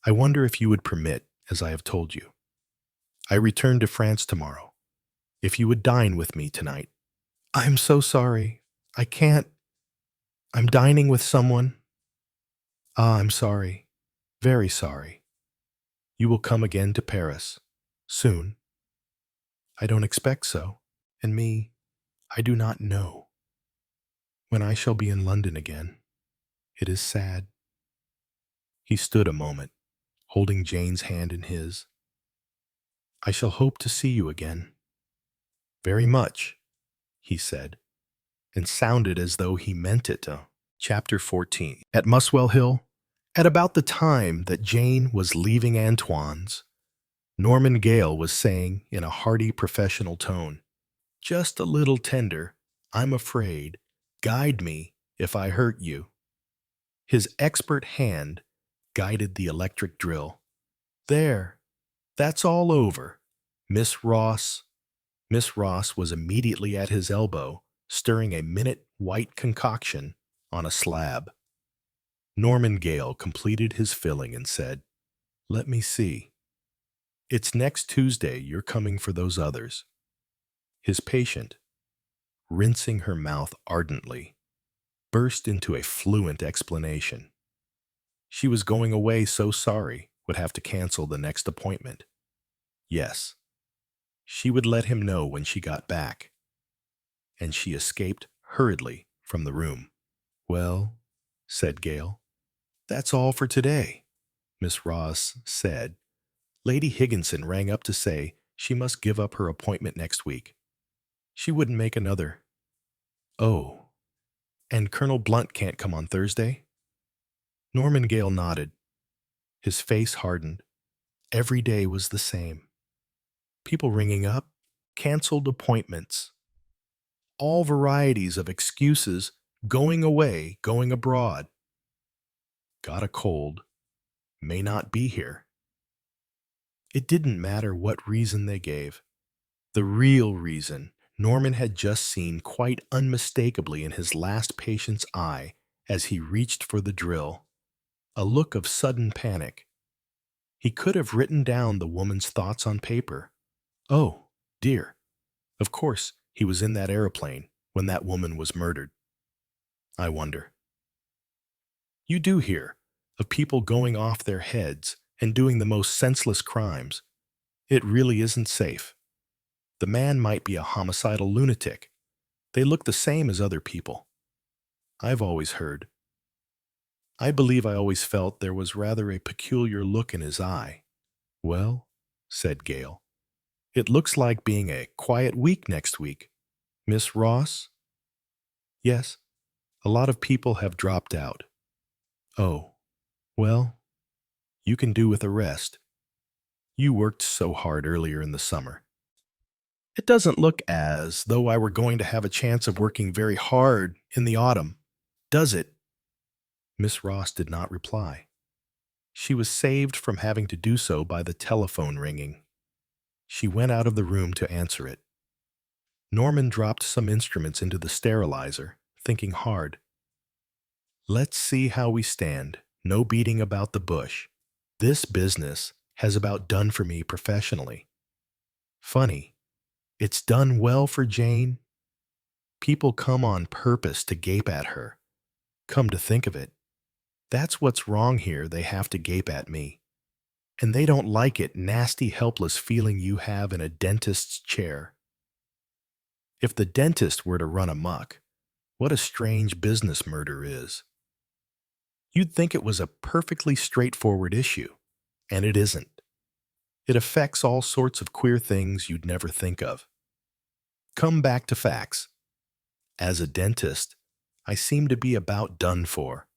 I wonder if you would permit, as I have told you. I return to France tomorrow. If you would dine with me tonight. I'm so sorry. I can't. I'm dining with someone. Ah, I'm sorry. Very sorry. You will come again to Paris. Soon. I don't expect so. And me, I do not know. When I shall be in London again. It is sad. He stood a moment, holding Jane's hand in his. I shall hope to see you again. Very much, he said, and sounded as though he meant it. Chapter 14. At Muswell Hill, at about the time that Jane was leaving Antoine's, Norman Gale was saying in a hearty professional tone, "Just a little tender, I'm afraid. Guide me if I hurt you." His expert hand guided the electric drill. There, that's all over. Miss Ross. Miss Ross was immediately at his elbow, stirring a minute white concoction on a slab. Norman Gale completed his filling and said, "Let me see. It's next Tuesday you're coming for those others." His patient, rinsing her mouth ardently, burst into a fluent explanation. She was going away so sorry, would have to cancel the next appointment. Yes, she would let him know when she got back. And she escaped hurriedly from the room. "Well," said Gale, "that's all for today." Miss Ross said, "Lady Higginson rang up to say she must give up her appointment next week. She wouldn't make another." "Oh, and Colonel Blunt can't come on Thursday?" Norman Gale nodded. His face hardened. Every day was the same. People ringing up, canceled appointments. All varieties of excuses, going away, going abroad. Got a cold. May not be here. It didn't matter what reason they gave. The real reason Norman had just seen quite unmistakably in his last patient's eye as he reached for the drill. A look of sudden panic. He could have written down the woman's thoughts on paper. Oh, dear. Of course, he was in that aeroplane when that woman was murdered. I wonder. You do hear of people going off their heads and doing the most senseless crimes. It really isn't safe. The man might be a homicidal lunatic. They look the same as other people. I've always heard. I believe I always felt there was rather a peculiar look in his eye. Well, said Gale, it looks like being a quiet week next week. Miss Ross? Yes, a lot of people have dropped out. Oh, well, you can do with a rest. You worked so hard earlier in the summer. It doesn't look as though I were going to have a chance of working very hard in the autumn, does it? Miss Ross did not reply. She was saved from having to do so by the telephone ringing. She went out of the room to answer it. Norman dropped some instruments into the sterilizer, thinking hard. Let's see how we stand. No beating about the bush. This business has about done for me professionally. Funny, it's done well for Jane. People come on purpose to gape at her. Come to think of it, that's what's wrong here. They have to gape at me. And they don't like it nasty, helpless feeling you have in a dentist's chair. If the dentist were to run amok, what a strange business murder is. You'd think it was a perfectly straightforward issue, and it isn't. It affects all sorts of queer things you'd never think of. Come back to facts. As a dentist, I seem to be about done for.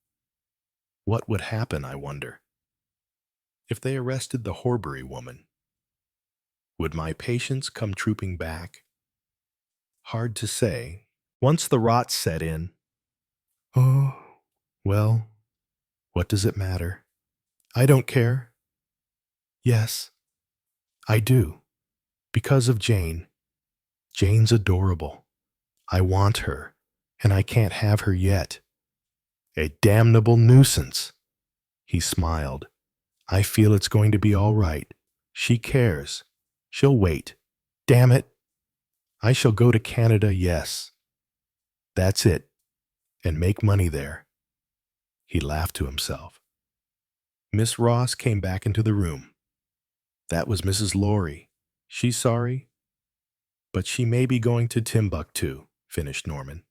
What would happen, I wonder, if they arrested the Horbury woman? Would my patients come trooping back? Hard to say. Once the rot set in, oh, well, what does it matter? I don't care. Yes, I do. Because of Jane. Jane's adorable. I want her, and I can't have her yet. A damnable nuisance. He smiled. I feel it's going to be all right. She cares. She'll wait. Damn it. I shall go to Canada, yes. That's it. And make money there. He laughed to himself. Miss Ross came back into the room. That was Mrs. Laurie. She's sorry, but she may be going to Timbuktu, finished Norman.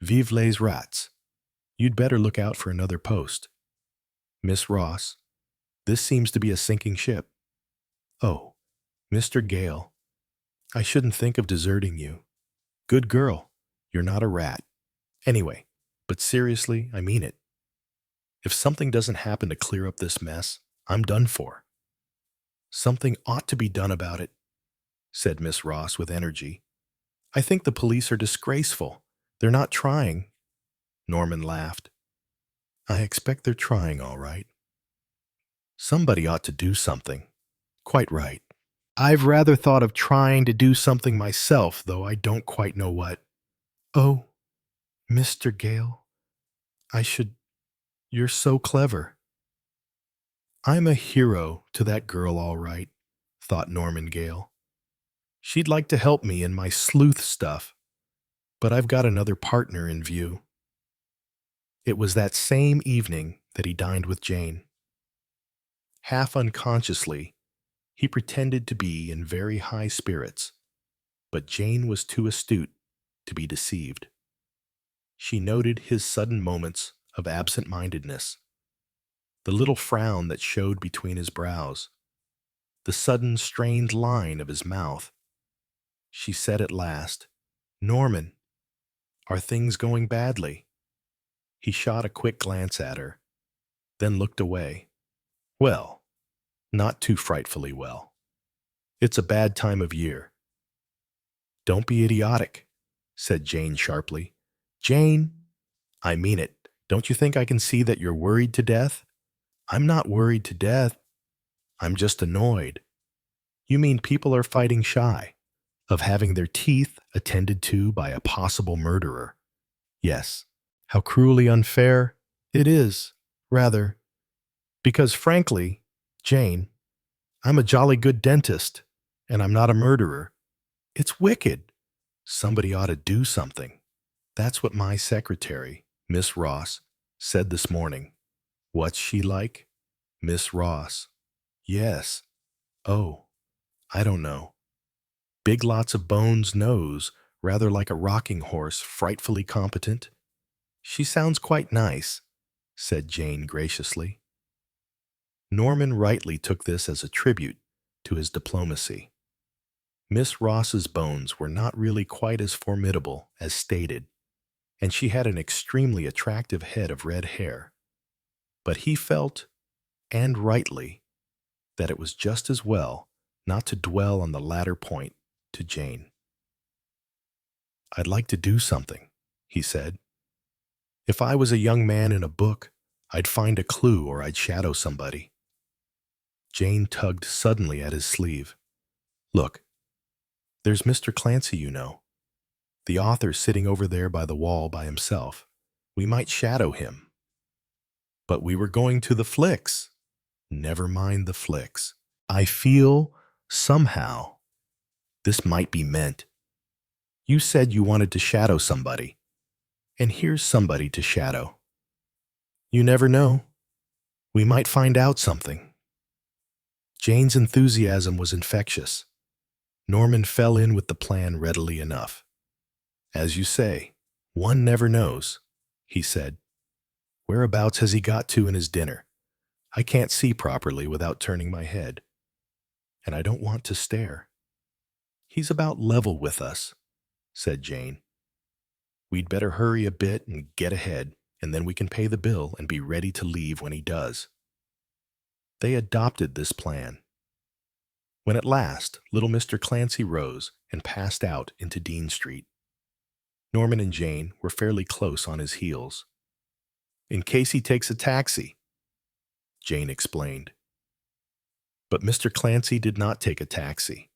Vive les rats. You'd better look out for another post. Miss Ross, this seems to be a sinking ship. Oh, Mr. Gale, I shouldn't think of deserting you. Good girl, you're not a rat. Anyway, but seriously, I mean it. If something doesn't happen to clear up this mess, I'm done for. Something ought to be done about it, said Miss Ross with energy. I think the police are disgraceful. They're not trying. Norman laughed. I expect they're trying, all right. Somebody ought to do something. Quite right. I've rather thought of trying to do something myself, though I don't quite know what. Oh, Mr. Gale, you're so clever. I'm a hero to that girl, all right, thought Norman Gale. She'd like to help me in my sleuth stuff, but I've got another partner in view. It was that same evening that he dined with Jane. Half unconsciously, he pretended to be in very high spirits, but Jane was too astute to be deceived. She noted his sudden moments of absent-mindedness, the little frown that showed between his brows, the sudden strained line of his mouth. She said at last, Norman, are things going badly? He shot a quick glance at her, then looked away. Well, not too frightfully well. It's a bad time of year. Don't be idiotic, said Jane sharply. Jane, I mean it. Don't you think I can see that you're worried to death? I'm not worried to death. I'm just annoyed. You mean people are fighting shy of having their teeth attended to by a possible murderer? Yes. How cruelly unfair it is, rather. Because frankly, Jane, I'm a jolly good dentist, and I'm not a murderer. It's wicked. Somebody ought to do something. That's what my secretary, Miss Ross, said this morning. What's she like? Miss Ross. Yes. Oh, I don't know. Big lots of bones nose, rather like a rocking horse, frightfully competent. She sounds quite nice, said Jane graciously. Norman rightly took this as a tribute to his diplomacy. Miss Ross's bones were not really quite as formidable as stated, and she had an extremely attractive head of red hair. But he felt, and rightly, that it was just as well not to dwell on the latter point to Jane. I'd like to do something, he said. If I was a young man in a book, I'd find a clue or I'd shadow somebody. Jane tugged suddenly at his sleeve. Look, there's Mr. Clancy, you know. The author sitting over there by the wall by himself. We might shadow him. But we were going to the flicks. Never mind the flicks. I feel, somehow, this might be meant. You said you wanted to shadow somebody, and here's somebody to shadow. You never know. We might find out something. Jane's enthusiasm was infectious. Norman fell in with the plan readily enough. As you say, one never knows, he said. Whereabouts has he got to in his dinner? I can't see properly without turning my head, and I don't want to stare. He's about level with us, said Jane. We'd better hurry a bit and get ahead, and then we can pay the bill and be ready to leave when he does. They adopted this plan. When at last little Mr. Clancy rose and passed out into Dean Street, Norman and Jane were fairly close on his heels. In case he takes a taxi, Jane explained. But Mr. Clancy did not take a taxi.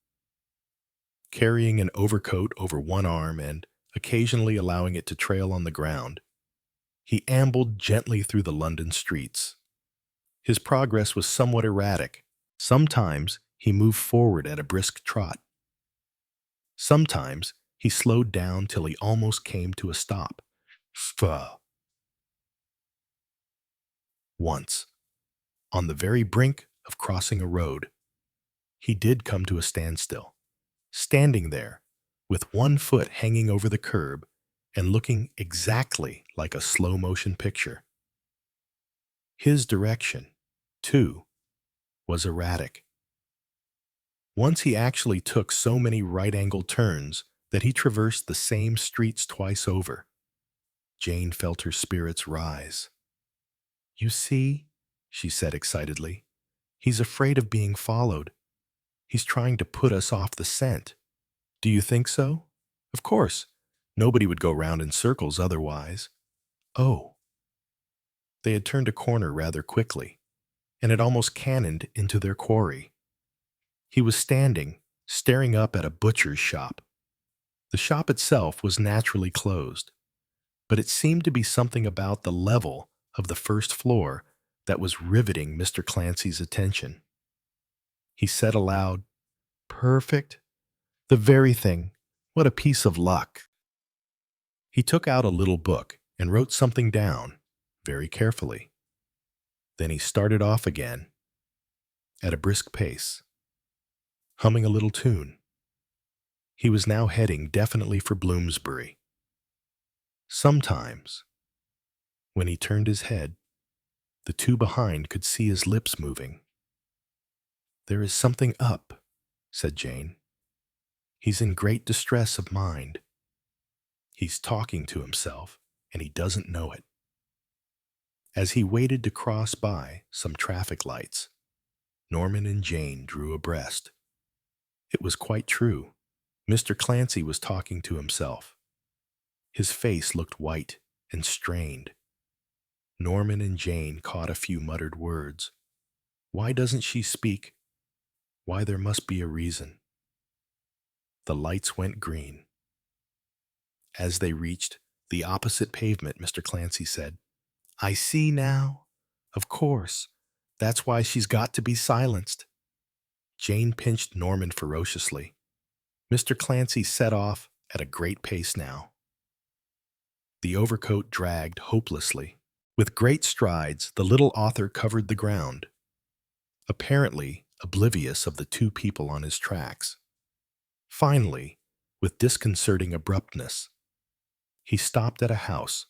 Carrying an overcoat over one arm and occasionally allowing it to trail on the ground, he ambled gently through the London streets. His progress was somewhat erratic. Sometimes he moved forward at a brisk trot. Sometimes he slowed down till he almost came to a stop. Pho. Once, on the very brink of crossing a road, he did come to a standstill, standing there with one foot hanging over the curb and looking exactly like a slow-motion picture. His direction, too, was erratic. Once he actually took so many right-angled turns that he traversed the same streets twice over. Jane felt her spirits rise. "You see," she said excitedly, "he's afraid of being followed. He's trying to put us off the scent. Do you think so? Of course. Nobody would go round in circles otherwise." Oh. They had turned a corner rather quickly, and had almost cannoned into their quarry. He was standing, staring up at a butcher's shop. The shop itself was naturally closed, but it seemed to be something about the level of the first floor that was riveting Mr. Clancy's attention. He said aloud, "Perfect. The very thing. What a piece of luck." He took out a little book and wrote something down, very carefully. Then he started off again, at a brisk pace, humming a little tune. He was now heading definitely for Bloomsbury. Sometimes, when he turned his head, the two behind could see his lips moving. "There is something up," said Jane. "He's in great distress of mind. He's talking to himself, and he doesn't know it." As he waited to cross by some traffic lights, Norman and Jane drew abreast. It was quite true. Mr. Clancy was talking to himself. His face looked white and strained. Norman and Jane caught a few muttered words. "Why doesn't she speak? Why, there must be a reason." The lights went green. As they reached the opposite pavement, Mr. Clancy said, "I see now. Of course. That's why she's got to be silenced." Jane pinched Norman ferociously. Mr. Clancy set off at a great pace now. The overcoat dragged hopelessly. With great strides, the little author covered the ground, apparently oblivious of the two people on his tracks. Finally, with disconcerting abruptness, he stopped at a house,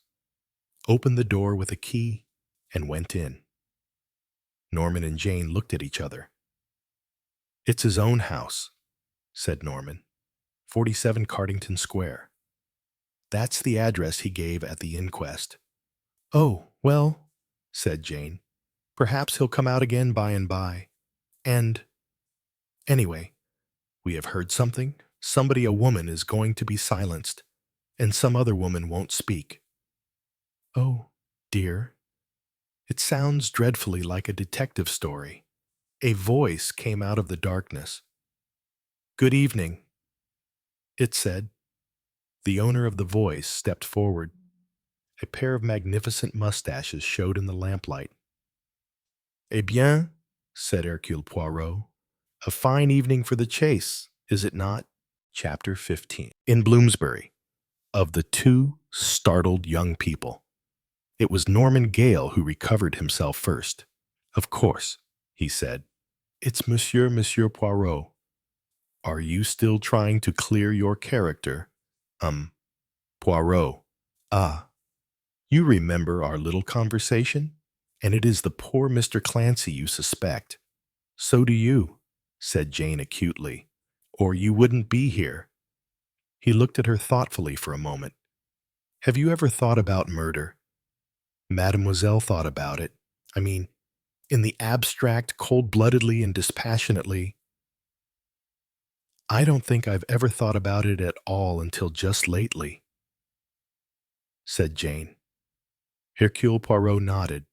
opened the door with a key, and went in. Norman and Jane looked at each other. "It's his own house," said Norman. 47 Cardington Square. "That's the address he gave at the inquest." "Oh, well," said Jane, "perhaps he'll come out again by and by. And, anyway, we have heard something. A woman is going to be silenced, and some other woman won't speak." "Oh, dear. It sounds dreadfully like a detective story." A voice came out of the darkness. "Good evening," it said. The owner of the voice stepped forward. A pair of magnificent mustaches showed in the lamplight. "Eh bien," said Hercule Poirot, "a fine evening for the chase, is it not?" Chapter 15. In Bloomsbury. Of the two startled young people, it was Norman Gale who recovered himself first. "Of course," he said. "It's Monsieur Poirot. Are you still trying to clear your character?" Poirot. "Ah, you remember our little conversation? And it is the poor Mr. Clancy you suspect." "So do you," said Jane acutely, "or you wouldn't be here." He looked at her thoughtfully for a moment. "Have you ever thought about murder?" "Mademoiselle thought about it. I mean, in the abstract, cold-bloodedly and dispassionately. I don't think I've ever thought about it at all until just lately," said Jane. Hercule Poirot nodded.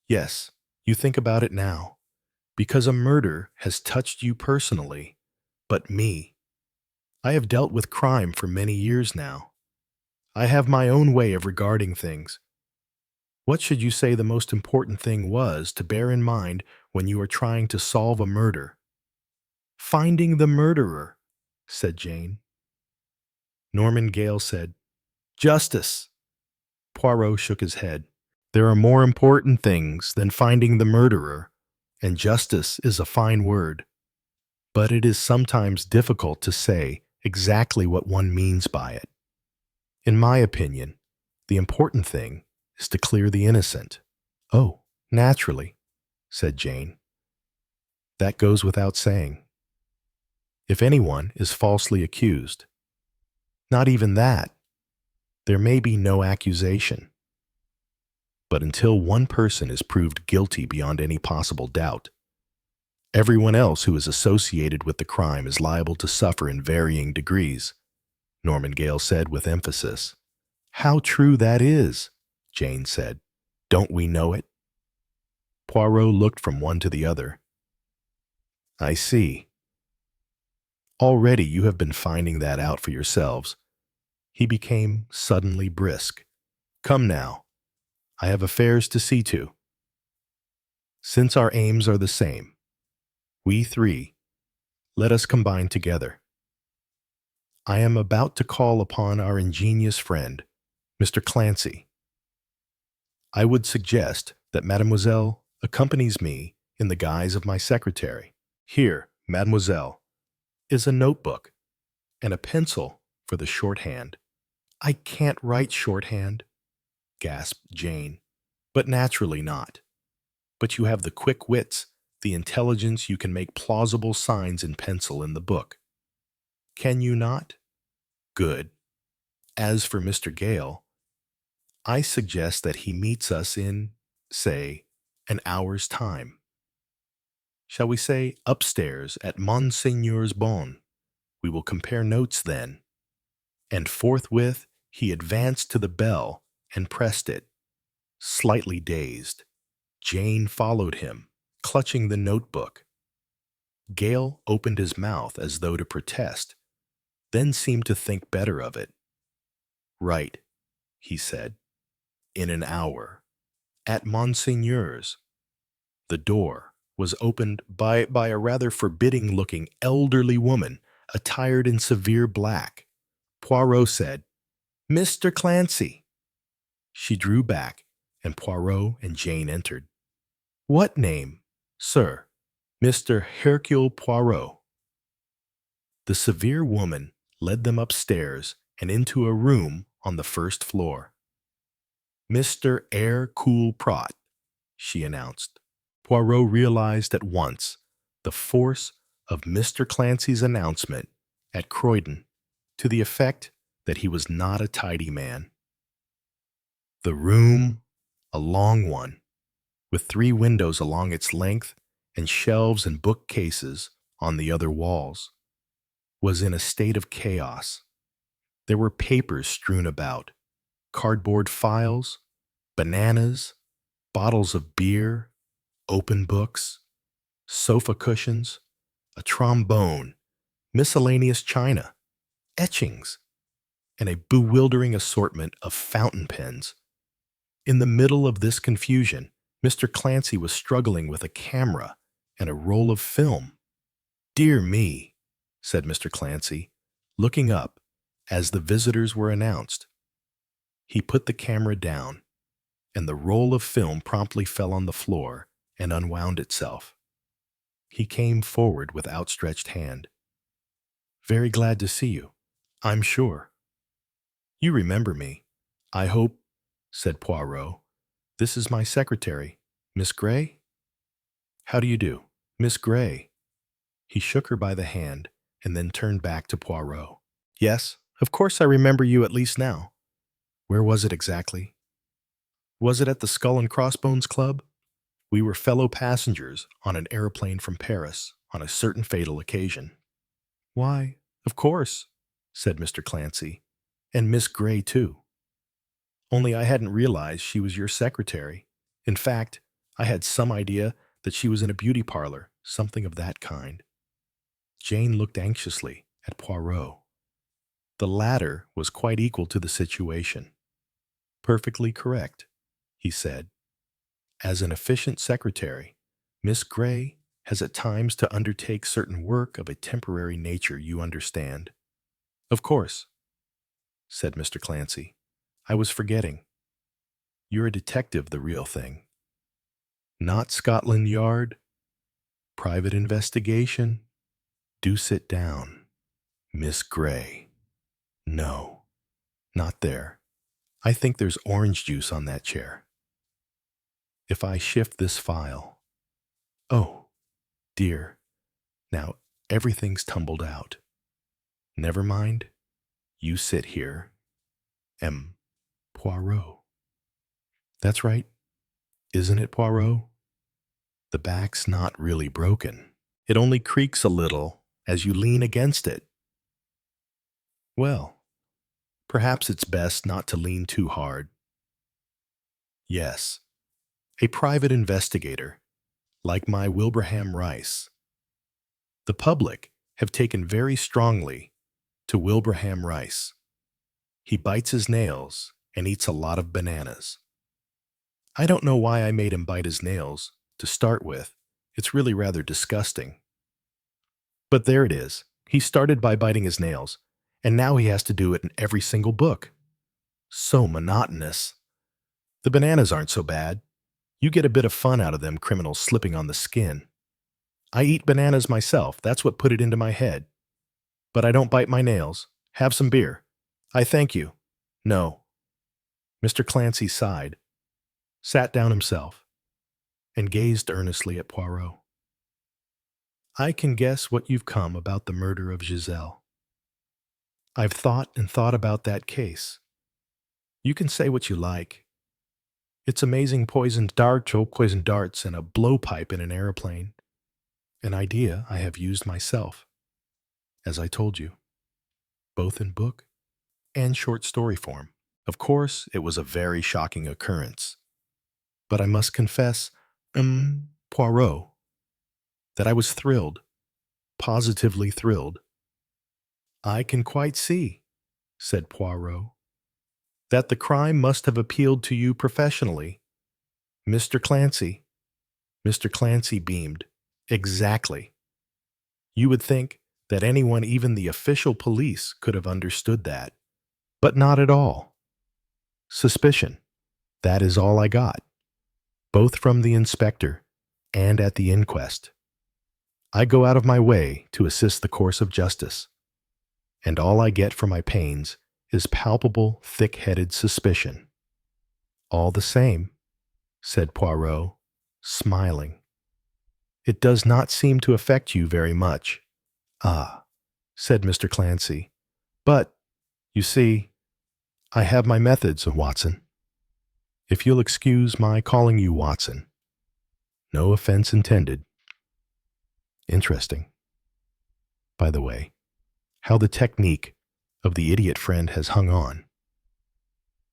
"Yes, you think about it now, because a murder has touched you personally, but me. I have dealt with crime for many years now. I have my own way of regarding things. What should you say the most important thing was to bear in mind when you are trying to solve a murder? Finding the murderer, said Jane. Norman Gale said, Justice. Poirot shook his head. There are more important things than finding the murderer, and justice is a fine word. But it is sometimes difficult to say exactly what one means by it. In my opinion, the important thing is to clear the innocent. Oh, naturally, said Jane. That goes without saying. If anyone is falsely accused, not even that, there may be no accusation. But until one person is proved guilty beyond any possible doubt, everyone else who is associated with the crime is liable to suffer in varying degrees, Norman Gale said with emphasis. How true that is, Jane said. Don't we know it? Poirot looked from one to the other. I see. Already you have been finding that out for yourselves. He became suddenly brisk. Come now, I have affairs to see to. Since our aims are the same, we three, let us combine together. I am about to call upon our ingenious friend, Mr. Clancy. I would suggest that Mademoiselle accompanies me in the guise of my secretary. Here, Mademoiselle, is a notebook and a pencil for the shorthand. I can't write shorthand, gasped Jane, but naturally not. But you have the quick wits, the intelligence you can make plausible signs in pencil in the book. Can you not? Good. As for Mr. Gale, I suggest that he meets us in, say, an hour's time. Shall we say upstairs at Monseigneur's Bon? We will compare notes then. And forthwith he advanced to the bell and pressed it. Slightly dazed, Jane followed him, clutching the notebook. Gale opened his mouth as though to protest, then seemed to think better of it. Right, he said. In an hour. At Monseigneur's. The door was opened by a rather forbidding-looking elderly woman attired in severe black. Poirot said, Mr. Clancy. She drew back, and Poirot and Jane entered. What name, sir? Mr. Hercule Poirot. The severe woman led them upstairs and into a room on the first floor. Mr. Hercule Poirot, she announced. Poirot realized at once the force of Mr. Clancy's announcement at Croydon to the effect that he was not a tidy man. The room, a long one, with 3 windows along its length and shelves and bookcases on the other walls, was in a state of chaos. There were papers strewn about, cardboard files, bananas, bottles of beer, open books, sofa cushions, a trombone, miscellaneous china, etchings, and a bewildering assortment of fountain pens. In the middle of this confusion, Mr. Clancy was struggling with a camera and a roll of film. Dear me, said Mr. Clancy, looking up as the visitors were announced. He put the camera down, and the roll of film promptly fell on the floor and unwound itself. He came forward with outstretched hand. Very glad to see you, I'm sure. You remember me, I hope, said Poirot. This is my secretary, Miss Gray. How do you do, Miss Gray? He shook her by the hand and then turned back to Poirot. Yes, of course I remember you at least now. Where was it exactly? Was it at the Skull and Crossbones Club? We were fellow passengers on an aeroplane from Paris on a certain fatal occasion. Why, of course, said Mr. Clancy, and Miss Gray too. Only I hadn't realized she was your secretary. In fact, I had some idea that she was in a beauty parlor, something of that kind. Jane looked anxiously at Poirot. The latter was quite equal to the situation. Perfectly correct. he said. As an efficient secretary, Miss Gray has at times to undertake certain work of a temporary nature, you understand. Of course, said Mr. Clancy. I was forgetting. You're a detective, the real thing. Not Scotland Yard. Private investigation. Do sit down. Miss Gray. No, not there. I think there's orange juice on that chair. If I shift this file. Oh, dear. Now everything's tumbled out. Never mind. You sit here. M. Poirot. That's right. Isn't it, Poirot? The back's not really broken. It only creaks a little as you lean against it. Well, perhaps it's best not to lean too hard. Yes, a private investigator, like my Wilbraham Rice. The public have taken very strongly to Wilbraham Rice. He bites his nails and eats a lot of bananas. I don't know why I made him bite his nails, to start with. It's really rather disgusting. But there it is. He started by biting his nails, and now he has to do it in every single book. So monotonous. The bananas aren't so bad. You get a bit of fun out of them criminals slipping on the skin. I eat bananas myself. That's what put it into my head. But I don't bite my nails. Have some beer. I thank you. No. Mr. Clancy sighed, sat down himself, and gazed earnestly at Poirot. I can guess what you've come about the murder of Giselle. I've thought and thought about that case. You can say what you like. It's amazing poisoned darts and a blowpipe in an aeroplane. An idea I have used myself, as I told you, both in book and short story form. Of course, it was a very shocking occurrence. But I must confess, Poirot, that I was thrilled, positively thrilled. I can quite see, said Poirot, that the crime must have appealed to you professionally. Mr. Clancy beamed. Exactly. You would think that anyone, even the official police, could have understood that. But not at all. Suspicion. That is all I got, both from the inspector and at the inquest. I go out of my way to assist the course of justice, and all I get for my pains is palpable, thick-headed suspicion. All the same, said Poirot, smiling, it does not seem to affect you very much. Ah, said Mr. Clancy, but, you see, I have my methods, Watson. If you'll excuse my calling you Watson. No offense intended. Interesting. By the way, how the technique of the idiot friend has hung on.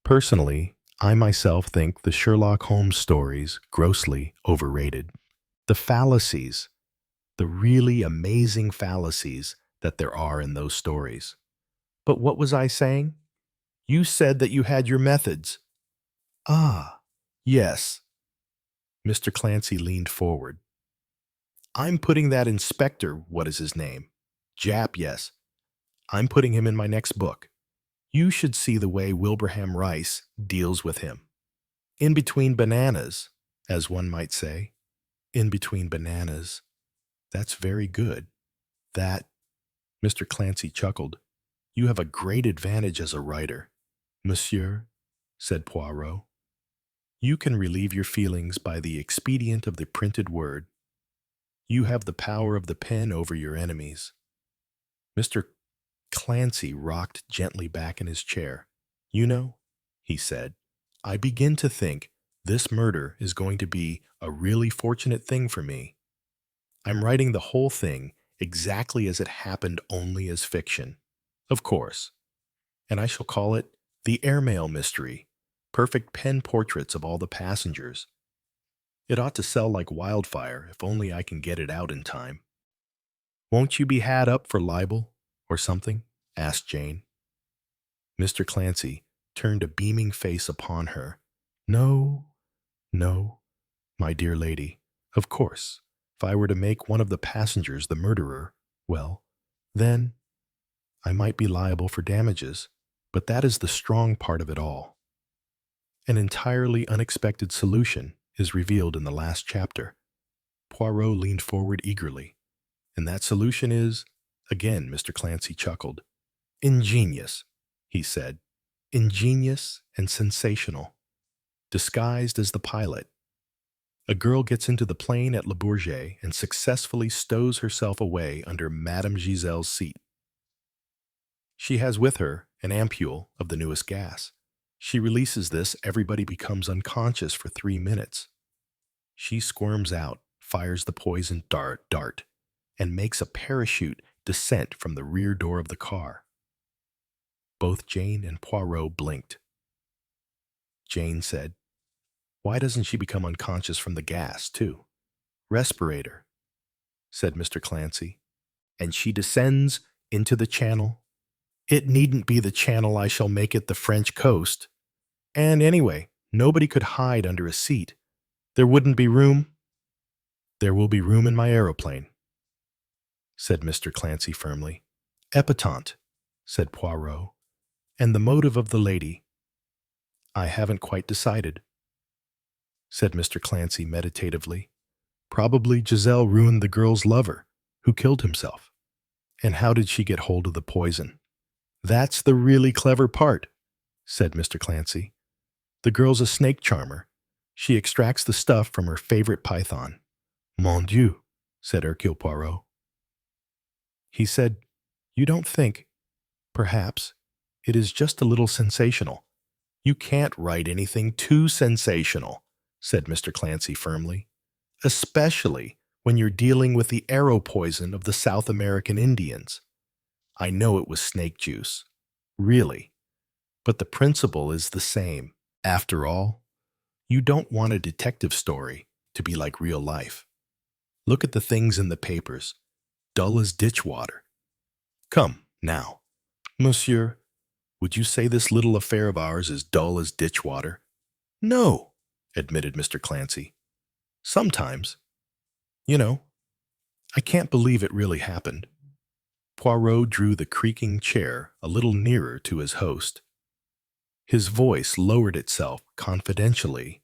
Personally, I myself think the Sherlock Holmes stories grossly overrated. The fallacies, the really amazing fallacies that there are in those stories. But what was I saying? You said that you had your methods. Ah, yes. Mr. Clancy leaned forward. I'm putting that inspector, what is his name? Jap, yes. I'm putting him in my next book. You should see the way Wilbraham Rice deals with him. In between bananas, as one might say. In between bananas. That's very good. That, Mr. Clancy chuckled. You have a great advantage as a writer. Monsieur, said Poirot, you can relieve your feelings by the expedient of the printed word. You have the power of the pen over your enemies. Mr. Clancy rocked gently back in his chair. You know, he said, I begin to think this murder is going to be a really fortunate thing for me. I'm writing the whole thing exactly as it happened, only as fiction. Of course. And I shall call it The Airmail Mystery. Perfect pen portraits of all the passengers. It ought to sell like wildfire if only I can get it out in time. Won't you be had up for libel or something? Asked Jane. Mr. Clancy turned a beaming face upon her. No, No, my dear lady, of course, if I were to make one of the passengers the murderer, well, then I might be liable for damages, but that is the strong part of it all. An entirely unexpected solution is revealed in the last chapter. Poirot leaned forward eagerly. And that solution is, again, Mr. Clancy chuckled, ingenious, he said. Ingenious and sensational. Disguised as the pilot, a girl gets into the plane at Le Bourget and successfully stows herself away under Madame Giselle's seat. She has with her an ampule of the newest gas. She releases this, everybody becomes unconscious for 3 minutes. She squirms out, fires the poisoned dart, and makes a parachute descent from the rear door of the car. Both Jane and Poirot blinked. Jane said, "Why doesn't she become unconscious from the gas, too?" "Respirator," said Mr. Clancy. "And she descends into the channel?" "It needn't be the channel. I shall make it the French coast. And anyway, nobody could hide under a seat. There wouldn't be room." "There will be room in my aeroplane," said Mr. Clancy firmly. "Epatante," said Poirot. "And the motive of the lady?" "I haven't quite decided," said Mr. Clancy meditatively. "Probably Giselle ruined the girl's lover, who killed himself." "And how did she get hold of the poison?" "That's the really clever part," said Mr. Clancy. "The girl's a snake charmer. She extracts the stuff from her favorite python." "Mon Dieu," said Hercule Poirot. He said, "You don't think, perhaps, it is just a little sensational?" "You can't write anything too sensational," said Mr. Clancy firmly, "especially when you're dealing with the arrow poison of the South American Indians. I know it was snake juice, really, but the principle is the same. After all, you don't want a detective story to be like real life. Look at the things in the papers, dull as ditch water. Come, now, monsieur, would you say this little affair of ours is dull as ditch water?" "No," admitted Mr. Clancy. "Sometimes. You know, I can't believe it really happened." Poirot drew the creaking chair a little nearer to his host. His voice lowered itself confidentially.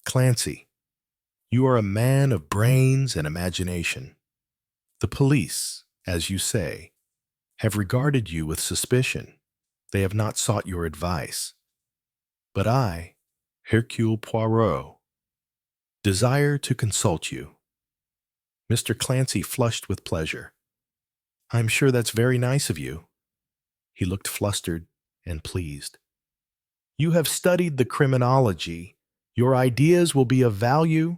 "Clancy, you are a man of brains and imagination. The police, as you say, have regarded you with suspicion. They have not sought your advice. But I, Hercule Poirot, desire to consult you." Mr. Clancy flushed with pleasure. "I'm sure that's very nice of you." He looked flustered and pleased. "You have studied the criminology. Your ideas will be of value.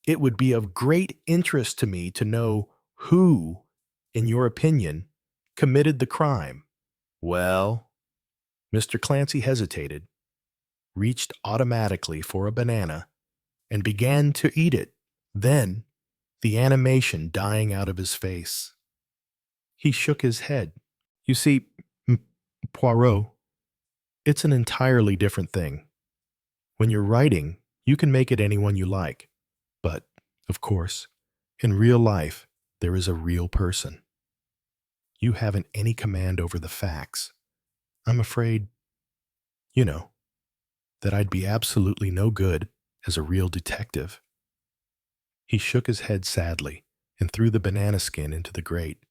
It would be of great interest to me to know who, in your opinion, committed the crime." "Well," Mr. Clancy hesitated, reached automatically for a banana, and began to eat it, then, the animation dying out of his face. He shook his head. "You see, Poirot, it's an entirely different thing. When you're writing, you can make it anyone you like. But, of course, in real life, there is a real person. You haven't any command over the facts. I'm afraid, you know, that I'd be absolutely no good as a real detective." He shook his head sadly and threw the banana skin into the grate.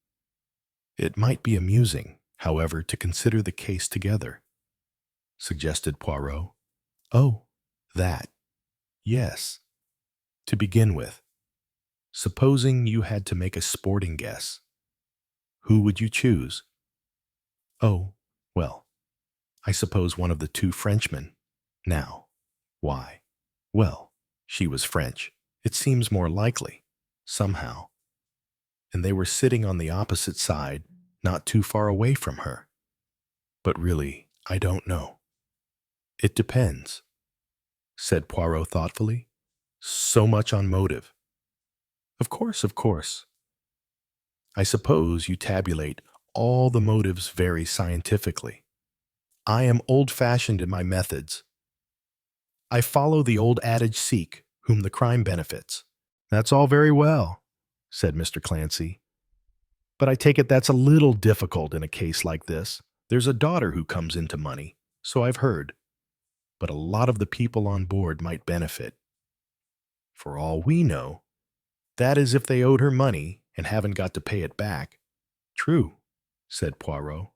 "It might be amusing, however, to consider the case together," suggested Poirot. "Oh, that. Yes. To begin with, supposing you had to make a sporting guess, who would you choose?" "Oh, well, I suppose one of the two Frenchmen. Now, why? Well, she was French. It seems more likely, somehow. And they were sitting on the opposite side, not too far away from her. But really, I don't know." "It depends," said Poirot thoughtfully. "So much on motive." Of course. I suppose you tabulate all the motives very scientifically. I am old-fashioned in my methods. I follow the old adage seek, whom the crime benefits. That's all very well, said Mr. Clancy. But I take it that's a little difficult in a case like this. There's a daughter who comes into money, so I've heard. But a lot of the people on board might benefit. For all we know, that is if they owed her money and haven't got to pay it back. True, said Poirot,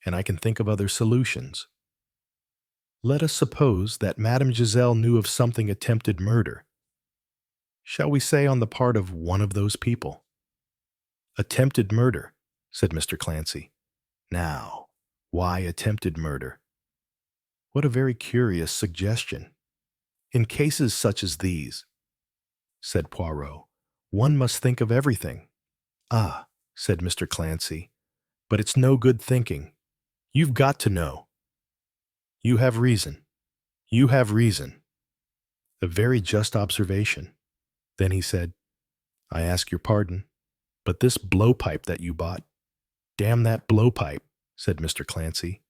and I can think of other solutions. Let us suppose that Madame Giselle knew of something attempted murder. Shall we say on the part of one of those people? Attempted murder, said Mr. Clancy. Now, why attempted murder? What a very curious suggestion. In cases such as these, said Poirot, one must think of everything. Ah, said Mr. Clancy, but it's no good thinking. You've got to know. You have reason. You have reason. A very just observation. Then he said, I ask your pardon, but this blowpipe that you bought, damn that blowpipe, said Mr. Clancy.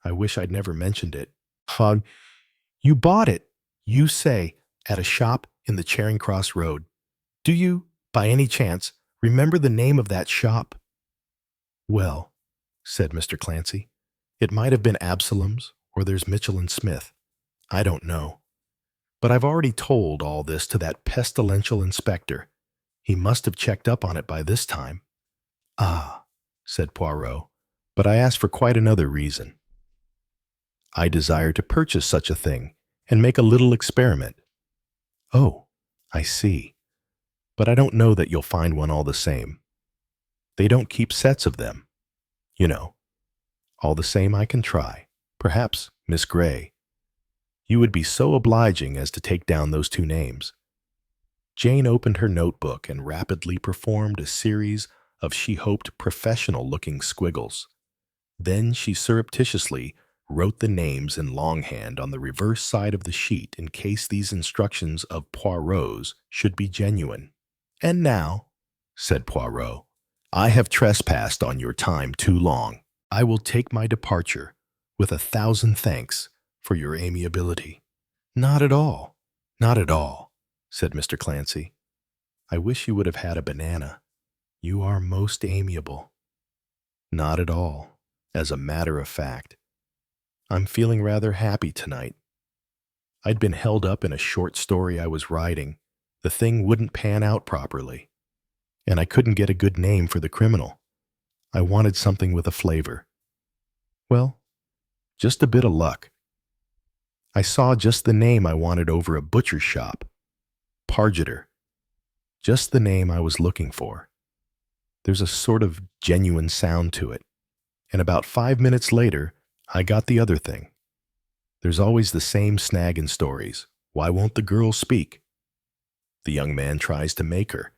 I wish I'd never mentioned it. You bought it, you say, at a shop in the Charing Cross Road. Do you, by any chance, remember the name of that shop? Well, said Mr. Clancy, it might have been Absalom's, or there's Mitchell and Smith. I don't know. But I've already told all this to that pestilential inspector. He must have checked up on it by this time. Ah, said Poirot, but I asked for quite another reason. I desire to purchase such a thing and make a little experiment. Oh, I see. But I don't know that you'll find one all the same. They don't keep sets of them, you know. All the same, I can try. Perhaps, Miss Gray. You would be so obliging as to take down those two names. Jane opened her notebook and rapidly performed a series of, she hoped, professional-looking squiggles. Then she surreptitiously wrote the names in longhand on the reverse side of the sheet in case these instructions of Poirot's should be genuine. And now, said Poirot, I have trespassed on your time too long. I will take my departure with 1,000 thanks for your amiability. Not at all, not at all, said Mr. Clancy. I wish you would have had a banana. You are most amiable. Not at all, as a matter of fact. I'm feeling rather happy tonight. I'd been held up in a short story I was writing. The thing wouldn't pan out properly, and I couldn't get a good name for the criminal. I wanted something with a flavor. Well, just a bit of luck. I saw just the name I wanted over a butcher's shop. Pargeter. Just the name I was looking for. There's a sort of genuine sound to it. And about 5 minutes later, I got the other thing. There's always the same snag in stories. Why won't the girl speak? The young man tries to make her,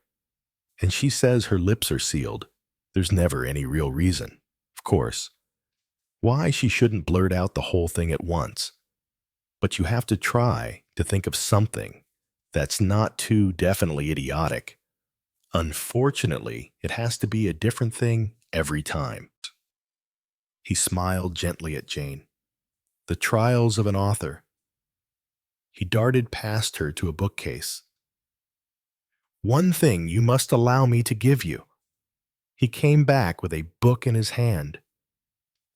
and she says her lips are sealed. There's never any real reason, of course, why she shouldn't blurt out the whole thing at once. But you have to try to think of something that's not too definitely idiotic. Unfortunately, it has to be a different thing every time. He smiled gently at Jane. The trials of an author. He darted past her to a bookcase. One thing you must allow me to give you. He came back with a book in his hand.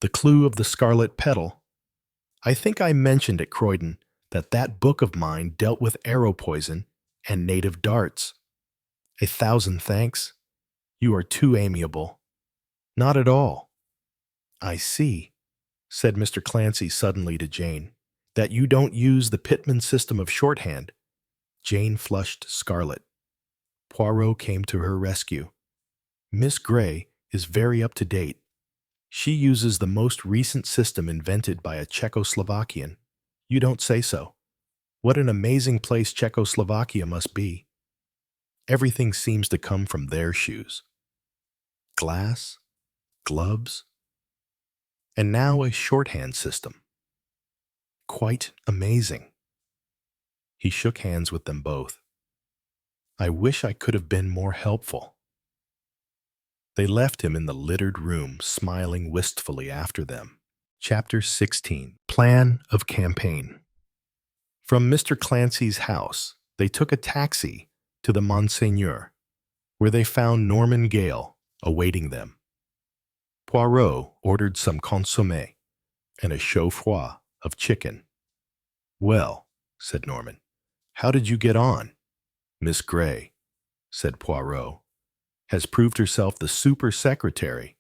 The Clue of the Scarlet Petal. I think I mentioned at Croydon that that book of mine dealt with arrow poison and native darts. 1,000 thanks. You are too amiable. Not at all. I see, said Mr. Clancy suddenly to Jane, that you don't use the Pitman system of shorthand. Jane flushed scarlet. Poirot came to her rescue. Miss Gray is very up to date. She uses the most recent system invented by a Czechoslovakian. You don't say so. What an amazing place Czechoslovakia must be. Everything seems to come from their shoes. Glass, gloves, and now a shorthand system. Quite amazing. He shook hands with them both. I wish I could have been more helpful. They left him in the littered room, smiling wistfully after them. Chapter 16. Plan of Campaign. From Mr. Clancy's house, they took a taxi to the Monseigneur, where they found Norman Gale awaiting them. Poirot ordered some consommé and a chaud-froid of chicken. "Well," said Norman, "how did you get on?" "Miss Grey," said Poirot, "has proved herself the super secretary."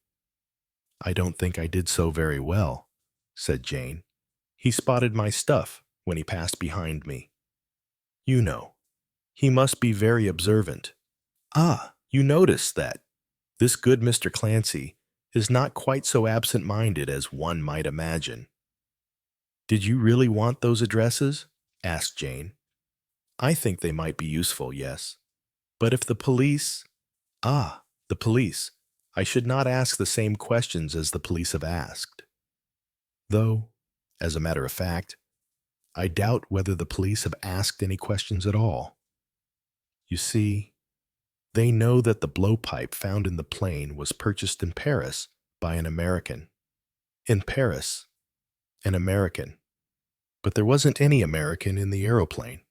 "I don't think I did so very well," said Jane. "He spotted my stuff when he passed behind me. You know, he must be very observant." "Ah, you notice that this good Mr. Clancy is not quite so absent-minded as one might imagine." "Did you really want those addresses?" asked Jane. "I think they might be useful, yes. But if the police—" "Ah, the police. I should not ask the same questions as the police have asked. Though, as a matter of fact, I doubt whether the police have asked any questions at all. You see, they know that the blowpipe found in the plane was purchased in Paris by an American. In Paris, an American. But there wasn't any American in the aeroplane."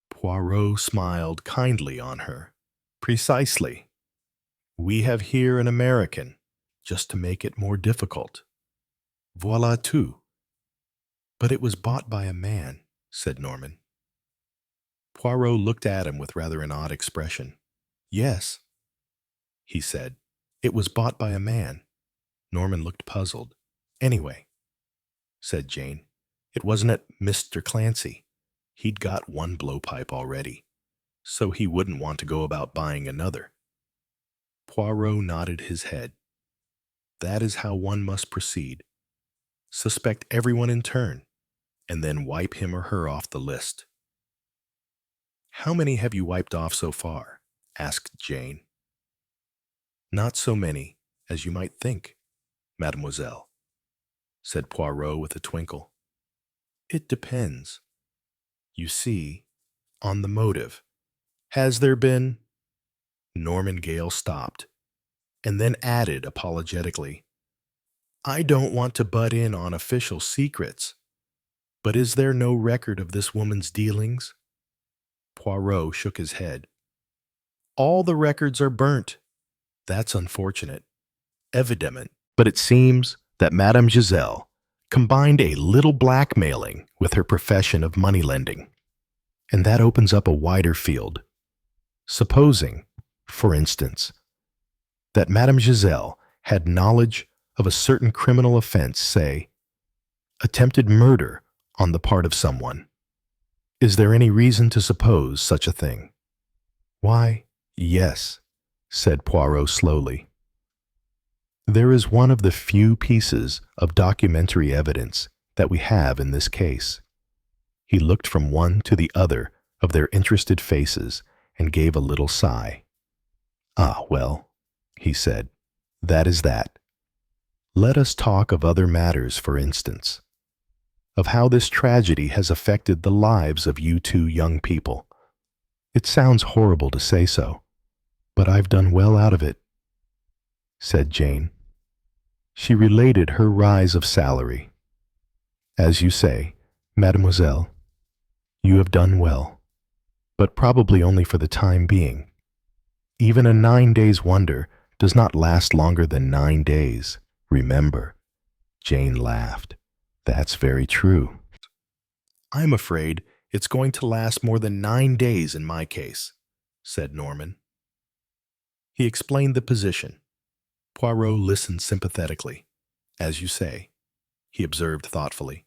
Poirot smiled kindly on her. "Precisely. We have here an American, just to make it more difficult. Voilà tout." "But it was bought by a man," said Norman. Poirot looked at him with rather an odd expression. "Yes," he said, "it was bought by a man." Norman looked puzzled. "Anyway," said Jane, "it wasn't at Mr. Clancy. He'd got one blowpipe already, so he wouldn't want to go about buying another." Poirot nodded his head. "That is how one must proceed. Suspect everyone in turn, and then wipe him or her off the list." "How many have you wiped off so far?" asked Jane. "Not so many as you might think, mademoiselle," said Poirot with a twinkle. "It depends, you see, on the motive. Has there been—" Norman Gale stopped, and then added apologetically, "I don't want to butt in on official secrets, but is there no record of this woman's dealings?" Poirot shook his head. "All the records are burnt." "That's unfortunate. Evident. But it seems that Madame Giselle combined a little blackmailing with her profession of money-lending, and that opens up a wider field. Supposing, for instance, that Madame Giselle had knowledge of a certain criminal offense, say, attempted murder on the part of someone. Is there any reason to suppose such a thing?" "Why, yes," said Poirot slowly. "There is one of the few pieces of documentary evidence that we have in this case." He looked from one to the other of their interested faces and gave a little sigh. "Ah, well," he said, "that is that. Let us talk of other matters, for instance, of how this tragedy has affected the lives of you two young people. It sounds horrible to say so, but I've done well out of it," said Jane. She related her rise of salary. "As you say, mademoiselle, you have done well, but probably only for the time being. Even a 9 days' wonder does not last longer than 9 days, remember." Jane laughed. "That's very true." "I'm afraid it's going to last more than 9 days in my case," said Norman. He explained the position. Poirot listened sympathetically. "As you say," he observed thoughtfully.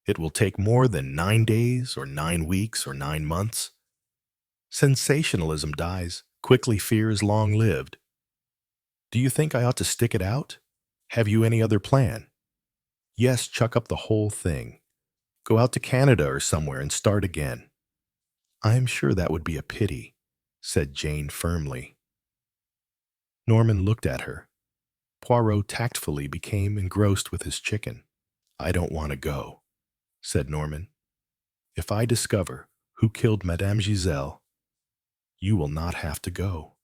"It will take more than 9 days or 9 weeks or 9 months. Sensationalism dies quickly, fear is long-lived. Do you think I ought to stick it out? Have you any other plan?" "Yes, chuck up the whole thing. Go out to Canada or somewhere and start again." "I'm sure that would be a pity," said Jane firmly. Norman looked at her. Poirot tactfully became engrossed with his chicken. "I don't want to go," said Norman. "If I discover who killed Madame Giselle, you will not have to go,"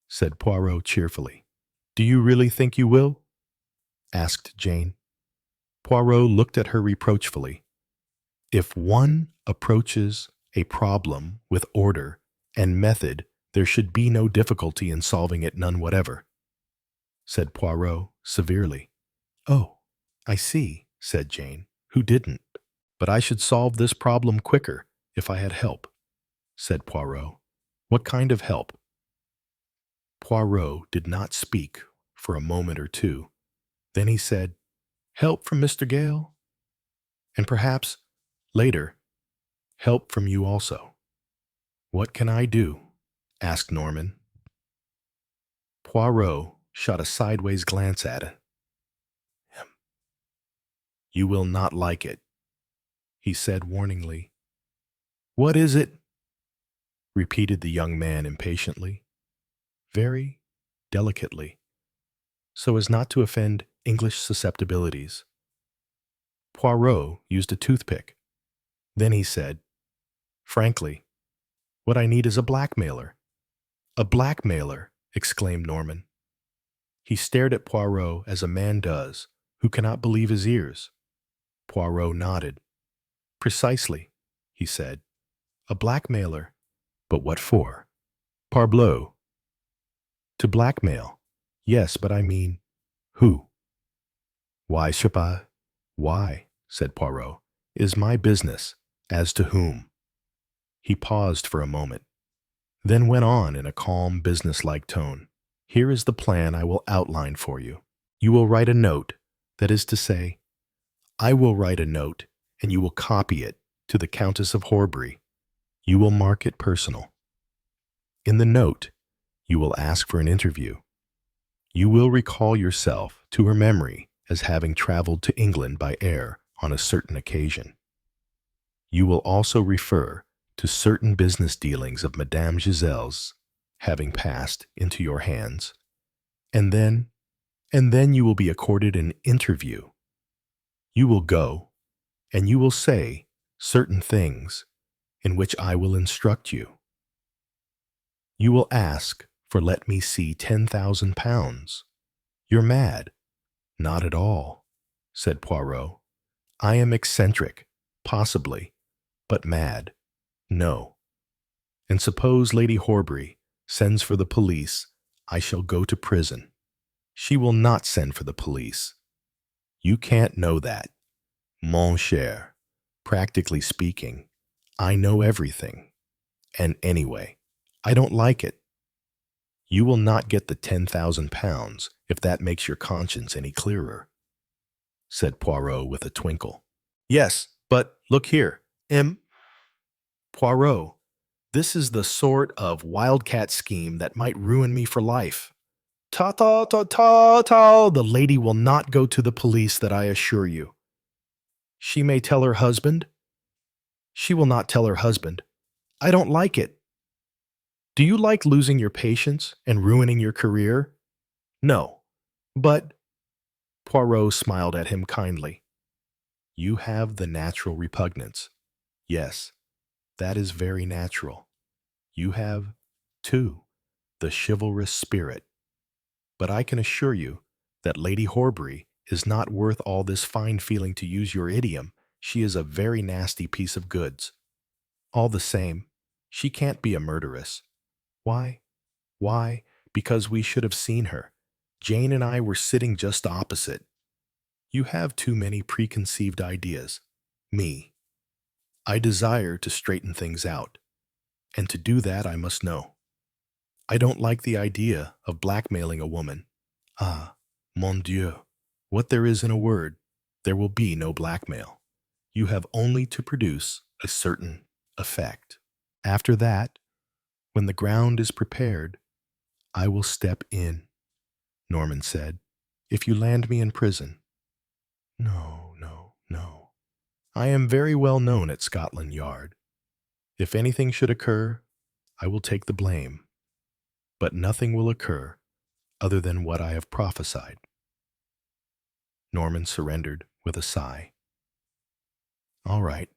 said Poirot cheerfully. "Do you really think you will?" asked Jane. Poirot looked at her reproachfully. If one approaches a problem with order and method, there should be no difficulty in solving it, none whatever, said Poirot severely. Oh, I see, said Jane, who didn't. But I should solve this problem quicker if I had help, said Poirot. What kind of help? Poirot did not speak for a moment or two. Then he said, help from Mr. Gale, and perhaps, later, help from you also. What can I do? Asked Norman. Poirot shot a sideways glance at him. You will not like it, he said warningly. What is it? Repeated the young man impatiently, very delicately, so as not to offend English susceptibilities. Poirot used a toothpick. Then he said, frankly, what I need is a blackmailer. A blackmailer, exclaimed Norman. He stared at Poirot as a man does who cannot believe his ears. Poirot nodded. Precisely, he said. A blackmailer. But what for? Parbleu. To blackmail. Yes, but I mean, who? Why, Chapa? Why, said Poirot, is my business. As to whom? He paused for a moment, then went on in a calm, businesslike tone. Here is the plan I will outline for you. You will write a note, that is to say, I will write a note, and you will copy it to the Countess of Horbury. You will mark it personal. In the note, you will ask for an interview. You will recall yourself to her memory as having traveled to England by air on a certain occasion. You will also refer to certain business dealings of Madame Giselle's having passed into your hands, and then you will be accorded an interview. You will go, and you will say certain things in which I will instruct you. You will ask for let me see 10,000 pounds. You're mad. Not at all, said Poirot. I am eccentric, possibly, but mad, no. And suppose Lady Horbury sends for the police, I shall go to prison. She will not send for the police. You can't know that. Mon cher, practically speaking, I know everything. And anyway, I don't like it. You will not get the 10,000 pounds if that makes your conscience any clearer, said Poirot with a twinkle. Yes, but look here, Poirot, this is the sort of wildcat scheme that might ruin me for life. Ta-ta-ta-ta-ta, the lady will not go to the police, that I assure you. She may tell her husband. She will not tell her husband. I don't like it. Do you like losing your patience and ruining your career? No, but Poirot smiled at him kindly. You have the natural repugnance. Yes, that is very natural. You have, too, the chivalrous spirit. But I can assure you that Lady Horbury is not worth all this fine feeling, to use your idiom. She is a very nasty piece of goods. All the same, she can't be a murderess. Why? Why? Because we should have seen her. Jane and I were sitting just opposite. You have too many preconceived ideas. Me. I desire to straighten things out, and to do that I must know. I don't like the idea of blackmailing a woman. Ah, mon Dieu, what there is in a word, there will be no blackmail. You have only to produce a certain effect. After that, when the ground is prepared, I will step in, Norman said. If you land me in prison. No. I am very well known at Scotland Yard. If anything should occur, I will take the blame. But nothing will occur other than what I have prophesied. Norman surrendered with a sigh. All right,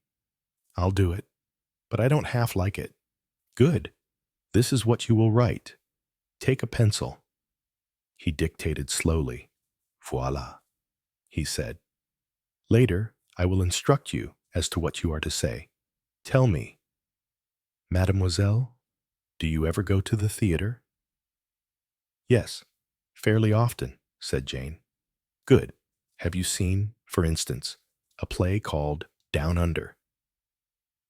I'll do it, but I don't half like it. Good. This is what you will write. Take a pencil. He dictated slowly. Voila, he said. Later, I will instruct you as to what you are to say. Tell me, Mademoiselle, do you ever go to the theater? Yes, fairly often, said Jane. Good. Have you seen, for instance, a play called Down Under?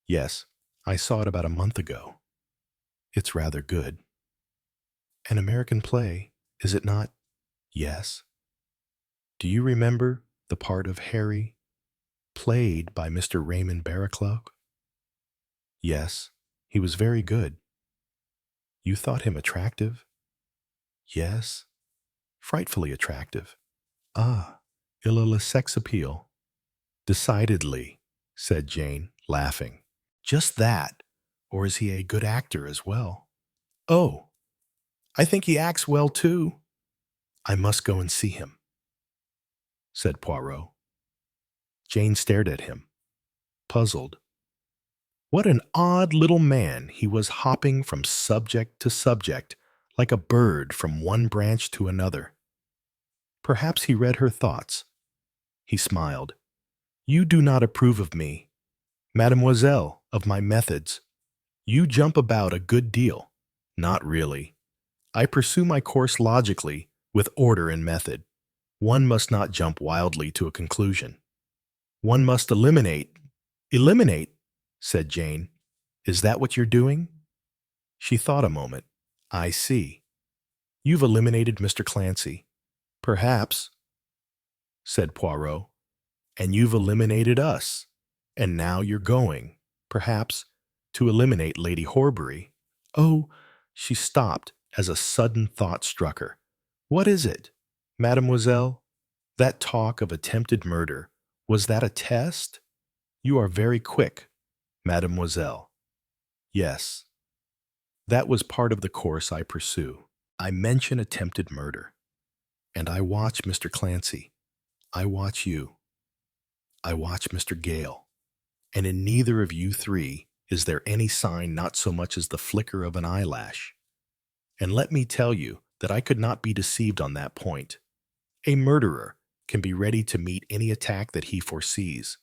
Yes, I saw it about a month ago. It's rather good. An American play, is it not? Yes. Do you remember the part of Harry, played by Mr. Raymond Barraclough? Yes, he was very good. You thought him attractive? Yes, frightfully attractive. Ah, il a le sex appeal. Decidedly, said Jane, laughing. Just that, or is he a good actor as well? Oh, I think he acts well too. I must go and see him, said Poirot. Jane stared at him, puzzled. What an odd little man he was, hopping from subject to subject, like a bird from one branch to another. Perhaps he read her thoughts. He smiled. You do not approve of me, mademoiselle, of my methods. You jump about a good deal. Not really. I pursue my course logically, with order and method. One must not jump wildly to a conclusion. One must eliminate. Eliminate, said Jane. Is that what you're doing? She thought a moment. I see. You've eliminated Mr. Clancy. Perhaps, said Poirot. And you've eliminated us. And now you're going, perhaps, to eliminate Lady Horbury. Oh, she stopped as a sudden thought struck her. What is it, mademoiselle? That talk of attempted murder, was that a test? You are very quick, mademoiselle. Yes, that was part of the course I pursue. I mention attempted murder. And I watch Mr. Clancy. I watch you. I watch Mr. Gale. And in neither of you three is there any sign, not so much as the flicker of an eyelash. And let me tell you that I could not be deceived on that point. A murderer can be ready to meet any attack that he foresees.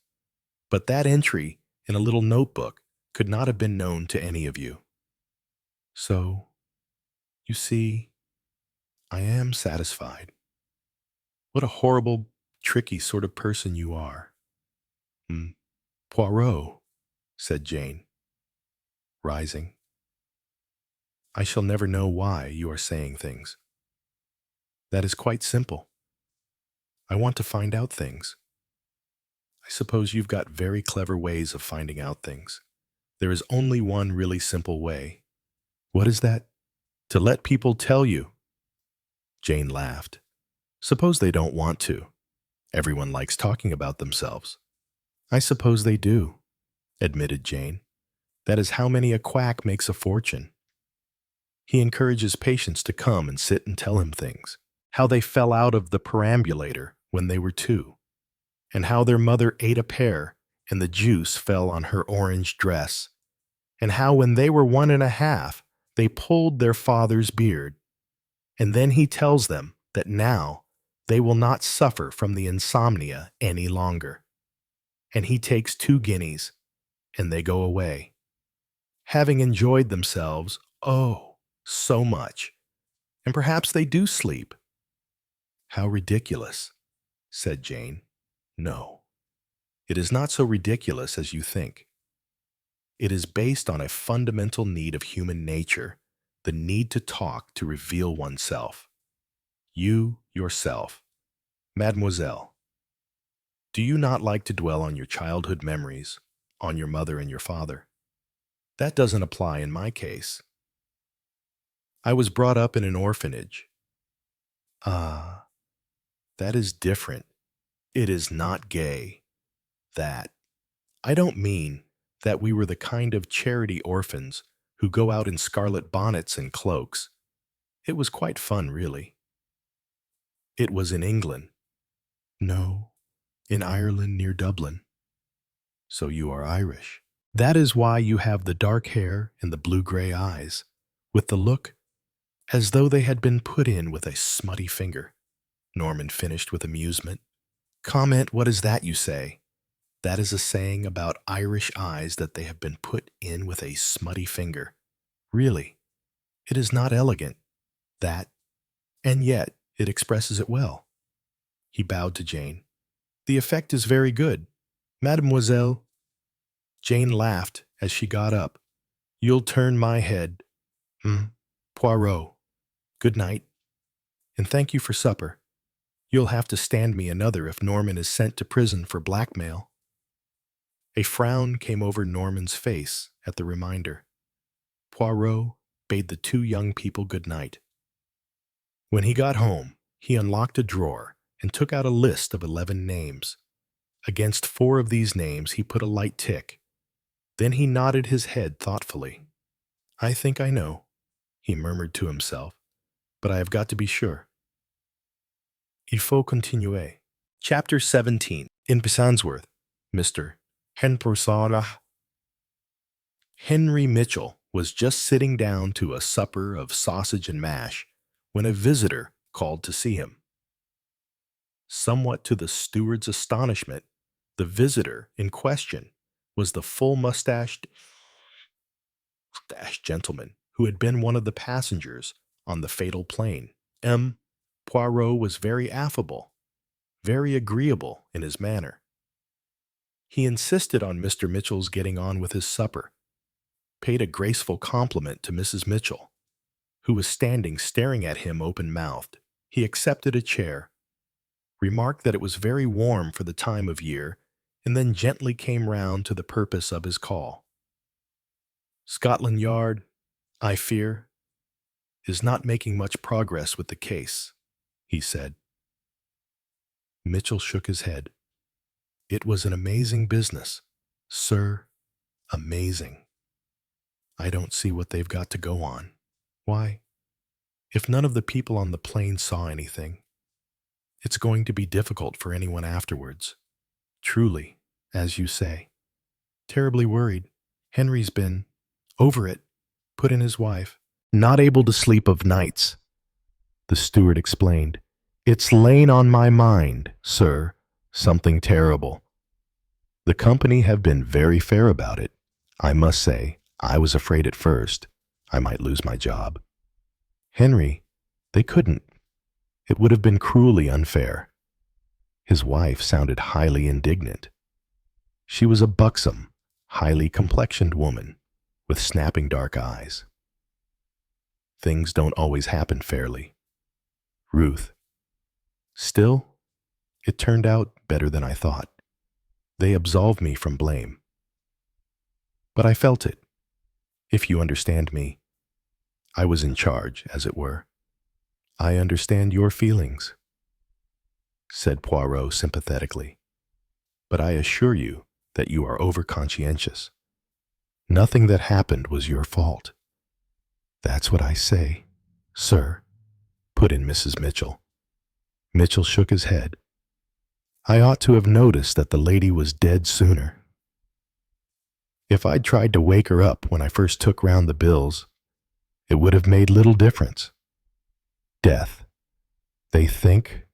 But that entry in a little notebook could not have been known to any of you. So, you see, I am satisfied. What a horrible, tricky sort of person you are. Poirot, said Jane, rising. I shall never know why you are saying things. That is quite simple. I want to find out things. I suppose you've got very clever ways of finding out things. There is only one really simple way. What is that? To let people tell you. Jane laughed. Suppose they don't want to. Everyone likes talking about themselves. I suppose they do, admitted Jane. That is how many a quack makes a fortune. He encourages patients to come and sit and tell him things, how they fell out of the perambulator when they were 2, and how their mother ate a pear and the juice fell on her orange dress, and how when they were 1.5, they pulled their father's beard. And then he tells them that now they will not suffer from the insomnia any longer. And he takes 2 guineas, and they go away, having enjoyed themselves, oh, so much, and perhaps they do sleep. How ridiculous, said Jane. No, it is not so ridiculous as you think. It is based on a fundamental need of human nature, the need to talk, to reveal oneself. You, yourself, mademoiselle, do you not like to dwell on your childhood memories, on your mother and your father? That doesn't apply in my case. I was brought up in an orphanage. Ah, that is different. It is not gay. That. I don't mean that we were the kind of charity orphans who go out in scarlet bonnets and cloaks. It was quite fun, really. It was in England. No, in Ireland near Dublin. So you are Irish. That is why you have the dark hair and the blue-gray eyes, with the look as though they had been put in with a smutty finger. Norman finished with amusement. Comment, what is that you say? That is a saying about Irish eyes that they have been put in with a smutty finger. Really, it is not elegant, that, and yet it expresses it well. He bowed to Jane. The effect is very good. Mademoiselle. Jane laughed as she got up. You'll turn my head. Poirot. Good night. And thank you for supper. You'll have to stand me another if Norman is sent to prison for blackmail. A frown came over Norman's face at the reminder. Poirot bade the two young people good night. When he got home, he unlocked a drawer and took out a list of 11 names. Against 4 of these names he put a light tick. Then he nodded his head thoughtfully. I think I know, he murmured to himself, but I have got to be sure. Il faut continuer. Chapter 17. In Pisansworth, Mr. Henry Mitchell was just sitting down to a supper of sausage and mash when a visitor called to see him. Somewhat to the steward's astonishment, the visitor in question was the full-mustached gentleman who had been one of the passengers on the fatal plane. Poirot was very affable, very agreeable in his manner. He insisted on Mr. Mitchell's getting on with his supper, paid a graceful compliment to Mrs. Mitchell, who was standing staring at him open-mouthed. He accepted a chair, remarked that it was very warm for the time of year, and then gently came round to the purpose of his call. Scotland Yard, I fear, is not making much progress with the case, he said. Mitchell shook his head. It was an amazing business, sir, amazing. I don't see what they've got to go on. Why, if none of the people on the plane saw anything, it's going to be difficult for anyone afterwards. Truly, as you say. Terribly worried. Henry's been over it, put in his wife. Not able to sleep of nights, the steward explained. It's lain on my mind, sir, something terrible. The company have been very fair about it. I must say, I was afraid at first I might lose my job. Henry, they couldn't. It would have been cruelly unfair. His wife sounded highly indignant. She was a buxom, highly complexioned woman with snapping dark eyes. Things don't always happen fairly. Ruth. Still, it turned out better than I thought. They absolved me from blame. But I felt it. If you understand me, I was in charge, as it were. I understand your feelings, said Poirot sympathetically. But I assure you that you are over-conscientious. Nothing that happened was your fault. That's what I say, sir, put in Mrs. Mitchell. Mitchell shook his head. I ought to have noticed that the lady was dead sooner. If I'd tried to wake her up when I first took round the bills, it would have made little difference. Death, they think,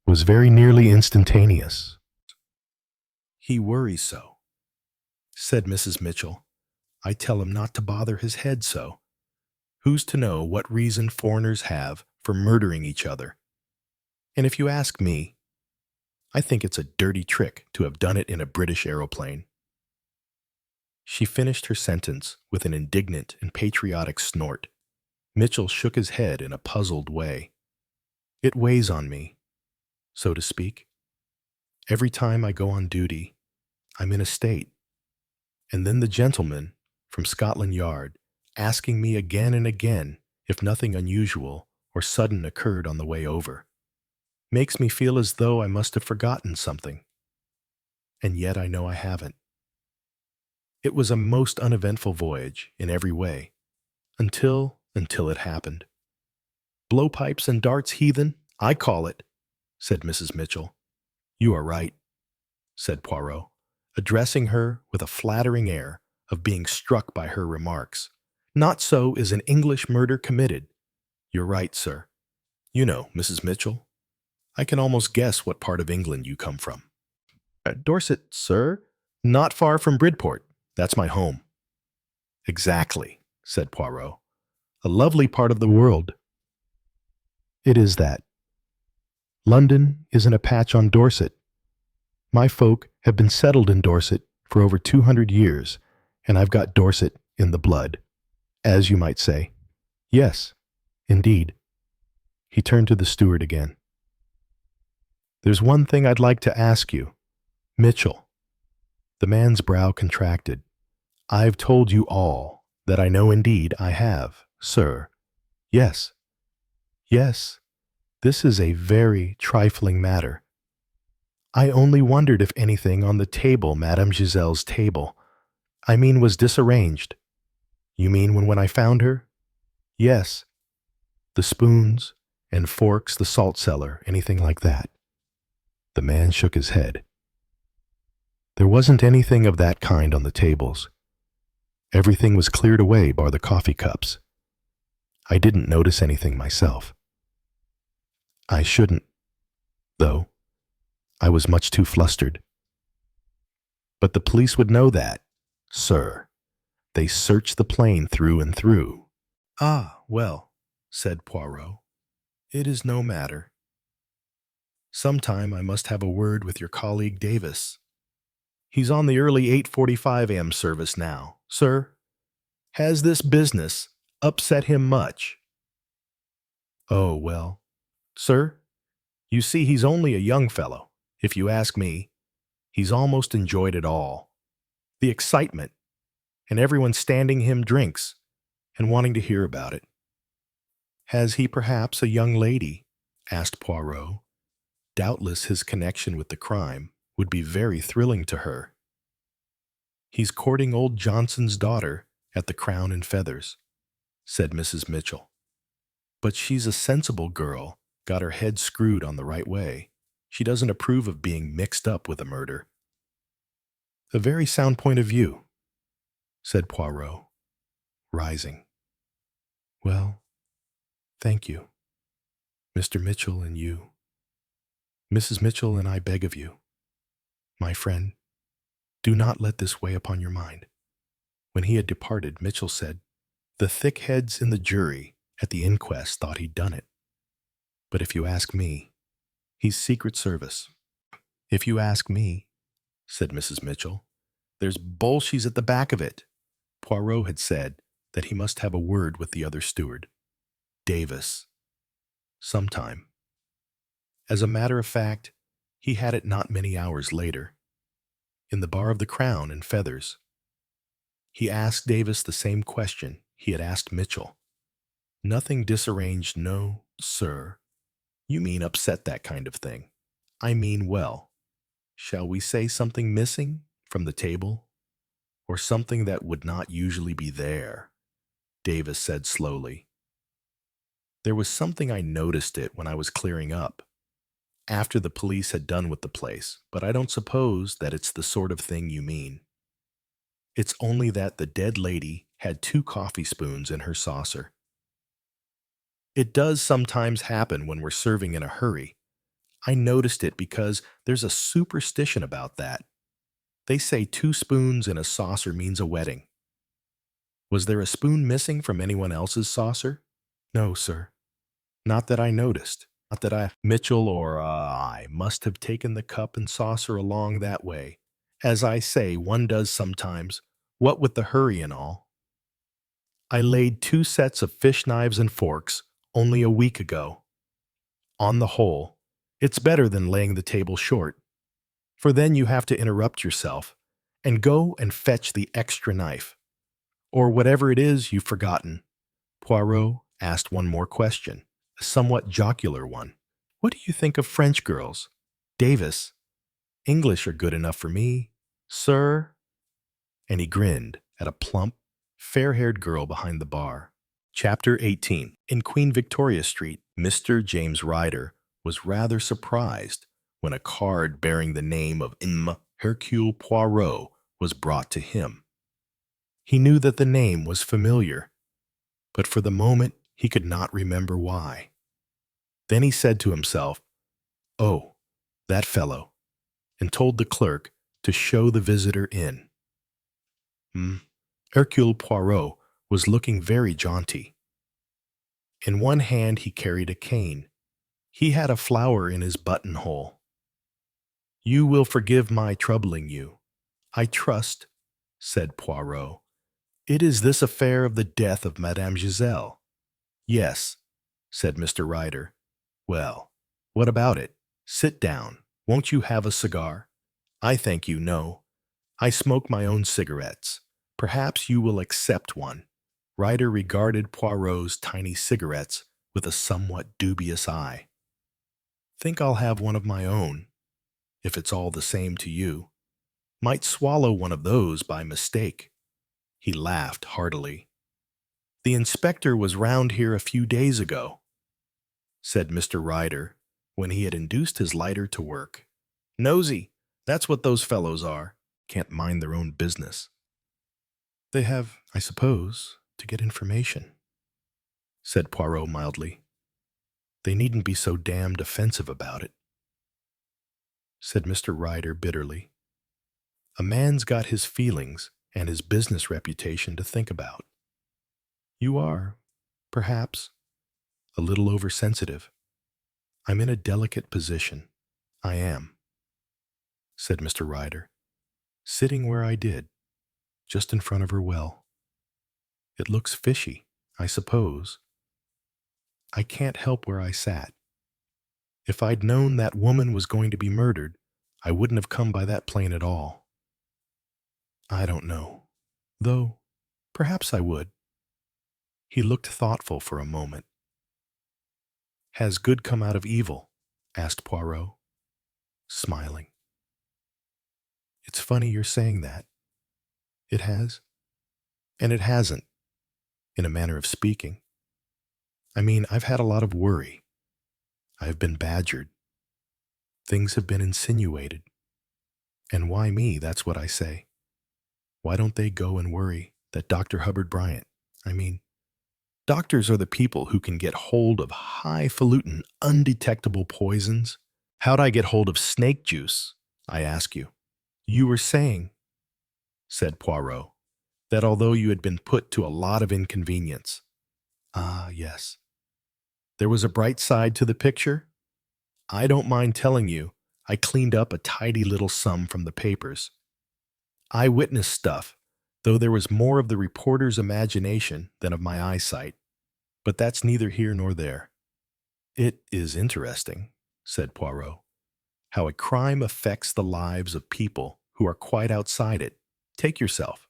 was very nearly instantaneous. He worries so, said Mrs. Mitchell. I tell him not to bother his head so. Who's to know what reason foreigners have for murdering each other? And if you ask me, I think it's a dirty trick to have done it in a British aeroplane. She finished her sentence with an indignant and patriotic snort. Mitchell shook his head in a puzzled way. It weighs on me, so to speak. Every time I go on duty, I'm in a state. And then the gentleman from Scotland Yard asking me again and again if nothing unusual or sudden occurred on the way over. Makes me feel as though I must have forgotten something. And yet I know I haven't. It was a most uneventful voyage in every way, until it happened. Blowpipes and darts, heathen, I call it, said Mrs. Mitchell. You are right, said Poirot, addressing her with a flattering air of being struck by her remarks. Not so is an English murder committed. You're right, sir. You know, Mrs. Mitchell, I can almost guess what part of England you come from. Dorset, sir, Not far from Bridport. That's my home. Exactly, said Poirot. A lovely part of the world. It is that. London isn't a patch on Dorset. My folk have been settled in Dorset for over 200 years, and I've got Dorset in the blood, as you might say. Yes, indeed. He turned to the steward again. There's one thing I'd like to ask you. Mitchell. The man's brow contracted. I've told you all that I know indeed I have, sir. Yes. Yes. This is a very trifling matter. I only wondered if anything on the table, Madame Giselle's table, was disarranged. You mean when I found her? Yes. The spoons and forks, the salt cellar, anything like that. The man shook his head. There wasn't anything of that kind on the tables. Everything was cleared away bar the coffee cups. I didn't notice anything myself. I shouldn't, though. I was much too flustered. But the police would know that, sir. They searched the plane through and through. Ah, well, said Poirot. It is no matter. Sometime I must have a word with your colleague Davis. He's on the early 8:45 a.m. service now. Sir, has this business upset him much? Oh, well, sir, you see he's only a young fellow. If you ask me, he's almost enjoyed it all. The excitement, and everyone standing him drinks and wanting to hear about it. Has he perhaps a young lady? Asked Poirot. Doubtless his connection with the crime would be very thrilling to her. He's courting old Johnson's daughter at the Crown and Feathers, said Mrs. Mitchell. But she's a sensible girl, got her head screwed on the right way. She doesn't approve of being mixed up with a murder. A very sound point of view, said Poirot, rising. Well, thank you, Mr. Mitchell and you. Mrs. Mitchell and I beg of you, my friend, do not let this weigh upon your mind. When he had departed, Mitchell said, the thick heads in the jury at the inquest thought he'd done it. But if you ask me, he's Secret Service. If you ask me, said Mrs. Mitchell, there's bullshies at the back of it. Poirot had said that he must have a word with the other steward, Davis, sometime. As a matter of fact, he had it not many hours later, in the bar of the Crown and Feathers. He asked Davis the same question he had asked Mitchell. Nothing disarranged, no, sir. You mean upset, that kind of thing. I mean, well, shall we say something missing from the table? Or something that would not usually be there? Davis said slowly. There was something, I noticed it when I was clearing up, after the police had done with the place, but I don't suppose that it's the sort of thing you mean. It's only that the dead lady had 2 coffee spoons in her saucer. It does sometimes happen when we're serving in a hurry. I noticed it because there's a superstition about that. They say 2 spoons in a saucer means a wedding. Was there a spoon missing from anyone else's saucer? No, sir. Not that I noticed. Not that Mitchell or I must have taken the cup and saucer along that way. As I say, one does sometimes, what with the hurry and all. I laid 2 sets of fish knives and forks only a week ago. On the whole, it's better than laying the table short, for then you have to interrupt yourself and go and fetch the extra knife, or whatever it is you've forgotten. Poirot asked one more question, a somewhat jocular one. What do you think of French girls? Davis, English are good enough for me, sir. And he grinned at a plump, fair-haired girl behind the bar. Chapter 18. In Queen Victoria Street, Mr. James Ryder was rather surprised when a card bearing the name of Hercule Poirot was brought to him. He knew that the name was familiar, but for the moment he could not remember why. Then he said to himself, "Oh, that fellow," and told the clerk to show the visitor in. Hercule Poirot was looking very jaunty. In one hand he carried a cane. He had a flower in his buttonhole. "You will forgive my troubling you, I trust," said Poirot. "It is this affair of the death of Madame Giselle." "Yes," said Mr. Ryder. "Well, what about it? Sit down. Won't you have a cigar?" "I thank you, no. I smoke my own cigarettes. Perhaps you will accept one." Ryder regarded Poirot's tiny cigarettes with a somewhat dubious eye. "Think I'll have one of my own, if it's all the same to you. Might swallow one of those by mistake." He laughed heartily. "The inspector was round here a few days ago," said Mr. Ryder, when he had induced his lighter to work. "Nosy, that's what those fellows are. Can't mind their own business." "They have, I suppose, to get information," said Poirot mildly. "They needn't be so damned offensive about it," said Mr. Ryder bitterly. "A man's got his feelings and his business reputation to think about. You are, perhaps, a little oversensitive. I'm in a delicate position. I am," said Mr. Ryder, "sitting where I did, just in front of her well. It looks fishy, I suppose. I can't help where I sat. If I'd known that woman was going to be murdered, I wouldn't have come by that plane at all. I don't know, though perhaps I would." He looked thoughtful for a moment. "Has good come out of evil?" asked Poirot, smiling. "It's funny you're saying that. It has, and it hasn't, in a manner of speaking. I mean, I've had a lot of worry. I've been badgered. Things have been insinuated. And why me, that's what I say. Why don't they go and worry that Dr. Hubbard Bryant, I mean, doctors are the people who can get hold of highfalutin, undetectable poisons. How'd I get hold of snake juice, I ask you?" "You were saying," said Poirot, "that although you had been put to a lot of inconvenience." "Ah, yes. There was a bright side to the picture. I don't mind telling you, I cleaned up a tidy little sum from the papers. Eyewitness stuff, though there was more of the reporter's imagination than of my eyesight. But that's neither here nor there." "It is interesting," said Poirot, "how a crime affects the lives of people who are quite outside it. Take yourself.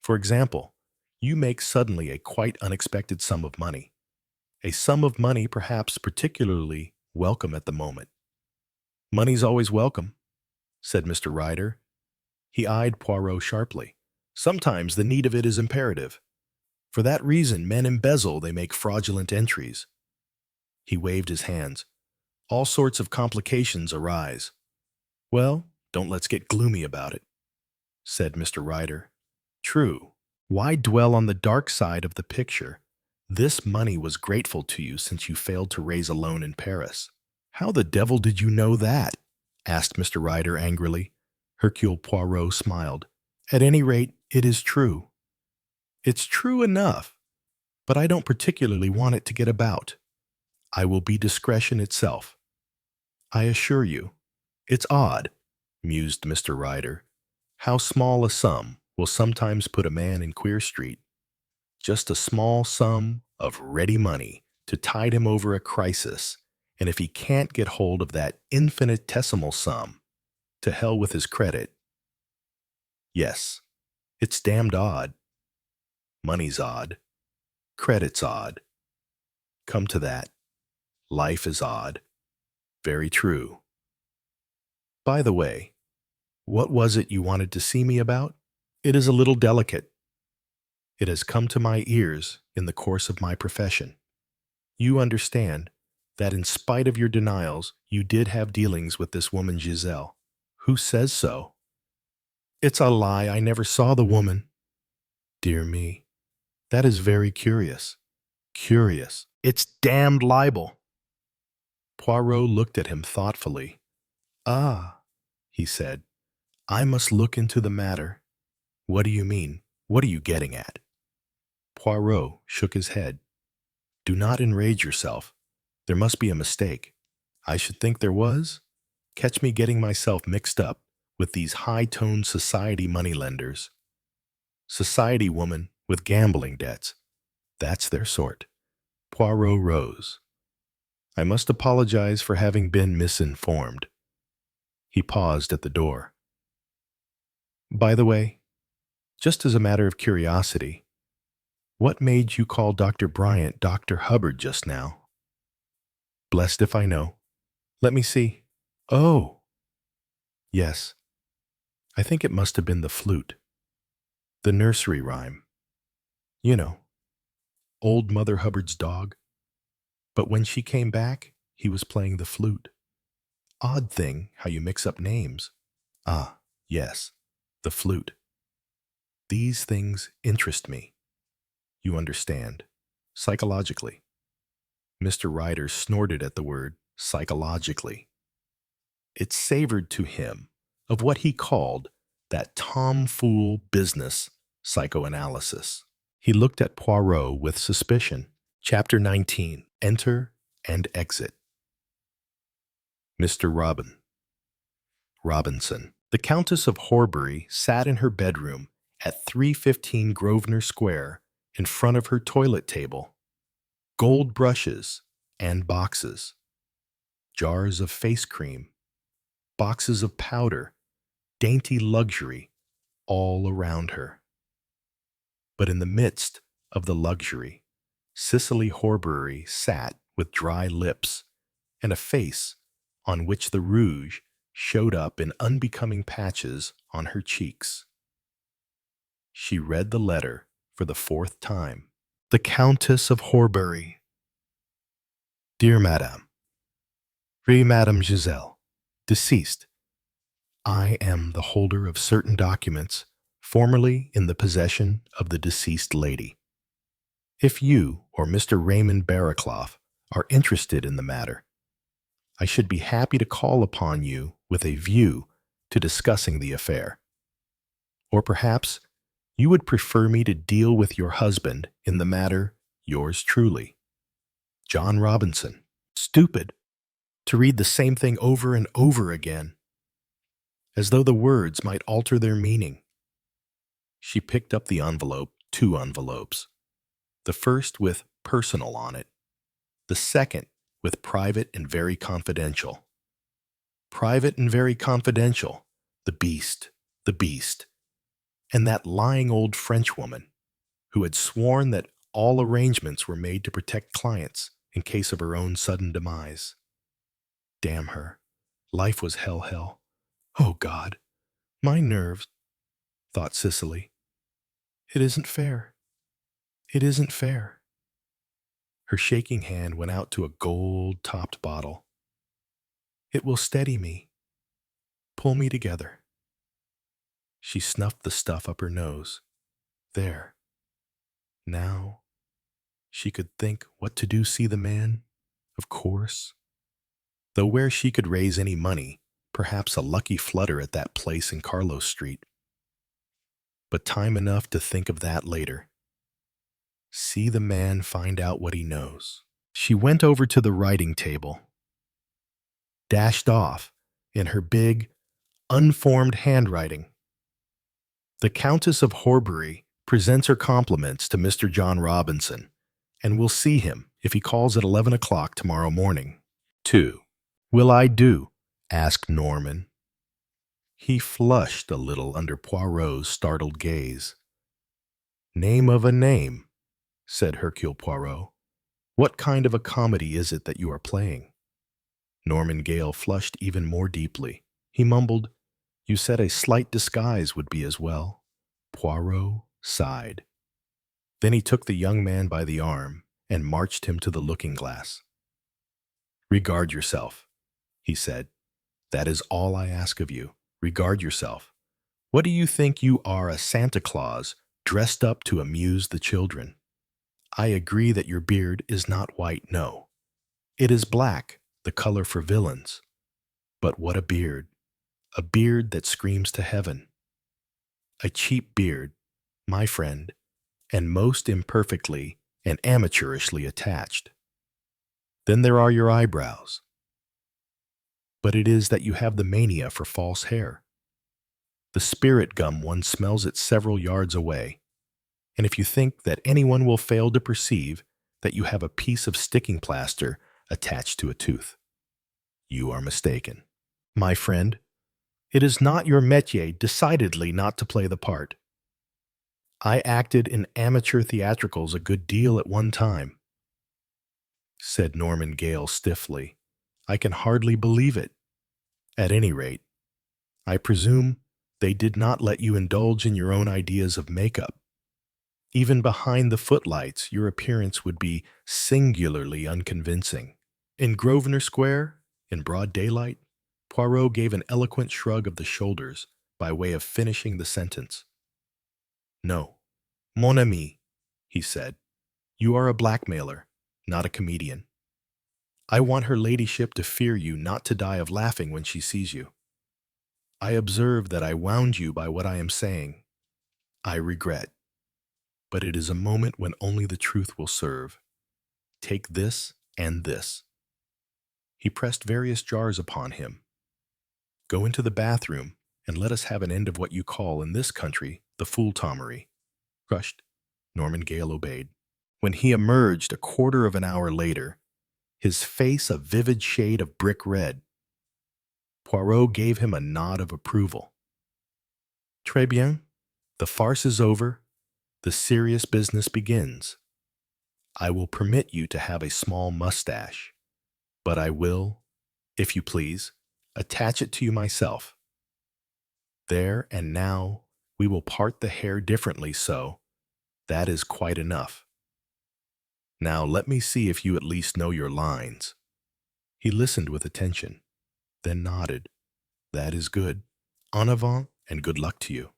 For example, you make suddenly a quite unexpected sum of money. A sum of money perhaps particularly welcome at the moment." "Money's always welcome," said Mr. Ryder. He eyed Poirot sharply. "Sometimes the need of it is imperative. For that reason men embezzle, they make fraudulent entries." He waved his hands. "All sorts of complications arise." "Well, don't let's get gloomy about it," said Mr. Ryder. "True. Why dwell on the dark side of the picture? This money was grateful to you since you failed to raise a loan in Paris." "How the devil did you know that?" asked Mr. Ryder angrily. Hercule Poirot smiled. "At any rate, it is true." "It's true enough, but I don't particularly want it to get about. I will be discretion itself, I assure you." "It's odd," mused Mr. Ryder, "how small a sum will sometimes put a man in Queer Street. Just a small sum of ready money to tide him over a crisis, and if he can't get hold of that infinitesimal sum, to hell with his credit. Yes, it's damned odd. Money's odd. Credit's odd. Come to that, life is odd. Very true. By the way, what was it you wanted to see me about? It is a little delicate. It has come to my ears in the course of my profession. You understand that in spite of your denials, you did have dealings with this woman Giselle." "Who says so?" "It's a lie. I never saw the woman." "Dear me, that is very curious." "Curious. It's damned libel." Poirot looked at him thoughtfully. "Ah," he said, I must look into the matter. What do you mean? What are you getting at? Poirot shook his head. Do not enrage yourself. There must be a mistake. I should think there was. Catch me getting myself mixed up with these high-toned society moneylenders. Society woman with gambling debts. That's their sort. Poirot rose. I must apologize for having been misinformed. He paused at the door. By the way, just as a matter of curiosity, what made you call Dr. Bryant Dr. Hubbard just now? Blessed if I know. Let me see. Oh! Yes. I think it must have been the flute. The nursery rhyme. You know, old Mother Hubbard's dog. But when she came back, he was playing the flute. Odd thing how you mix up names. Ah, yes, the flute. These things interest me. You understand, psychologically. Mr. Ryder snorted at the word psychologically. It savored to him of what he called that tomfool business psychoanalysis. He looked at Poirot with suspicion. Chapter 19. Enter and Exit. Mr. Robinson. The Countess of Horbury sat in her bedroom at 315 Grosvenor Square in front of her toilet table. Gold brushes and boxes. Jars of face cream. Boxes of powder. Dainty luxury all around her. But in the midst of the luxury, Cicely Horbury sat with dry lips and a face on which the rouge showed up in unbecoming patches on her cheeks. She read the letter for the 4th time. The Countess of Horbury. Dear Madame, Madame Giselle, deceased. I am the holder of certain documents formerly in the possession of the deceased lady. If you or Mr. Raymond Barraclough are interested in the matter, I should be happy to call upon you with a view to discussing the affair. Or perhaps you would prefer me to deal with your husband in the matter. Yours truly, John Robinson. Stupid to read the same thing over and over again, as though the words might alter their meaning. She picked up the envelope, 2 envelopes. The first with personal on it, the second with private and very confidential. Private and very confidential, the beast. And that lying old Frenchwoman, who had sworn that all arrangements were made to protect clients in case of her own sudden demise. Damn her. Life was hell. Oh, God. My nerves, thought Cicely. It isn't fair. It isn't fair. Her shaking hand went out to a gold-topped bottle. It will steady me. Pull me together. She snuffed the stuff up her nose. There. Now, she could think what to do. See the man, of course. Though where she could raise any money, perhaps a lucky flutter at that place in Carlos Street. But time enough to think of that later. See the man, find out what he knows. She went over to the writing table. Dashed off, in her big, unformed handwriting. The Countess of Horbury presents her compliments to Mr. John Robinson, and will see him if he calls at 11 o'clock tomorrow morning. 2. Will I do? Asked Norman. He flushed a little under Poirot's startled gaze. Name of a name, said Hercule Poirot. What kind of a comedy is it that you are playing? Norman Gale flushed even more deeply. He mumbled, You said a slight disguise would be as well. Poirot sighed. Then he took the young man by the arm and marched him to the looking-glass. Regard yourself, he said. That is all I ask of you. Regard yourself. What do you think you are, a Santa Claus dressed up to amuse the children? I agree that your beard is not white, no. It is black, the color for villains. But what a beard! a beard that screams to heaven. A cheap beard, my friend, and most imperfectly and amateurishly attached. Then there are your eyebrows. But it is that you have the mania for false hair. The spirit gum one smells it several yards away, and if you think that anyone will fail to perceive that you have a piece of sticking plaster attached to a tooth, you are mistaken. My friend, it is not your métier decidedly not to play the part. I acted in amateur theatricals a good deal at one time, said Norman Gale stiffly. I can hardly believe it. At any rate, I presume they did not let you indulge in your own ideas of makeup. Even behind the footlights, your appearance would be singularly unconvincing. In Grosvenor Square, in broad daylight, Poirot gave an eloquent shrug of the shoulders by way of finishing the sentence. No, mon ami, he said, you are a blackmailer, not a comedian. I want her ladyship to fear you not to die of laughing when she sees you. I observe that I wound you by what I am saying. I regret. But it is a moment when only the truth will serve. Take this and this. He pressed various jars upon him. Go into the bathroom and let us have an end of what you call in this country the fool-tommery. Crushed, Norman Gale obeyed. When he emerged a quarter of an hour later, his face a vivid shade of brick red, Poirot gave him a nod of approval. Très bien. The farce is over. The serious business begins. I will permit you to have a small mustache, but I will, if you please, attach it to you myself. There and now we will part the hair differently so. That is quite enough. Now let me see if you at least know your lines. He listened with attention, then nodded. That is good. En avant, and good luck to you.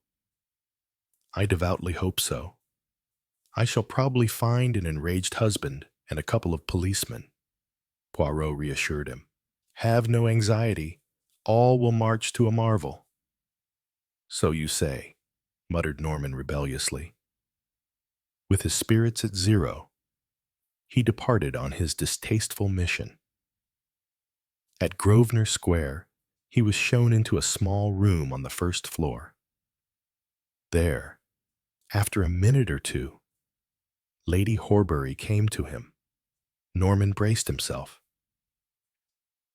I devoutly hope so. I shall probably find an enraged husband and a couple of policemen. Poirot reassured him. Have no anxiety. All will march to a marvel. So you say, muttered Norman rebelliously. With his spirits at zero, he departed on his distasteful mission. At Grosvenor Square, he was shown into a small room on the first floor. There, after a minute or two, Lady Horbury came to him. Norman braced himself.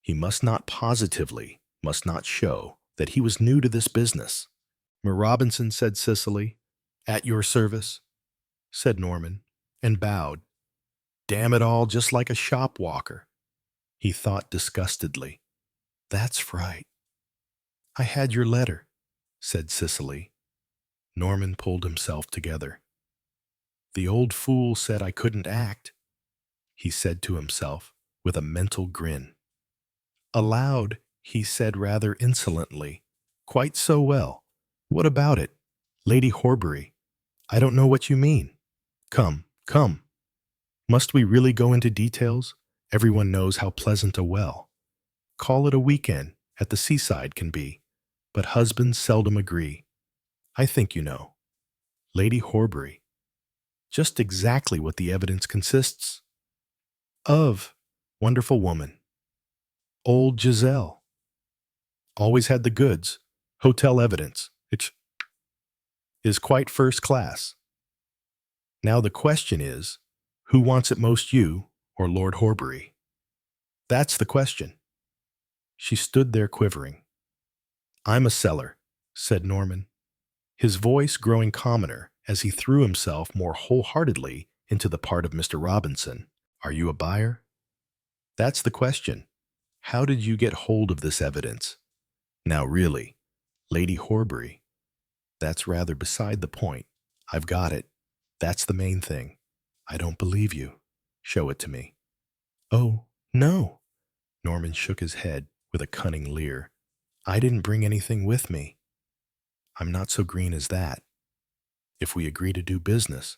He must not show that he was new to this business. "Mir Robinson," said Cicely. "At your service," said Norman, and bowed. Damn it all, just like a shop walker. He thought disgustedly. That's right. I had your letter, said Cicely. Norman pulled himself together. The old fool said I couldn't act, he said to himself with a mental grin. Aloud, he said rather insolently, Quite so well. What about it? Lady Horbury, I don't know what you mean. Come, come. Must we really go into details? Everyone knows how pleasant a well. Call it a weekend at the seaside can be, but husbands seldom agree. I think you know. Lady Horbury. Just exactly what the evidence consists of. Wonderful woman. Old Giselle. Always had the goods. Hotel evidence. It is quite first class. Now the question is, who wants it most, you or Lord Horbury? That's the question. She stood there quivering. I'm a seller, said Norman, his voice growing commoner as he threw himself more wholeheartedly into the part of Mr. Robinson. Are you a buyer? That's the question. How did you get hold of this evidence? Now really, Lady Horbury, that's rather beside the point. I've got it. That's the main thing. I don't believe you. Show it to me. Oh, no. Norman shook his head with a cunning leer. I didn't bring anything with me. I'm not so green as that. If we agree to do business,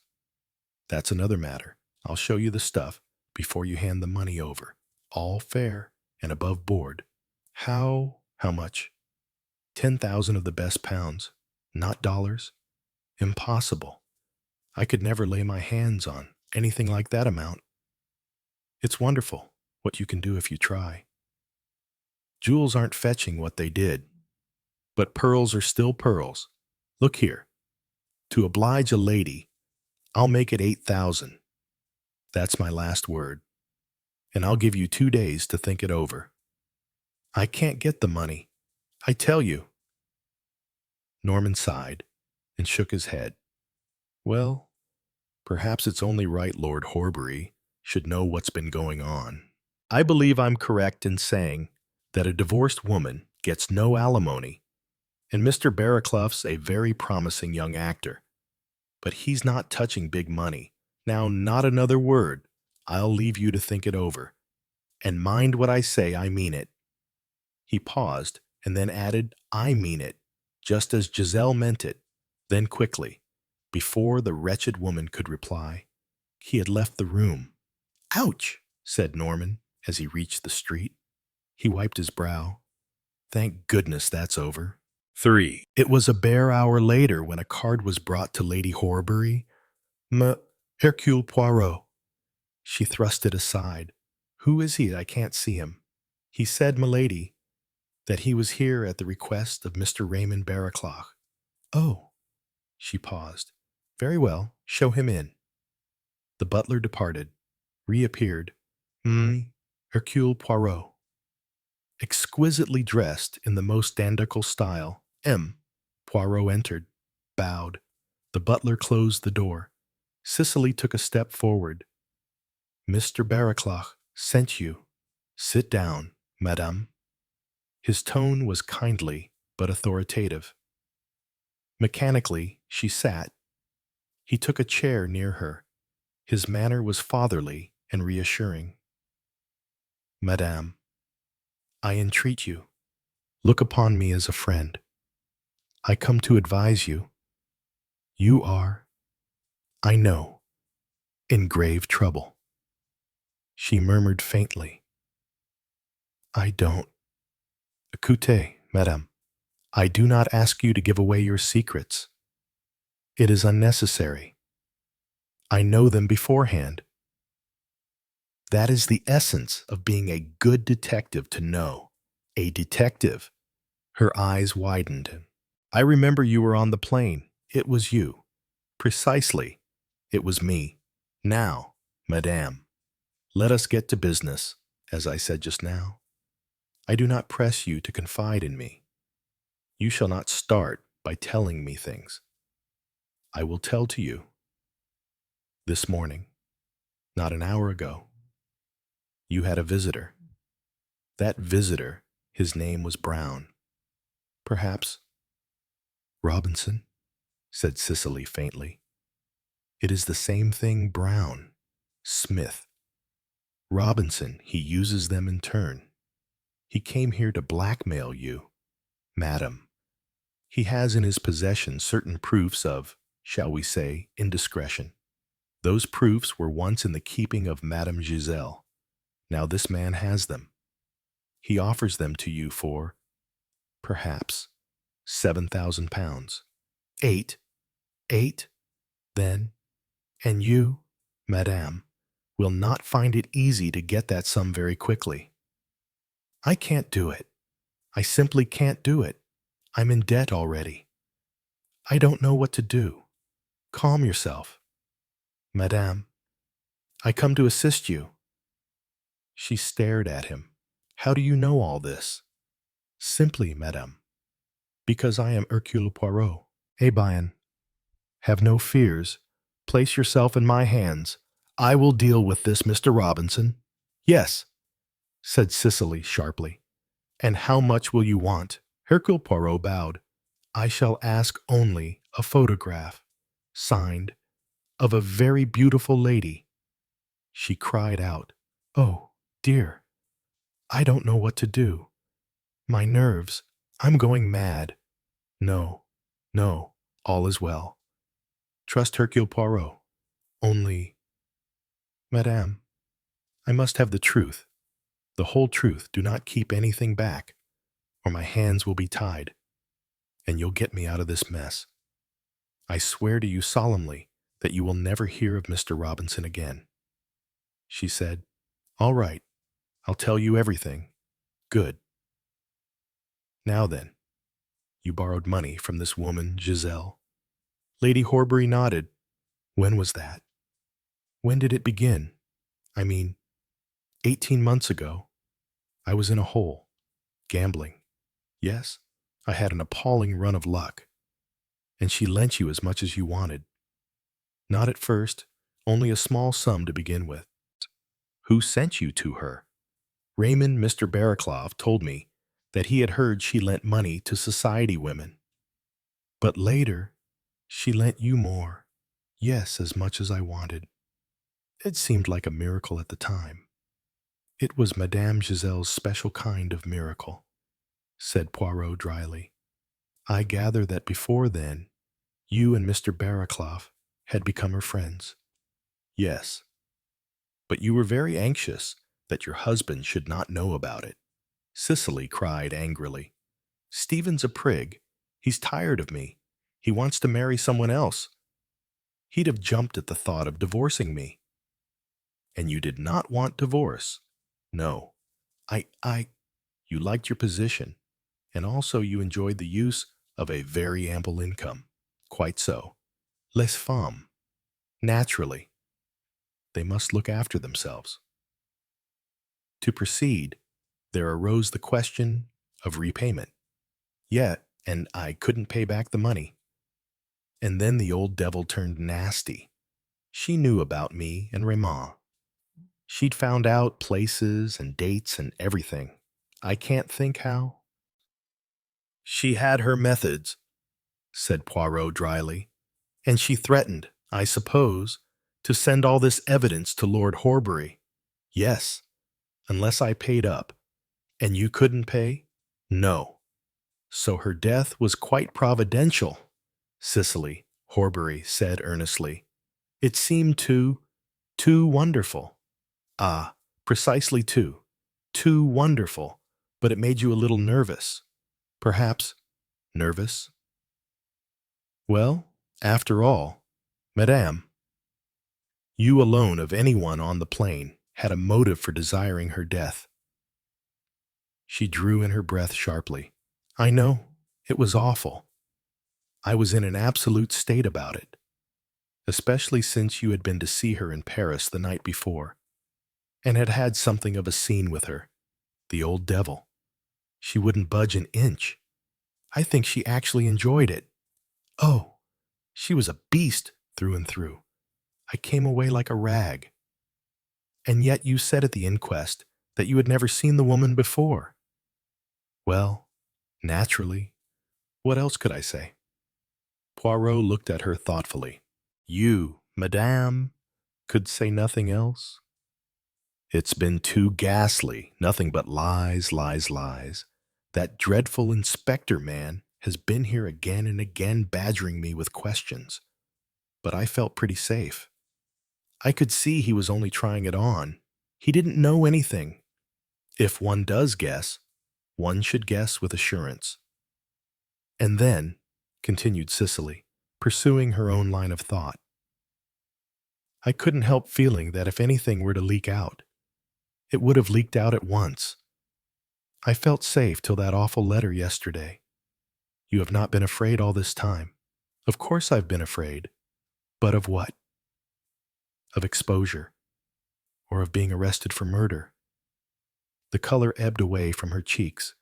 that's another matter. I'll show you the stuff before you hand the money over. All fair and above board. How much? 10,000 of the best pounds, not dollars. Impossible. I could never lay my hands on anything like that amount. It's wonderful what you can do if you try. Jewels aren't fetching what they did, but pearls are still pearls. Look here. To oblige a lady, I'll make it 8,000. That's my last word. And I'll give you 2 days to think it over. I can't get the money, I tell you. Norman sighed and shook his head. Well, perhaps it's only right Lord Horbury should know what's been going on. I believe I'm correct in saying that a divorced woman gets no alimony, and Mr. Barraclough's a very promising young actor. But he's not touching big money. Now, not another word. I'll leave you to think it over. And mind what I say, I mean it. He paused and then added, I mean it, just as Giselle meant it. Then quickly, before the wretched woman could reply, he had left the room. Ouch, said Norman as he reached the street. He wiped his brow. Thank goodness that's over. 3. It was a bare hour later when a card was brought to Lady Horbury. Hercule Poirot. She thrust it aside. Who is he? I can't see him. He said, milady, that he was here at the request of Mr. Raymond Barraclough. Oh. She paused. Very well, show him in. The butler departed, reappeared. Hercule Poirot. Exquisitely dressed in the most dandiacal style, Poirot entered, bowed. The butler closed the door. Cicely took a step forward. Mr. Barraclough sent you. Sit down, madame. His tone was kindly but authoritative. Mechanically, she sat. He took a chair near her. His manner was fatherly and reassuring. Madame, I entreat you, look upon me as a friend. I come to advise you. You are, I know, in grave trouble. She murmured faintly. I don't. Écoutez, madame, I do not ask you to give away your secrets. It is unnecessary. I know them beforehand. That is the essence of being a good detective, to know. A detective. Her eyes widened. I remember you were on the plane. It was you. Precisely. It was me. Now, madame, let us get to business, as I said just now. I do not press you to confide in me. You shall not start by telling me things. I will tell to you. This morning, not an hour ago, you had a visitor. That visitor, his name was Brown. Perhaps Robinson, said Cicely faintly. It is the same thing, Brown. Smith. Robinson, he uses them in turn. He came here to blackmail you, madam. He has in his possession certain proofs of, shall we say, indiscretion. Those proofs were once in the keeping of Madame Giselle. Now this man has them. He offers them to you for, perhaps, 7,000 pounds. 8. 8? Then, and you, madame, will not find it easy to get that sum very quickly. I can't do it. I simply can't do it. I'm in debt already. I don't know what to do. Calm yourself. Madame, I come to assist you. She stared at him. How do you know all this? Simply, madame, because I am Hercule Poirot. Bien. Have no fears. Place yourself in my hands. I will deal with this Mr. Robinson. Yes, said Cicely sharply. And how much will you want? Hercule Poirot bowed. I shall ask only a photograph, signed, of a very beautiful lady. She cried out, Oh, dear, I don't know what to do. My nerves, I'm going mad. No, no, all is well. Trust Hercule Poirot. Only, madame, I must have the truth, the whole truth. Do not keep anything back, or my hands will be tied. and you'll get me out of this mess. I swear to you solemnly that you will never hear of Mr. Robinson again." She said, "All right, I'll tell you everything. Good. Now then, you borrowed money from this woman, Giselle?" Lady Horbury nodded. "When was that?" "When did it begin?" "I mean, 18 months ago. I was in a hole. Gambling. Yes, I had an appalling run of luck. And she lent you as much as you wanted." "Not at first, only a small sum to begin with." "Who sent you to her?" "Raymond Mr. Barraclough told me that he had heard she lent money to society women. But later, she lent you more. Yes, as much as I wanted. It seemed like a miracle at the time." "It was Madame Giselle's special kind of miracle," said Poirot dryly. "I gather that before then, you and Mr. Barraclough had become her friends." "Yes. But you were very anxious that your husband should not know about it." Cicely cried angrily. "Stephen's a prig. He's tired of me. He wants to marry someone else. He'd have jumped at the thought of divorcing me." "And you did not want divorce?" "No. You liked your position, and also you enjoyed the use of a very ample income." "Quite so. Les femmes. Naturally. They must look after themselves." To proceed, there arose the question of repayment. Yet, and I couldn't pay back the money. And then the old devil turned nasty. She knew about me and Raymond. She'd found out places and dates and everything. I can't think how. "She had her methods," said Poirot dryly, "and she threatened, I suppose, to send all this evidence to Lord Horbury." "Yes, unless I paid up." "And you couldn't pay?" "No." "So her death was quite providential," Cicely Horbury said earnestly. "It seemed too wonderful." "Ah, precisely too wonderful, but it made you a little nervous." "Perhaps." "Nervous?" "Well, after all, Madame, you alone of anyone on the plane had a motive for desiring her death." She drew in her breath sharply. "I know. It was awful. I was in an absolute state about it, especially since you had been to see her in Paris the night before, and had had something of a scene with her. The old devil. She wouldn't budge an inch. I think she actually enjoyed it. Oh, she was a beast through and through. I came away like a rag. And yet you said at the inquest that you had never seen the woman before." "Well, naturally. What else could I say?" Poirot looked at her thoughtfully. "You, Madame, could say nothing else?" "It's been too ghastly, nothing but lies, lies, lies. That dreadful inspector man has been here again and again badgering me with questions. But I felt pretty safe. I could see he was only trying it on. He didn't know anything. If one does guess, one should guess with assurance." "And then," continued Cicely, pursuing her own line of thought, "I couldn't help feeling that if anything were to leak out, it would have leaked out at once. I felt safe till that awful letter yesterday. You have not been afraid all this time." "Of course I've been afraid." "But of what?" "Of exposure, or of being arrested for murder." The color ebbed away from her cheeks.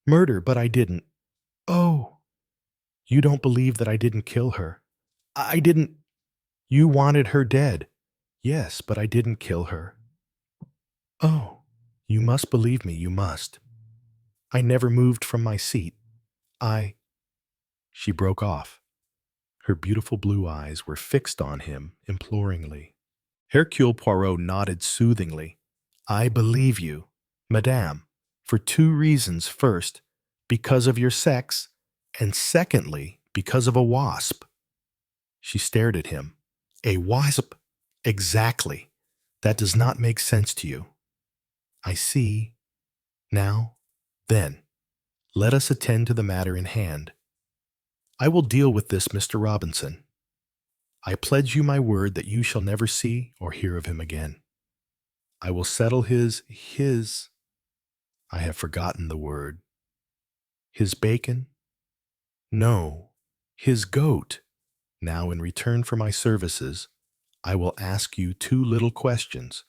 "Murder, but I didn't. Oh, you don't believe that I didn't kill her?" I didn't. You wanted her dead." "Yes, but I didn't kill her." "Oh, you must believe me, you must. I never moved from my seat. I—" She broke off. Her beautiful blue eyes were fixed on him imploringly. Hercule Poirot nodded soothingly. "I believe you, Madame, for two reasons. First, because of your sex, and secondly, because of a wasp." She stared at him. "A wasp?" "Exactly. That does not make sense to you." "I see. Now, then, let us attend to the matter in hand. I will deal with this, Mr. Robinson. I pledge you my word that you shall never see or hear of him again. I will settle I have forgotten the word. His bacon? No, his goat. Now, in return for my services, I will ask you two little questions.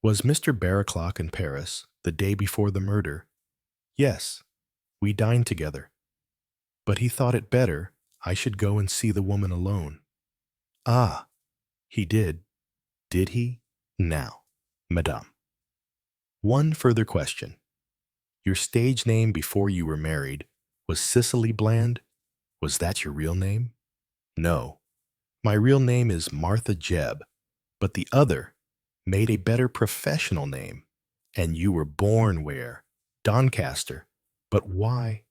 Was Mr. Barraclough in Paris the day before the murder? Yes, we dined together. But he thought it better I should go and see the woman alone. Ah, he did. Did he? Now, madame. One further question. Your stage name before you were married was Cicely Bland? Was that your real name? No. My real name is Martha Jebb, but the other made a better professional name. And you were born where? Doncaster. But why?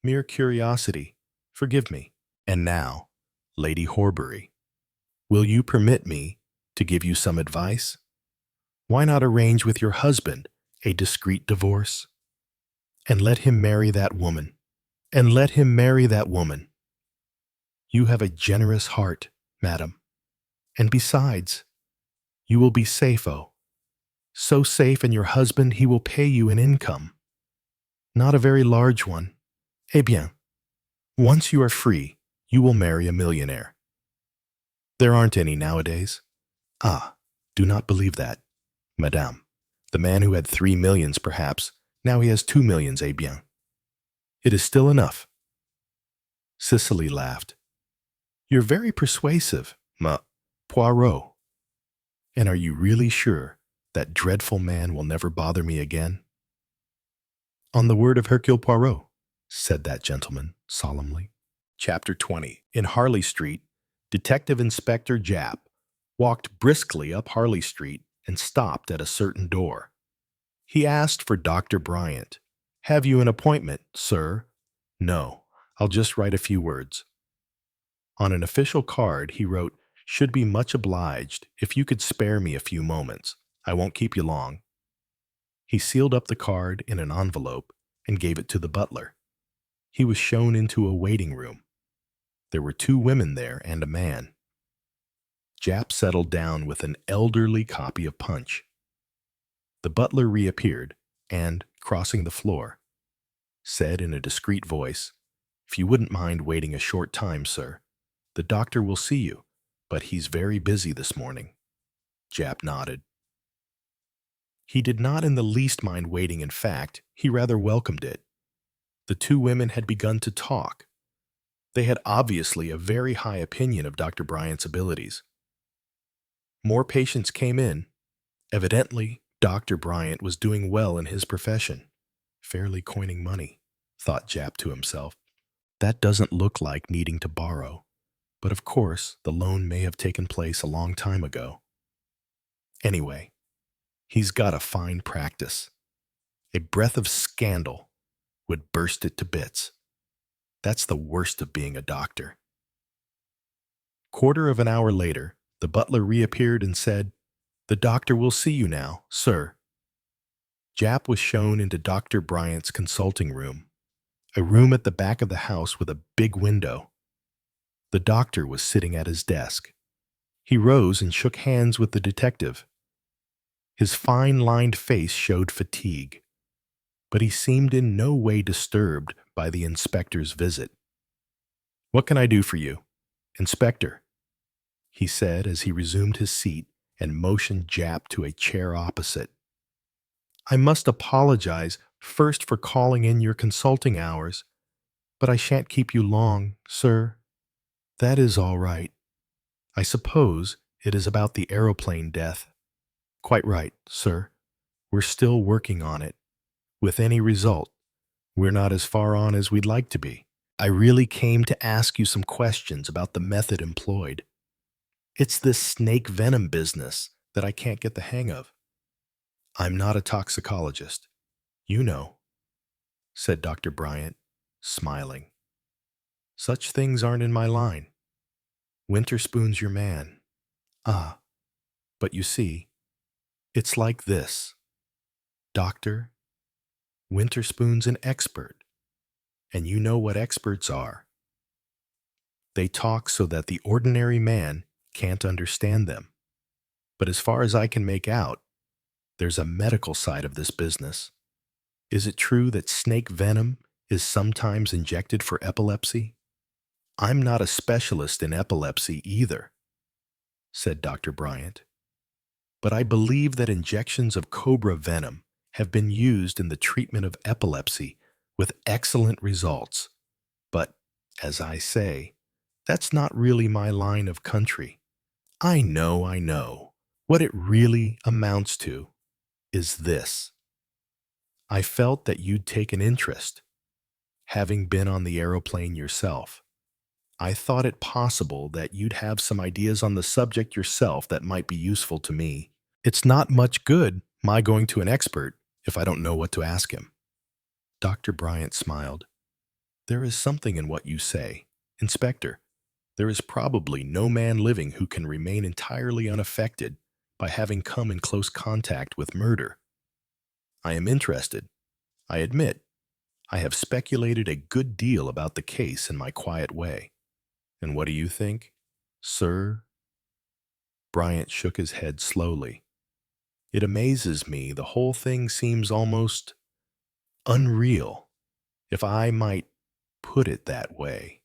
Mere curiosity. Forgive me. And now, Lady Horbury, will you permit me to give you some advice? Why not arrange with your husband a discreet divorce? And let him marry that woman. And let him marry that woman. You have a generous heart, madam. And besides, you will be safe-o. So safe, and your husband, he will pay you an income. Not a very large one. Eh bien, once you are free, you will marry a millionaire. There aren't any nowadays. Ah, do not believe that, madame. The man who had 3 millions, perhaps, now he has 2 millions, eh bien. It is still enough. Cicely laughed. You're very persuasive, Poirot. And are you really sure that dreadful man will never bother me again? On the word of Hercule Poirot, said that gentleman solemnly. Chapter 20. In Harley Street, Detective Inspector Japp walked briskly up Harley Street and stopped at a certain door. He asked for Dr. Bryant. Have you an appointment, sir? No, I'll just write a few words. On an official card, he wrote, Should be much obliged if you could spare me a few moments. I won't keep you long. He sealed up the card in an envelope and gave it to the butler. He was shown into a waiting room. There were 2 women there and a man. Japp settled down with an elderly copy of Punch. The butler reappeared and, crossing the floor, said in a discreet voice, If you wouldn't mind waiting a short time, sir, the doctor will see you, but he's very busy this morning. Japp nodded. He did not in the least mind waiting. In fact, he rather welcomed it. The 2 women had begun to talk. They had obviously a very high opinion of Dr. Bryant's abilities. More patients came in. Evidently, Dr. Bryant was doing well in his profession, fairly coining money, thought Japp to himself. That doesn't look like needing to borrow, but of course the loan may have taken place a long time ago. Anyway, he's got a fine practice. A breath of scandal would burst it to bits. That's the worst of being a doctor. Quarter of an hour later, the butler reappeared and said, The doctor will see you now, sir. Japp was shown into Dr. Bryant's consulting room, a room at the back of the house with a big window. The doctor was sitting at his desk. He rose and shook hands with the detective. His fine-lined face showed fatigue, but he seemed in no way disturbed by the inspector's visit. What can I do for you, Inspector? He said as he resumed his seat and motioned Japp to a chair opposite. I must apologize first for calling in your consulting hours, but I shan't keep you long, sir. That is all right. I suppose it is about the aeroplane death. Quite right, sir. We're still working on it. With any result, we're not as far on as we'd like to be. I really came to ask you some questions about the method employed. It's this snake venom business that I can't get the hang of. I'm not a toxicologist. You know, said Dr. Bryant, smiling. Such things aren't in my line. Winterspoon's your man. Ah, but you see, it's like this. Doctor, Winterspoon's an expert, and you know what experts are. They talk so that the ordinary man can't understand them. But as far as I can make out, there's a medical side of this business. Is it true that snake venom is sometimes injected for epilepsy? I'm not a specialist in epilepsy either, said Dr. Bryant. But I believe that injections of cobra venom have been used in the treatment of epilepsy with excellent results. But, as I say, that's not really my line of country. I know. What it really amounts to is this. I felt that you'd take an interest, having been on the aeroplane yourself. I thought it possible that you'd have some ideas on the subject yourself that might be useful to me. It's not much good my going to an expert if I don't know what to ask him. Dr. Bryant smiled. There is something in what you say. Inspector, there is probably no man living who can remain entirely unaffected by having come in close contact with murder. I am interested. I admit, I have speculated a good deal about the case in my quiet way. And what do you think, sir? Bryant shook his head slowly. It amazes me the whole thing seems almost unreal, if I might put it that way.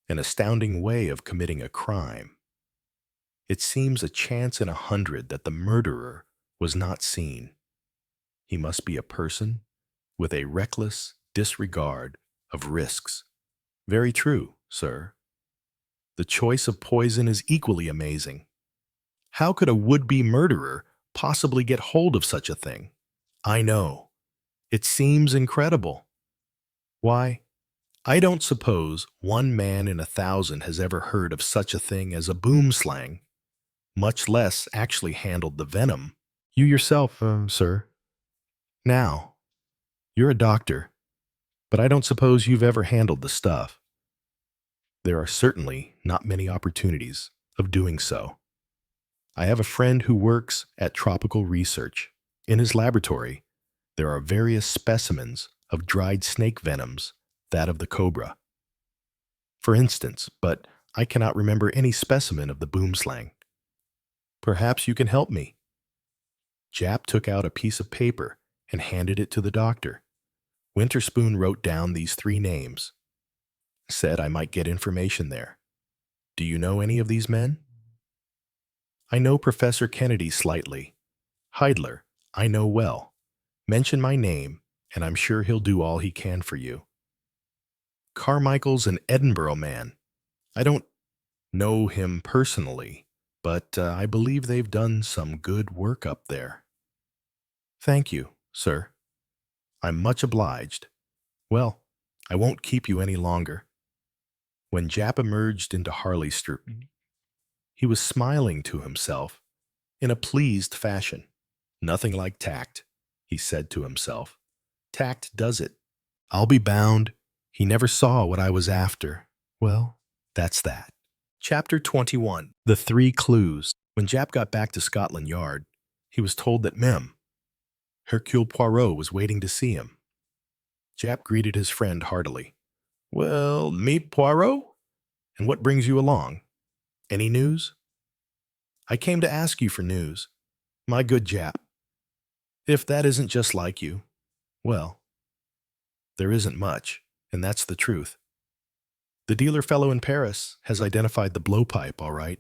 An astounding way of committing a crime. It seems a chance in 100 that the murderer was not seen. He must be a person with a reckless disregard of risks. Very true, sir. The choice of poison is equally amazing. How could a would-be murderer possibly get hold of such a thing? I know. It seems incredible. Why, I don't suppose 1 man in 1,000 has ever heard of such a thing as a boomslang, much less actually handled the venom. You yourself, sir. Now, you're a doctor, but I don't suppose you've ever handled the stuff. There are certainly not many opportunities of doing so. I have a friend who works at Tropical Research. In his laboratory, there are various specimens of dried snake venoms, that of the cobra, for instance, but I cannot remember any specimen of the boomslang. Perhaps you can help me. Jap took out a piece of paper and handed it to the doctor. Winterspoon wrote down these 3 names. Said I might get information there. Do you know any of these men? I know Professor Kennedy slightly. Heidler, I know well. Mention my name, and I'm sure he'll do all he can for you. Carmichael's an Edinburgh man. I don't know him personally, but I believe they've done some good work up there. Thank you, sir. I'm much obliged. Well, I won't keep you any longer. When Jap emerged into Harley Street, he was smiling to himself in a pleased fashion. Nothing like tact, he said to himself. Tact does it. I'll be bound he never saw what I was after. Well, that's that. Chapter 21. The 3 Clues. When Jap got back to Scotland Yard, he was told that Hercule Poirot was waiting to see him. Jap greeted his friend heartily. Well, meet Poirot? And what brings you along? Any news? I came to ask you for news. My good Jap. If that isn't just like you, well, there isn't much, and that's the truth. The dealer fellow in Paris has identified the blowpipe, all right.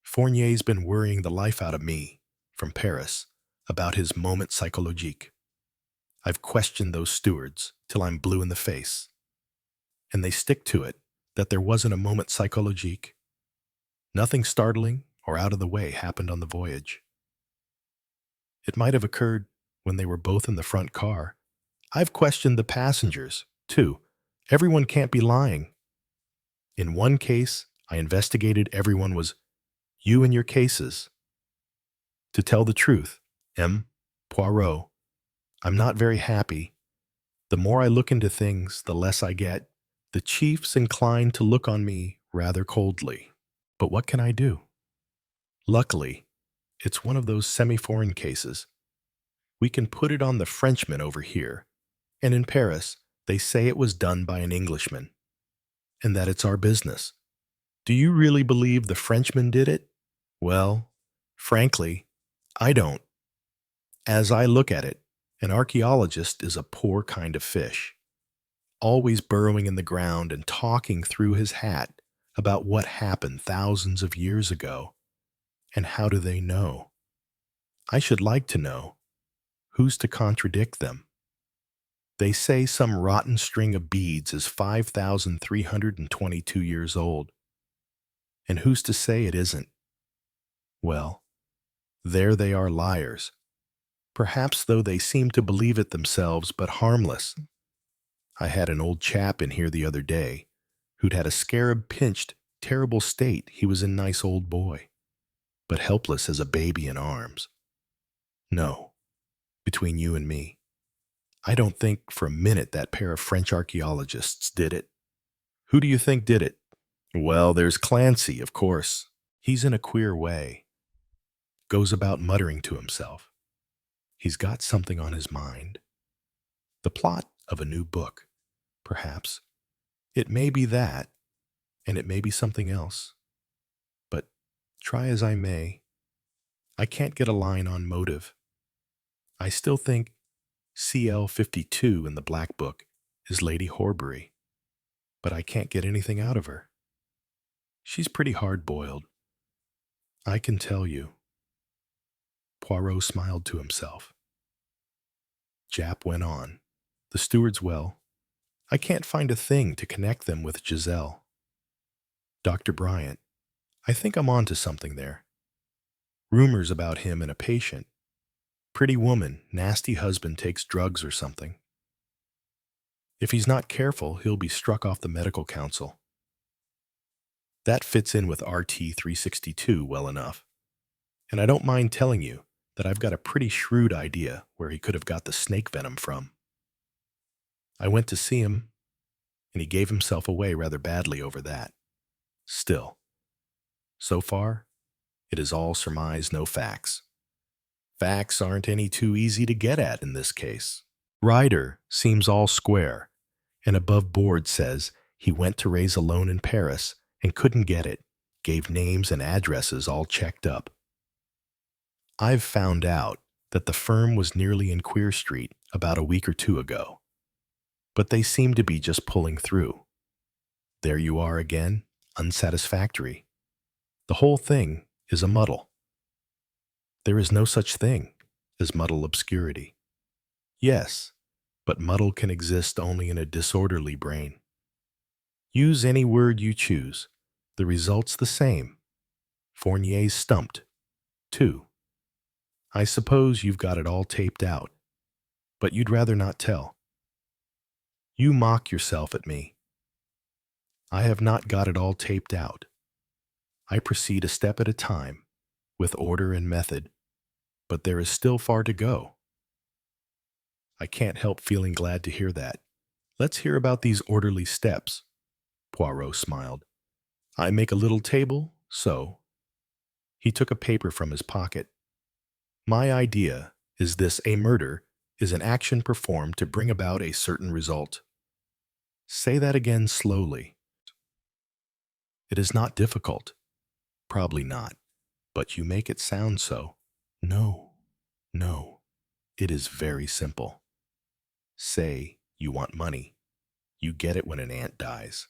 Fournier's been worrying the life out of me, from Paris, about his moment psychologique. I've questioned those stewards till I'm blue in the face. And they stick to it that there wasn't a moment psychologique. Nothing startling or out of the way happened on the voyage. It might have occurred when they were both in the front car. I've questioned the passengers, too. Everyone can't be lying. In one case, I investigated everyone was you and your cases. To tell the truth, Poirot, I'm not very happy. The more I look into things, the less I get. The chief's inclined to look on me rather coldly. But what can I do? Luckily, it's one of those semi-foreign cases. We can put it on the Frenchman over here, and in Paris, they say it was done by an Englishman. and that it's our business. Do you really believe the Frenchman did it? Well, frankly, I don't. As I look at it, an archaeologist is a poor kind of fish, always burrowing in the ground and talking through his hat about what happened thousands of years ago. And how do they know? I should like to know. Who's to contradict them? They say some rotten string of beads is 5,322 years old. And who's to say it isn't? Well, there they are, liars. Perhaps, though, they seem to believe it themselves, but harmless. I had an old chap in here the other day who'd had a scarab-pinched, terrible state. He was a nice old boy, but helpless as a baby in arms. No, between you and me, I don't think for a minute that pair of French archaeologists did it. Who do you think did it? Well, there's Clancy, of course. He's in a queer way. Goes about muttering to himself. He's got something on his mind. The plot of a new book, perhaps. It may be that, and it may be something else. But try as I may, I can't get a line on motive. I still think CL 52 in the Black Book is Lady Horbury, but I can't get anything out of her. She's pretty hard-boiled. I can tell you. Poirot smiled to himself. Jap went on. The steward's well. I can't find a thing to connect them with Giselle. Dr. Bryant, I think I'm on to something there. Rumors about him and a patient. Pretty woman, nasty husband takes drugs or something. If he's not careful, he'll be struck off the medical council. That fits in with RT 362 well enough. And I don't mind telling you that I've got a pretty shrewd idea where he could have got the snake venom from. I went to see him, and he gave himself away rather badly over that. Still, so far, it is all surmise, no facts. Facts aren't any too easy to get at in this case. Ryder seems all square, and above board says he went to raise a loan in Paris and couldn't get it, gave names and addresses all checked up. I've found out that the firm was nearly in Queer Street about a week or two ago, but they seem to be just pulling through. There you are again, unsatisfactory. The whole thing is a muddle. There is no such thing as muddle obscurity. Yes, but muddle can exist only in a disorderly brain. Use any word you choose. The result's the same. Fournier's stumped. 2. I suppose you've got it all taped out, but you'd rather not tell. You mock yourself at me. I have not got it all taped out. I proceed a step at a time, with order and method, but there is still far to go. I can't help feeling glad to hear that. Let's hear about these orderly steps. Poirot smiled. I make a little table, so. He took a paper from his pocket. My idea is this: a murder is an action performed to bring about a certain result. Say that again slowly. It is not difficult. Probably not, but you make it sound so. No, it is very simple. Say you want money. You get it when an ant dies.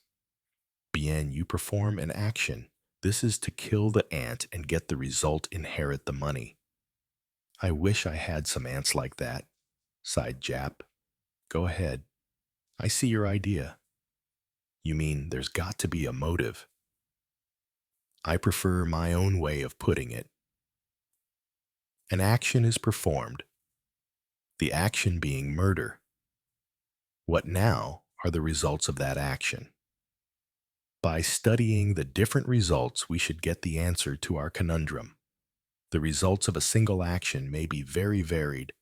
Bien, you perform an action. This is to kill the ant and get the result, inherit the money. I wish I had some ants like that, sighed Jap. Go ahead. I see your idea. You mean there's got to be a motive. I prefer my own way of putting it. An action is performed, the action being murder. What now are the results of that action? By studying the different results, we should get the answer to our conundrum. The results of a single action may be very varied.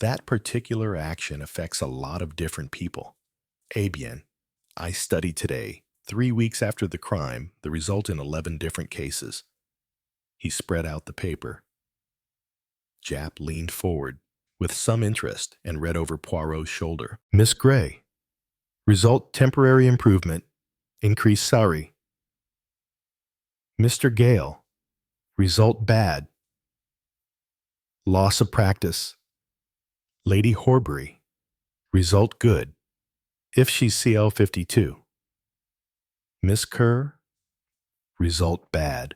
That particular action affects a lot of different people. Eh bien, I studied today, 3 weeks after the crime, the result in 11 different cases. He spread out the paper. Jap leaned forward with some interest and read over Poirot's shoulder. Miss Gray. Result: temporary improvement. increase salary. Mr. Gale, result bad. Loss of practice. Lady Horbury, result good, if she's CL52. Miss Kerr, result bad.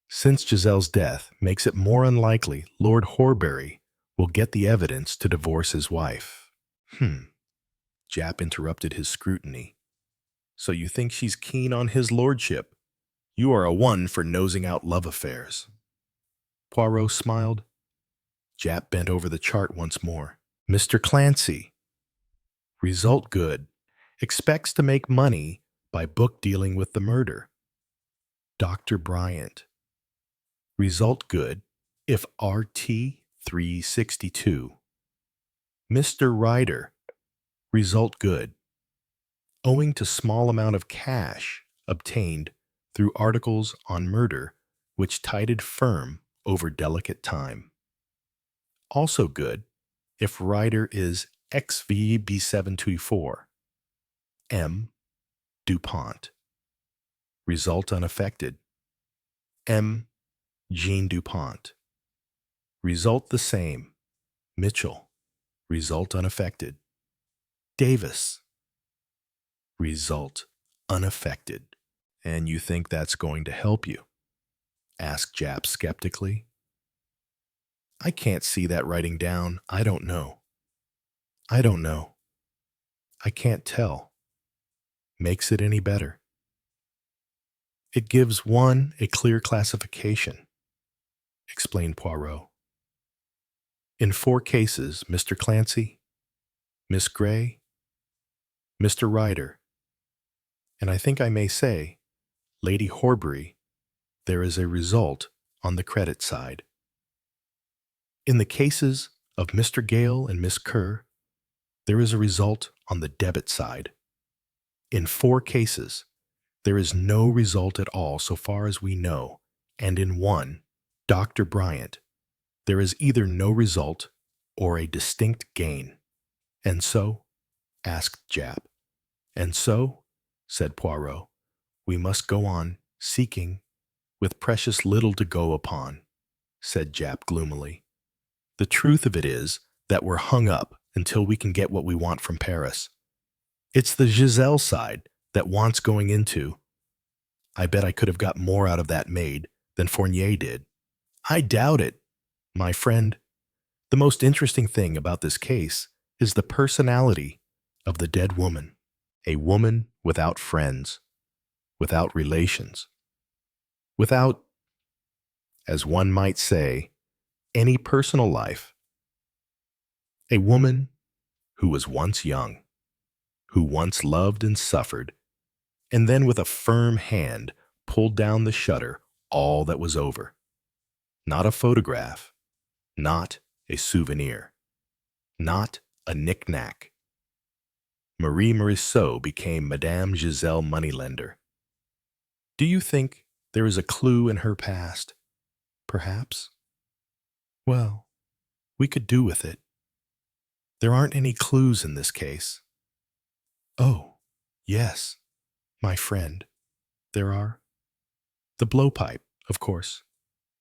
Since Giselle's death makes it more unlikely Lord Horbury will get the evidence to divorce his wife. Japp interrupted his scrutiny. So you think she's keen on his lordship? You are a one for nosing out love affairs. Poirot smiled. Japp bent over the chart once more. Mr. Clancy, result good, expects to make money by book dealing with the murder. Dr. Bryant, result good if RT 362. Mr. Ryder, result good, owing to small amount of cash obtained through articles on murder which tided firm over delicate time. Also good if Ryder is XVB724. M. DuPont, result unaffected. M. Jean DuPont, result the same. Mitchell, result unaffected. Davis, result unaffected. And you think that's going to help you? Asked Japp skeptically. I can't see that writing down. I don't know. I don't know. I can't tell. Makes it any better. It gives one a clear classification, explained Poirot. In 4 cases, Mr. Clancy, Miss Gray, Mr. Ryder, and I think I may say, Lady Horbury, there is a result on the credit side. In the cases of Mr. Gale and Miss Kerr, there is a result on the debit side. In 4 cases, there is no result at all so far as we know, and in 1, Dr. Bryant, there is either no result or a distinct gain. And so? Asked Japp. And so, said Poirot, we must go on seeking with precious little to go upon, said Japp gloomily. The truth of it is that we're hung up until we can get what we want from Paris. It's the Giselle side that wants going into. I bet I could have got more out of that maid than Fournier did. I doubt it, my friend. The most interesting thing about this case is the personality of the dead woman. A woman without friends, without relations, without, as one might say, any personal life. A woman who was once young, who once loved and suffered, and then with a firm hand pulled down the shutter all that was over. Not a photograph, not a souvenir, not a knick-knack. Marie Morisseau became Madame Giselle Moneylender. Do you think there is a clue in her past? Perhaps. Well, we could do with it. There aren't any clues in this case. Oh, yes, my friend, there are. The blowpipe, of course.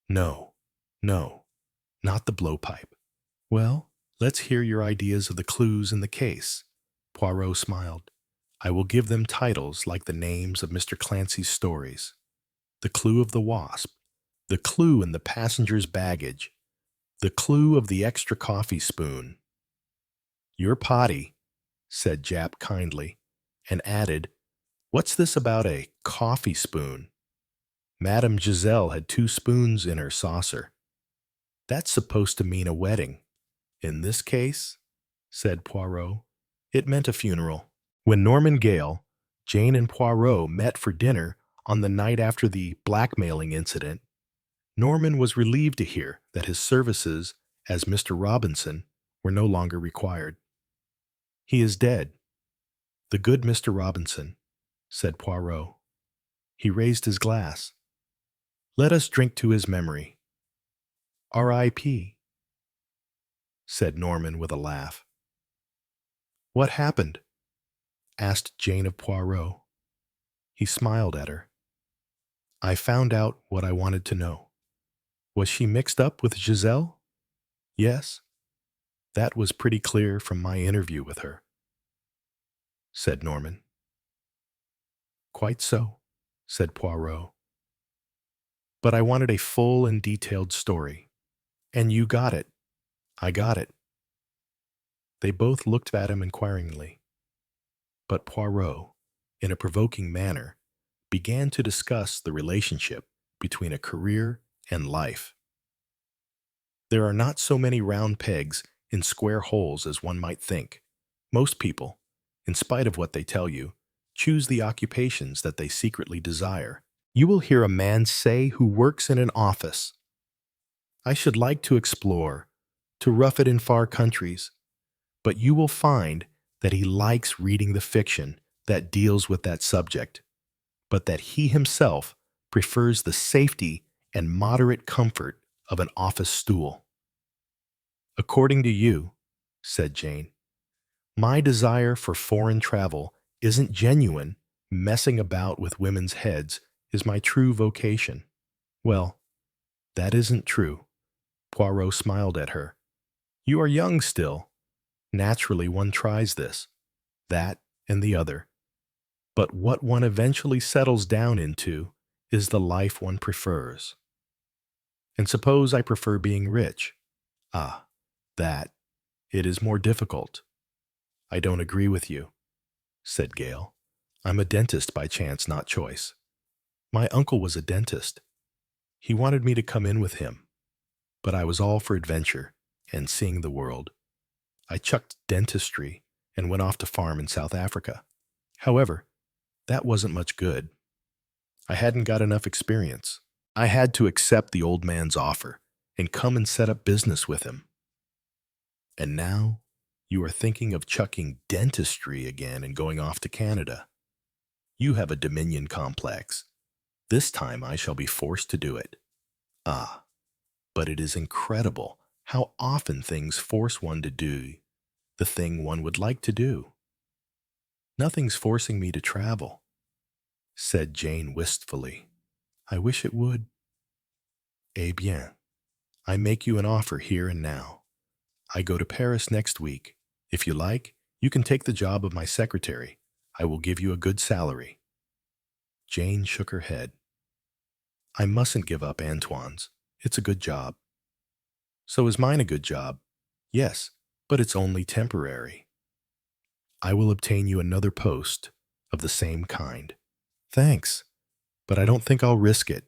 No, not the blowpipe. Well, let's hear your ideas of the clues in the case. Poirot smiled. I will give them titles like the names of Mr. Clancy's stories. The clue of the wasp, the clue in the passenger's baggage, the clue of the extra coffee spoon. You're potty, said Japp kindly, and added, what's this about a coffee spoon? Madame Giselle had 2 spoons in her saucer. That's supposed to mean a wedding. In this case, said Poirot, it meant a funeral. When Norman Gale, Jane and Poirot met for dinner on the night after the blackmailing incident, Norman was relieved to hear that his services as Mr. Robinson were no longer required. He is dead. The good Mr. Robinson, said Poirot. He raised his glass. Let us drink to his memory. R.I.P., said Norman with a laugh. What happened? Asked Jane of Poirot. He smiled at her. I found out what I wanted to know. Was she mixed up with Giselle? Yes, that was pretty clear from my interview with her, said Norman. Quite so, said Poirot. But I wanted a full and detailed story. And you got it. I got it. They both looked at him inquiringly. But Poirot, in a provoking manner, began to discuss the relationship between a career and life. There are not so many round pegs in square holes as one might think. Most people, in spite of what they tell you, choose the occupations that they secretly desire. You will hear a man say who works in an office, I should like to explore, to rough it in far countries, but you will find that he likes reading the fiction that deals with that subject, but that he himself prefers the safety and moderate comfort of an office stool. According to you, said Jane, my desire for foreign travel isn't genuine. Messing about with women's heads is my true vocation. Well, that isn't true. Poirot smiled at her. You are young still. Naturally, one tries this, that, and the other. But what one eventually settles down into is the life one prefers. And suppose I prefer being rich. Ah, that. It is more difficult. I don't agree with you, said Gale. I'm a dentist by chance, not choice. My uncle was a dentist. He wanted me to come in with him, but I was all for adventure and seeing the world. I chucked dentistry and went off to farm in South Africa. However, that wasn't much good. I hadn't got enough experience. I had to accept the old man's offer and come and set up business with him. And now you are thinking of chucking dentistry again and going off to Canada. You have a dominion complex. This time I shall be forced to do it. Ah, but it is incredible how often things force one to do the thing one would like to do. Nothing's forcing me to travel, said Jane wistfully. I wish it would. Eh bien, I make you an offer here and now. I go to Paris next week. If you like, you can take the job of my secretary. I will give you a good salary. Jane shook her head. I mustn't give up Antoine's. It's a good job. So is mine a good job? Yes, but it's only temporary. I will obtain you another post of the same kind. Thanks, but I don't think I'll risk it.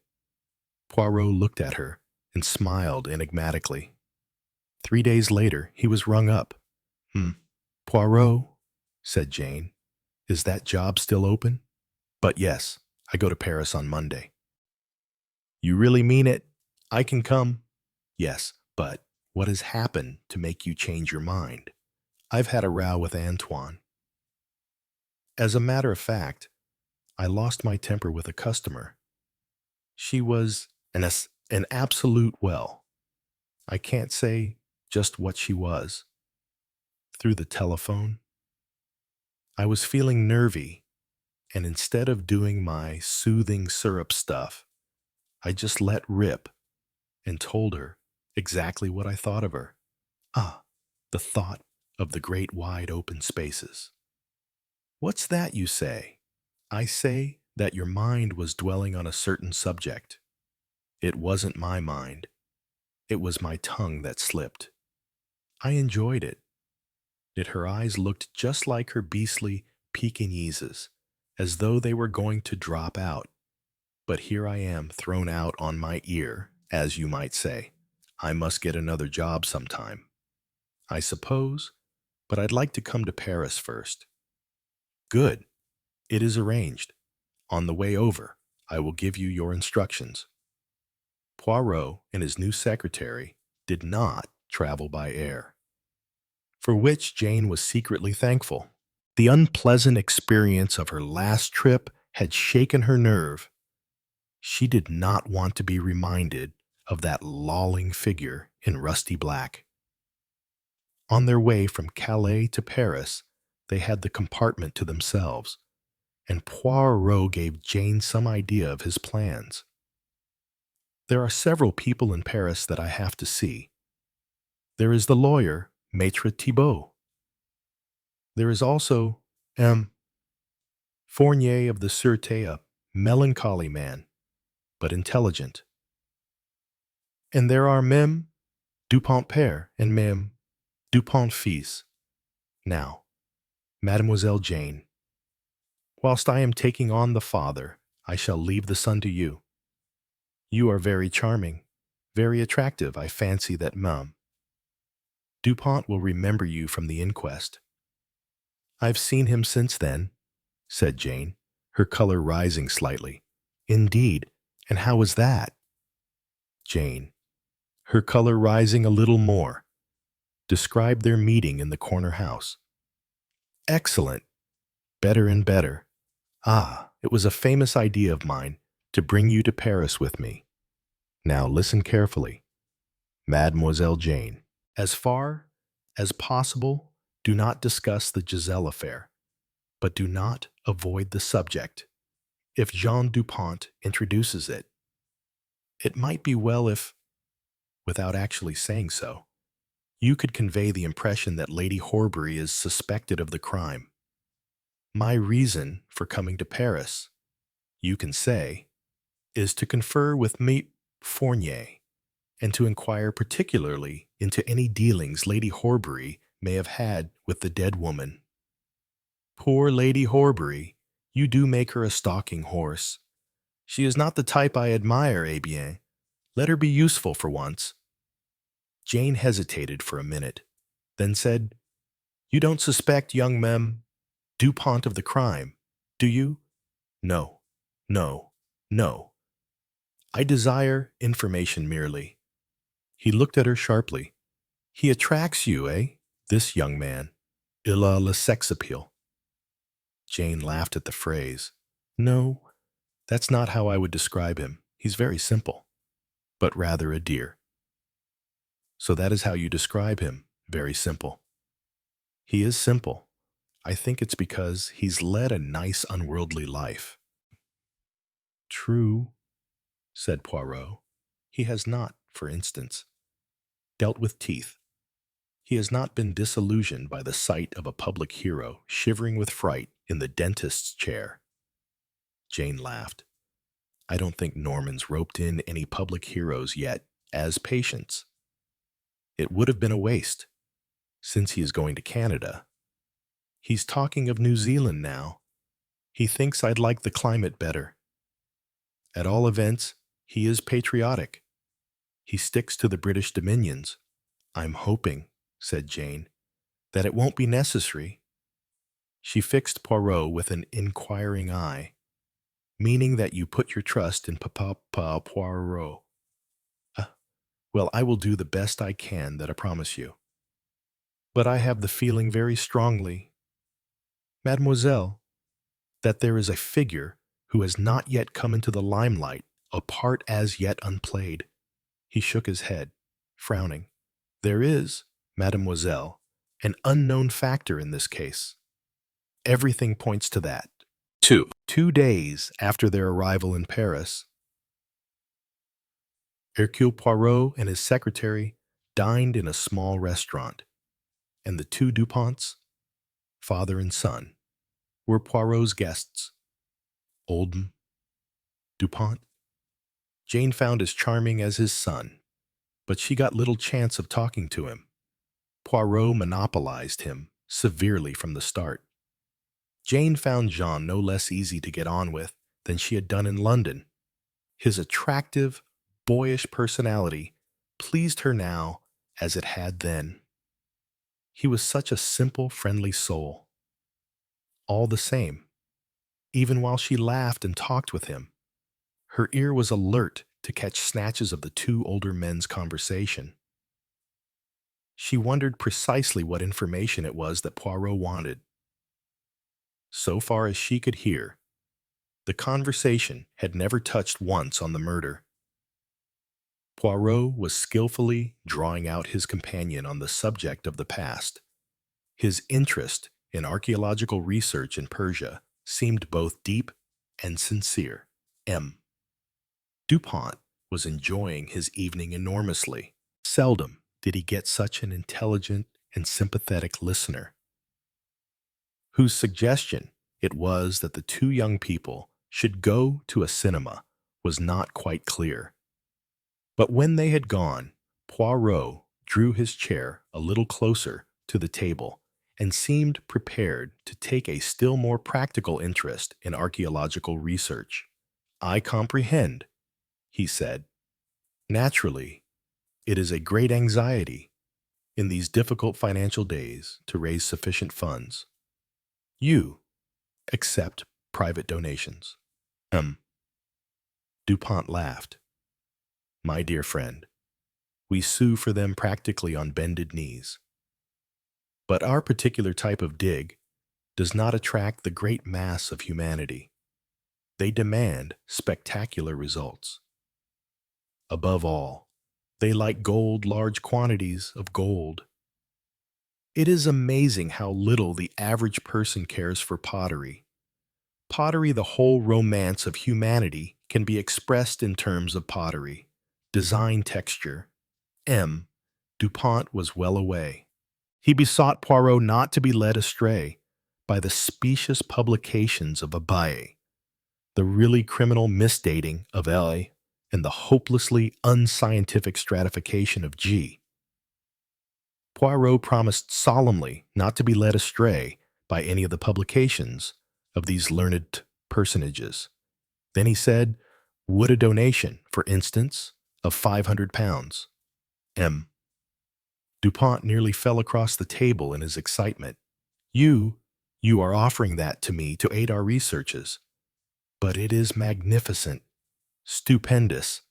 Poirot looked at her and smiled enigmatically. 3 days later, he was rung up. Poirot, said Jane, is that job still open? But yes, I go to Paris on Monday. You really mean it? I can come. Yes, but what has happened to make you change your mind? I've had a row with Antoine. As a matter of fact, I lost my temper with a customer. She was an absolute well. I can't say just what she was. Through the telephone, I was feeling nervy, and instead of doing my soothing syrup stuff, I just let rip and told her exactly what I thought of her. Ah, the thought of the great wide open spaces. What's that you say? I say that your mind was dwelling on a certain subject. It wasn't my mind. It was my tongue that slipped. I enjoyed it. Yet her eyes looked just like her beastly Pekingese's, as though they were going to drop out. But here I am thrown out on my ear, as you might say. I must get another job sometime. I suppose, but I'd like to come to Paris first. Good. It is arranged. On the way over, I will give you your instructions. Poirot and his new secretary did not travel by air, for which Jane was secretly thankful. The unpleasant experience of her last trip had shaken her nerve. She did not want to be reminded of that lolling figure in rusty black. On their way from Calais to Paris, they had the compartment to themselves, and Poirot gave Jane some idea of his plans. There are several people in Paris that I have to see. There is the lawyer, Maître Thibault. There is also M. Fournier of the Sûreté, a melancholy man, but intelligent. And there are Mem Dupont père and Mem Dupont fils. Now, Mademoiselle Jane, whilst I am taking on the father, I shall leave the son to you. You are very charming, very attractive. I fancy that Mem Dupont will remember you from the inquest. I've seen him since then, said Jane, her color rising slightly. Indeed, and how was that? Jane, her color rising a little more, described their meeting in the corner house. Excellent. Better and better. Ah, it was a famous idea of mine to bring you to Paris with me. Now listen carefully. Mademoiselle Jane, as far as possible, do not discuss the Giselle affair, but do not avoid the subject. If Jean Dupont introduces it, it might be well if, without actually saying so, you could convey the impression that Lady Horbury is suspected of the crime. My reason for coming to Paris, you can say, is to confer with me, Fournier, and to inquire particularly into any dealings Lady Horbury may have had with the dead woman. Poor Lady Horbury, you do make her a stalking horse. She is not the type I admire, eh bien? Let her be useful for once. Jane hesitated for a minute, then said, You don't suspect young Mem Dupont of the crime, do you? No, no, no. I desire information merely. He looked at her sharply. He attracts you, eh? This young man. Il a le sex appeal. Jane laughed at the phrase. No, that's not how I would describe him. He's very simple, but rather a dear. So that is how you describe him, very simple. He is simple. I think it's because he's led a nice unworldly life. True, said Poirot. He has not, for instance, dealt with teeth. He has not been disillusioned by the sight of a public hero shivering with fright in the dentist's chair. Jane laughed. I don't think Norman's roped in any public heroes yet as patients. It would have been a waste, since he is going to Canada. He's talking of New Zealand now. He thinks I'd like the climate better. At all events, he is patriotic. He sticks to the British dominions. I'm hoping, said Jane, that it won't be necessary. She fixed Poirot with an inquiring eye, meaning that you put your trust in Papa Poirot. Well, I will do the best I can, that I promise you. But I have the feeling very strongly, Mademoiselle, that there is a figure who has not yet come into the limelight, a part as yet unplayed. He shook his head, frowning. There is, Mademoiselle, an unknown factor in this case. Everything points to that. 2 days after their arrival in Paris, Hercule Poirot and his secretary dined in a small restaurant, and the two Duponts, father and son, were Poirot's guests. Old Dupont, Jane found as charming as his son, but she got little chance of talking to him. Poirot monopolized him severely from the start. Jane found Jean no less easy to get on with than she had done in London. His attractive, boyish personality pleased her now as it had then. He was such a simple, friendly soul. All the same, even while she laughed and talked with him, her ear was alert to catch snatches of the two older men's conversation. She wondered precisely what information it was that Poirot wanted. So far as she could hear, the conversation had never touched once on the murder. Poirot was skillfully drawing out his companion on the subject of the past. His interest in archaeological research in Persia seemed both deep and sincere. Dupont was enjoying his evening enormously. Seldom did he get such an intelligent and sympathetic listener, whose suggestion it was that the two young people should go to a cinema was not quite clear. But when they had gone, Poirot drew his chair a little closer to the table and seemed prepared to take a still more practical interest in archaeological research. "I comprehend," he said. "Naturally, it is a great anxiety in these difficult financial days to raise sufficient funds. You accept private donations." Dupont laughed. "My dear friend, we sue for them practically on bended knees. But our particular type of dig does not attract the great mass of humanity. They demand spectacular results. Above all, they like gold, large quantities of gold. It is amazing how little the average person cares for pottery. Pottery, the whole romance of humanity, can be expressed in terms of pottery. Design, texture." Dupont was well away. He besought Poirot not to be led astray by the specious publications of Abaye, the really criminal misdating of L, and the hopelessly unscientific stratification of G. Poirot promised solemnly not to be led astray by any of the publications of these learned personages. Then he said, "Would a donation, for instance, of £500? Dupont nearly fell across the table in his excitement. You are offering that to me to aid our researches. But it is magnificent, stupendous,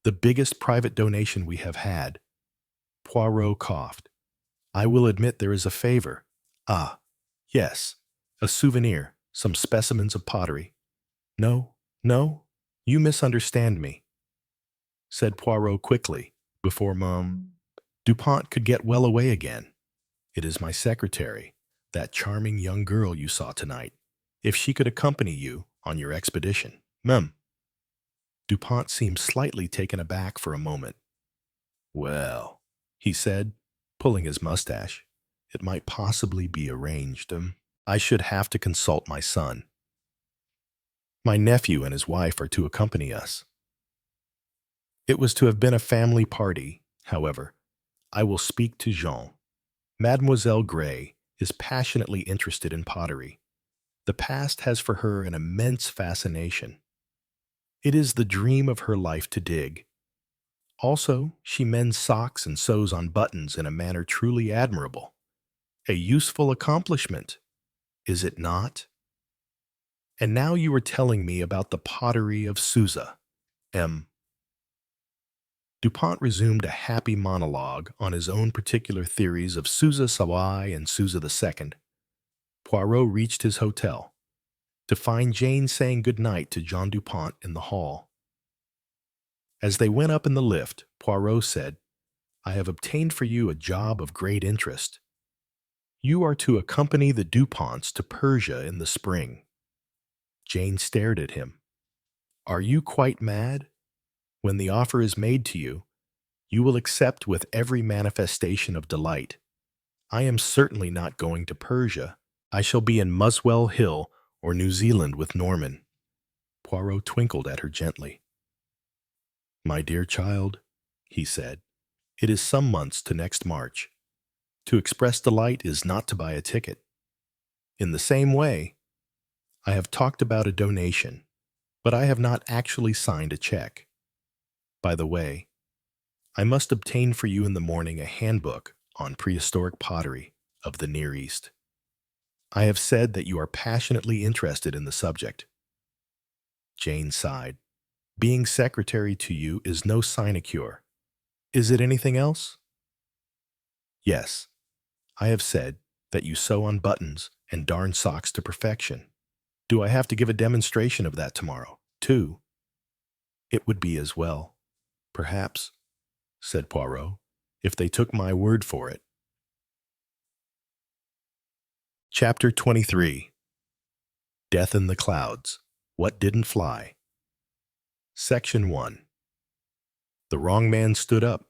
the biggest private donation we have had." Poirot coughed. "I will admit there is a favor. Ah, yes, a souvenir, some specimens of pottery." No, you misunderstand me," said Poirot quickly, before Dupont could get well away again. "It is my secretary, that charming young girl you saw tonight, if she could accompany you on your expedition." Dupont seemed slightly taken aback for a moment. "Well," he said, pulling his mustache, "it might possibly be arranged. I should have to consult my son. My nephew and his wife are to accompany us." It was to have been a family party, however. "I will speak to Jean. Mademoiselle Gray is passionately interested in pottery. The past has for her an immense fascination. It is the dream of her life to dig. Also, she mends socks and sews on buttons in a manner truly admirable. A useful accomplishment, is it not? And now you were telling me about the pottery of Susa." Dupont resumed a happy monologue on his own particular theories of Susa Sawai and Susa II. Poirot reached his hotel, to find Jane saying good night to Jean Dupont in the hall. As they went up in the lift, Poirot said, "I have obtained for you a job of great interest. You are to accompany the Duponts to Persia in the spring." Jane stared at him. "Are you quite mad? When the offer is made to you, you will accept with every manifestation of delight. I am certainly not going to Persia. I shall be in Muswell Hill or New Zealand with Norman." Poirot twinkled at her gently. "My dear child," he said, "it is some months to next March. To express delight is not to buy a ticket. In the same way, I have talked about a donation, but I have not actually signed a check. By the way, I must obtain for you in the morning a handbook on prehistoric pottery of the Near East. I have said that you are passionately interested in the subject." Jane sighed. "Being secretary to you is no sinecure. Is it anything else?" "Yes, I have said that you sew on buttons and darn socks to perfection. Do I have to give a demonstration of that tomorrow, too?" "It would be as well, perhaps," said Poirot, "if they took my word for it." Chapter 23. Death in the Clouds. What Didn't Fly. Section 1. The wrong man stood up.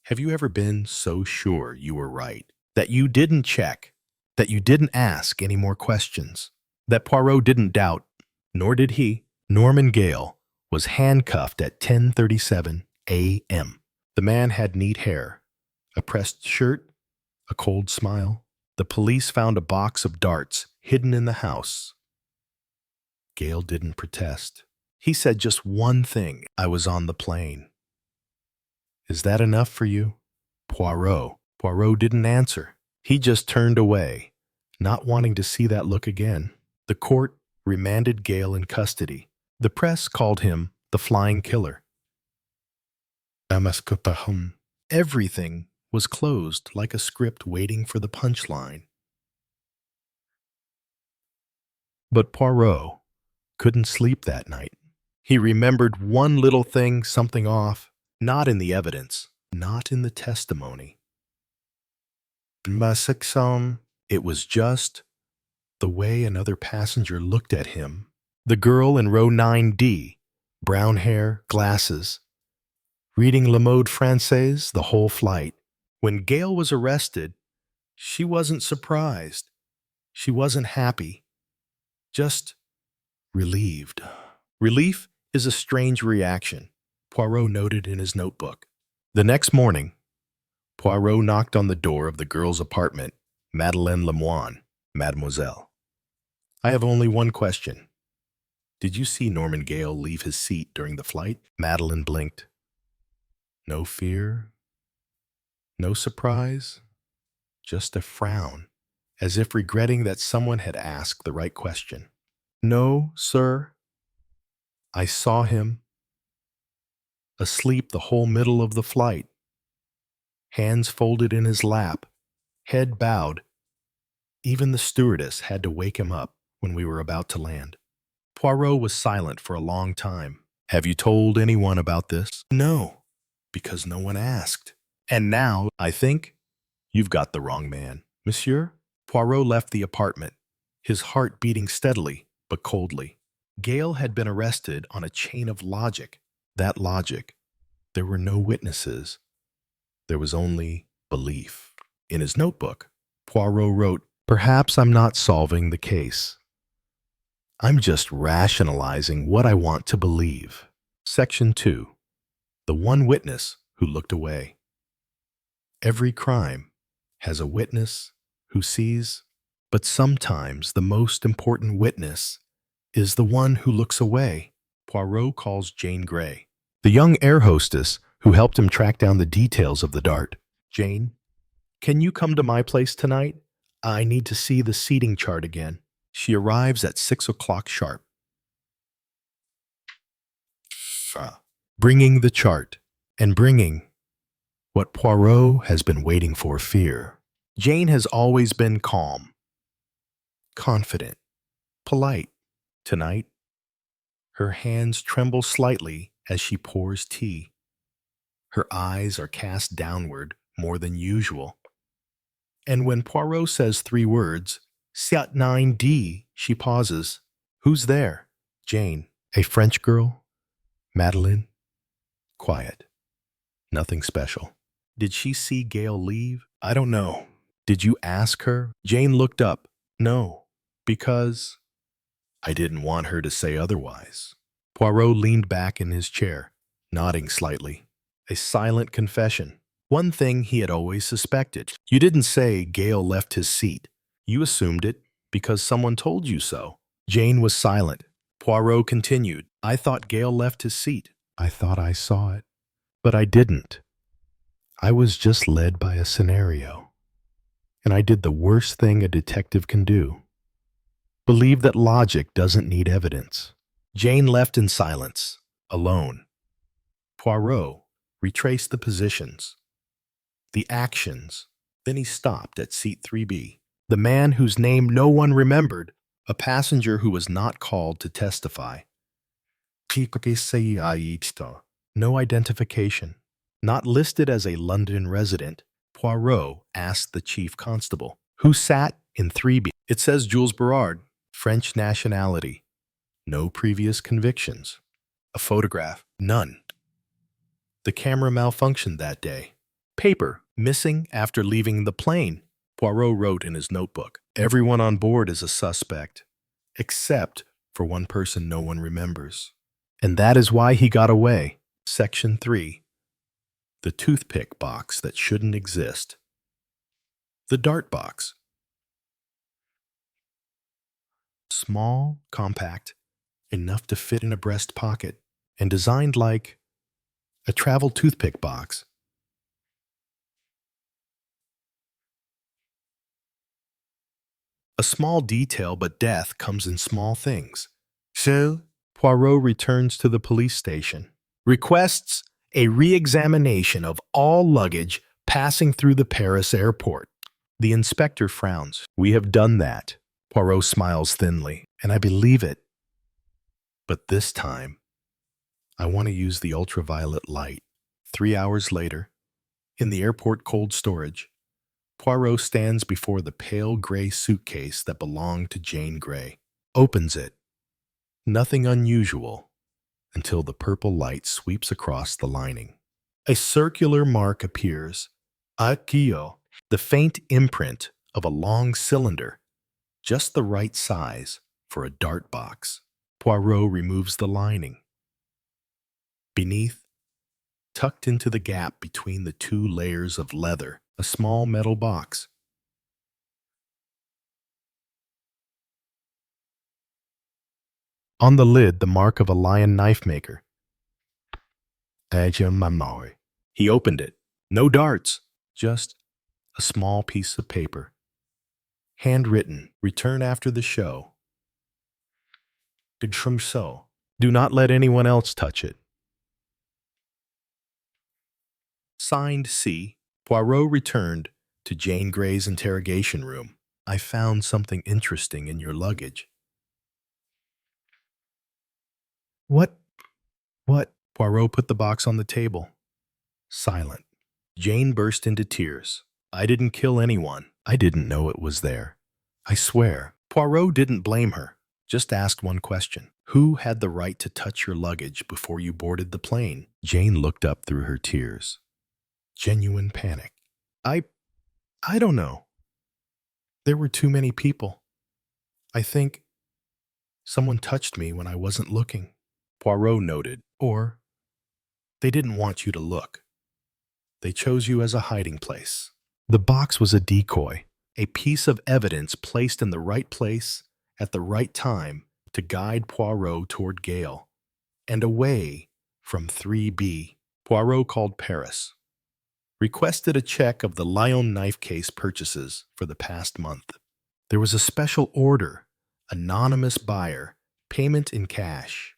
Have you ever been so sure you were right, that you didn't check, that you didn't ask any more questions, that Poirot didn't doubt, nor did he? Norman Gale was handcuffed at 10:37 a.m. The man had neat hair, a pressed shirt, a cold smile. The police found a box of darts hidden in the house. Gale didn't protest. He said just one thing: I was on the plane. Is that enough for you? Poirot didn't answer. He just turned away, not wanting to see that look again. The court remanded Gale in custody. The press called him the Flying Killer. Everything was closed like a script waiting for the punchline. But Poirot couldn't sleep that night. He remembered one little thing, something off, not in the evidence, not in the testimony. It was just the way another passenger looked at him. The girl in row 9D, brown hair, glasses, reading Le Mode Française the whole flight. When Gale was arrested, she wasn't surprised. She wasn't happy. Just relieved. Relief is a strange reaction, Poirot noted in his notebook. The next morning, Poirot knocked on the door of the girl's apartment, Madeleine Lemoine. Mademoiselle, I have only one question. Did you see Norman Gale leave his seat during the flight? Madeleine blinked. No fear, no surprise, just a frown, as if regretting that someone had asked the right question. No, sir. I saw him asleep the whole middle of the flight, hands folded in his lap, head bowed. Even the stewardess had to wake him up when we were about to land. Poirot was silent for a long time. Have you told anyone about this? No, because no one asked. And now, I think, you've got the wrong man. Monsieur? Poirot left the apartment, his heart beating steadily but coldly. Gale had been arrested on a chain of logic. That logic. There were no witnesses. There was only belief. In his notebook, Poirot wrote, "Perhaps I'm not solving the case. I'm just rationalizing what I want to believe." Section 2. The one witness who looked away. Every crime has a witness who sees, but sometimes the most important witness is the one who looks away. Poirot calls Jane Grey, the young air hostess who helped him track down the details of the dart. Jane, can you come to my place tonight? I need to see the seating chart again. She arrives at 6 o'clock sharp. Bringing the chart, and bringing what Poirot has been waiting for: fear. Jane has always been calm, confident, polite. Tonight, her hands tremble slightly as she pours tea. Her eyes are cast downward more than usual. And when Poirot says 3 words, "Set 9D," she pauses. Who's there? Jane. A French girl? Madeleine? Quiet. Nothing special. Did she see Gale leave? I don't know. Did you ask her? Jane looked up. No, because I didn't want her to say otherwise. Poirot leaned back in his chair, nodding slightly. A silent confession. One thing he had always suspected. You didn't say Gale left his seat. You assumed it because someone told you so. Jane was silent. Poirot continued. I thought Gale left his seat. I thought I saw it. But I didn't. I was just led by a scenario. And I did the worst thing a detective can do. Believe that logic doesn't need evidence. Jane left in silence, alone. Poirot retraced the positions, the actions. Then he stopped at seat 3B. The man whose name no one remembered, a passenger who was not called to testify. No identification. Not listed as a London resident, Poirot asked the chief constable, who sat in 3B. It says Jules Berard. French nationality. No previous convictions. A photograph. None. The camera malfunctioned that day. Paper. Missing after leaving the plane. Poirot wrote in his notebook. Everyone on board is a suspect, except for one person no one remembers. And that is why he got away. Section 3. The toothpick box that shouldn't exist. The dart box. Small, compact, enough to fit in a breast pocket, and designed like a travel toothpick box. A small detail, but death comes in small things. So, Poirot returns to the police station, requests a re-examination of all luggage passing through the Paris airport. The inspector frowns. We have done that. Poirot smiles thinly, and I believe it. But this time, I want to use the ultraviolet light. 3 hours later, in the airport cold storage, Poirot stands before the pale gray suitcase that belonged to Jane Grey, opens it. Nothing unusual until the purple light sweeps across the lining. A circular mark appears, Hercule, the faint imprint of a long cylinder, just the right size for a dart box. Poirot removes the lining. Beneath, tucked into the gap between the two layers of leather, a small metal box. On the lid, the mark of a lion knife maker. He opened it. No darts, just a small piece of paper. Handwritten, return after the show. Do not let anyone else touch it. Signed C. Poirot returned to Jane Grey's interrogation room. I found something interesting in your luggage. What? Poirot put the box on the table. Silent. Jane burst into tears. I didn't kill anyone. I didn't know it was there. I swear. Poirot didn't blame her. Just asked one question. Who had the right to touch your luggage before you boarded the plane? Jane looked up through her tears. Genuine panic. I don't know. There were too many people. I think someone touched me when I wasn't looking. Poirot noted. Or they didn't want you to look. They chose you as a hiding place. The box was a decoy, a piece of evidence placed in the right place at the right time to guide Poirot toward Gale and away from 3B. Poirot called Paris, requested a check of the lion knife case purchases for the past month. There was a special order, anonymous buyer, payment in cash,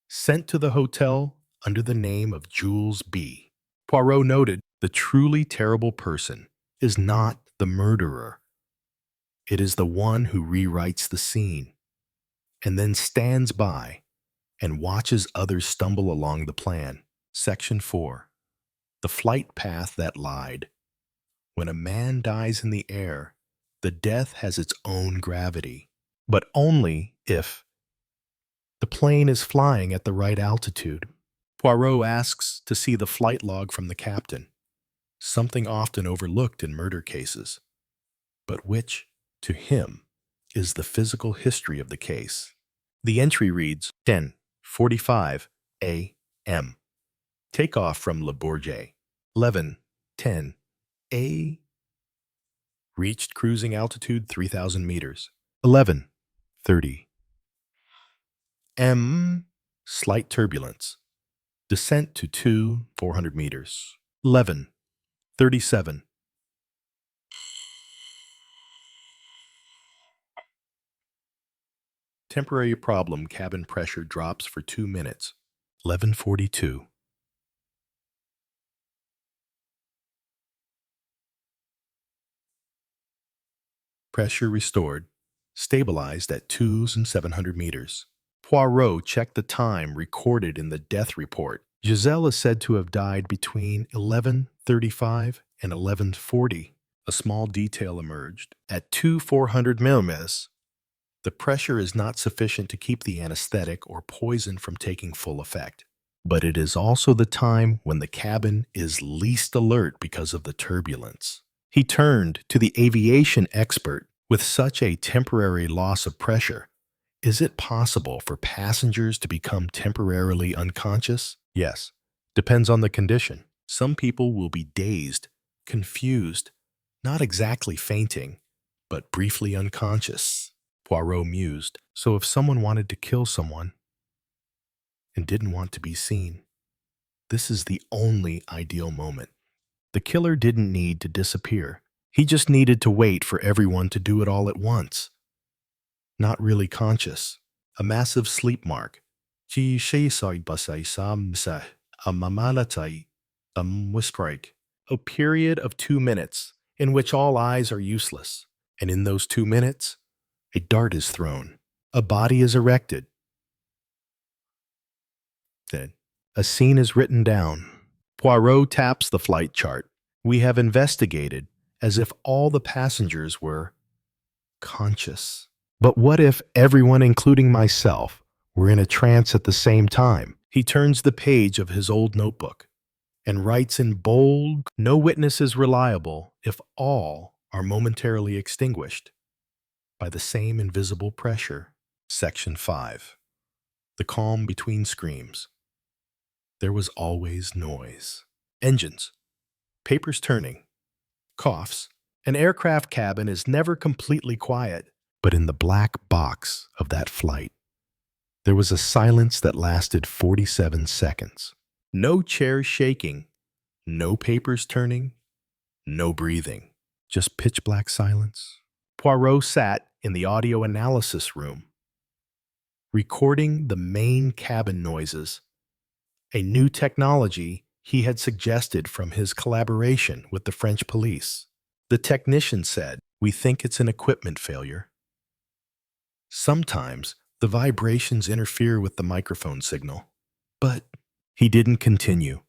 sent to the hotel under the name of Jules B. Poirot noted the truly terrible person is not the murderer. It is the one who rewrites the scene and then stands by and watches others stumble along the plan. Section 4. The flight path that lied. When a man dies in the air, the death has its own gravity, but only if the plane is flying at the right altitude. Poirot asks to see the flight log from the captain, something often overlooked in murder cases, but which, to him, is the physical history of the case. The entry reads 10:45 a.m. Takeoff from Le Bourget. 11:10 a. Reached cruising altitude 3,000 meters. 11:30 m. Slight turbulence. Descent to 400 meters. 11:37. Temporary problem, cabin pressure drops for 2 minutes. 11:42. Pressure restored. Stabilized at 2,700 meters. Poirot checked the time recorded in the death report. Giselle is said to have died between 11:35 and 11:40. A small detail emerged. At 2,400 mm, The pressure is not sufficient to keep the anesthetic or poison from taking full effect. But it is also the time when the cabin is least alert because of the turbulence. He turned to the aviation expert. With such a temporary loss of pressure, is it possible for passengers to become temporarily unconscious? Yes, depends on the condition. Some people will be dazed, confused, not exactly fainting, but briefly unconscious. Poirot mused. So if someone wanted to kill someone and didn't want to be seen, this is the only ideal moment. The killer didn't need to disappear. He just needed to wait for everyone to do it all at once. Not really conscious. A massive sleep mark. A period of 2 minutes in which all eyes are useless. And in those 2 minutes, a dart is thrown. A body is erected. Then, a scene is written down. Poirot taps the flight chart. We have investigated as if all the passengers were conscious. But what if everyone, including myself, were in a trance at the same time? He turns the page of his old notebook and writes in bold, "No witness is reliable if all are momentarily extinguished by the same invisible pressure." Section 5. The calm between screams. There was always noise. Engines. Papers turning. Coughs. An aircraft cabin is never completely quiet, but in the black box of that flight, there was a silence that lasted 47 seconds. No chairs shaking, no papers turning, no breathing, just pitch black silence. Poirot sat in the audio analysis room, recording the main cabin noises, a new technology he had suggested from his collaboration with the French police. The technician said, "We think it's an equipment failure. Sometimes the vibrations interfere with the microphone signal." But he didn't continue.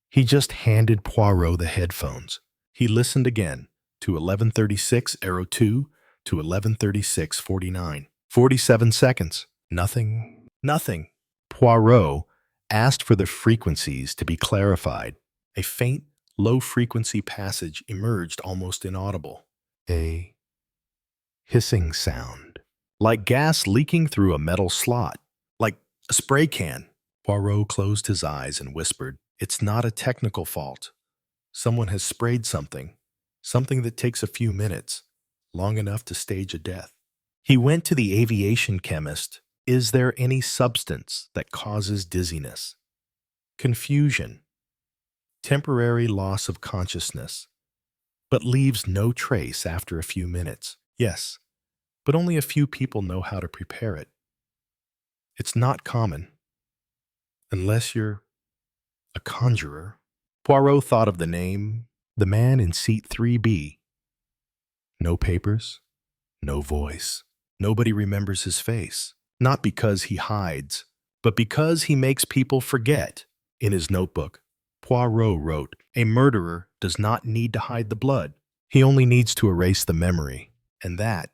He just handed Poirot the headphones. He listened again to 1136 Arrow 2 to 1136-49. 47 seconds. Nothing. Nothing. Poirot asked for the frequencies to be clarified. A faint, low-frequency passage emerged almost inaudible. A hissing sound, like gas leaking through a metal slot, like a spray can. Poirot closed his eyes and whispered, "It's not a technical fault. Someone has sprayed something that takes a few minutes, long enough to stage a death." He went to the aviation chemist. Is there any substance that causes dizziness, confusion, temporary loss of consciousness, but leaves no trace after a few minutes? Yes, but only a few people know how to prepare it. It's not common, unless you're a conjurer. Poirot thought of the name, the man in seat 3B. No papers, no voice. Nobody remembers his face. Not because he hides, but because he makes people forget. In his notebook, Poirot wrote, "A murderer does not need to hide the blood. He only needs to erase the memory. And that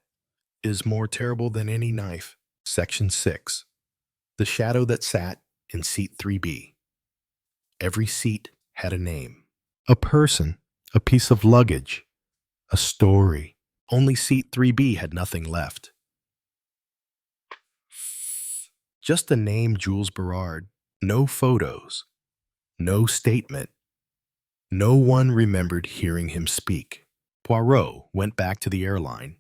is more terrible than any knife." Section 6. The shadow that sat in seat 3B. Every seat had a name. A person, a piece of luggage, a story. Only seat 3B had nothing left. Just the name Jules Berard. No photos. No statement. No one remembered hearing him speak. Poirot went back to the airline,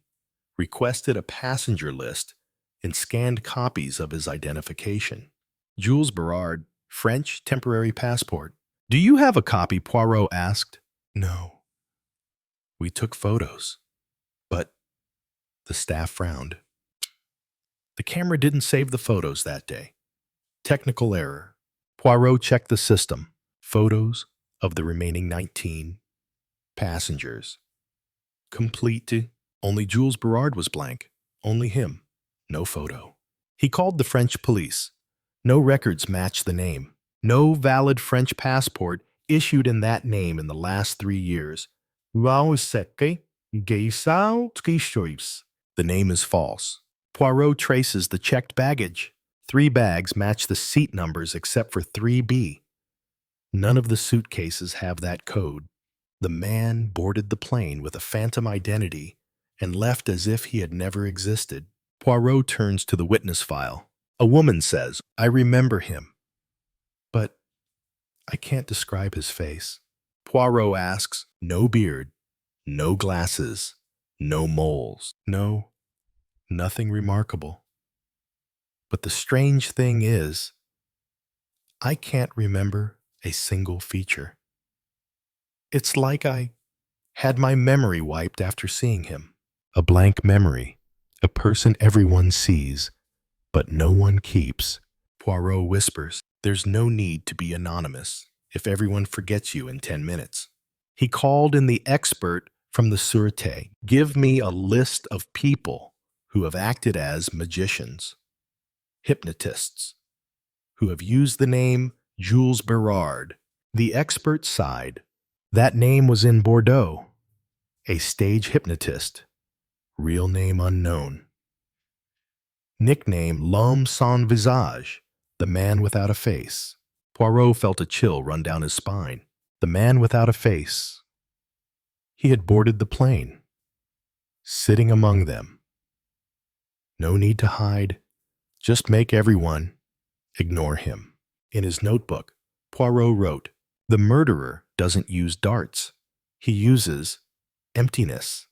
requested a passenger list, and scanned copies of his identification. Jules Berard, French temporary passport. "Do you have a copy?" Poirot asked. "No. We took photos." But the staff frowned. The camera didn't save the photos that day. Technical error. Poirot checked the system. Photos of the remaining 19 passengers. Complete. Only Jules Berard was blank. Only him. No photo. He called the French police. No records matched the name. No valid French passport issued in that name in the last 3 years. The name is false. Poirot traces the checked baggage. 3 bags match the seat numbers except for 3B. None of the suitcases have that code. The man boarded the plane with a phantom identity and left as if he had never existed. Poirot turns to the witness file. A woman says, "I remember him, but I can't describe his face." Poirot asks, "No beard, no glasses, no moles, no, nothing remarkable. But the strange thing is, I can't remember a single feature. It's like I had my memory wiped after seeing him. A blank memory, a person everyone sees, but no one keeps." Poirot whispers, "There's no need to be anonymous if everyone forgets you in 10 minutes. He called in the expert from the Sûreté. "Give me a list of people who have acted as magicians, hypnotists, who have used the name Jules Berard." The expert sighed. That name was in Bordeaux. A stage hypnotist. Real name unknown. Nickname L'Homme Sans Visage, the man without a face. Poirot felt a chill run down his spine. The man without a face. He had boarded the plane, sitting among them. No need to hide. Just make everyone ignore him. In his notebook, Poirot wrote, "The murderer doesn't use darts. He uses emptiness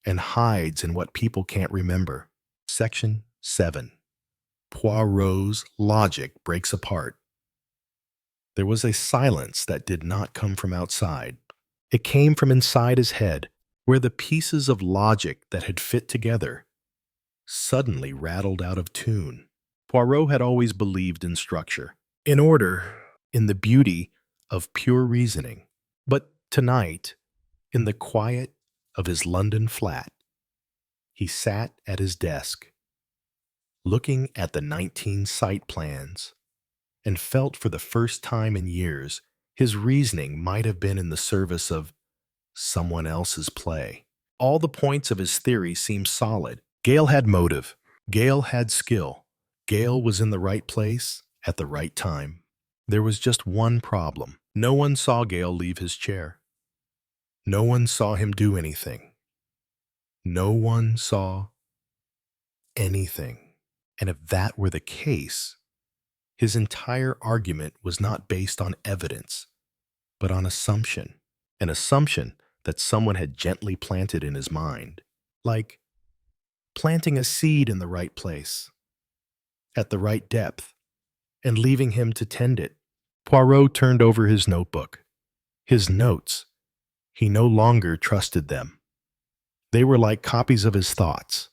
and hides in what people can't remember." Section 7. Poirot's logic breaks apart. There was a silence that did not come from outside. It came from inside his head, where the pieces of logic that had fit together suddenly rattled out of tune. Poirot had always believed in structure, in order, in the beauty of pure reasoning. But tonight, in the quiet of his London flat, he sat at his desk, looking at the 19 site plans, and felt for the first time in years his reasoning might have been in the service of someone else's play. All the points of his theory seemed solid. Gale had motive. Gale had skill. Gale was in the right place at the right time. There was just one problem. No one saw Gale leave his chair. No one saw him do anything. No one saw anything. And if that were the case, his entire argument was not based on evidence, but on assumption. An assumption that someone had gently planted in his mind, like planting a seed in the right place, at the right depth, and leaving him to tend it. Poirot turned over his notebook. His notes. He no longer trusted them. They were like copies of his thoughts,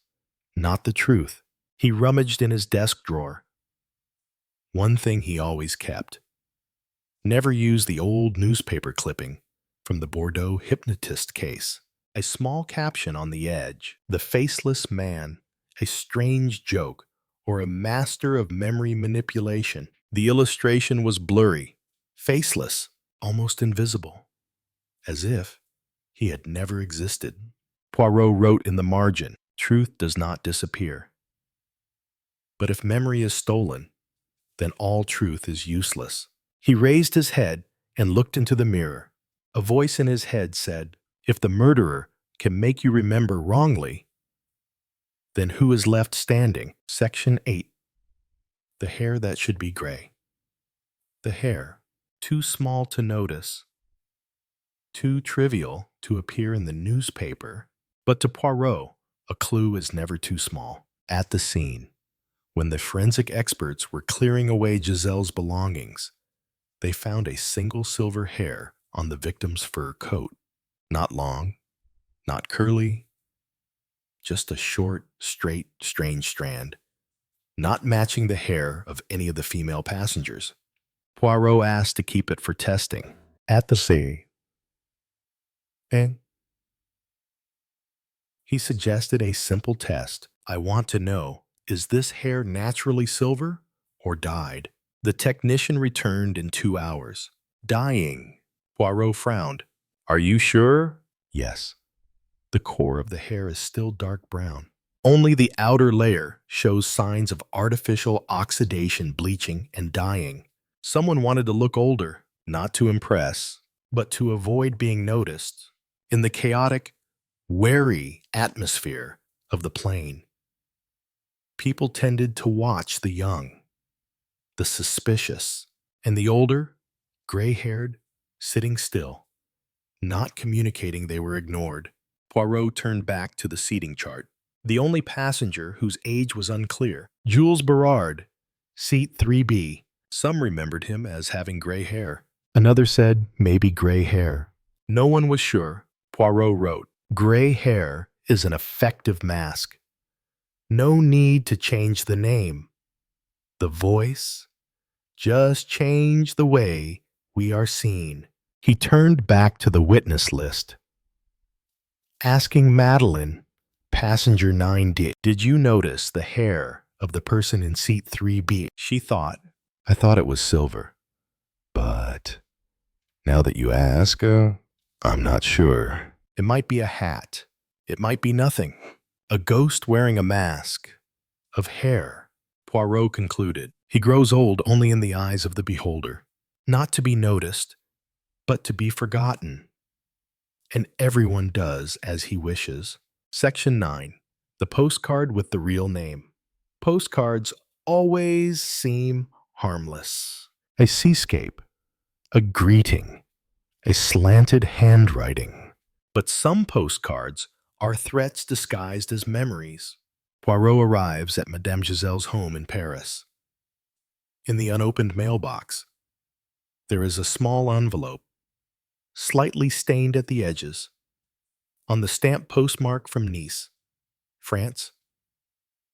not the truth. He rummaged in his desk drawer. One thing he always kept. Never used the old newspaper clipping from the Bordeaux hypnotist case. A small caption on the edge. The faceless man. A strange joke, or a master of memory manipulation. The illustration was blurry, faceless, almost invisible, as if he had never existed. Poirot wrote in the margin, "Truth does not disappear. But if memory is stolen, then all truth is useless." He raised his head and looked into the mirror. A voice in his head said, "If the murderer can make you remember wrongly, then who is left standing?" Section 8. The hair that should be gray. The hair, too small to notice, too trivial to appear in the newspaper. But to Poirot, a clue is never too small. At the scene, when the forensic experts were clearing away Giselle's belongings, they found a single silver hair on the victim's fur coat. Not long, not curly, just a short, straight, strange strand, not matching the hair of any of the female passengers. Poirot asked to keep it for testing. At the scene, and he suggested a simple test. "I want to know, is this hair naturally silver or dyed?" The technician returned in 2 hours. "Dyeing." Poirot frowned. "Are you sure?" "Yes. The core of the hair is still dark brown. Only the outer layer shows signs of artificial oxidation, bleaching, and dying. Someone wanted to look older, not to impress, but to avoid being noticed. In the chaotic, wary atmosphere of the plane, people tended to watch the young, the suspicious, and the older, gray-haired, sitting still, not communicating they were ignored. Poirot turned back to the seating chart. The only passenger whose age was unclear, Jules Berard, seat 3B. Some remembered him as having gray hair. Another said maybe gray hair. No one was sure. Poirot wrote, "Gray hair is an effective mask. No need to change the name, the voice. Just change the way we are seen." He turned back to the witness list, asking Madeline, passenger 9D, "Did you notice the hair of the person in seat 3B? She thought, "I thought it was silver. But now that you ask, I'm not sure. It might be a hat. It might be nothing. A ghost wearing a mask of hair." Poirot concluded, "He grows old only in the eyes of the beholder, not to be noticed, but to be forgotten. And everyone does as he wishes." Section 9. The postcard with the real name. Postcards always seem harmless. A seascape, a greeting, a slanted handwriting. But some postcards are threats disguised as memories. Poirot arrives at Madame Giselle's home in Paris. In the unopened mailbox, there is a small envelope, slightly stained at the edges. On the stamped postmark from Nice, France,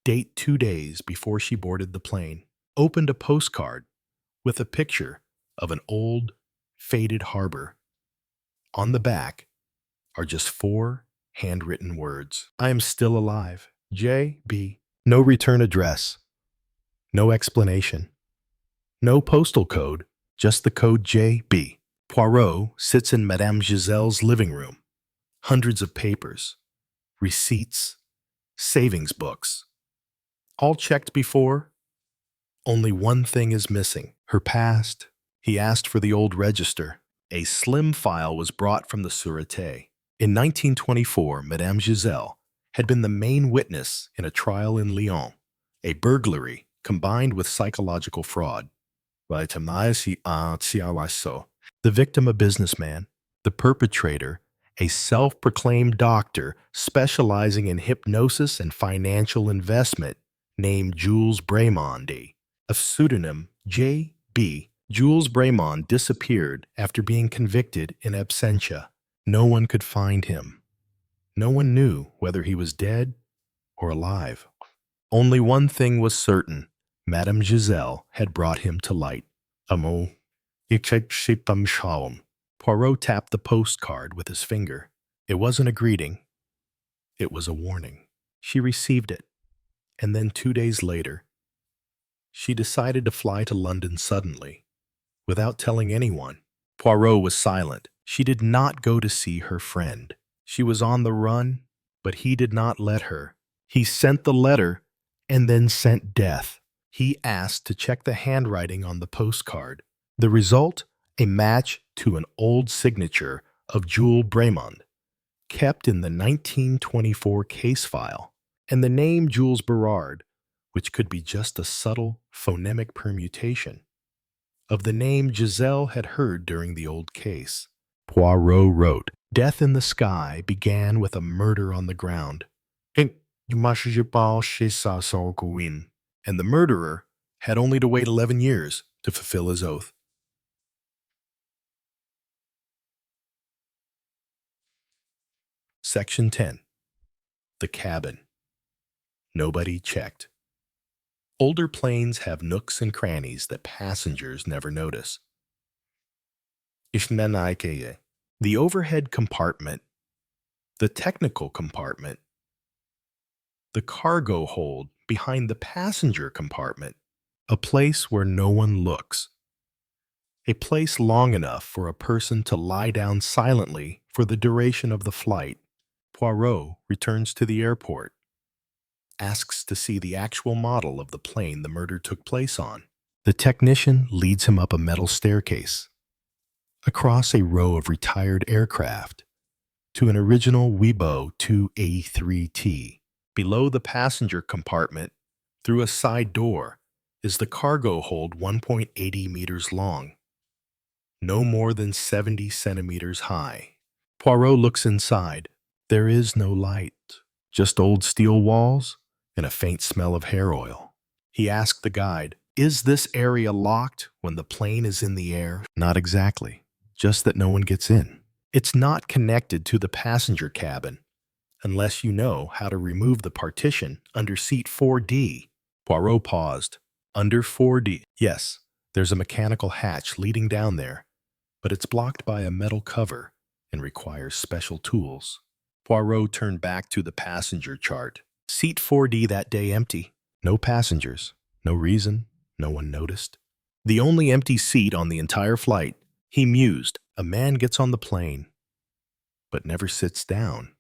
date 2 days before she boarded the plane, opened a postcard with a picture of an old, faded harbor. On the back are just 4 handwritten words. "I am still alive. J.B." No return address. No explanation. No postal code, just the code J.B. Poirot sits in Madame Giselle's living room. Hundreds of papers, receipts, savings books. All checked before. Only one thing is missing, her past. He asked for the old register. A slim file was brought from the Sûreté. In 1924, Madame Giselle had been the main witness in a trial in Lyon, a burglary combined with psychological fraud. The victim a businessman, the perpetrator a self-proclaimed doctor specializing in hypnosis and financial investment named Jules Bremond. A pseudonym J.B. Jules Bremond disappeared after being convicted in absentia. No one could find him. No one knew whether he was dead or alive. Only one thing was certain. Madame Giselle had brought him to light. Poirot tapped the postcard with his finger. It wasn't a greeting. It was a warning. She received it, and then 2 days later, she decided to fly to London suddenly, without telling anyone. Poirot was silent. She did not go to see her friend. She was on the run, but he did not let her. He sent the letter and then sent death. He asked to check the handwriting on the postcard. The result? A match to an old signature of Jules Bremond, kept in the 1924 case file, and the name Jules Berard, which could be just a subtle phonemic permutation of the name Giselle had heard during the old case. Poirot wrote, "Death in the sky began with a murder on the ground. And the murderer had only to wait 11 years to fulfill his oath." Section 10. The cabin. Nobody checked. Older planes have nooks and crannies that passengers never notice. The overhead compartment, the technical compartment, the cargo hold behind the passenger compartment, a place where no one looks, a place long enough for a person to lie down silently for the duration of the flight. Poirot returns to the airport. asks to see the actual model of the plane the murder took place on. The technician leads him up a metal staircase, across a row of retired aircraft, to an original Weibo 283T. Below the passenger compartment, through a side door, is the cargo hold 1.80 meters long, no more than 70 centimeters high. Poirot looks inside. There is no light, just old steel walls and a faint smell of hair oil. He asked the guide, "Is this area locked when the plane is in the air?" "Not exactly, just that no one gets in. It's not connected to the passenger cabin, unless you know how to remove the partition under seat 4D. Poirot paused. Under 4D. Yes, there's a mechanical hatch leading down there, but it's blocked by a metal cover and requires special tools. Poirot turned back to the passenger chart. Seat 4D that day empty. No passengers. No reason. No one noticed. The only empty seat on the entire flight. He mused. A man gets on the plane, but never sits down.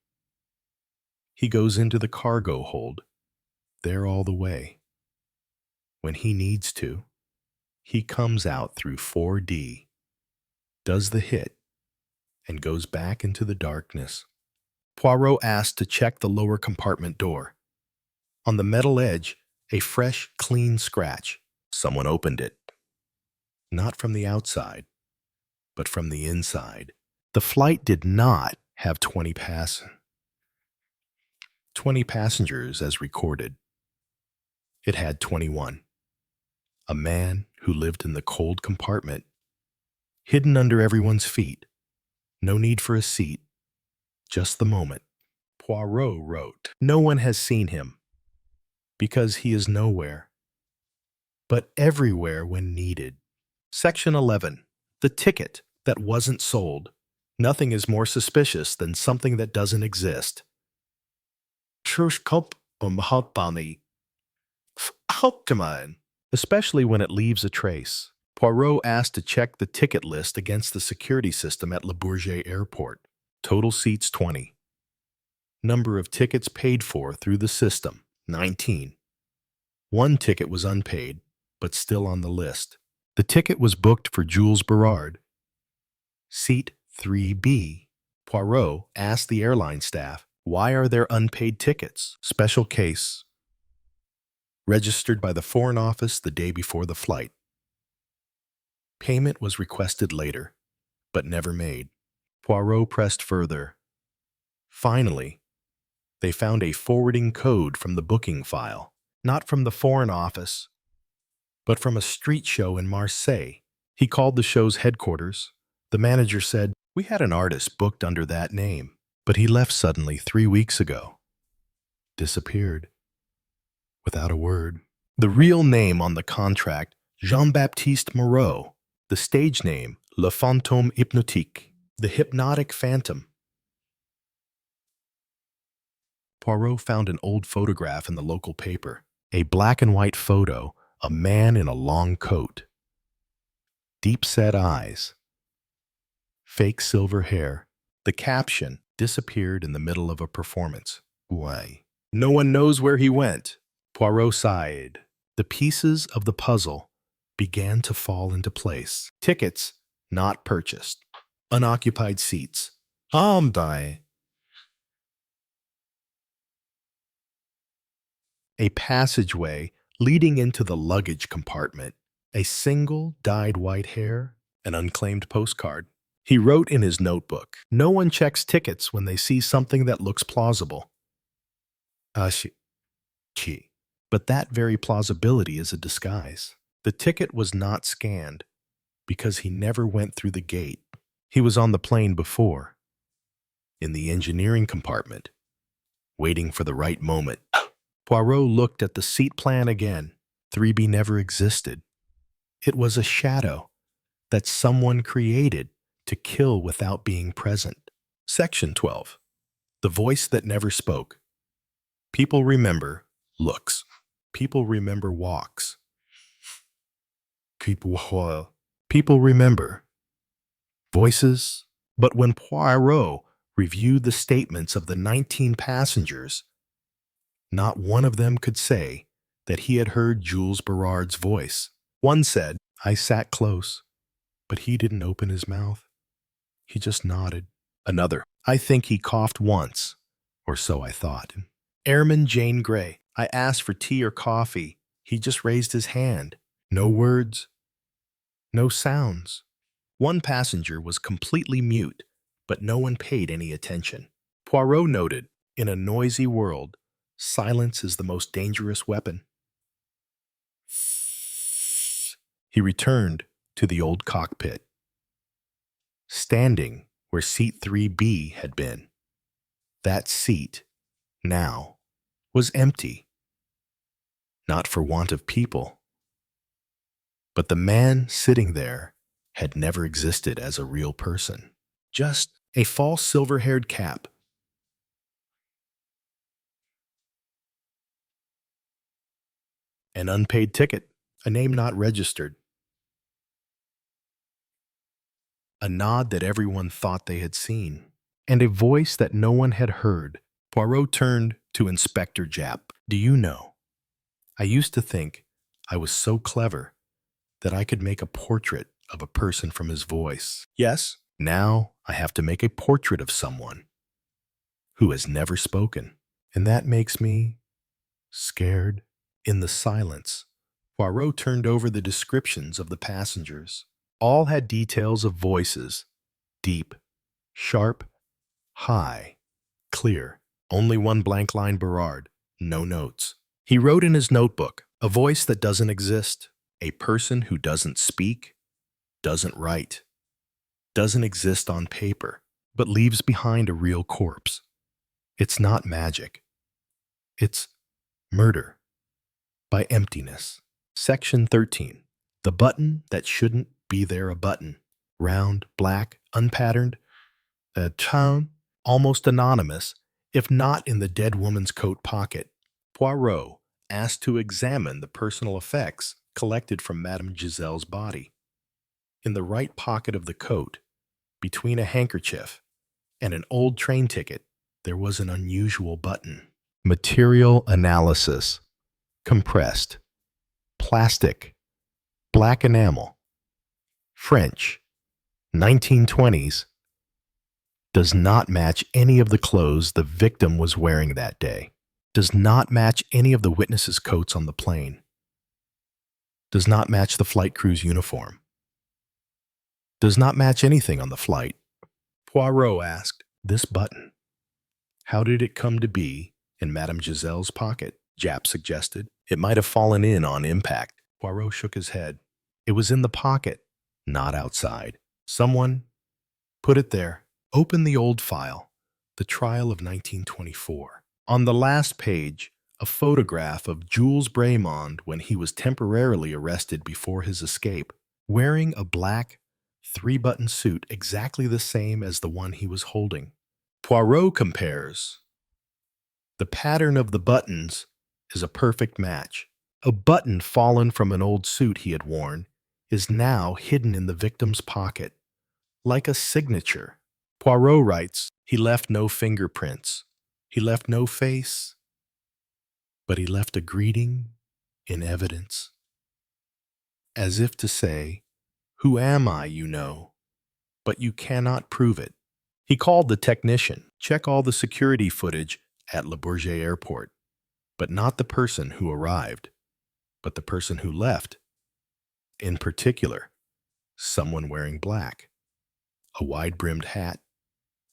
He goes into the cargo hold, there all the way. When he needs to, he comes out through 4D, does the hit, and goes back into the darkness. Poirot asked to check the lower compartment door. On the metal edge, a fresh, clean scratch. Someone opened it. Not from the outside, but from the inside. The flight did not have 20 passengers as recorded. It had 21. A man who lived in the cold compartment, hidden under everyone's feet. No need for a seat, just the moment. Poirot wrote, "No one has seen him, because he is nowhere, but everywhere when needed." Section 11. The ticket that wasn't sold. Nothing is more suspicious than something that doesn't exist. Especially when it leaves a trace. Poirot asked to check the ticket list against the security system at Le Bourget Airport. Total seats 20. Number of tickets paid for through the system, 19. One ticket was unpaid, but still on the list. The ticket was booked for Jules Berard. Seat 3B. Poirot asked the airline staff, "Why are there unpaid tickets?" Special case. Registered by the Foreign Office the day before the flight. Payment was requested later, but never made. Poirot pressed further. Finally, they found a forwarding code from the booking file, not from the Foreign Office, but from a street show in Marseille. He called the show's headquarters. The manager said, "We had an artist booked under that name, but he left suddenly 3 weeks ago. Disappeared. Without a word." The real name on the contract, Jean-Baptiste Moreau. The stage name, Le Fantôme Hypnotique, the hypnotic phantom. Poirot found an old photograph in the local paper. A black and white photo, a man in a long coat. Deep-set eyes. Fake silver hair. The caption, "Disappeared in the middle of a performance." Why? No one knows where he went. Poirot sighed. The pieces of the puzzle began to fall into place. Tickets not purchased. Unoccupied seats. A passageway leading into the luggage compartment. A single dyed white hair. An unclaimed postcard. He wrote in his notebook, "No one checks tickets when they see something that looks plausible." But that very plausibility is a disguise. The ticket was not scanned because he never went through the gate. He was on the plane before, in the engineering compartment, waiting for the right moment. Poirot looked at the seat plan again. 3B never existed. It was a shadow that someone created to kill without being present. Section 12. The voice that never spoke. People remember looks. People remember walks. People remember voices. But when Poirot reviewed the statements of the 19 passengers, Not one of them could say that he had heard Jules Berard's voice. One said, "I sat close, but he didn't open his mouth. He just nodded." Another, "I think he coughed once, or so I thought." Airman Jane Grey, "I asked for tea or coffee. He just raised his hand. No words, no sounds." One passenger was completely mute, but no one paid any attention. Poirot noted, in a noisy world, silence is the most dangerous weapon. He returned to the old cockpit, standing where seat 3B had been. That seat, now, was empty. Not for want of people, but the man sitting there had never existed as a real person. Just a false silver-haired cap. An unpaid ticket, a name not registered. A nod that everyone thought they had seen, and a voice that no one had heard. Poirot turned to Inspector Japp. "Do you know, I used to think I was so clever that I could make a portrait of a person from his voice. Yes, now I have to make a portrait of someone who has never spoken, and that makes me scared." In the silence, Poirot turned over the descriptions of the passengers. All had details of voices, deep, sharp, high, clear. Only one blank line Berard, no notes. He wrote in his notebook, "A voice that doesn't exist, a person who doesn't speak, doesn't write, doesn't exist on paper, but leaves behind a real corpse. It's not magic. It's murder by emptiness." Section 13. The button that shouldn't be there, a button. Round, black, unpatterned, a tone, almost anonymous, if not in the dead woman's coat pocket. Poirot asked to examine the personal effects collected from Madame Giselle's body. In the right pocket of the coat, between a handkerchief and an old train ticket, there was an unusual button. Material analysis. Compressed. Plastic. Black enamel. French. 1920s. Does not match any of the clothes the victim was wearing that day. Does not match any of the witnesses' coats on the plane. Does not match the flight crew's uniform. Does not match anything on the flight. Poirot asked, "This button, how did it come to be in Madame Giselle's pocket?" Japp suggested. "It might have fallen in on impact." Poirot shook his head. "It was in the pocket, not outside. Someone put it there." Open the old file, the trial of 1924. On the last page, a photograph of Jules Braymond when he was temporarily arrested before his escape, wearing a black, three-button suit exactly the same as the one he was holding. Poirot compares. The pattern of the buttons is a perfect match. A button fallen from an old suit he had worn is now hidden in the victim's pocket, like a signature. Poirot writes, "He left no fingerprints. He left no face, but he left a greeting in evidence. As if to say, 'Who am I, you know, but you cannot prove it.'" He called the technician, "Check all the security footage at Le Bourget Airport, but not the person who arrived, but the person who left. In particular, someone wearing black, a wide-brimmed hat,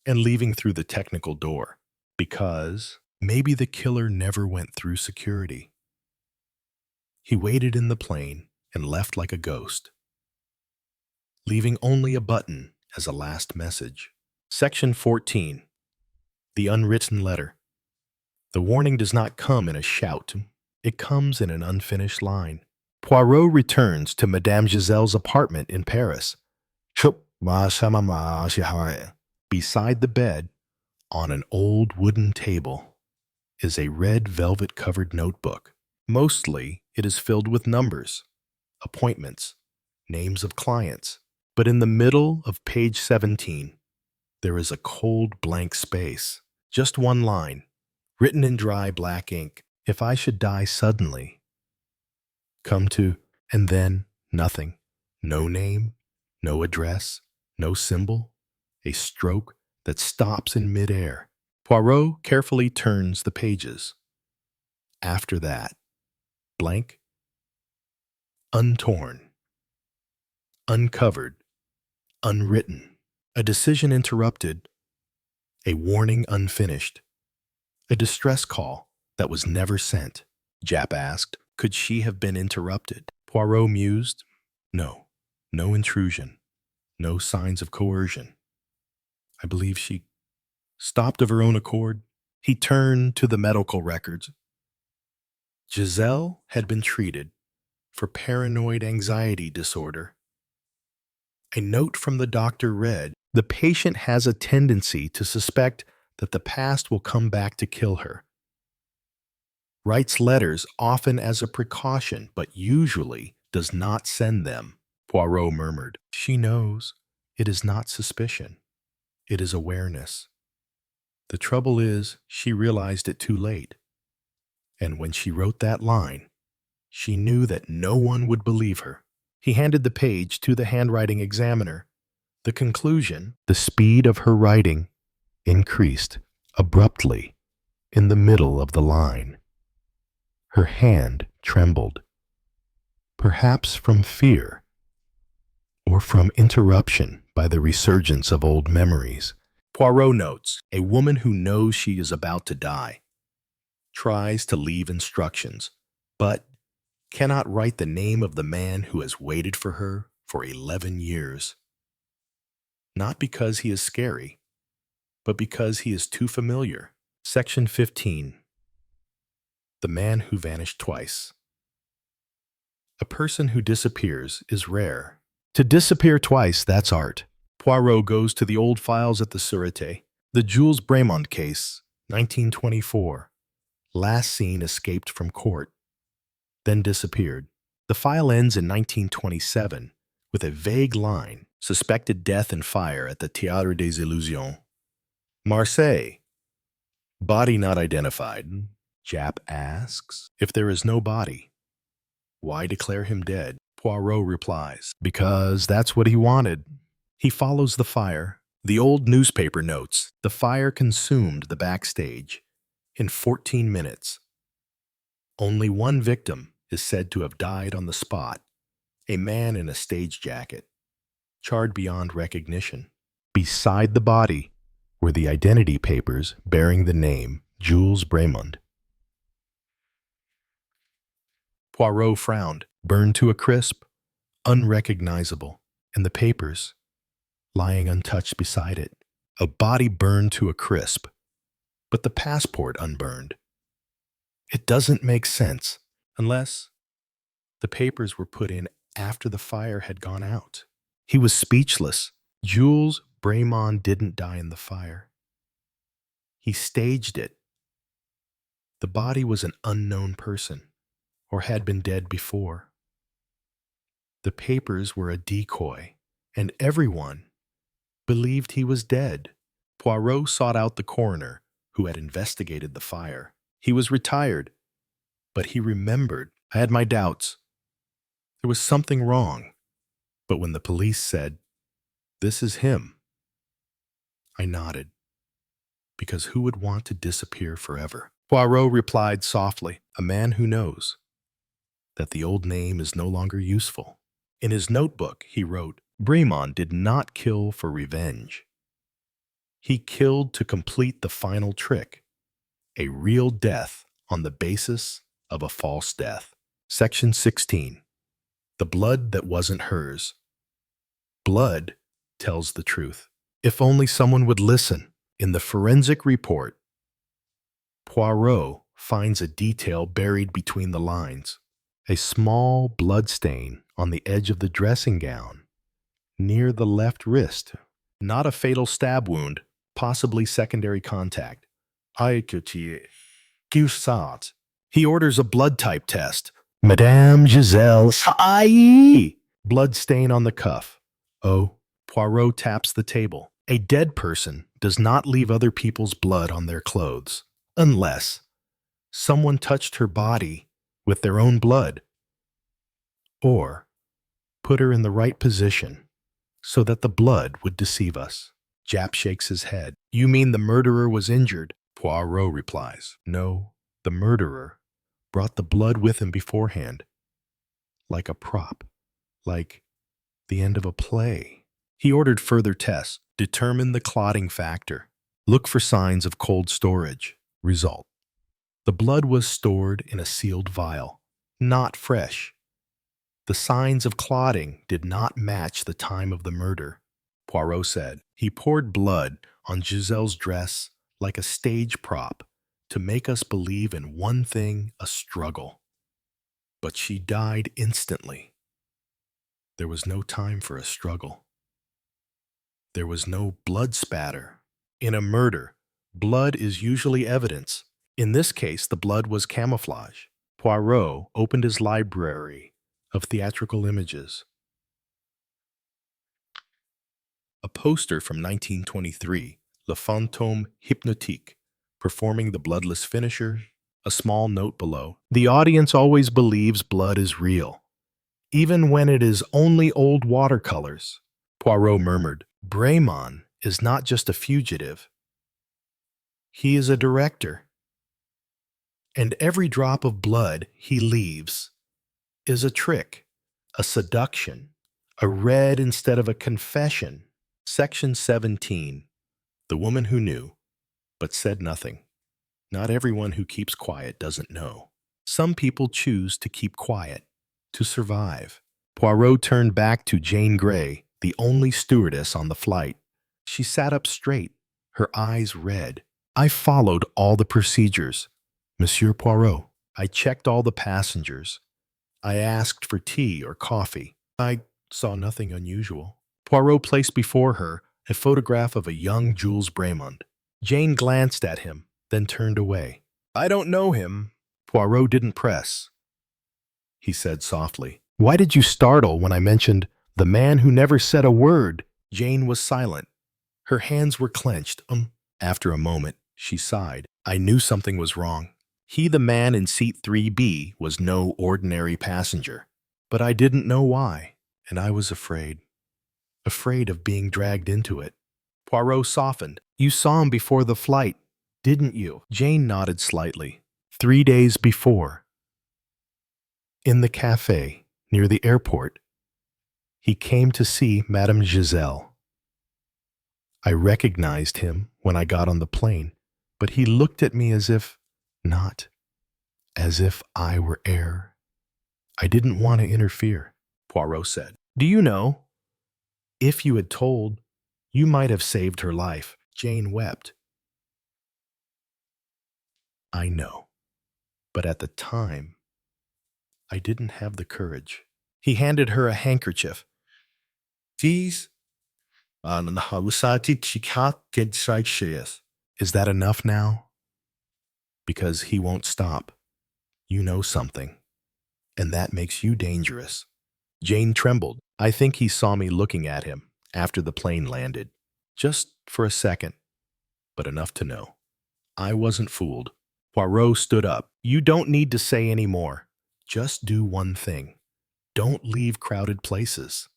and leaving through the technical door, because maybe the killer never went through security. He waited in the plane and left like a ghost, leaving only a button as a last message." Section 14. The unwritten letter. The warning does not come in a shout. It comes in an unfinished line. Poirot returns to Madame Giselle's apartment in Paris. Beside the bed, on an old wooden table, is a red velvet-covered notebook. Mostly, it is filled with numbers, appointments, names of clients. But in the middle of page 17, there is a cold blank space. Just one line, written in dry black ink. If I should die suddenly, come to, and then nothing. No name, no address, no symbol, a stroke that stops in midair. Poirot carefully turns the pages. After that, blank, untorn, uncovered, unwritten. A decision interrupted, a warning unfinished, a distress call that was never sent. Japp asked, could she have been interrupted? Poirot mused, no, no intrusion, no signs of coercion. I believe she stopped of her own accord. He turned to the medical records. Giselle had been treated for paranoid anxiety disorder. A note from the doctor read, the patient has a tendency to suspect that the past will come back to kill her. Writes letters often as a precaution, but usually does not send them. Poirot murmured, she knows. It is not suspicion. It is awareness. The trouble is, she realized it too late. And when she wrote that line, she knew that no one would believe her. He handed the page to the handwriting examiner. The conclusion, the speed of her writing, increased abruptly in the middle of the line. Her hand trembled, perhaps from fear or from interruption by the resurgence of old memories. Poirot notes, a woman who knows she is about to die tries to leave instructions, but cannot write the name of the man who has waited for her for 11 years. Not because he is scary, but because he is too familiar. Section 15. The man who vanished twice. A person who disappears is rare. To disappear twice, that's art. Poirot goes to the old files at the Sûreté. The Jules Bremond case, 1924. Last seen escaped from court, then disappeared. The file ends in 1927 with a vague line, suspected death and fire at the Théâtre des Illusions. Marseille. Body not identified. Japp asks, if there is no body, why declare him dead? Poirot replies, because that's what he wanted. He follows the fire. The old newspaper notes, the fire consumed the backstage in 14 minutes. Only one victim is said to have died on the spot, a man in a stage jacket, charred beyond recognition. Beside the body were the identity papers bearing the name Jules Bremond. Poirot frowned, burned to a crisp, unrecognizable, and the papers lying untouched beside it. A body burned to a crisp, but the passport unburned. It doesn't make sense, unless the papers were put in after the fire had gone out. He was speechless. Jules Bremond didn't die in the fire. He staged it. The body was an unknown person, or had been dead before. The papers were a decoy, and everyone believed he was dead. Poirot sought out the coroner who had investigated the fire. He was retired, but he remembered, I had my doubts. There was something wrong. But when the police said, this is him, I nodded, because who would want to disappear forever? Poirot replied softly, a man who knows that the old name is no longer useful. In his notebook, he wrote, Bremond did not kill for revenge. He killed to complete the final trick, a real death on the basis of a false death. Section 16. The blood that wasn't hers. Blood tells the truth. If only someone would listen. In the forensic report, Poirot finds a detail buried between the lines. A small blood stain on the edge of the dressing gown, near the left wrist. Not a fatal stab wound, possibly secondary contact. He orders a blood type test. Madame Giselle, aïe! Blood stain on the cuff. Oh, Poirot taps the table. A dead person does not leave other people's blood on their clothes, unless someone touched her body with their own blood, or put her in the right position so that the blood would deceive us. Japp shakes his head. You mean the murderer was injured? Poirot replies. No, the murderer brought the blood with him beforehand, like a prop, like the end of a play. He ordered further tests. Determine the clotting factor. Look for signs of cold storage. Result: the blood was stored in a sealed vial, not fresh. The signs of clotting did not match the time of the murder. Poirot said he poured blood on Giselle's dress like a stage prop to make us believe in one thing, a struggle. But she died instantly. There was no time for a struggle. There was no blood spatter. In a murder, blood is usually evidence. In this case, the blood was camouflage. Poirot opened his library of theatrical images. A poster from 1923, Le Fantôme Hypnotique, performing the bloodless finisher. A small note below. The audience always believes blood is real, even when it is only old watercolors. Poirot murmured, Bremond is not just a fugitive. He is a director. And every drop of blood he leaves is a trick, a seduction, a red instead of a confession. Section 17. The woman who knew, but said nothing. Not everyone who keeps quiet doesn't know. Some people choose to keep quiet, to survive. Poirot turned back to Jane Grey, the only stewardess on the flight. She sat up straight, her eyes red. I followed all the procedures, Monsieur Poirot. I checked all the passengers. I asked for tea or coffee. I saw nothing unusual. Poirot placed before her a photograph of a young Jules Bremond. Jane glanced at him, then turned away. I don't know him. Poirot didn't press. He said softly, Why did you startle when I mentioned the man who never said a word? Jane was silent. Her hands were clenched. After a moment, she sighed. I knew something was wrong. He, the man in seat 3B, was no ordinary passenger. But I didn't know why, and I was afraid. Afraid of being dragged into it. Poirot softened. You saw him before the flight, didn't you? Jane nodded slightly. 3 days before. In the cafe, near the airport, he came to see Madame Giselle. I recognized him when I got on the plane, but he looked at me as if I were air. I didn't want to interfere. Poirot said, Do you know? If you had told, you might have saved her life. Jane wept. I know, but at the time, I didn't have the courage. He handed her a handkerchief. Is that enough now? Because he won't stop. You know something, and that makes you dangerous. Jane trembled. I think he saw me looking at him after the plane landed. Just for a second, but enough to know. I wasn't fooled. Poirot stood up. You don't need to say any more. Just do one thing. Don't leave crowded places.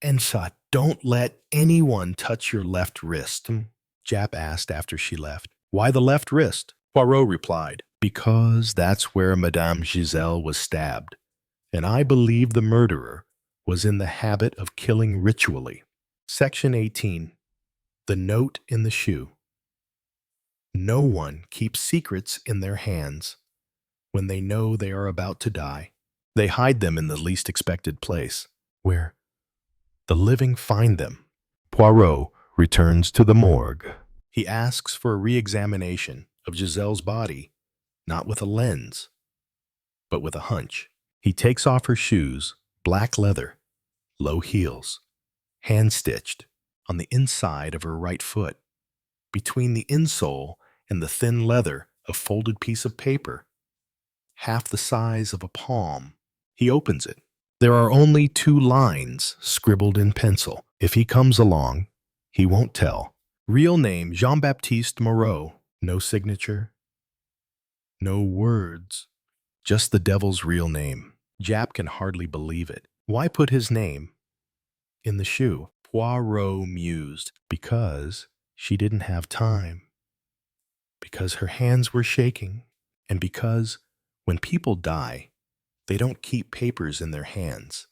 And don't let anyone touch your left wrist. Japp asked after she left. Why the left wrist? Poirot replied. Because that's where Madame Giselle was stabbed. And I believe the murderer was in the habit of killing ritually. Section 18. The note in the shoe. No one keeps secrets in their hands when they know they are about to die. They hide them in the least expected place, where the living find them. Poirot returns to the morgue. He asks for a re-examination of Giselle's body, not with a lens, but with a hunch. He takes off her shoes, black leather, low heels, hand-stitched, on the inside of her right foot. Between the insole and the thin leather, a folded piece of paper, half the size of a palm. He opens it. There are only 2 lines scribbled in pencil. If he comes along, he won't tell. Real name Jean-Baptiste Moreau. No signature. No words, just the devil's real name. Jap can hardly believe it. Why put his name in the shoe? Poirot mused. Because she didn't have time. Because her hands were shaking. And because when people die, they don't keep papers in their hands.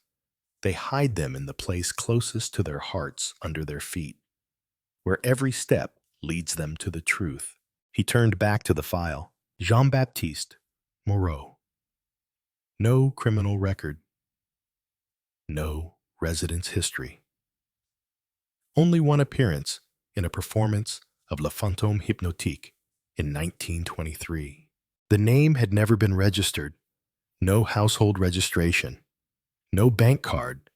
They hide them in the place closest to their hearts under their feet, where every step leads them to the truth. He turned back to the file. Jean-Baptiste Moreau. No criminal record. No residence history. Only one appearance in a performance of Le Fantôme Hypnotique in 1923. The name had never been registered. No household registration. No bank card.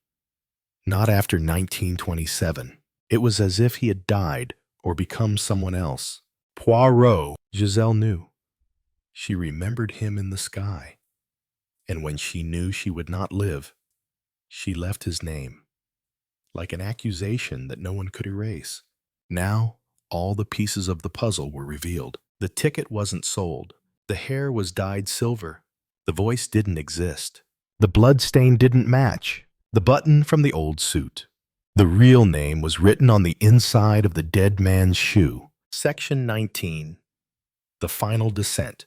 Not after 1927. It was as if he had died or become someone else. Poirot, Giselle knew. She remembered him in the sky. And when she knew she would not live, she left his name, like an accusation that no one could erase. Now, all the pieces of the puzzle were revealed. The ticket wasn't sold. The hair was dyed silver. The voice didn't exist. The blood stain didn't match. The button from the old suit. The real name was written on the inside of the dead man's shoe. Section 19. The Final Descent.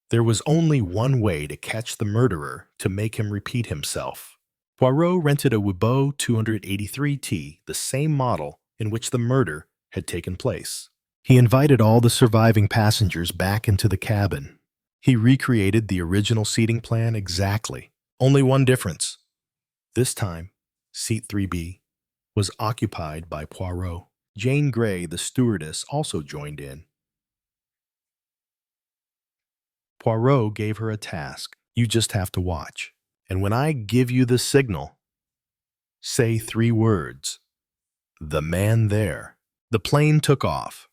There was only one way to catch the murderer to make him repeat himself. Poirot rented a Whodunit 283T, the same model in which the murder had taken place. He invited all the surviving passengers back into the cabin. He recreated the original seating plan exactly. Only one difference. This time, seat 3B was occupied by Poirot. Jane Grey, the stewardess, also joined in. Poirot gave her a task. You just have to watch. And when I give you the signal, say 3 words. The man there. The plane took off,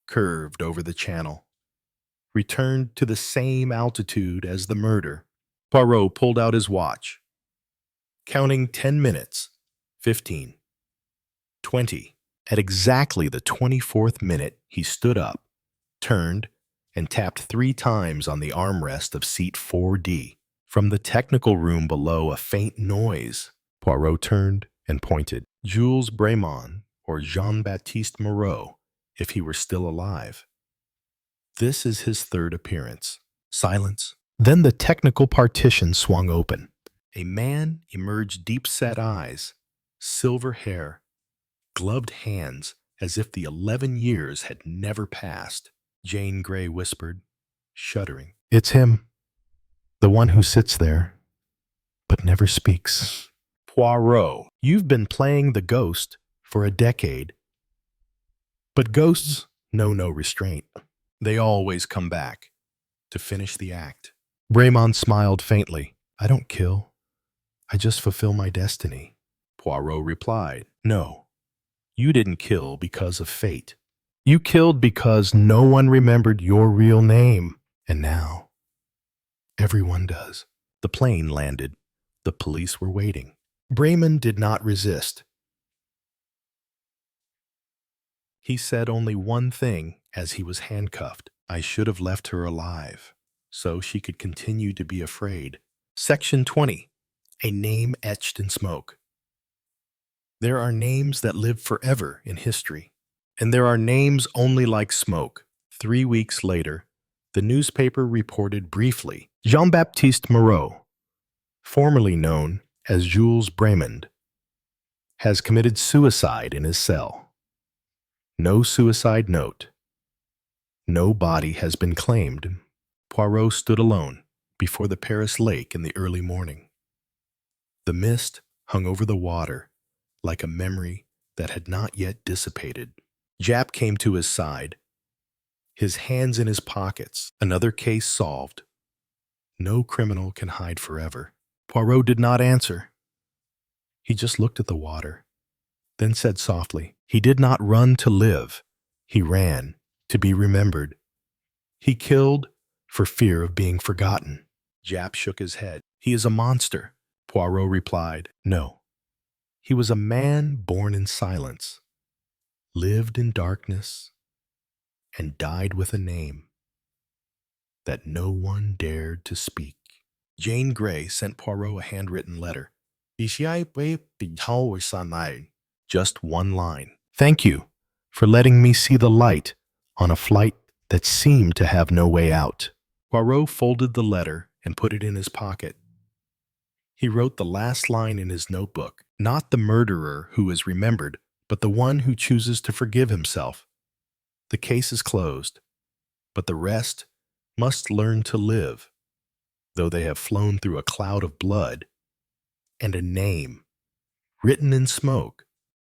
curved over the channel, returned to the same altitude as the murder. Poirot pulled out his watch, counting 10 minutes, 15, 20. At exactly the 24th minute, he stood up, turned, and tapped 3 times on the armrest of seat 4D. From the technical room below, a faint noise. Poirot turned and pointed. Jules Bremond, or Jean-Baptiste Moreau, if he were still alive. This is his 3rd appearance. Silence. Then the technical partition swung open. A man emerged, deep-set eyes, silver hair, gloved hands, as if the 11 years had never passed. Jane Grey whispered, shuddering. It's him. The one who sits there, but never speaks. Poirot, you've been playing the ghost for a decade. But ghosts know no restraint. They always come back to finish the act. Bremond smiled faintly. I don't kill. I just fulfill my destiny. Poirot replied, no, you didn't kill because of fate. You killed because no one remembered your real name. And now, everyone does. The plane landed. The police were waiting. Bremond did not resist. He said only one thing as he was handcuffed. I should have left her alive, so she could continue to be afraid. Section 20. A name etched in smoke. There are names that live forever in history, and there are names only like smoke. 3 weeks later, the newspaper reported briefly, Jean-Baptiste Moreau, formerly known as Jules Bremond, has committed suicide in his cell. No suicide note. No body has been claimed. Poirot stood alone before the Paris lake in the early morning. The mist hung over the water like a memory that had not yet dissipated. Jap came to his side, his hands in his pockets. Another case solved. No criminal can hide forever. Poirot did not answer. He just looked at the water, then said softly, he did not run to live. He ran to be remembered. He killed for fear of being forgotten. Jap shook his head. He is a monster. Poirot replied, no. He was a man born in silence, lived in darkness, and died with a name. that no one dared to speak. Jane Grey sent Poirot a handwritten letter. Just one line. Thank you for letting me see the light on a flight that seemed to have no way out. Poirot folded the letter and put it in his pocket. He wrote the last line in his notebook. Not the murderer who is remembered, but the one who chooses to forgive himself. The case is closed, but the rest must learn to live, though they have flown through a cloud of blood, and a name, written in smoke,